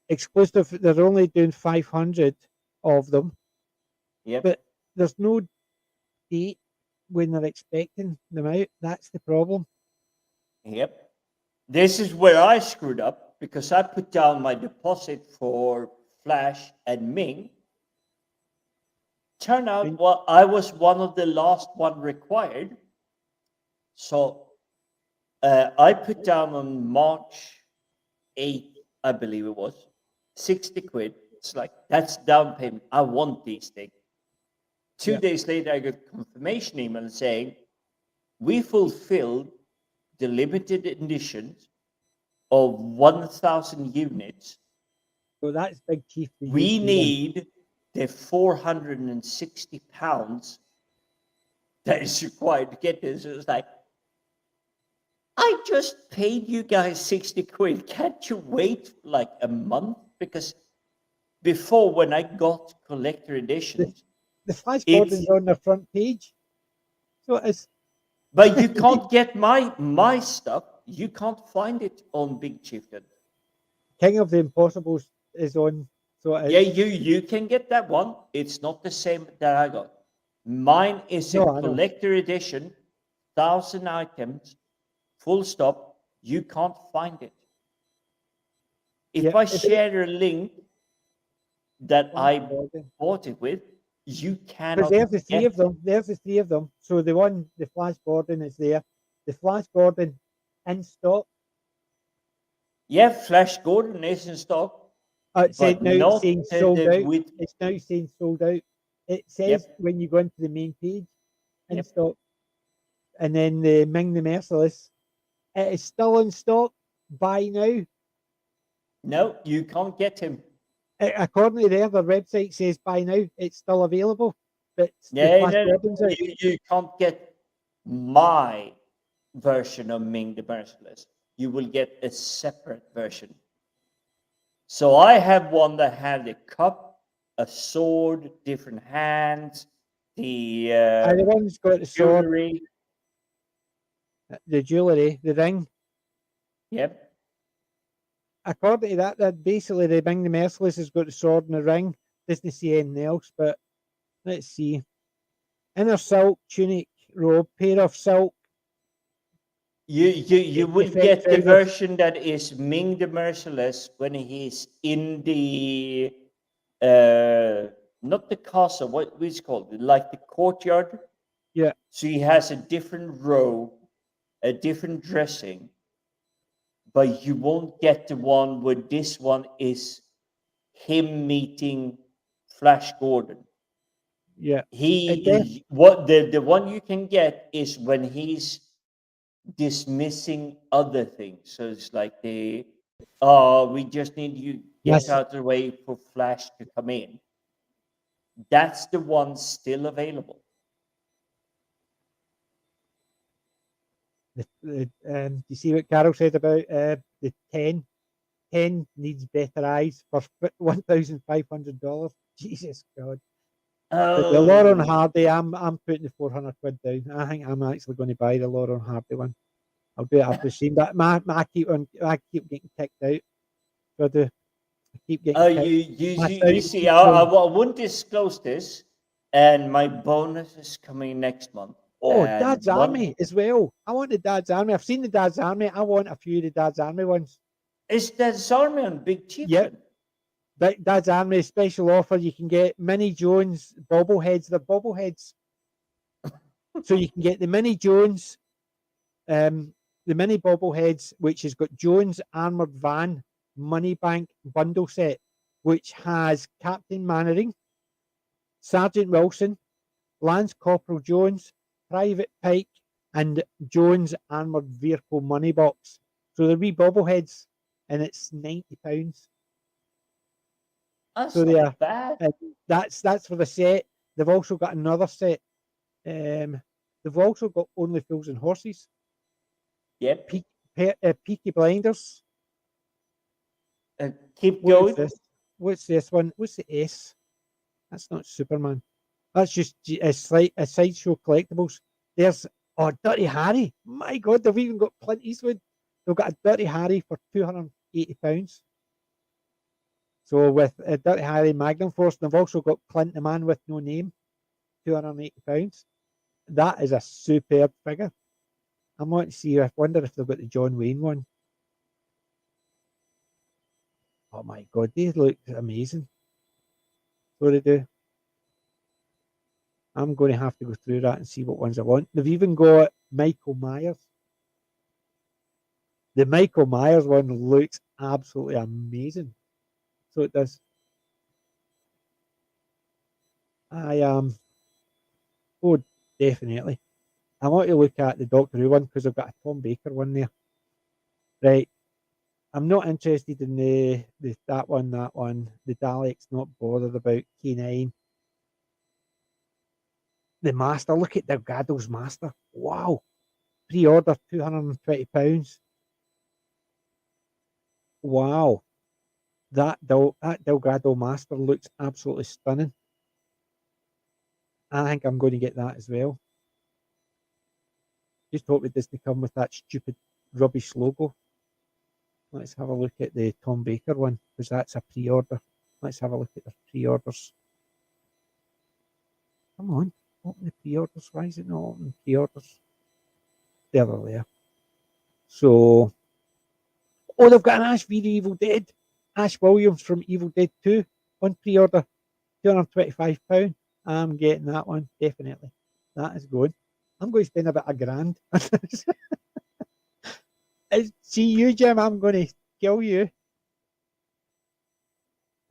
exclusive. They're only doing 500 of them, Yep. but there's no date when they're expecting them out. That's the problem. Yep. This is where I screwed up because I put down my deposit for Flash and Ming. Turned out, And well, I was one of the last one required. So I put down on March 8th, I believe it was, 60 quid. It's like, that's down payment. I want these things. Two yeah, days later, I got a confirmation email saying, we fulfilled the limited editions of 1,000 units. so that's Big Chief. They used We to be one. need the 460 pounds that is required to get this. It was like, I just paid you guys 60 quid. Can't you wait like a month? Because before, when I got collector editions, The Flash it's Gordon's on the front page. So it's but you can't get my stuff. You can't find it on Big Chieftain. King of the Impossibles is on. So it Yeah, is. you can get that one. It's not the same that I got. Mine is a No, I know. collector edition, 1,000 items, full stop. You can't find it. If Yeah, I it's share a link that Flash I Gordon. bought it with, you Because cannot there's the three get of them. There's the three of them. So the Flash Gordon is there. The Flash Gordon in stock. Yeah, Flash Gordon is in stock, It's but now not saying sold out. with. It's now saying sold out. It says Yep, when you go into the main page in yep. stock, and then the Ming the Merciless, it is still in stock. Buy now. No, you can't get him. According to their website says buy now. It's still available, but the Yeah, Flash no, Gordon's out. you can't get my version of Ming the Merciless. You will get a separate version. So I have one that had a cup, a sword, different hands, the The one's got the sword, jewelry. the jewellery, the ring. Yep. According to that basically the Ming the Merciless has got the sword and the ring. Doesn't see anything else, but let's see. Inner silk tunic robe, pair of silk You will effect get the trousers. version that is Ming the Merciless when he's in the not the castle, what is called, like the courtyard. Yeah, So he has a different robe, a different dressing, but you won't get the one where this one is him meeting Flash Gordon. yeah. It def- He what the one you can get is when he's dismissing other things. So it's like the we just need you get yes, out of the way for Flash to come in. That's the one still available. you see what Carol said about the 10? 10 needs better eyes for $1,500. Jesus God. But the Lauren Oh, Hardy, I'm putting the 400 quid down. I think I'm actually going to buy the Lauren Hardy one. I'll do it after seeing that. I keep getting kicked out. So I do. I keep getting kicked. My you site see, keeps going, I won't disclose this, and my bonus is coming next month. oh, And Dad's one Army as well. I want the Dad's Army. I've seen the Dad's Army. I want a few of the Dad's Army ones. is that Zarmy on Big Yep. Chieftain? Dad's Army special offer. You can get Minnie Jones bobbleheads. They're bobbleheads. So you can get the Minnie Jones, the mini bobbleheads, which has got Jones Armored Van Money Bank bundle set, which has Captain Mannering, Sergeant Wilson, Lance Corporal Jones, Private Pike, and Jones Armored Vehicle Money Box. So the wee bobbleheads, and it's £90. That's So they are. not bad. That's for the set. They've also got another set. They've also got Only Fools and Horses, Yep. Peaky Blinders. Keep What is going. this? What's this one? What's the S? That's not Superman. That's just a sideshow collectibles. There's Dirty Harry. My God, they've even got Clint Eastwood. They've got a Dirty Harry for £280. So with a Dirty Harry Magnum Force, they've also got Clint the Man with No Name, £280. That is a superb figure. I want to see. I wonder if they've got the John Wayne one. Oh my God, these look amazing. So they do. I'm going to have to go through that and see what ones I want. They've even got Michael Myers. The Michael Myers one looks absolutely amazing. So it does. I am. Oh, definitely. I want to look at the Doctor Who one because I've got a Tom Baker one there. Right. I'm not interested in that one. The Daleks, not bothered about K9. The Master, look at Delgado's Master. Wow. Pre-order £220. Wow. That Delgado Master looks absolutely stunning. I think I'm going to get that as well. Just hope it doesn't come with that stupid rubbish logo. Let's have a look at the Tom Baker one, because that's a pre-order. Let's have a look at the pre-orders. Come on, open the pre-orders. Why is it not open pre-orders? There, they're there. So, oh, they've got an Ash v the Evil Dead. Ash Williams from Evil Dead 2 on pre-order. £225. I'm getting that one, definitely. That is going. I'm going to spend about £1,000. See you, Jim. I'm going to kill you.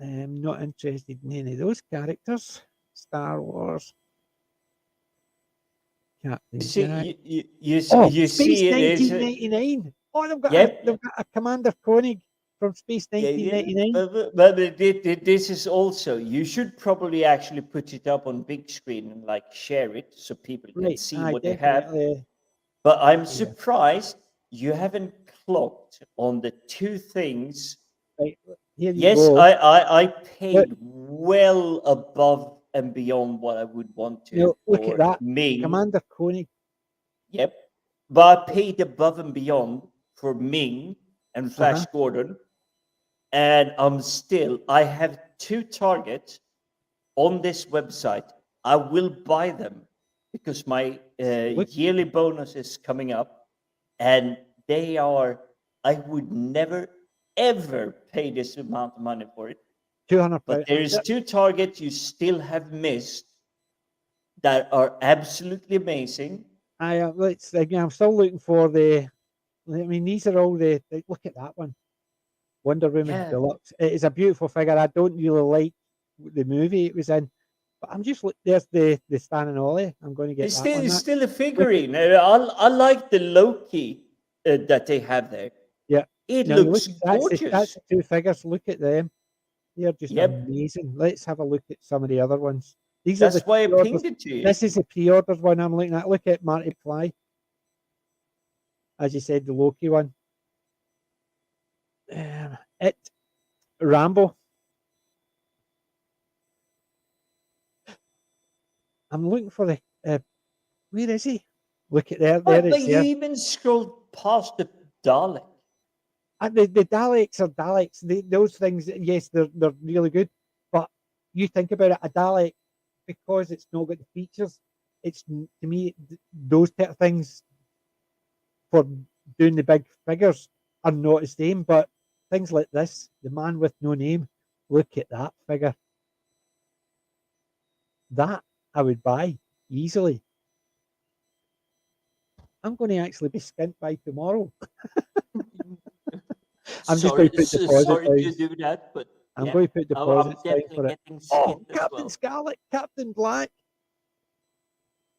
I'm not interested in any of those characters. Star Wars. Captain Jack. You Space see it is. 1999. Oh, they've got, Yep. they've got a Commander Koenig from Space 1999. But this is also, you should probably actually put it up on big screen and like share it so people can see what they have. But I'm surprised you haven't clocked on the two things. Right, here you yes, go. I paid well above and beyond what I would want to. No, look at that. Ming. Commander Koenig. Yep. But I paid above and beyond for Ming and Flash Gordon. And I have 2 targets on this website. I will buy them because my yearly bonus is coming up. And I would never, ever pay this amount of money for it. 200. But there is 2 targets you still have missed that are absolutely amazing. I'm still looking for these are all look at that one. Wonder Woman Deluxe. It is a beautiful figure. I don't really like the movie it was in, but I'm just there's the Stan and Ollie. I'm going to get that one. It's still a figurine. I like the Loki that they have there. Yeah, it looks gorgeous. That's the 2 figures. Look at them. They're just amazing. Let's have a look at some of the other ones. That's why I pinged it to you. This is the pre-orders one I'm looking at. Look at Marty McFly. As you said, the Loki one. Rambo. I'm looking for the. Where is he? Look at there. There But is you even scrolled past the Dalek. The Daleks are Daleks. Those things, yes, they're really good. But you think about it, a Dalek, because it's not got the features, it's, to me, those type of things for doing the big figures are not the same. But things like this, the man with no name, look at that figure. That I would buy easily. I'm going to actually be skint by tomorrow. I'm just going to put deposit sorry to do that, but I'm going to put deposits down for it. Oh, Captain Scarlet, Captain Black,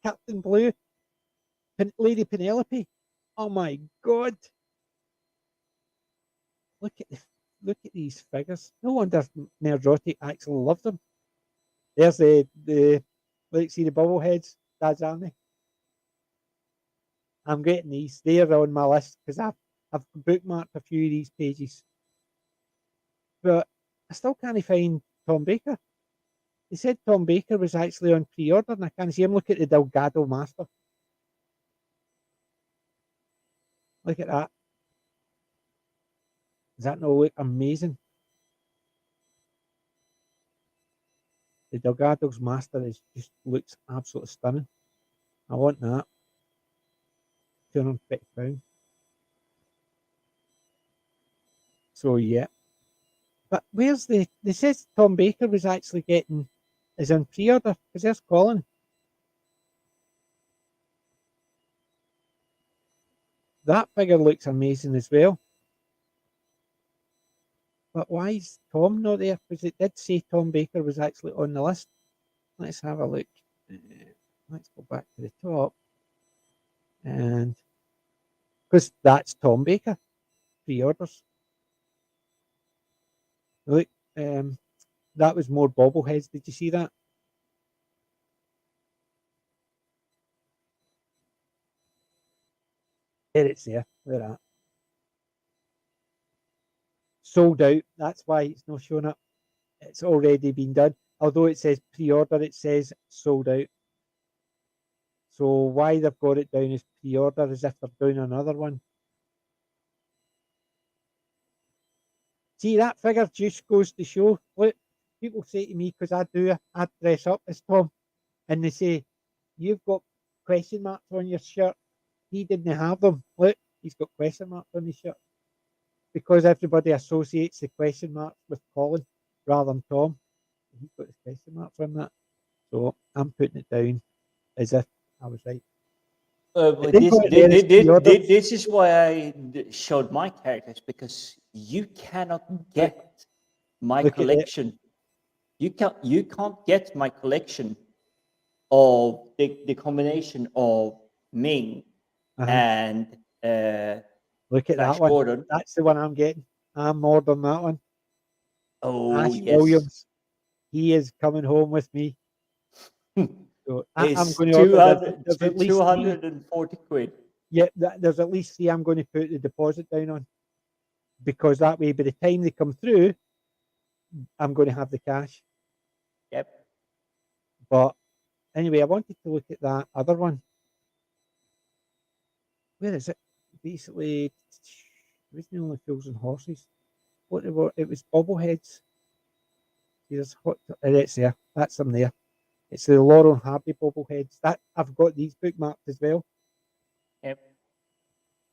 Captain Blue, Lady Penelope. Oh my God! Look at these figures. No wonder Nerdrotic actually loved them. There's let's see the bubbleheads. Dad's Army. I'm getting these. They're on my list because I've bookmarked a few of these pages. But I still can't find Tom Baker. They said Tom Baker was actually on pre-order and I can't see him. Look at the Delgado Master. Look at that. Does that not look amazing? The Delgado's Master just looks absolutely stunning. I want that. £250. So yeah. But where's they says Tom Baker was actually is on pre-order, because there's Colin. That figure looks amazing as well. But why is Tom not there? Because it did say Tom Baker was actually on the list. Let's have a look. Let's go back to the top. And because that's Tom Baker pre-orders. Look, that was more bobbleheads. Did you see that? There it's there. There at. Sold out. That's why it's not showing up. It's already been done. Although it says pre-order, it says sold out. So why they've got it down as pre-order as if they're doing another one. See, that figure just goes to show. Look, people say to me, because I dress up as Tom, and they say, you've got question marks on your shirt. He didn't have them. Look, he's got question marks on his shirt. Because everybody associates the question marks with Colin rather than Tom. He's got his question marks on that. So I'm putting it down as if I was right. But They got it there as pre-order. this is why I showed my characters, because you cannot get my Look at it. collection. You can't get my collection of the combination of Ming and Look at Flash that one. Gordon. That's the one I'm getting. I'm ordering that one. Oh, Ash yes. Williams. He is coming home with me. So I'm It's going to order. There's at least 240 quid. Yeah, there's at least 3 I'm going to put the deposit down on, because that way, by the time they come through, I'm going to have the cash. Yep. But anyway, I wanted to look at that other one. Where is it? Basically, it wasn't only Fools and Horses. What they were, it was bobbleheads. There's it's there. That's them there. It's the Laurel and Hardy bobbleheads. That I've got these bookmarked as well. Yep.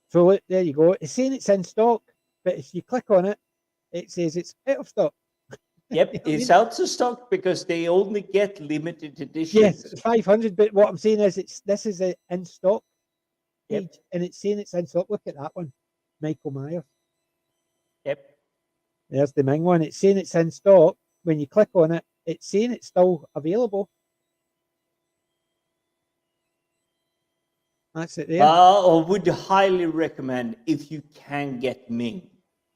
So look, there you go. It's saying it's in stock, but if you click on it, it says it's out of stock. Yep, You know it's what I mean? out of stock because they only get limited editions. Yes, 500. But what I'm saying is, this is an in stock page, and it's saying it's in stock. Look at that one, Michael Myers. Yep. There's the Ming one. It's saying it's in stock. When you click on it, it's saying it's still available. That's it there. I would highly recommend, if you can get Ming.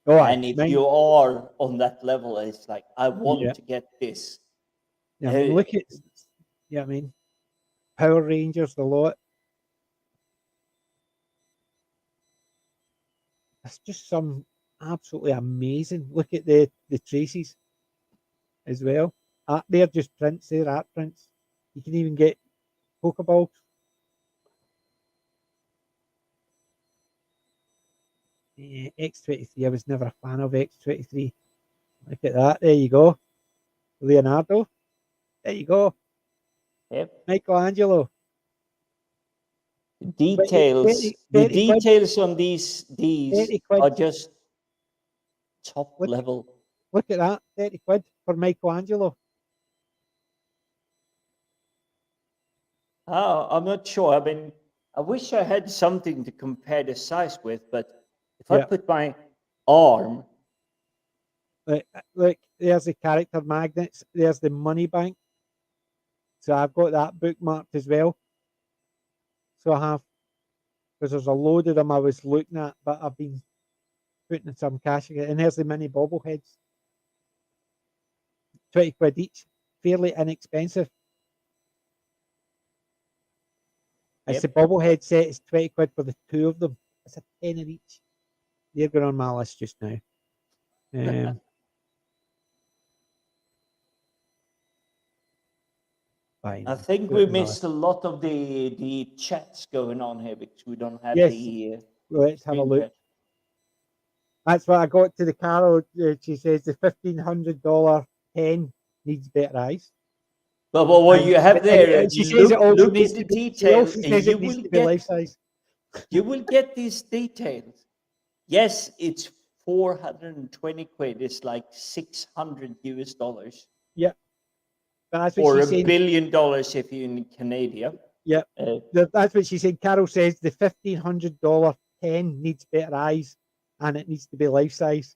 Oh, and if you are on that level, it's like, I want to get this. Yeah, I mean, look at, I mean, Power Rangers, the lot. It's just some absolutely amazing. Look at the traces as well. They're just prints, they're art prints. You can even get Pokeballs. X-23, I was never a fan of X-23. Look at that, there you go. Leonardo, there you go. Yep. Michelangelo. Details, the details on these are just top level. Look at that, 30 quid for Michelangelo. Oh, I'm not sure. I mean, I wish I had something to compare the size with, but if I put my arm. Look, there's the character magnets. There's the money bank. So I've got that bookmarked as well. So I have, because there's a load of them I was looking at, but I've been putting some cash in it. And there's the mini bobbleheads. 20 quid each. Fairly inexpensive. It's the bobblehead set. It's 20 quid for the 2 of them. It's a tenner each. They're going on my list just now. I think we missed a lot of the chats going on here because we don't have the. Let's have a look. Chat. That's what I got to the Carol. She says the $1,500 pen needs better eyes. But what you have there, she says it also look needs at the to be, details, she says and it needs to be life size. You will get these details. Yes, it's 420 quid. It's like $600 US. Yeah. That's what or $1 billion if you're in Canada. Yeah. That's what she said. Carol says the $1,500 pen needs better eyes and it needs to be life size.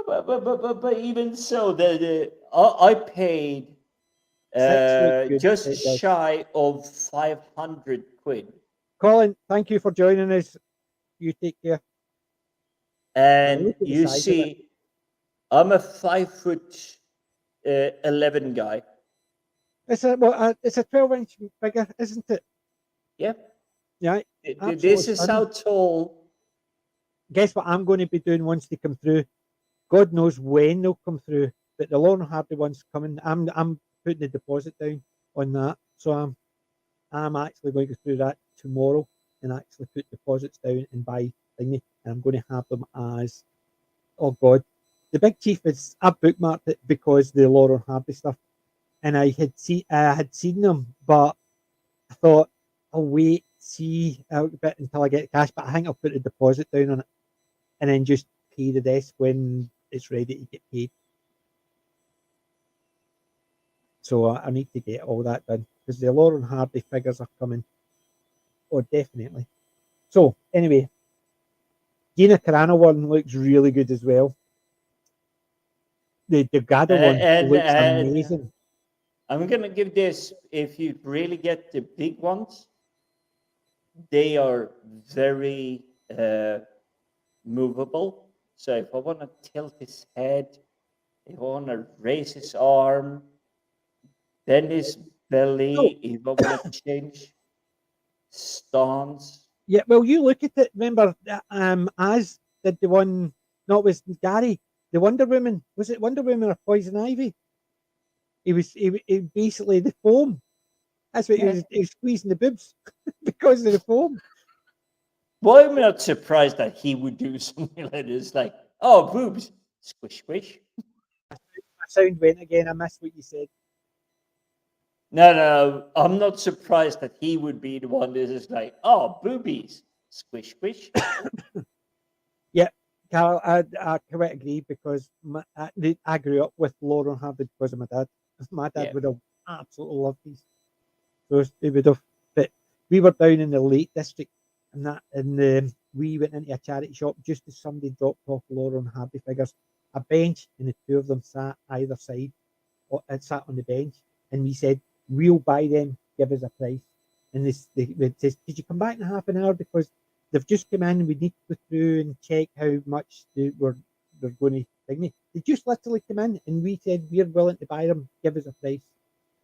But even so, I paid just shy of 500 quid. Colin, thank you for joining us. You take care. And look at the you size of it. see, I'm a 5'11" guy. It's a 12-inch figure, isn't it? Yeah. Yeah, This absolutely is how stunning. tall. Guess what I'm going to be doing once they come through? God knows when they'll come through, but the Laurel and Hardy one's coming. I'm putting the deposit down on that, so I'm actually going to go through that tomorrow and actually put deposits down and buy thingy, and I'm going to have them as, oh God, the Big Chief is, I bookmarked it because the Laurel and Hardy stuff, and I had seen them, but I thought I'll wait, see a bit until I get cash, but I think I'll put a deposit down on it and then just pay the rest when it's ready to get paid. So I need to get all that done because the Lauren Hardy figures are coming. Oh, definitely. So anyway, Gina Carano one looks really good as well. The Gada one And looks amazing. I'm going to give this, if you really get the big ones, they are very movable. So if I want to tilt his head, if I want to raise his arm, bend his Oh, belly, if I want to change stance. yeah. Well, you look at it. Remember, as did the one. No, it was Gary, the Wonder Woman. Was it Wonder Woman or Poison Ivy? He basically the foam. That's what Yeah. he was squeezing the boobs because of the foam. Well, I'm not surprised that he would do something like this, like, oh, boobs, squish, squish. My sound went again. I missed what you said. No, I'm not surprised that he would be the one that is like, oh, boobies, squish, squish. Yeah, Carl, I quite agree because I grew up with Lauren Harvard because of my dad. My dad Yeah. would have absolutely loved these. So they would have. But we were down in the Lake District, and we went into a charity shop just as somebody dropped off Lauren Hardy figures. A bench, and the two of them sat either side, and sat on the bench, and we said, "We'll buy them. Give us a price." And they says, "Did you come back in half an hour because they've just come in? We need to go through and check how much they're going to bring me." They just literally come in, and we said, "We're willing to buy them. Give us a price."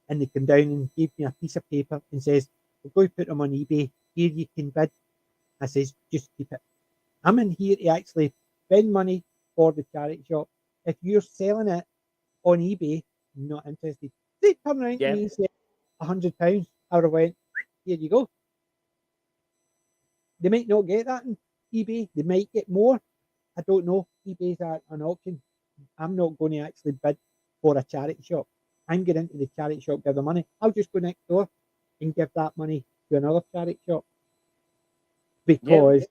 And they come down and gave me a piece of paper and says, "We're going to put them on eBay. Here you can bid." I says, "Just keep it. I'm in here to actually spend money for the charity shop. If you're selling it on eBay, I'm not interested." They turned around to Yeah. me and said, £100. I would have went, "Here you go." They might not get that in eBay. They might get more. I don't know. eBay's an auction. I'm not going to actually bid for a charity shop. I'm going into the charity shop, give the money. I'll just go next door and give that money to another charity shop Yeah. because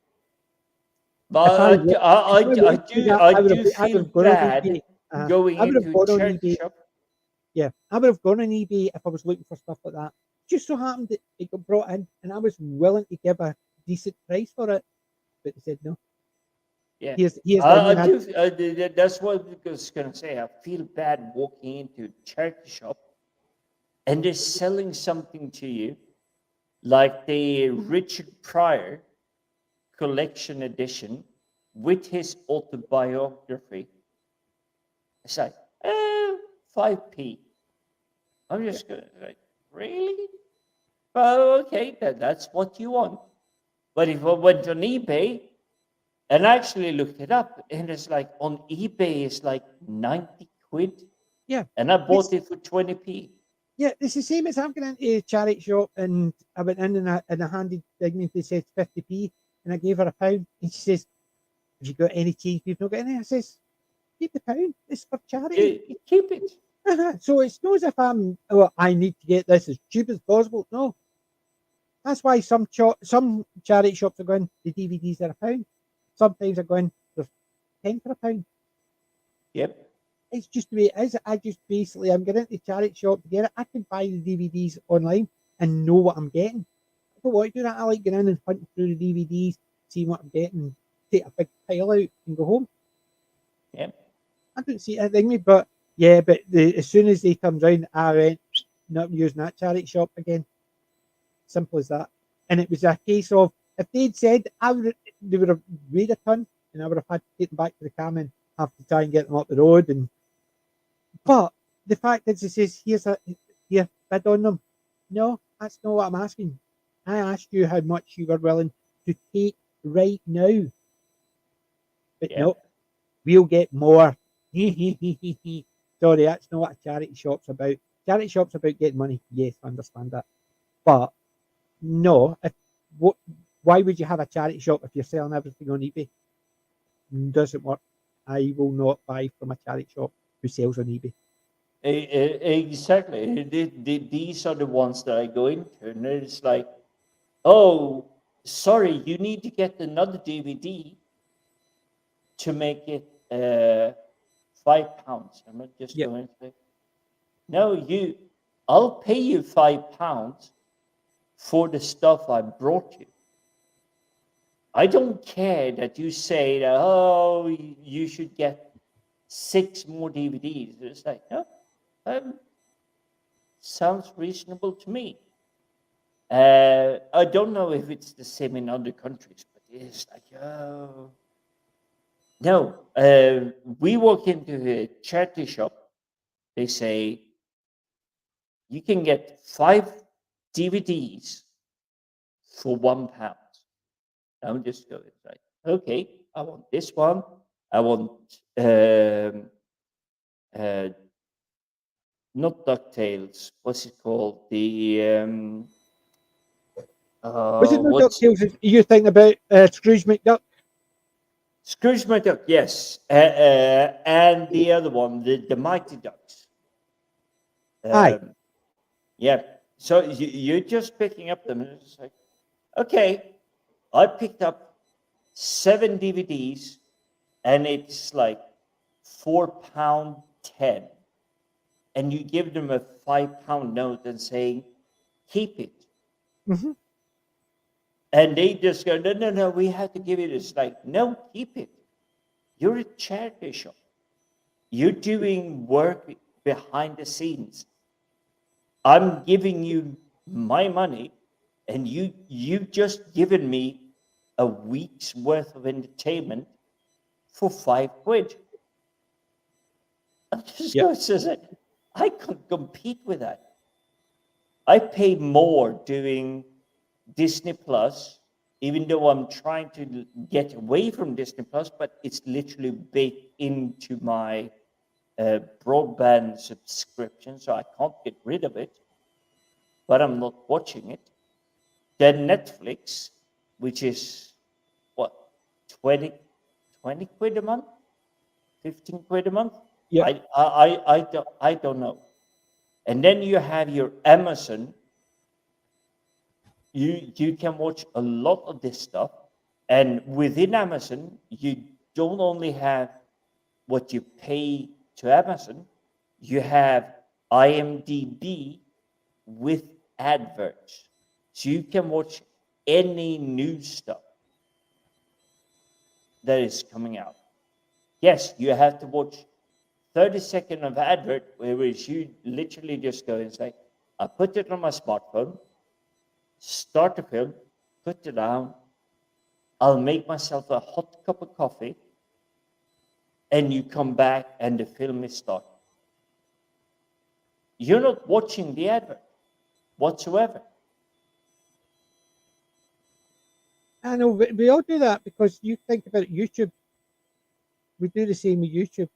But if I were to do that, I I would do have I would feel have gone on eBay. bad going I would have into a gone on charity eBay. shop. Yeah, I would have gone on eBay if I was looking for stuff like that. Just so happened that it got brought in, and I was willing to give a decent price for it, but they said no. Yeah. Here's then I you had do. That's what I was gonna say. I feel bad walking into a charity shop and they're selling something to you, like the Richard Pryor collection edition with his autobiography. It's like, 5p. I'm just gonna like, really? Well, okay, that's what you want. But if I went on eBay and actually looked it up, and it's like on eBay, it's like 90 quid, yeah. and I bought It's it for 20p. Yeah, it's the same as I'm going into a charity shop and I went in and I handed Dignity said 50p and I gave her £1 and she says, "Have you got any change? You've not got any?" I says, "Keep the pound. It's for charity." You keep it. So it's not as if I need to get this as cheap as possible. No, that's why some charity shops are going, the DVDs are £1. Sometimes they're going, they're 10 for £1. Yep. It's just the way it is. I'm getting into the charity shop to get it. I can buy the DVDs online and know what I'm getting. I don't want to do that. I like getting in and hunting through the DVDs, seeing what I'm getting, take a big pile out and go home. Yep. I don't see it me, but yeah, but as soon as they come round, I went, not using that charity shop again. Simple as that. And it was a case of, if they'd said, they would have weighed a ton. and I would have had to take them back to the cam and have to try and get them up the road. But the fact is, it says, here, bid on them. No, that's not what I'm asking. I asked you how much you were willing to take right now. But Yeah. no, we'll get more. Sorry, that's not what a charity shop's about. Charity shop's about getting money. Yes, I understand that. But no, what? Why would you have a charity shop if you're selling everything on eBay? Doesn't work. I will not buy from a charity shop who sells on eBay. Exactly. These are the ones that I go into, and it's like, oh, sorry, you need to get another DVD to make it £5. I'm not just Yep. going to say, no, I'll pay you £5 for the stuff I brought you. I don't care that you say that, oh, you should get 6 more DVDs. It's like, no, sounds reasonable to me. I don't know if it's the same in other countries, but it's like, oh. No, we walk into a charity shop. They say, you can get 5 DVDs for £1. I'm just going like, okay, I want this one. I want not DuckTales. What's it called? The Was it no what's DuckTales? You thinking about Scrooge McDuck? Scrooge McDuck? Yes, and the other one, the Mighty Ducks. Aye. Yeah. So you're just picking up them, and it's like, okay, I picked up 7 DVDs, and it's like £4.10, and you give them a £5 note and saying, keep it. Mm-hmm. And they just go, no, no, no, we have to give it. It's like, no, keep it. You're a charity shop. You're doing work behind the scenes. I'm giving you my money, and you've just given me a week's worth of entertainment for £5. I'm just going to say, I can't compete with that. I pay more doing Disney Plus, even though I'm trying to get away from Disney Plus, but it's literally baked into my broadband subscription, so I can't get rid of it, but I'm not watching it. Then Netflix, which is what, 20 quid a month, 15 quid a month. Yeah. I don't know. And then you have your Amazon. You can watch a lot of this stuff, and within Amazon, you don't only have what you pay to Amazon, you have IMDb with adverts, so you can watch any new stuff that is coming out. Yes, you have to watch 30 seconds of advert, whereas you literally just go and say, I put it on my smartphone, start the film, put it down, I'll make myself a hot cup of coffee, and you come back and the film is started. You're not watching the advert whatsoever. I know we all do that because you think about YouTube. We do the same with YouTube.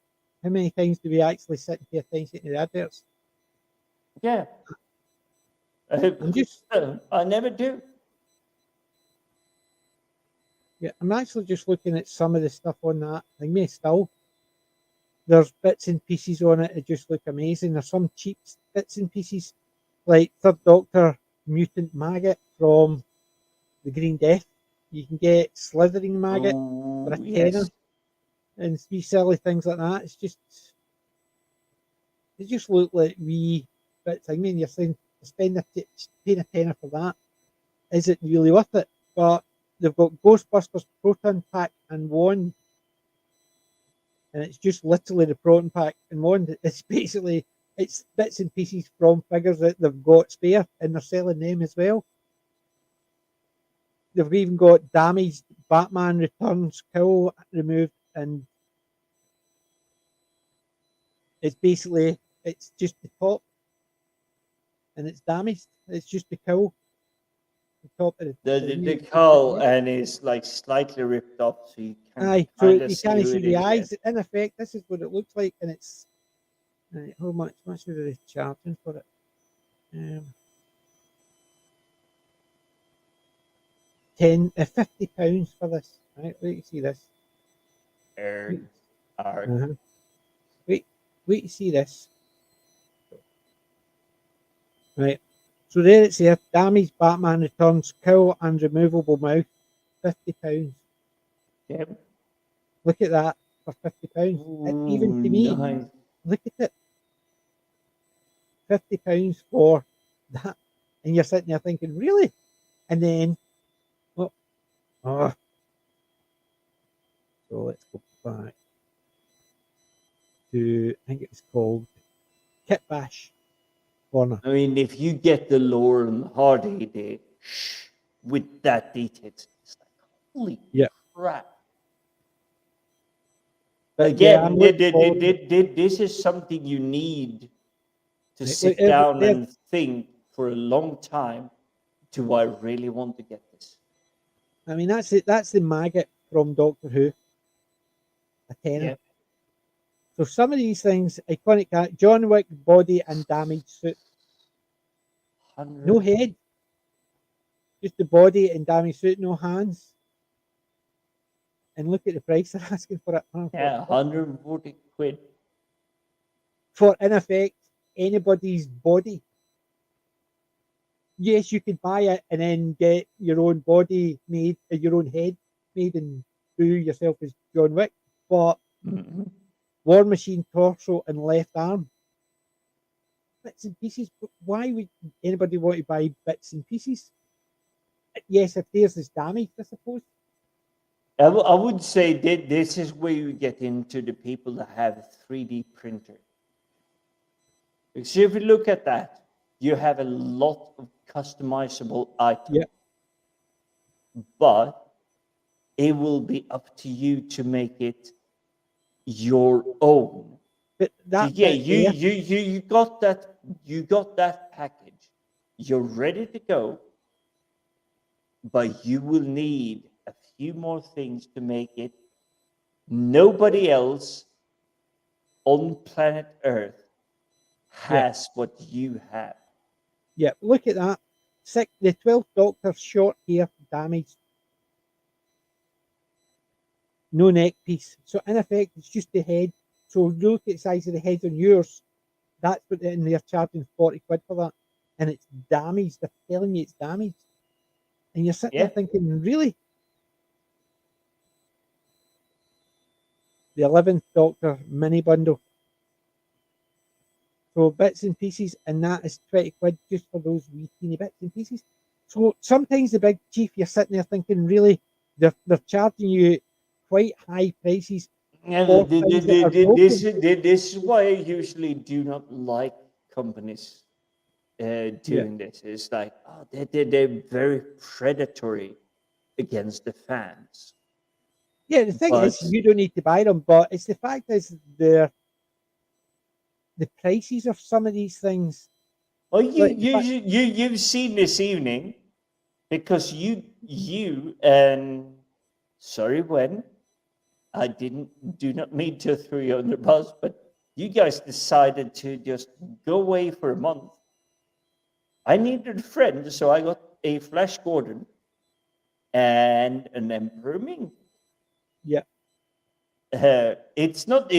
How many times do we actually sit and pay attention to the adverts? Yeah. I never do. Yeah, I'm actually just looking at some of the stuff on that thing. Still, there's bits and pieces on it that just look amazing. There's some cheap bits and pieces, like Third Doctor Mutant Maggot from the Green Death. You can get Slithering Maggot for a tenner, Yes. and wee silly things like that. They just look like wee bits. I mean, you're saying paying a tenner for that. Is it really worth it? But they've got Ghostbusters Proton Pack and Wand, and it's just literally the Proton Pack and Wand. It's basically it's bits and pieces from figures that they've got spare, and they're selling them as well. They've even got damaged Batman Returns cowl removed, and it's basically it's just the top, and it's damaged. It's just the cowl, the top of The cowl, and it's like slightly ripped up, so you can Aye, so kind of you see can't who see it the is. eyes. In effect, this is what it looks like, and it's how much are they charging for it? 50 pounds for this. Right, wait to see this. Uh-huh. Wait to see this. Right. So there it's here. Damaged Batman Returns cowl and removable mouth. £50. Yep. Look at that for £50. Even to me, Nice. look at it. £50 for that, and you're sitting there thinking, really? And then, oh, so let's go back to, I think it was called Kit Bash Corner. I mean, if you get the Lauren Hardy there with that detail, it's like, holy crap. But again, this is something you need to sit down and think for a long time. Do I really want to get this? I mean, that's it. That's the maggot from Doctor Who. A tenner. Yeah. So some of these things, iconic. John Wick body and damaged suit. 100. No head. Just the body and damaged suit, no hands. And look at the price they're asking for it. Yeah, 140 quid. For, in effect, anybody's body. Yes, you could buy it and then get your own body made, your own head made, and do yourself as John Wick. But War Machine torso and left arm, bits and pieces. But why would anybody want to buy bits and pieces? Yes, if theirs is damaged, I suppose. I would say that this is where you get into the people that have a 3D printer. Because if you look at that, you have a lot of customizable items. Yeah. But it will be up to you to make it your own. But that so, yeah, you got that package. You're ready to go, but you will need a few more things to make it. Nobody else on planet Earth has what you have. Yeah, look at that. The 12th Doctor short hair damaged. No neck piece. So in effect, it's just the head. So look at the size of the head on yours. That's what they're charging 40 quid for that. And it's damaged. They're telling you it's damaged. And you're sitting there thinking, really? The 11th Doctor mini bundle. So bits and pieces, and that is 20 quid just for those wee teeny bits and pieces. So sometimes the big chief, you're sitting there thinking, really, they're charging you quite high prices. And this is why I usually do not like companies doing this. It's like, oh, they're very predatory against the fans. Yeah, the thing is, you don't need to buy them, but it's the fact is the prices of some of these things. Well, you've seen this evening, because you and sorry when I do not mean to throw you under the bus, but you guys decided to just go away for a month. I needed a friend, so I got a Flash Gordon and an Emperor Ming. Yeah. It's not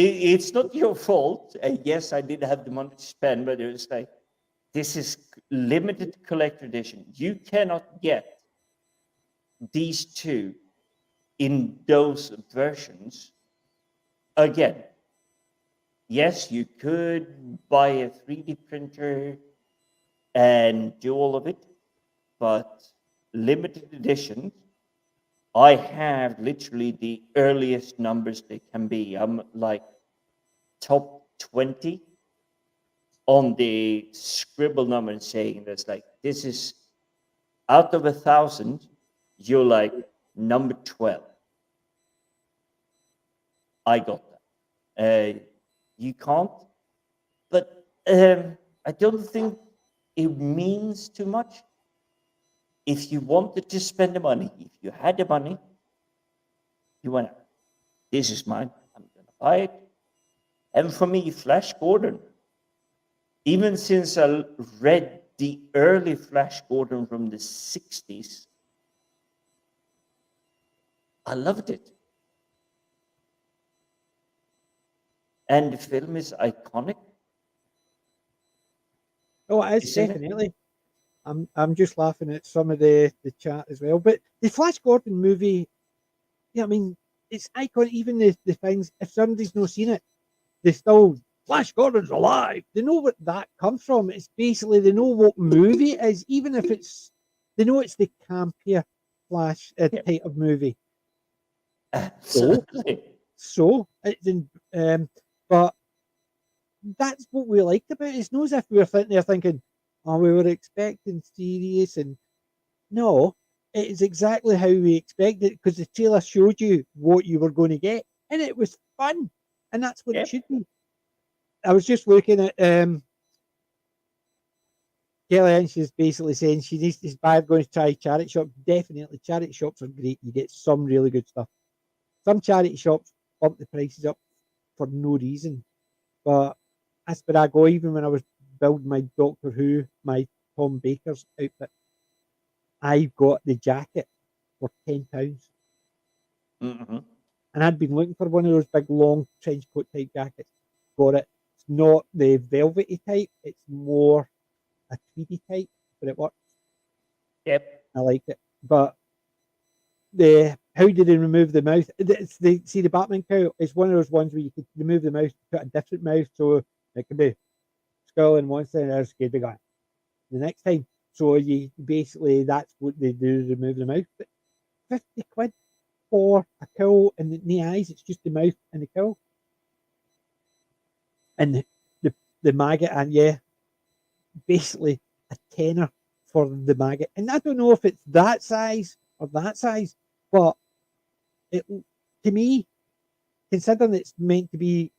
your fault. Yes, I did have the money to spend, but it was like, this is limited collector edition. You cannot get these two in those versions again. Yes, you could buy a 3D printer and do all of it, but limited editions, I have literally the earliest numbers they can be. I'm like top 20 on the scribble number, and saying that's like, this is out of 1,000, you're like number 12. I got that. You can't, but I don't think it means too much. If you wanted to spend the money, if you had the money, you went, this is mine, I'm going to buy it. And for me, Flash Gordon, even since I read the early Flash Gordon from the 60s, I loved it. And the film is iconic. Oh, it is, Isn't it? definitely. I'm just laughing at some of the chat as well. But the Flash Gordon movie, yeah, I mean, it's iconic. Even the things, if somebody's not seen it, they still, Flash Gordon's alive. They know what that comes from. It's basically, they know what movie it is, even if it's, they know it's the campier Flash type of movie. Absolutely. So it's in, but that's what we liked about it. It's not as if we were sitting there thinking, oh, we were expecting serious, and no, it is exactly how we expected it because the trailer showed you what you were going to get, and it was fun, and that's what it should be. I was just looking at Kellyanne. She's basically saying she needs to buy going to try charity shop. Definitely, charity shops are great. You get some really good stuff. Some charity shops bump the prices up for no reason, but that's where I go. Even when I was building my Doctor Who, my Tom Baker's outfit, I got the jacket for £10. Mm-hmm. And I'd been looking for one of those big long trench coat type jackets. Got it. It's not the velvety type, it's more a tweedy type, but it works. Yep. I like it. But the how did they remove the mouth? It's the see the Batman cowl. It's one of those ones where you could remove the mouth, put a different mouth, so it could be skull in one side and there's scared the guy the next time. So you basically that's what they do, remove the mouth. But £50 for a cowl and the eyes, it's just the mouth and the cowl. And the maggot, and yeah, basically a tenner for the maggot. And I don't know if it's that size or that size, but it to me, considering it's meant to be,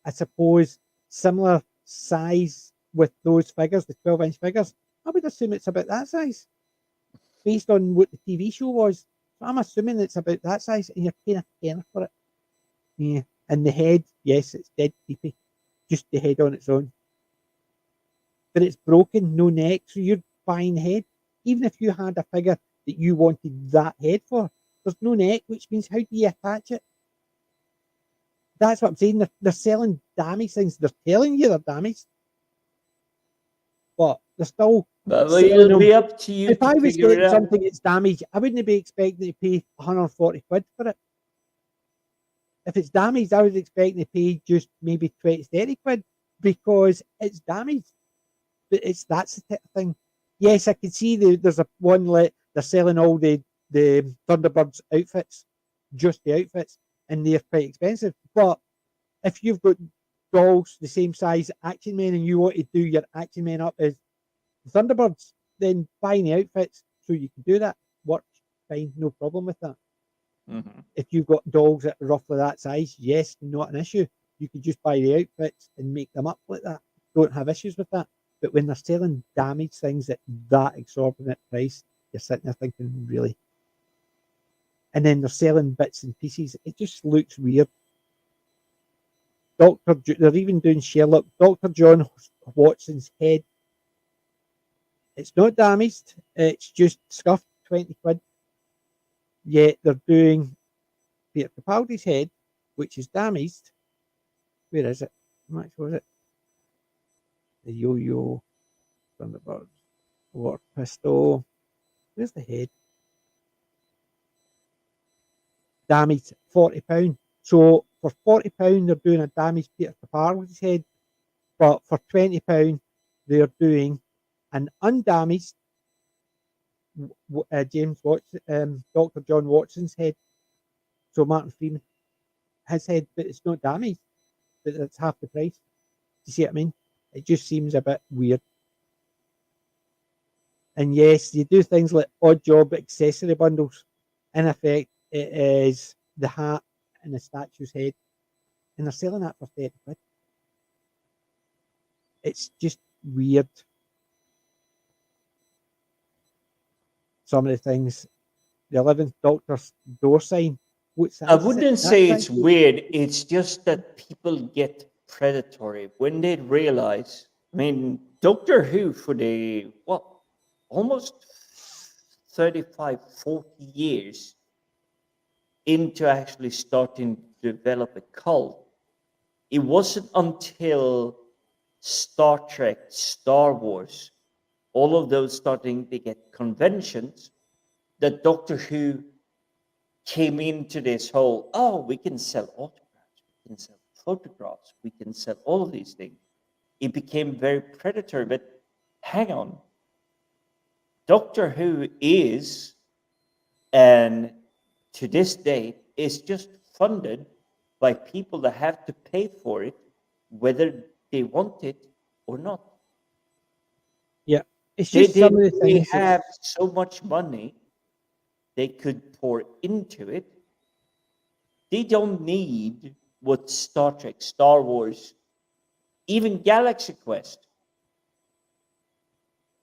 I suppose, similar size with those figures, the 12-inch figures, I would assume it's about that size based on what the TV show was. So I'm assuming it's about that size, and you're paying a tenner for it. Yeah, and the head, yes, it's dead creepy, just the head on its own. But it's broken, no neck, so you're buying the head. Even if you had a figure that you wanted that head for, there's no neck, which means how do you attach it? That's what I'm saying. They're selling damaged things. They're telling you they're damaged, but they're still Well, selling it'll them. be up to you If to I was figure it getting out. something that's damaged, I wouldn't be expecting to pay £140 for it. If it's damaged, I was expecting to pay just maybe 20, £30 because it's damaged. But that's the type of thing. Yes, I can see there's a one they're selling all the Thunderbirds outfits, just the outfits, and they're quite expensive. But if you've got dolls the same size Action Men and you want to do your Action Men up as Thunderbirds, then buying the outfits so you can do that works fine, no problem with that. Mm-hmm. If you've got dolls that are roughly that size, yes, not an issue. You could just buy the outfits and make them up like that. Don't have issues with that. But when they're selling damaged things at that exorbitant price, you're sitting there thinking, really? And then they're selling bits and pieces. It just looks weird. They're even doing Sherlock. Dr. John Watson's head. It's not damaged. It's just scuffed, £20. Yet they're doing Peter Capaldi's head, which is damaged. Where is it? How much was it? The yo-yo, Thunderbird, War Pistol. Where's the head? Damaged, £40. So for £40, they're doing a damaged Peter Capaldi's head, but for £20, they're doing an undamaged James Watson, Dr. John Watson's head. So Martin Freeman, his head, but it's not damaged, but it's half the price. Do you see what I mean? It just seems a bit weird. And yes, you do things like odd job accessory bundles. In effect, it is the hat and the statue's head, and they're selling that for 30 quid. It's just weird. Some of the things, the 11th Doctor's door sign. What's that? I wouldn't say That's it's weird. It's just that people get predatory when they realize. I mean, Doctor Who for the what, almost 35, 40 years into actually starting to develop a cult. It wasn't until Star Trek, Star Wars, all of those starting to get conventions that Doctor Who came into this whole, oh, we can sell autographs, we can sell photographs, we can sell all of these things. It became very predatory, but hang on. Doctor Who is, and to this day, is just funded by people that have to pay for it, whether they want it or not. Yeah, it's They, just they, some of the they things. have so much money they could pour into it. They don't need what Star Trek, Star Wars, even Galaxy Quest.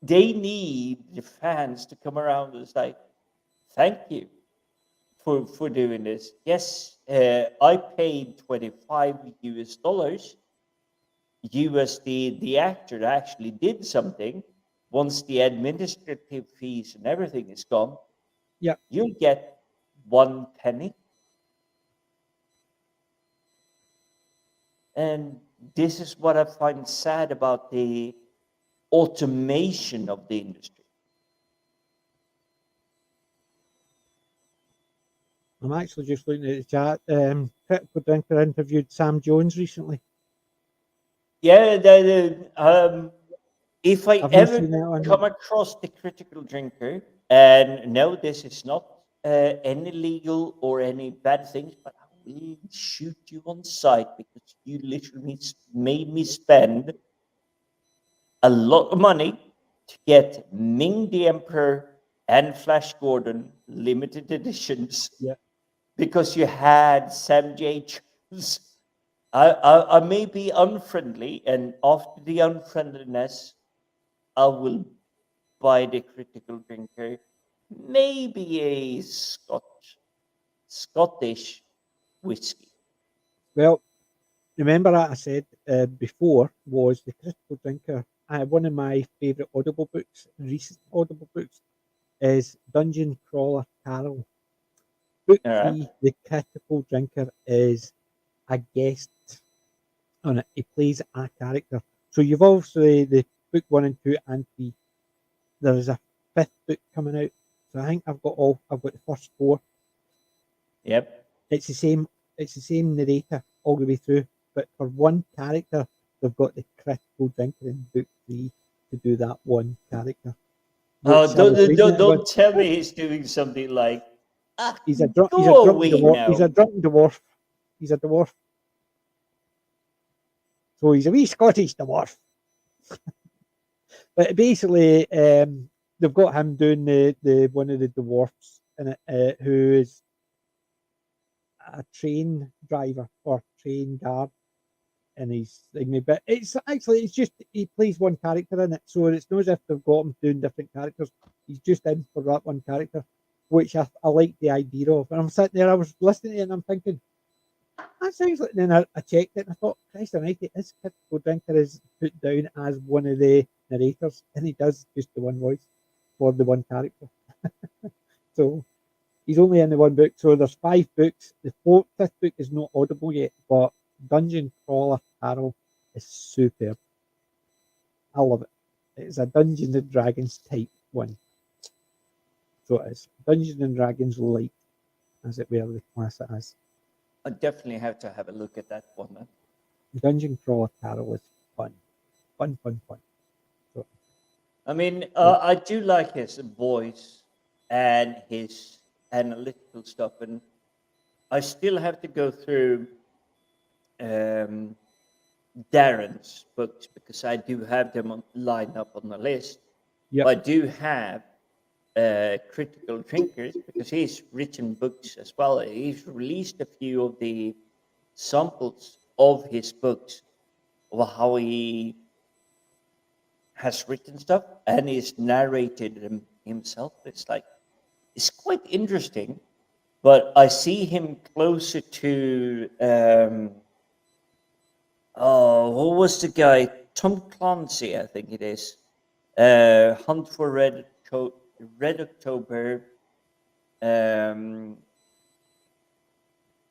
They need the fans to come around and say, thank you for doing this. Yes, I paid 25 US dollars. US, the actor actually did something. Once the administrative fees and everything is gone, Yeah, you'll get 1 penny. And this is what I find sad about the automation of the industry. I'm actually just looking at the chat. Critical Drinker interviewed Sam Jones recently. Yeah, if I Have you ever seen that one? come across the critical drinker, and no, this is not any legal or any bad things, but I will shoot you on sight because you literally made me spend a lot of money to get Ming the Emperor and Flash Gordon limited editions Yeah. because you had Sam J. Jones. I may be unfriendly, and after the unfriendliness, I will buy the critical drinker, maybe a Scottish whiskey. Well, remember that I said before was the Critical Drinker. One of my favourite Audible books, recent Audible books, is Dungeon Crawler Carol. Book All right. 3, The Critical Drinker, is a guest on it. He plays a character. So you've obviously the book 1 and 2 and 3. There's a fifth book coming out. So I think I've got the first 4. Yep. It's the same narrator all the way through, but for one character, they've got the critical drinker in book 3 to do that one character. Oh, Which I was reading it going, don't tell me he's doing something like, ah, he's a go drunken away dwarf. He's now. a drunken dwarf. He's a dwarf. So he's a wee Scottish dwarf. But basically, they've got him doing the one of the dwarfs in it, who is a train driver or train guard, and he's thingy. But it's just he plays one character in it, so it's not as if they've got him doing different characters. He's just in for that one character, which I like the idea of. And I'm sitting there, I was listening to it, and I'm thinking that sounds like. And then I checked it, and I thought, Christ Almighty, this Critical Drinker is put down as one of the narrators, and he does just the one voice for the one character. So he's only in the one book. So there's 5 books. The fifth book is not audible yet, but Dungeon Crawler Carol is superb. I love it. It's a Dungeons and Dragons type one. So it is Dungeons and Dragons light, as it were, the class it has. I definitely have to have a look at that one. Then. Dungeon Crawler Carol is fun. Fun, fun, fun. So, I mean, I do like his voice and his analytical stuff, and I still have to go through um, Darren's books because I do have them lined up on the list. yep. I do have critical thinkers, because he's written books as well. He's released a few of the samples of his books of how he has written stuff, and he's narrated them himself. It's quite interesting, but I see him closer to what was the guy? Tom Clancy, I think it is. Hunt for Red October.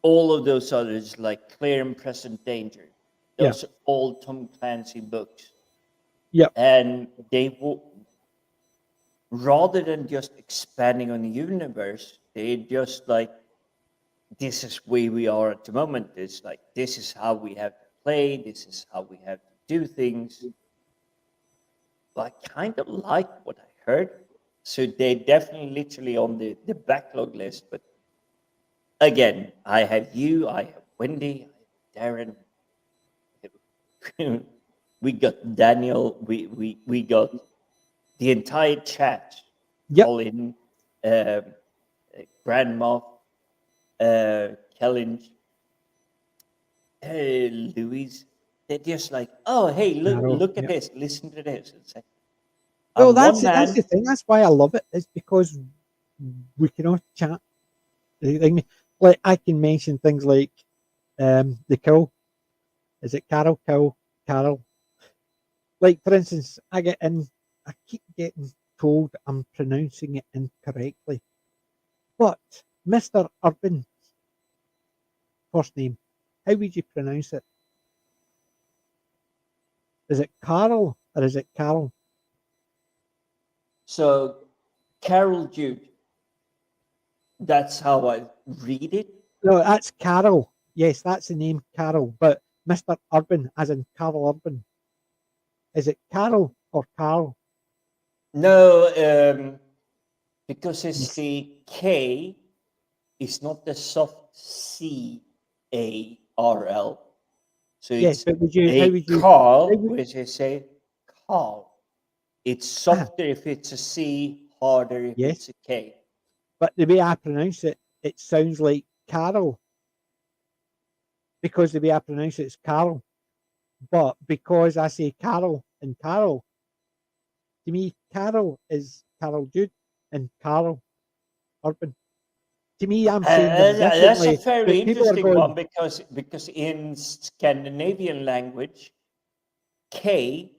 All of those others, like Clear and Present Danger. Yeah. Those are all Tom Clancy books. Yeah. And they rather than just expanding on the universe, they just like, this is where we are at the moment. It's like, this is how we have to play. This is how we have to do things. But I kind of like what I heard. So they're definitely literally on the backlog list. But again, I have you, I have Wendy, I have Darren. We got Daniel, we got the entire chat. Yep. Colin, Grandma, Kellinge, Louise. They're just like, oh, hey, look at this, listen to this. It's like, well, that's the thing. That's why I love it. It's because we can all chat. Like I can mention things like the cow. Is it Carol? Cow? Carol? Like for instance, I keep getting told I'm pronouncing it incorrectly. But Mr. Urban, first name, how would you pronounce it? Is it Carol or is it Carol? So, Carol Jude. That's how I read it. No, that's Carol. Yes, that's the name Carol. But Mr. Urban, as in Carol Urban, is it Carol or Carl? No, because it's the K, it's not the soft C A R L. So yes, it's but how would you Carl, which is a Carl. It's softer if it's a C, harder if it's a K. But the way I pronounce it, it sounds like Carol. Because the way I pronounce it is Carol. But because I say Carol and Carol, to me, Carol is Carol Jude and Carol Urban. To me, I'm saying them differently. That's a fairly interesting going, one because in Scandinavian language, K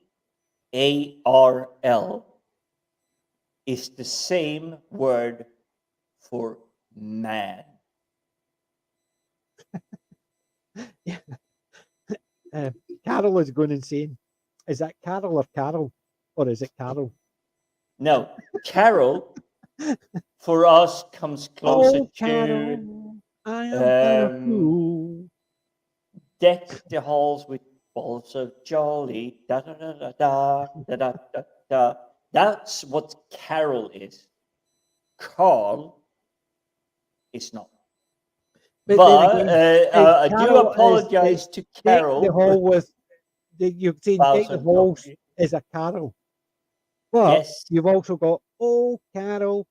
A R L is the same word for man. Yeah. Carol is going insane. Is that Carol or Carol? Or is it Carol? No, Carol for us comes closer to Carol, I am deck the halls with balls of jolly. Da da da da da da da da da. That's what Carol is. Carl is not. But I do apologize to Carol. The hall with you've seen deck the halls is a Carol. But you've also got Carol,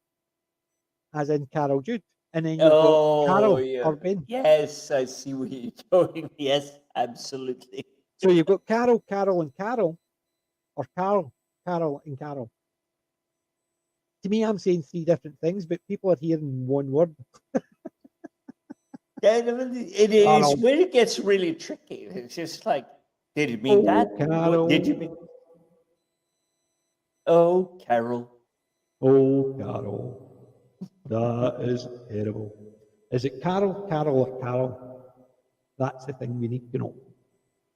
as in Carol Jude. And then you've got Carol Urban. Yes, I see where you're going. Yes, absolutely. So you've got Carol, Carol, and Carol, or Carol, Carol, and Carol. To me, I'm saying three different things, but people are hearing one word. It is where it gets really tricky. It's just like, did it mean that? Carol. Did you mean? Oh, Carol. Oh, Carol. That is terrible. Is it Carol, Carol, or Carol? That's the thing we need to know.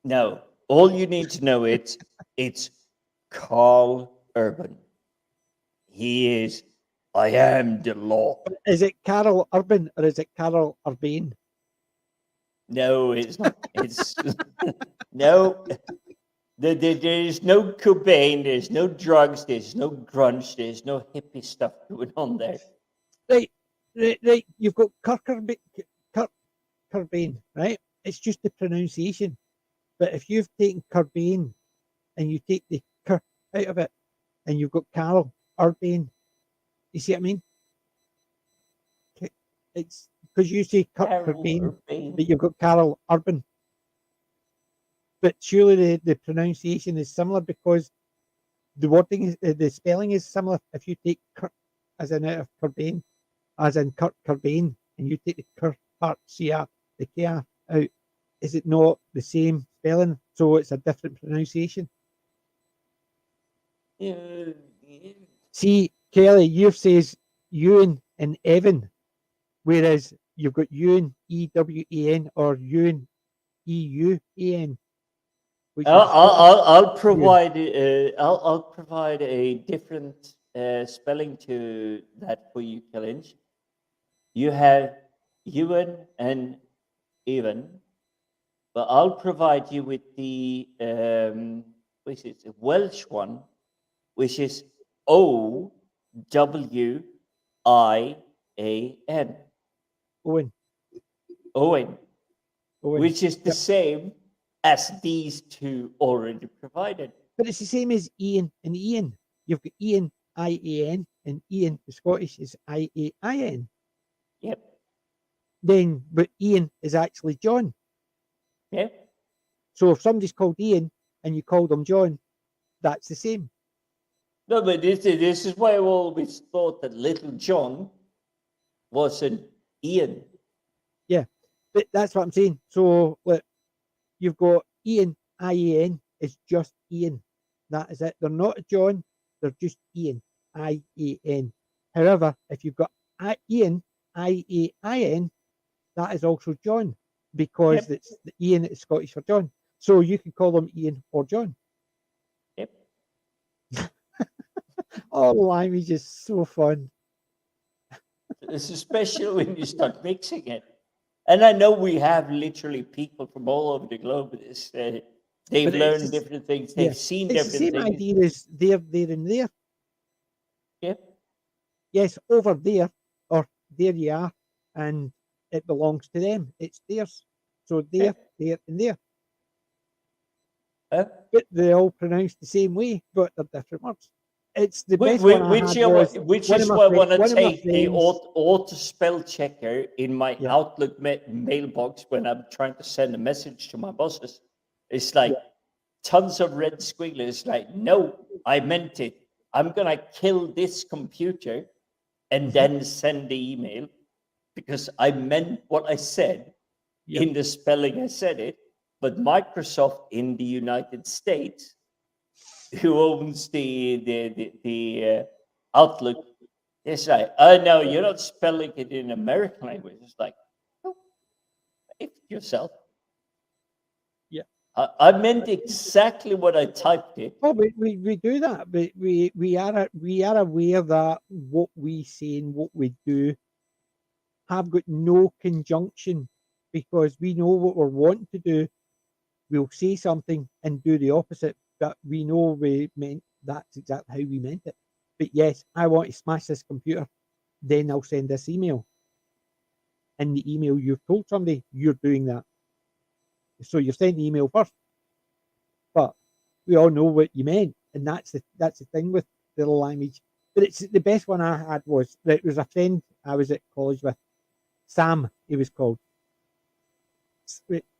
No, all you need to know it's Carl Urban. He is. I am the law. Is it Carol Urban or is it Carol Urbane? No, it's not. It's no. There is no Cobain. There's no drugs. There's no grunge. There's no hippie stuff going on there. Right. You've got Kurt Cobain, right? It's just the pronunciation. But if you've taken Cobain and you take the Kurt out of it, and you've got Carol Urbane, You see what I mean? It's because you say Kurt Carol Cobain, Urban. but you've got Carol Urban. But surely the pronunciation is similar because the wording is the spelling is similar. If you take Kurt as in out of Cobain, as in Kurt Cobain, and you take the Kurt part CR, the KR out, is it not the same spelling? So it's a different pronunciation. See, Kelly, you says Ewan and Evan, whereas you've got Ewan EWAN or Ewan EUAN, which is I'll Ewan. I'll provide a different spelling to that for you, Kellynch. You have Ewan and Evan, but I'll provide you with the which is the Welsh one, which is OWIAN. Owen. Owen, Owen. which is the Yep. same as these two already provided. But it's the same as Ian and Ian. You've got Ian IAN and Ian the Scottish is IAIN. Yep. Then but Ian is actually John. Yep. So if somebody's called Ian and you call them John, that's the same. No, but this is why I always thought that Little John was an Ian. Yeah. But that's what I'm saying. So look, you've got Ian IAN is just Ian. That is it. They're not a John, they're just Ian IAN. However, if you've got Ian IAIN, that is also John because Yep. it's the Ian is Scottish for John. So you can call them Ian or John. Yep. Oh, language is so fun. It's especially when you start mixing it. And I know we have literally people from all over the globe. They've But learned different things. They've seen it's the different same things. idea as there, and there. Yep. Yes, over there, or there you are, and it belongs to them. It's theirs. So there, Yep. there, and there. Huh? But they all pronounce the same way, but they're different words. It's the best Which, one I had was which one is of why I my want to one of my take the friends. auto spell checker in my Yeah. Outlook mailbox when I'm trying to send a message to my bosses. It's like tons of red squigglers. Like, no, I meant it. I'm gonna kill this computer and then send the email because I meant what I said Yep. in the spelling I said it. But Microsoft in the United States, who owns the Outlook, it's like, oh no, you're not spelling it in American language. It's like, oh, if yourself. Yeah. I meant exactly what I typed it. Oh, we do that, but we are aware that what we say and what we do have got no conjunction because we know what we're wanting to do. We'll say something and do the opposite, but we know we meant that's exactly how we meant it. But yes, I want to smash this computer, then I'll send this email. In the email you've told somebody you're doing that. So you're sending the email first. But we all know what you meant, and that's the thing with the language. But it's the best one I had was that it was a friend I was at college with, Sam. He was called.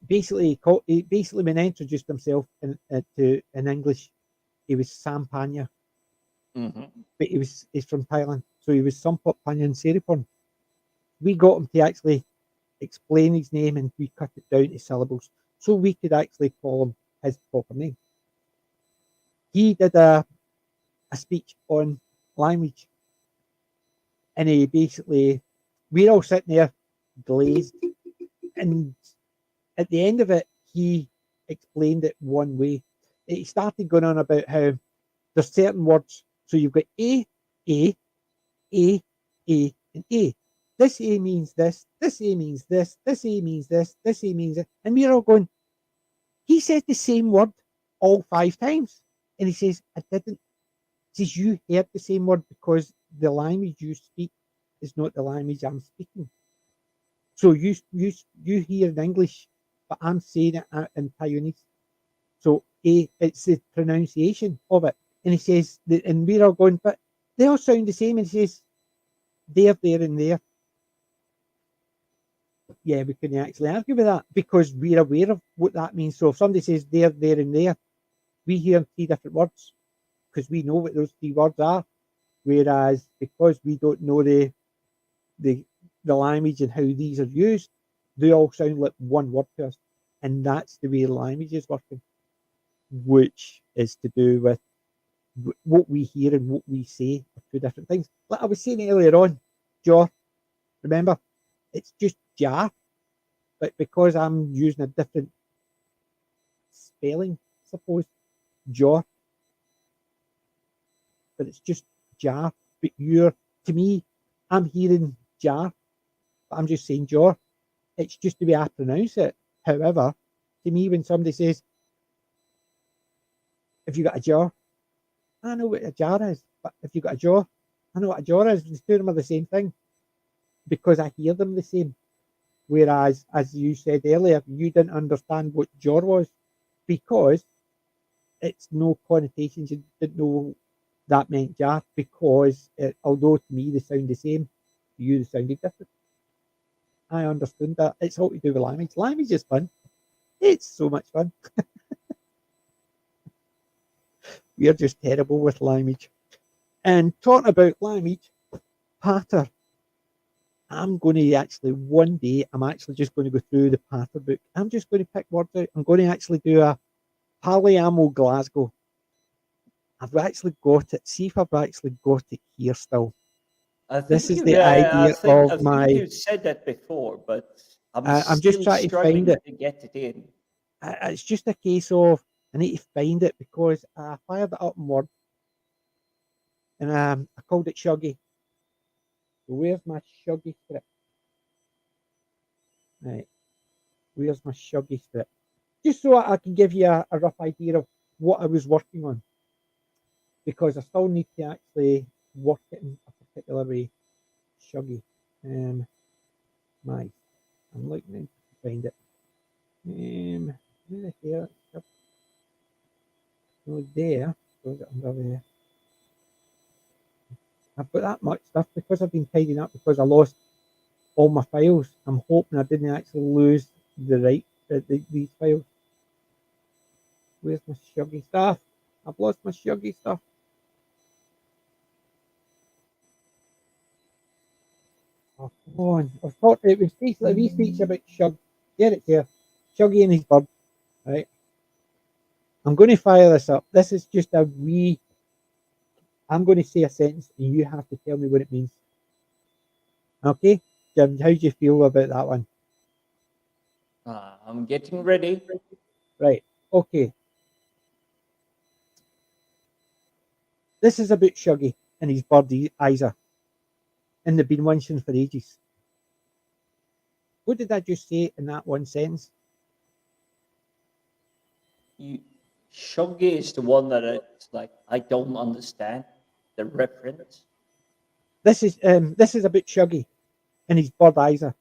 Basically, when he introduced himself in English, he was Sam Panya, but he's from Thailand, so he was Sampot Panyan Seripon. We got him to actually explain his name, and we cut it down to syllables, so we could actually call him his proper name. He did a speech on language, and he basically, we're all sitting there glazed, and at the end of it, he explained it one way. He started going on about how there's certain words. So you've got A, A, A, A, and A. This A means this, this A means this, this A means this, this A means this. And we're all going, he said the same word all 5 times. And he says, I didn't. He says, you heard the same word because the language you speak is not the language I'm speaking. So you hear in English, but I'm saying it in Taiwanese. So it's the pronunciation of it. And he says, and we're all going, but they all sound the same. And he says, there, and there. Yeah, we couldn't actually argue with that because we're aware of what that means. So if somebody says there, and there, we hear 3 different words because we know what those 3 words are. Whereas because we don't know the language and how these are used, they all sound like one word to us. And that's the way language is working, which is to do with what we hear and what we say are 2 different things. Like I was saying earlier on, jaw, remember, it's just jar, but because I'm using a different spelling, suppose, jaw, but it's just jar. But to me, I'm hearing jar, but I'm just saying jaw. It's just the way I pronounce it. However, to me, when somebody says, "Have you got a jar?" I know what a jar is, but if you got a jaw, I know what a jar is. The 2 of them are the same thing because I hear them the same. Whereas, as you said earlier, you didn't understand what jaw was because it's no connotations. You didn't know that meant jar because although to me they sound the same, to you they sounded different. I understood that. It's all to do with language. Language is fun. It's so much fun. We're just terrible with language. And talking about language, patter. I'm going to actually one day, I'm actually just going to go through the patter book. I'm just going to pick words out. I'm going to actually do a Palermo Glasgow. I've actually got it. See if I've actually got it here still. This is the idea I of think my. you said that before, but I'm just still trying to find struggling it. to get it in. It's just a case of I need to find it because I fired it up in Word and I called it Shuggy. So where's my Shuggy script? Right, where's my Shuggy script? Just so I can give you a rough idea of what I was working on because I still need to actually work it in a particular way. Shuggy. My, I'm looking to find it. Where the hell? No, there. Goes under there. I've got that much stuff because I've been tidying up because I lost all my files. I'm hoping I didn't actually lose these files. Where's my Shuggy stuff? I've lost my Shuggy stuff. Oh, come on. I thought it was basically a wee speech about Shug. There it's here. Shuggy and his bird. Right. I'm going to fire this up. This is just a wee. I'm going to say a sentence and you have to tell me what it means. Okay? Jim, how do you feel about that one? I'm getting ready. Right. Okay. This is about Shuggy and his bird Isa. And they've been wanting for ages. What did I just say in that one sentence? Shoggy is the one that it's like I don't understand the reference. This is about Shuggy and his bird Isa.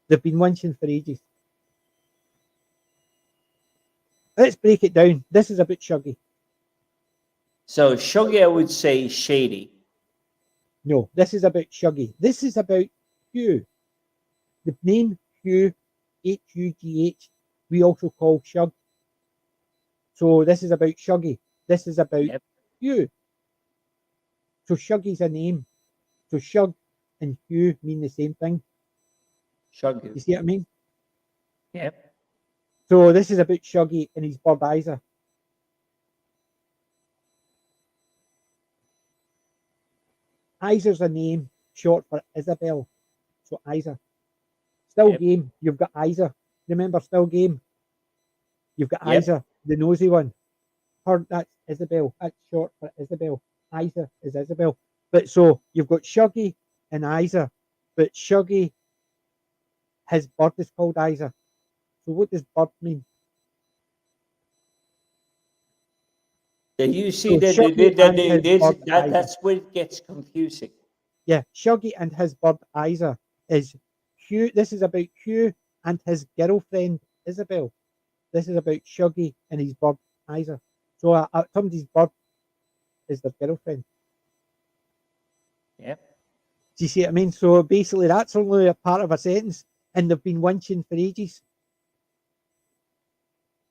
They've been wanting for ages. Let's break it down. This is about Shuggy. So Shoggy, I would say shady. No, this is about Shuggy. This is about Hugh. The name Hugh, Hugh, we also call Shug. So this is about Shuggy. This is about Hugh. So Shuggy's a name. So Shug and Hugh mean the same thing. Shuggy. You see what I mean? Yep. So this is about Shuggy and his bird Isa. Isa's a name short for Isabel. So Isa. Still game, you've got Isa. Remember still game? You've got Isa, the nosy one. Her, that's Isabel. That's short for Isabel. Isa is Isabel. But so you've got Shuggy and Isa. But Shuggy, his bird is called Isa. So what does bird mean? So you see that's where it gets confusing. Yeah, Shuggy and his bird Isa is Hugh. This is about Hugh and his girlfriend Isabel. This is about Shuggy and his bird Isa. So somebody's bird is their girlfriend. Yep. Do you see what I mean? So basically, that's only a part of a sentence, and they've been winching for ages.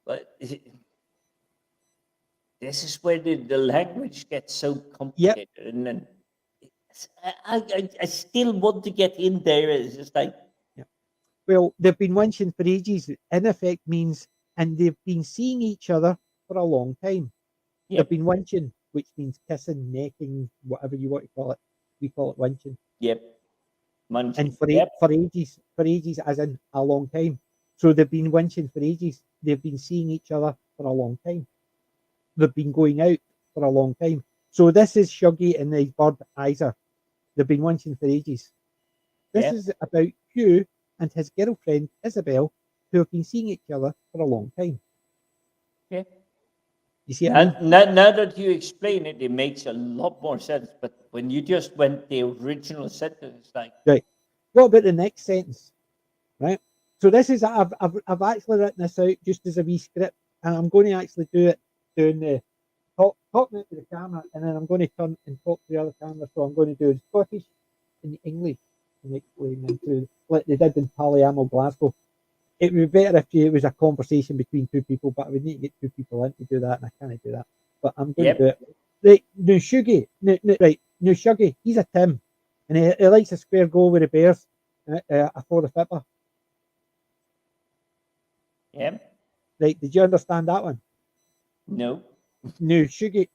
But this is where the language gets so complicated, and then I still want to get in there. It's just like, Well, they've been winching for ages. In effect, means, and they've been seeing each other for a long time. yep, They've been winching, which means kissing, necking, whatever you want to call it. We call it winching. yep, munching, And for yep, for ages, as in a long time. So they've been winching for ages. They've been seeing each other for a long time. They've been going out for a long time. So this is Shuggy and his bird Isa. They've been winching for ages. This yep. is about Hugh and his girlfriend Isabel, who have been seeing each other for a long time. Yeah. You see what I mean? And now that you explain it, it makes a lot more sense. But when you just went the original sentence, it's like, Right. What about the next sentence? Right. So this is I've actually written this out just as a wee script, and I'm going to actually do it doing the talking to the camera, and then I'm going to turn and talk to the other camera. So I'm going to do the Scottish and the English and explain them to like they did in Palliamo, Glasgow. It would be better if it was a conversation between two people, but I would need to get two people in to do that, and I can't do that. But I'm going to do it. Right, now Shuggy, now Shuggy, he's a Tim, and he likes a square goal with the Bears, a for the Fipper. yeah, Right, did you understand that one? no, Now Shuggy,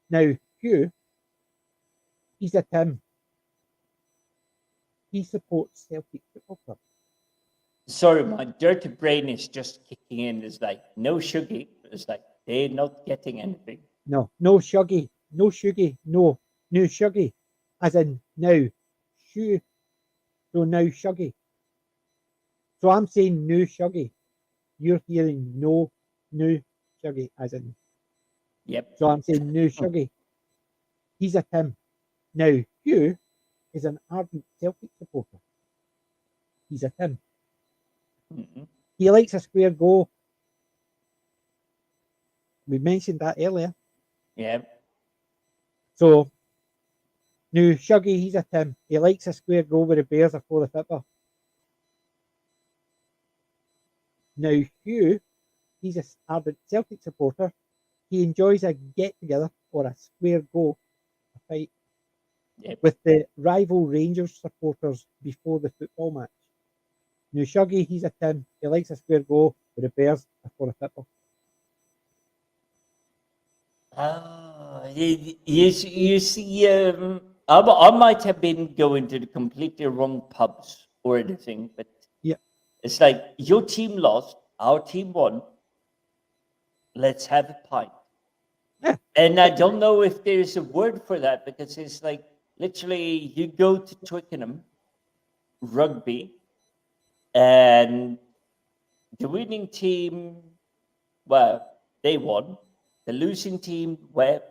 now Hugh, he's a Tim. He supports Celtic Football Club. sorry, my dirty brain is just kicking in. It's like, no Shuggy. It's like, they're not getting anything. No Shuggy, no Shuggy, as in now, Hugh, so now Shuggy. So I'm saying new Shuggy. You're hearing no new Shuggy, as in. Yep. So I'm saying new Shuggy. He's a Tim. Now, Hugh is an ardent Celtic supporter. He's a Tim. Mm-hmm. He likes a square goal. We mentioned that earlier. Yeah. So, now Shuggy, he's a Tim. He likes a square goal with the Bears for the Fipper. Now, Hugh, he's an ardent Celtic supporter. He enjoys a get-together or a square goal, a fight, with the rival Rangers supporters before the football match. Now, Shuggy, he's a Tim. He likes a square goal with the Bears before a Fipper. You see, I might have been going to the completely wrong pubs or anything, but yeah, it's like your team lost, our team won. Let's have a pint. Yeah. And I don't know if there's a word for that because it's like literally you go to Twickenham rugby and the winning team, well, they won. The losing team, well,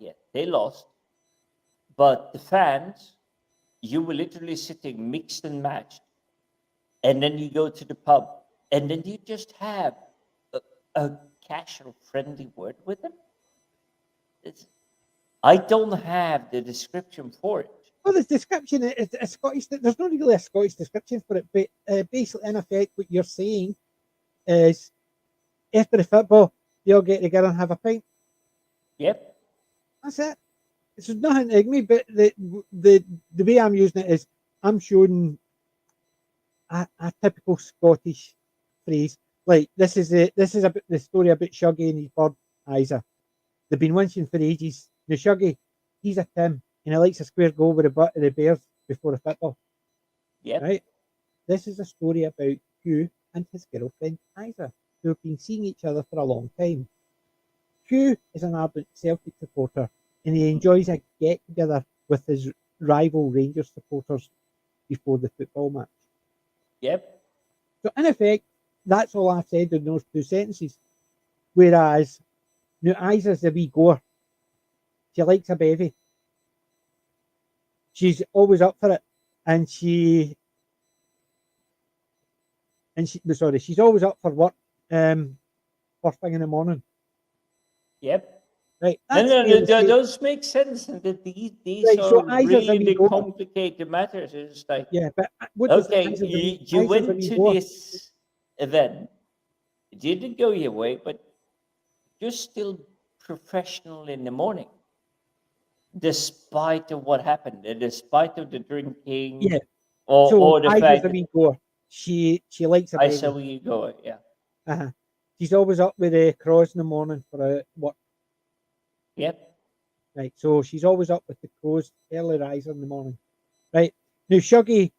yeah, they lost. But the fans, you were literally sitting mixed and matched. And then you go to the pub and then you just have a casual, friendly word with them. I don't have the description for it. Well, the description is a Scottish. There's not really a Scottish description for it, but basically, in effect, what you're saying is after the football, they all get together and have a pint. Yep. That's it. It's nothing to me, but the way I'm using it is I'm showing a typical Scottish phrase. Like this is about the story about Shuggy and his bird Isa. They've been winching for ages. Now Shuggy, he's a Tim, and he likes a square goal with the Bears before a football. Yep. Right. This is a story about Hugh and his girlfriend Isa, who have been seeing each other for a long time. Hugh is an ardent Celtic supporter, and he enjoys a get-together with his rival Rangers supporters before the football match. Yep. So, in effect, that's all I've said in those two sentences. Whereas, now Isa's a wee goer. She likes a bevy. She's always up for it, and she's always up for work. First thing in the morning. Yep. right? No, That's no, no, fairly safe. those make sense. And that these Right, are so Isa's a really wee the goer. complicated matters. It's like, Yeah, but what does okay, Isa's a wee you Isa's a went wee to goer? this event, it didn't go your way, but you're still professional in the morning, despite of what happened, and despite of the drinking, Yeah. or So or the Isa's fact a that wee goer. She likes a I saw baby. where you go. Yeah, Uh-huh. She's always up with the crows in the morning for work. yep, Right. So she's always up with the crows, early riser in the morning. Right. Now Shuggy,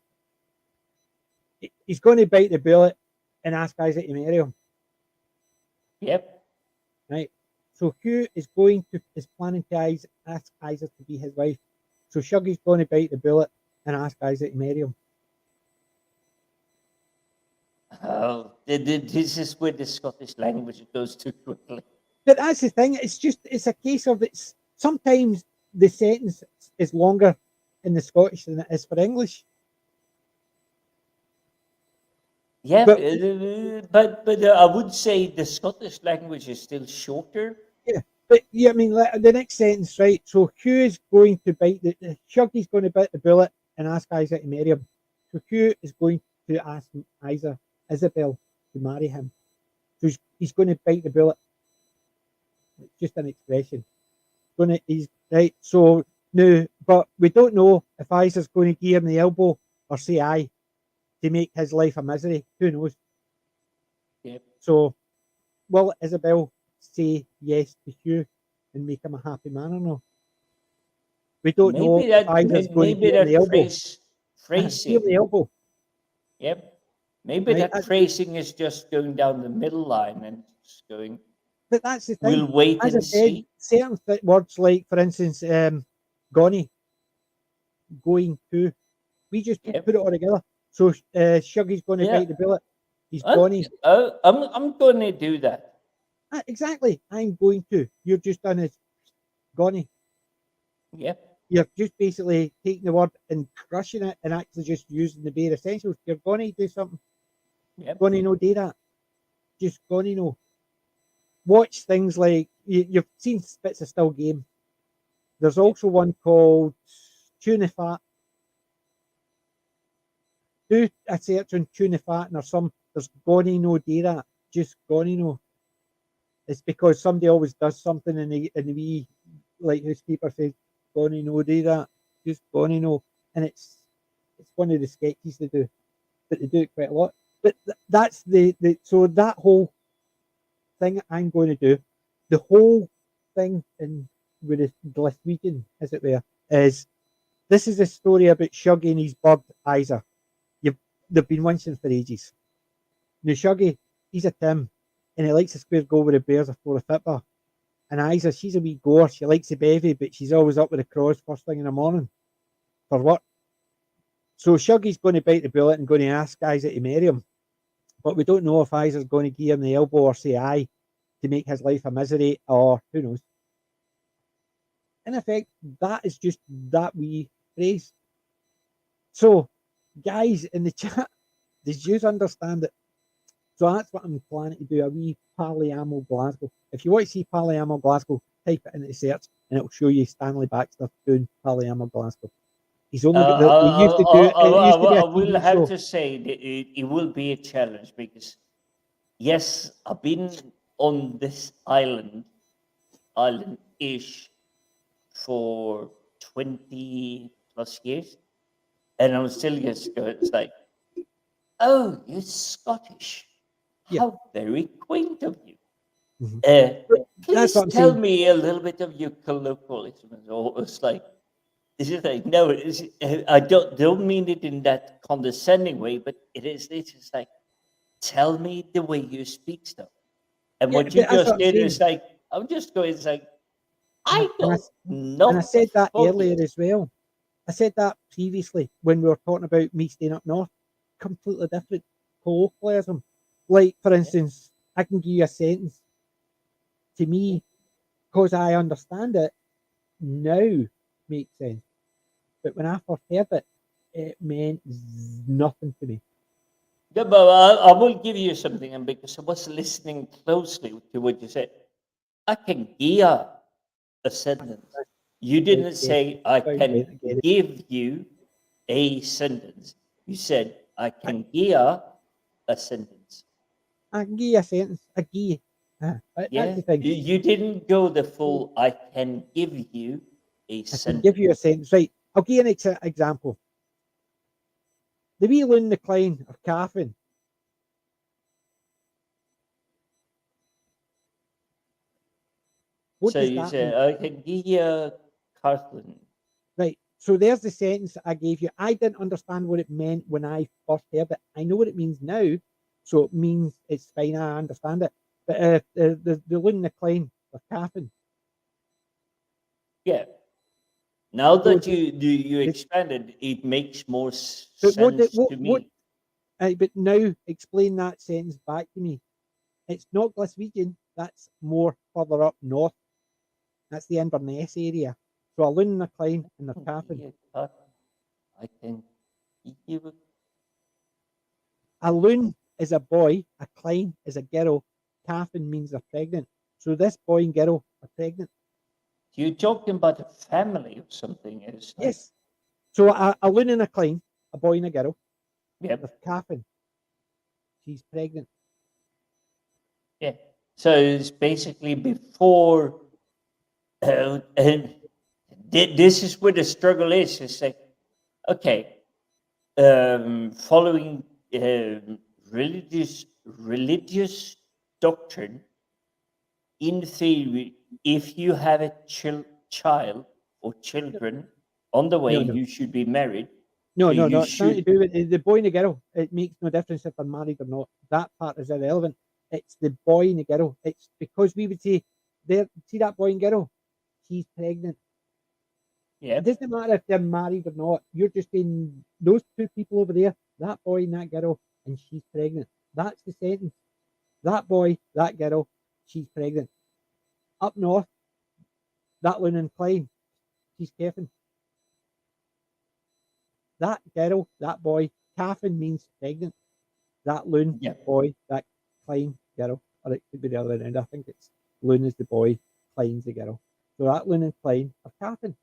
he's going to bite the bullet and ask Isaac to marry him. yep. Right. So Hugh is planning to ask Isaac to be his wife. So Shuggy's going to bite the bullet and ask Isaac to marry him. Oh, this is where the Scottish language goes too quickly. But that's the thing. It's a case of it's sometimes the sentence is longer in the Scottish than it is for English. Yeah, But but I would say the Scottish language is still shorter. yeah, but yeah, I mean like, the next sentence, right? So Hugh is going to bite the Shuggy's going to bite the bullet and ask Isaac to marry him. So Hugh is going to ask Isabel to marry him. So he's going to bite the bullet. It's just an expression. He's right. So no, but we don't know if Isaac's going to give him the elbow or say aye to make his life a misery. Who knows? Yep. So will Isabel say yes to Hugh and make him a happy man or no? We don't know if Isaac's going to Maybe give him the that elbow. Give him the phrasing. elbow, Yep. Maybe right? that phrasing is just going down the middle line and just going. But that's the thing. We'll wait As I and said, see. certain words like, for instance, Gonny, going to, we just Yep. put it all together. So Shuggy's going to Yeah. bite the bullet. He's Gonny. I'm going to do that. Exactly. I'm going to. You're just done as Gonny. Yep. You're just basically taking the word and crushing it and actually just using the bare essentials. You're going to do something. Yep. Going to know, do that. Just going to know. Watch things like you've seen Spits of Still Game. There's also one called Tuna Fat. Do a search on Tuna Fat and there's Gonny no do that. Just Gonny no. It's because somebody always does something and the wee like housekeeper says, Gonny no do that. Just Gonny no. And it's one of the sketches they do. But they do it quite a lot. But that's so that whole thing I'm going to do, the whole thing in with the Glaswegian, as it were, is this is a story about Shuggy and his bird Isa. They've been wincing for ages. Now Shuggy, he's a Tim, and he likes a square goal with the Bears afore a football. And Isa, she's a wee goer. She likes a bevy, but she's always up with the crows first thing in the morning for work. So Shuggy's going to bite the bullet and going to ask Isa to marry him. But we don't know if Isa's going to give him the elbow or say aye to make his life a misery, or who knows. In effect, that is just that wee phrase. So, guys in the chat, did you understand it? So that's what I'm planning to do, a wee Polyamo Glasgow. If you want to see Polyamo Glasgow, type it into the search and it'll show you Stanley Baxter doing Polyamo Glasgow. He's only got they used to do it used to be a I will TV have show. to say that it will be a challenge because, yes, I've been on this island-ish, for 20 plus years, and I'm still just going, it's like, oh, you're Scottish. Yeah. How very quaint of you. Mhm. That's Please what I'm tell saying. me a little bit of your colloquialisms. Or it's like, no, I don't mean it in that condescending way, but it's just like, tell me the way you speak stuff. And Yeah, what you but that's just what I'm did is saying. like, I'm just going, it's like, Uh-huh. I got And I not the said that earlier foggiest. as well. I said that previously when we were talking about me staying up north. Completely different colloquialism. Like, for instance, I can give you a sentence to me because I understand it now makes sense. But when I first heard it, it meant nothing to me. Yeah, but I will give you something, and because I was listening closely to what you said, I can gear a sentence. You didn't say, I can give you a sentence. You said, I can give a sentence. I can give you a sentence. I give you. That's Yeah, the thing. you didn't go the full, I can give you a I can sentence. give you a sentence. Right. I'll give you an example. The wee loon decline of caffeine. What So does you that say, mean? I can give you a Cartland. Right. So there's the sentence I gave you. I didn't understand what it meant when I first heard it. I know what it means now. So it means it's fine. I understand it. But the loon decline of caffeine. Yeah. Now So that you expanded, it makes more but sense to me. But now explain that sentence back to me. It's not Glaswegian. That's more further up north. That's the Inverness area. So a loon decline and the caffeine. I can give you A loon is a boy, a klein is a girl, caffeine means they're pregnant. So this boy and girl are pregnant. You're talking about a family or something. It's like, Yes. So a loon and a klein, a boy and a girl, yep. with caffeine. She's pregnant. Yeah. So it's basically before, and this is where the struggle is. It's like, okay, following religious doctrine, in theory, if you have a child or children on the way, No. you should be married. No, So no, you no. It's nothing to should, do with the boy and the girl. It makes no difference if they're married or not. That part is irrelevant. It's the boy and the girl. It's because we would say, there, see that boy and girl? She's pregnant. yeah, It doesn't matter if they're married or not. You're just saying those two people over there, that boy and that girl, and she's pregnant. That's the sentence. That boy, that girl, she's pregnant. Up north, that loon and Klein, she's Kevin. That girl, that boy, Caffin means pregnant. That loon, yeah. boy, that Klein, girl. Or it could be the other way around. I think it's loon is the boy, Klein's the girl. So that loon and Klein are Caffin.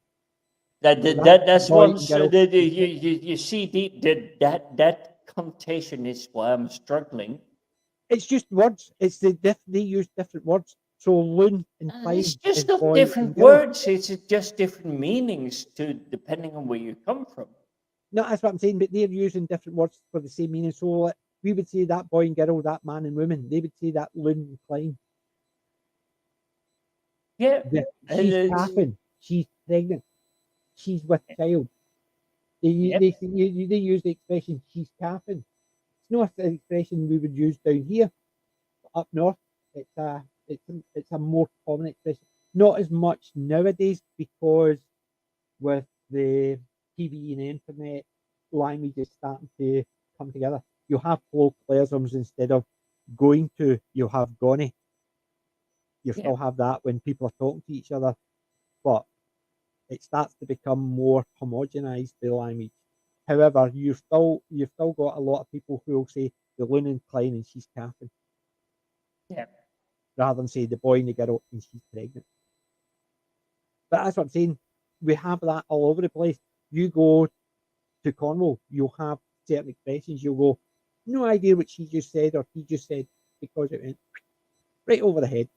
That's Boy one. and So girl. you see that connotation is why I'm struggling. It's just words. It's they use different words. So loon and It's Klein just is not boy and different girl. words. It's just different meanings to depending on where you come from. No, that's what I'm saying. But they're using different words for the same meaning. So like, we would say that boy and girl, that man and woman. They would say that loon and Klein. Yeah, She's it's, Caffin. She's pregnant. She's with child. yep. They use the expression she's Caffin. It's not an expression we would use down here. But up north, it's a more common expression. Not as much nowadays because with the TV and the internet, language is starting to come together. You'll have colloquialisms instead of going to, you'll have gone. You Yeah. still have that when people are talking to each other, but it starts to become more homogenized, the language. However, you've still got a lot of people who will say the loon and Klein and she's caffin, Yeah. rather than say the boy and the girl and she's pregnant. But that's what I'm saying. We have that all over the place. You go to Cornwall, you'll have certain expressions. You'll go, no idea what she just said or he just said because it went right over the head.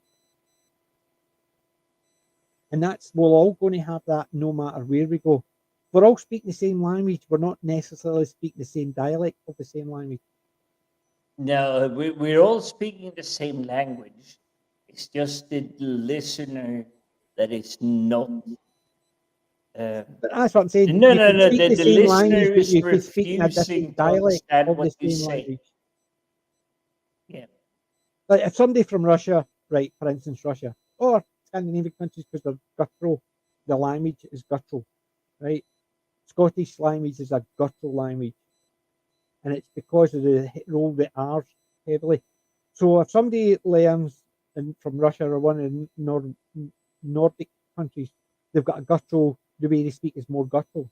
And we're all going to have that no matter where we go. We're all speaking the same language. We're not necessarily speaking the same dialect of the same language. No, we're all speaking the same language. It's just the listener that is not. Uh, But that's what I'm saying. no, You no, can no. speak the The same listener language, but is you can speak in a refusing different to dialect understand of the what you same say. language. Yeah. Like if somebody from Russia, right, for instance, Russia, or Scandinavian countries, because they're guttural, the language is guttural, right? Scottish language is a guttural language, and it's because of the role the R's heavily. So if somebody learns from Russia or one of the Nordic countries, they've got a guttural, the way they speak is more guttural.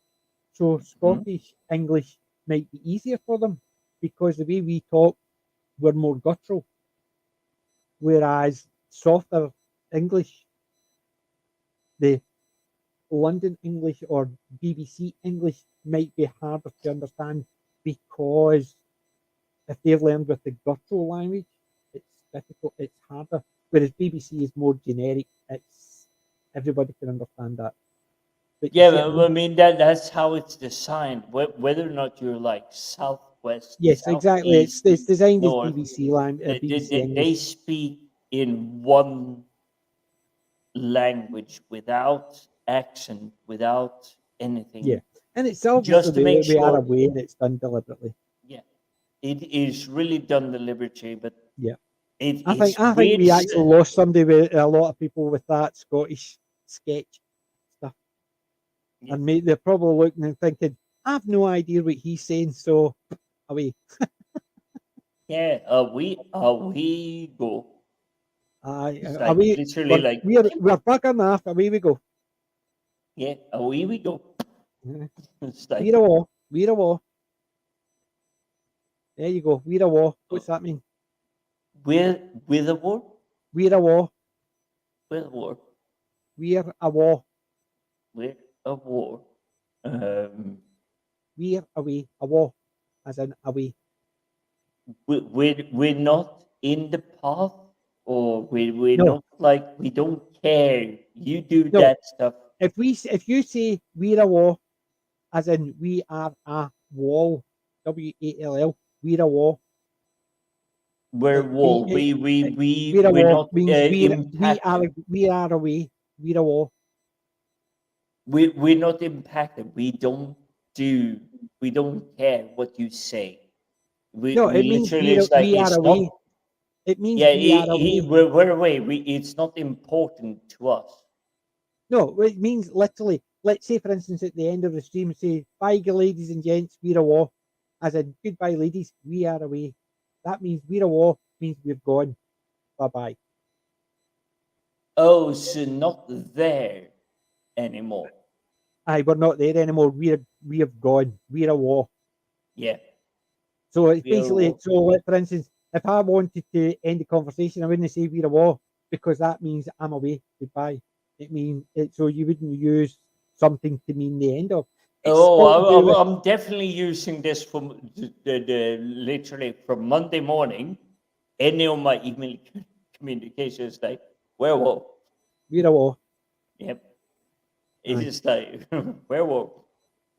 So Scottish English might be easier for them because the way we talk, we're more guttural. Whereas softer English the London English or BBC English might be harder to understand because if they've learned with the guttural language, it's difficult, it's harder. Whereas BBC is more generic, it's everybody can understand that. But you Yeah, see what I mean? I mean that's how it's designed. Whether or not you're like southwest, Yes, exactly. southeast, It's designed as north, BBC language, BBC they English. speak in one language without accent, without Yeah, anything, and it's obviously just to make we are sure. aware that it's done deliberately. Yeah, it is really done deliberately, but Yeah, it's I think weird. we actually lost somebody with a lot of people with that Scottish sketch stuff, Yeah, and they're probably looking and thinking, "I've no idea what he's saying," so away. yeah. We go. It's like Away. literally like, We're bugging off. Away we go. yeah, away we go. It's like, We're a war. We're a war. There you go. We're a war. uh, What's that mean? with a war, We're a war. with a war, We're a war. with a war. Um, We're away. A war, as in away. we're not in the path, or we're No, not like we don't care. You do no. that stuff. If you say we're a war, as in we are a wall, WALL, we're a wall. We're wall. We're a We're wall not means impacted. we are away. We're a wall. We're not impacted. We don't care what you say. No, We it means literally, it's like we are it's not. away. It means Yeah, we are away. we're away. It's not important to us. No, it means literally. Let's say, for instance, at the end of the stream, say, bye, ladies and gents, we're a war. As in, goodbye, ladies, we are away. That means we're a war, means we're gone. Bye bye. Oh, so not there anymore. Aye, we're not there anymore. We have gone. We're a war. Yeah, So it's we are basically, war. so like, for instance, if I wanted to end the conversation, I wouldn't say we're a war because that means I'm away. Goodbye. It means it, so you wouldn't use something to mean the end of. It's Oh, all to do with I'm definitely using this from the literally from Monday morning. Any of my email communications like werewolf. we're a war. Yep, it's Aye, just like werewolf.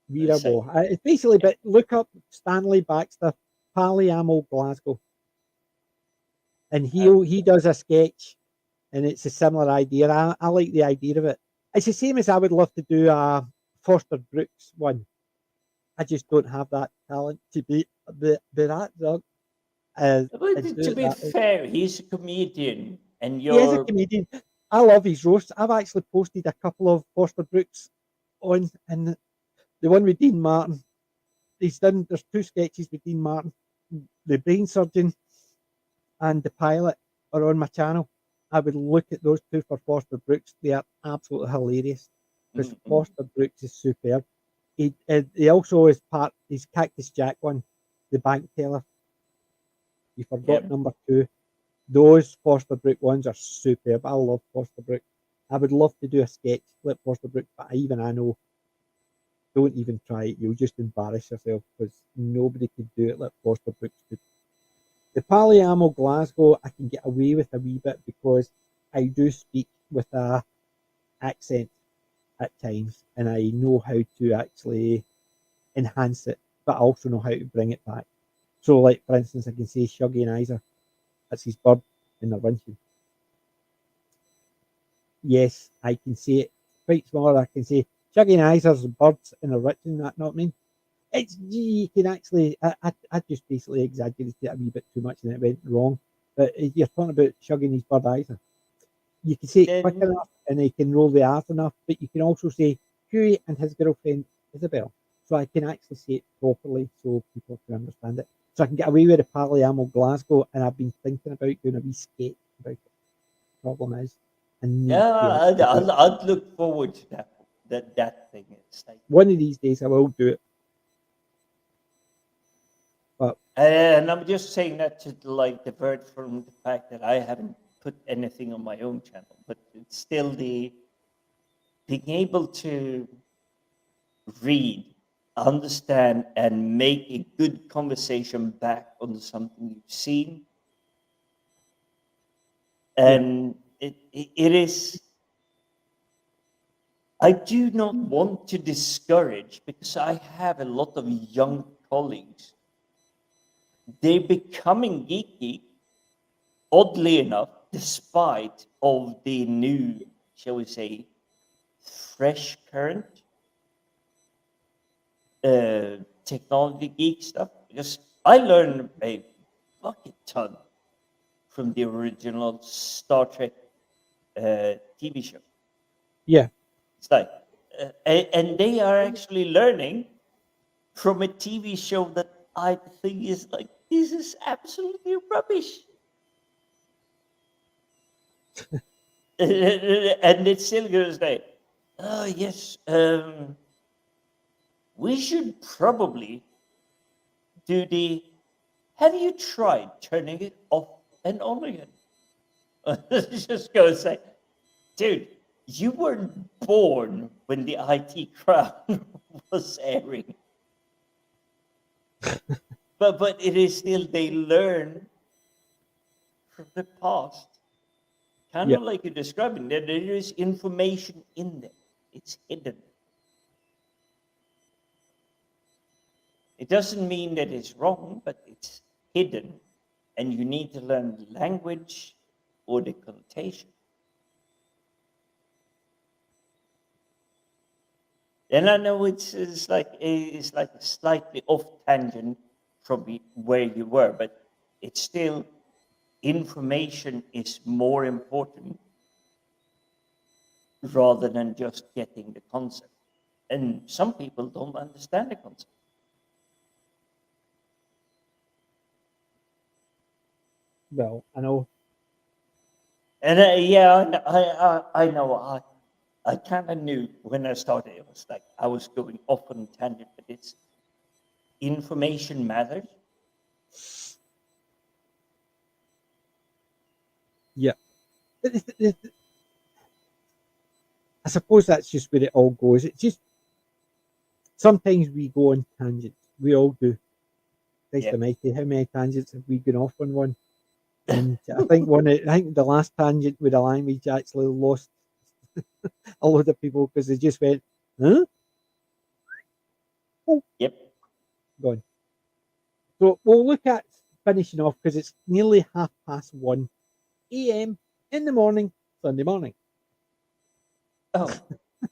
we're a It's like, war. It's basically, but look up Stanley Baxter, Polyammo Glasgow, and uh, he does a sketch, and it's a similar idea. I like the idea of it. It's the same as I would love to do a Foster Brooks one. I just don't have that talent to be that drunk and but do to it be that way. fair, he's a comedian, and He is a you're. comedian. I love his roasts. I've actually posted a couple of Foster Brooks on, and the one with Dean Martin. He's done. There's two sketches with Dean Martin. The brain surgeon and the pilot are on my channel. I would look at those two for Foster Brooks. They are absolutely hilarious because Mm-mm. Foster Brooks is superb. He also is part. He's Cactus Jack one, the bank teller. You forgot Yep. number two. Those Foster Brook ones are superb. I love Foster Brook. I would love to do a sketch like Foster Brook, but I know, don't even try it. You'll just embarrass yourself because nobody could do it like Foster Brooks could. The Polyammo Glasgow, I can get away with a wee bit because I do speak with a accent at times, and I know how to actually enhance it, but I also know how to bring it back. So, like for instance, I can say Shuggy and Isa, that's his bird in the windshield. Yes, I can say it quite small. I can say Shuggy and Isa's birds in the Richmond. That not mean it's you can actually. I just basically exaggerated it a wee bit too much and it went wrong. But if you're talking about Shuggy his bird Isa, you can say it quick Then enough and he can roll the R's enough. But you can also say Huey and his girlfriend Isabel. So I can actually say it properly so people can understand it. So I can get away with the Polyammo Glasgow, and I've been thinking about doing a wee sketch about it. Problem is, I need yeah, to actually do it. I'd look forward to that thing. It's like, One of these days I will do it. But and I'm just saying that to like divert from the fact that I haven't put anything on my own channel, but it's still being able to read, understand, and make a good conversation back on something you've seen. And it is, I do not want to discourage, because I have a lot of young colleagues. They're becoming geeky, oddly enough, despite of the new, shall we say, fresh current technology geek stuff. Because I learned a bucket ton from the original Star Trek TV show. Yeah. It's like, and they are actually learning from a TV show that I think is like, this is absolutely rubbish. And it's still going to say, oh, yes, we should probably do the, have you tried turning it off and on again? Just go and say, dude, you weren't born when the IT crowd was airing. But it is still, they learn from the past. Kind of like you're describing, there is information in there. It's hidden. It doesn't mean that it's wrong, but it's hidden. And you need to learn the language or the connotation. And I know it's like a slightly off tangent from where you were, but it's still, information is more important rather than just getting the concept. And some people don't understand the concept. Well, I know. And yeah, I know. I kind of knew when I started. It was like I was going off on tangent, but it's, information matters. Yeah. I suppose that's just where it all goes. It's just sometimes we go on tangents. We all do. Christ Yeah. almighty, how many tangents have we gone off on one? And I think the last tangent with the language actually lost a lot of people because they just went, huh? Oh, Yep. gone. So we'll look at finishing off because it's nearly 1:30 a.m. in the morning, Sunday morning. Oh,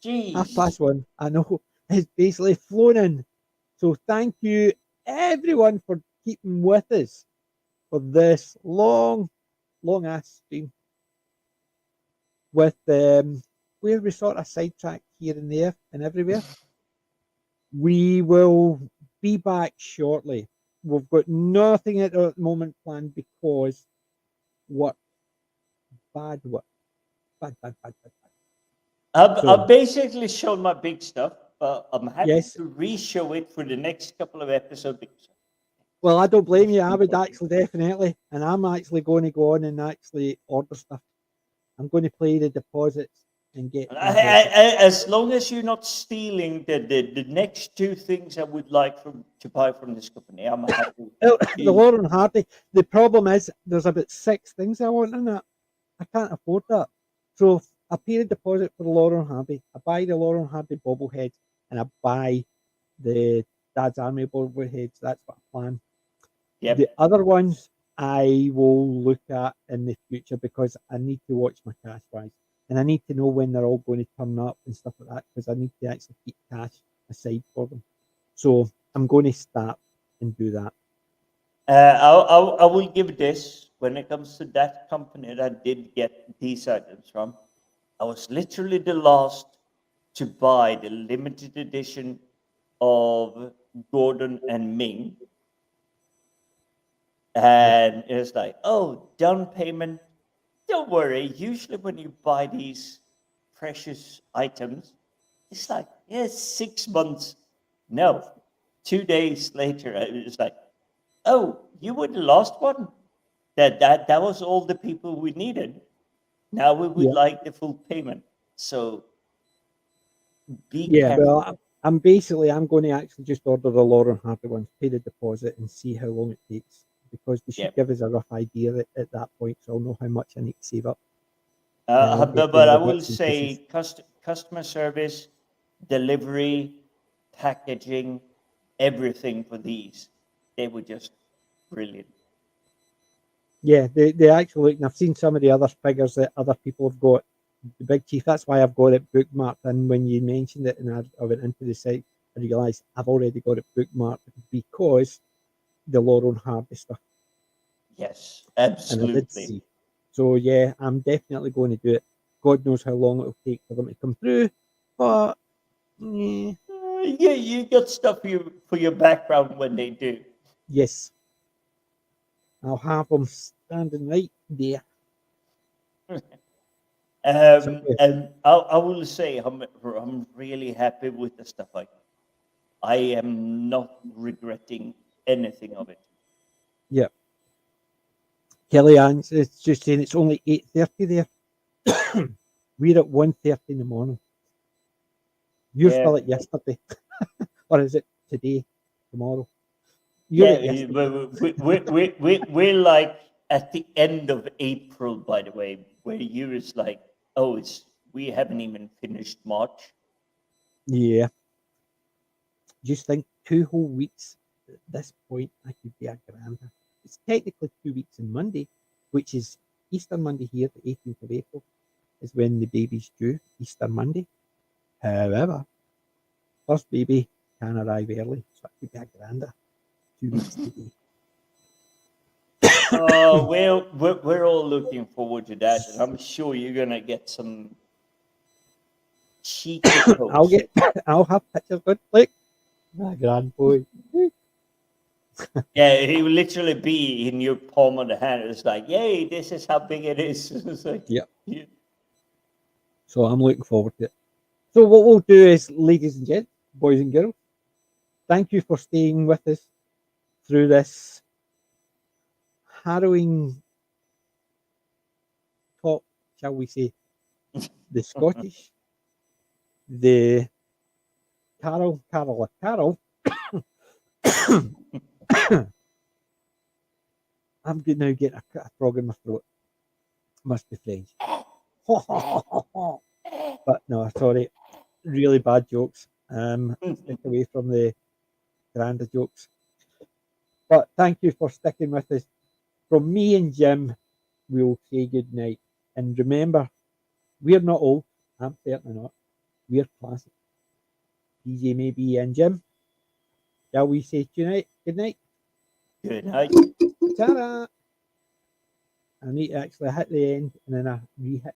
geez. 1:30. I know it's basically flown in. So thank you everyone for keeping with us for this long ass stream with where we sort of sidetrack here and there and everywhere. We will be back shortly. We've got nothing at the moment planned because work, bad work, bad. I've basically shown my big stuff, but I'm happy Yes. to re-show it for the next couple of episodes. Well, I don't blame you. I would actually definitely, and I'm actually going to go on and actually order stuff. I'm going to play the deposits and get. As long as you're not stealing the next two things I would like to buy from this company, I'm happy. The Lauren Hardy. The problem is there's about 6 things I want in that. I can't afford that. So I pay a deposit for the Lauren Hardy. I buy the Lauren Hardy bobblehead, and I buy the Dad's Army bobbleheads. That's what I plan. Yep. The other ones I will look at in the future because I need to watch my cash wise. And I need to know when they're all going to turn up and stuff like that because I need to actually keep cash aside for them. So I'm going to start and do that. I will give this, when it comes to that company that I did get these items from, I was literally the last to buy the limited edition of Gordon and Ming. And it's like, oh, down payment. Don't worry. Usually when you buy these precious items, it's like, yeah, 6 months. No, 2 days later, it's like, oh, you were the last one. That was all the people we needed. Now we would like the full payment. So Be Yeah, careful. well, I'm going to actually just order the Lauren Hardy ones, pay the deposit, and see how long it takes, because they Yeah. should give us a rough idea at that point, so I'll know how much I need to save up. And I'll get the But I other will bits and pieces. say customer service, delivery, packaging, everything for these, they were just brilliant. Yeah, they actually, and I've seen some of the other figures that other people have got. The Big Chief, that's why I've got it bookmarked. And when you mentioned it and I went into the site, I realised I've already got it bookmarked because the Lauren Hardy stuff. Yes, And I did absolutely. see. So yeah, I'm definitely going to do it. God knows how long it'll take for them to come through, but yeah, Yeah, you got stuff for your background when they do. yes, I'll have them standing right there. So And I will say I'm really happy with the stuff I got. I am not regretting anything of it. yeah, Kellyanne's it's just saying it's only 8:30 there. We're at 1:30 in the morning. You're Yeah, still at yesterday, or is it today, tomorrow? You're yeah. at yesterday. We're like at the end of April, by the way, where you is like, oh, we haven't even finished March. Yeah, just think 2 whole weeks at this point. I could be a grander. It's technically 2 weeks on Monday, which is Easter Monday here, the 18th of April, is when the baby's due, Easter Monday. However, first baby can arrive early, so I could be a grander. 2 weeks today. Oh, well, we're all looking forward to that, and I'm sure you're gonna get some cheeky I'll posts. get, I'll have pictures. Good, look, my grand boy. Yeah, he will literally be in your palm of the hand. It's like, yay, this is how big it is. It's like, Yeah, yeah. so I'm looking forward to it. So what we'll do is, ladies and gents, boys and girls, thank you for staying with us through this harrowing talk, shall we say, the Scottish, the Carol. I'm now getting a frog in my throat. Must be French. But no, sorry, really bad jokes. Stick away from the grander jokes. But thank you for sticking with us. From me and Jim, we'll say good night. And remember, we're not old. I'm certainly not. We're classic. DJ maybe and Jim, shall we say tonight? Good night. Good night. Ta-da! I need to actually hit the end and then I re-hit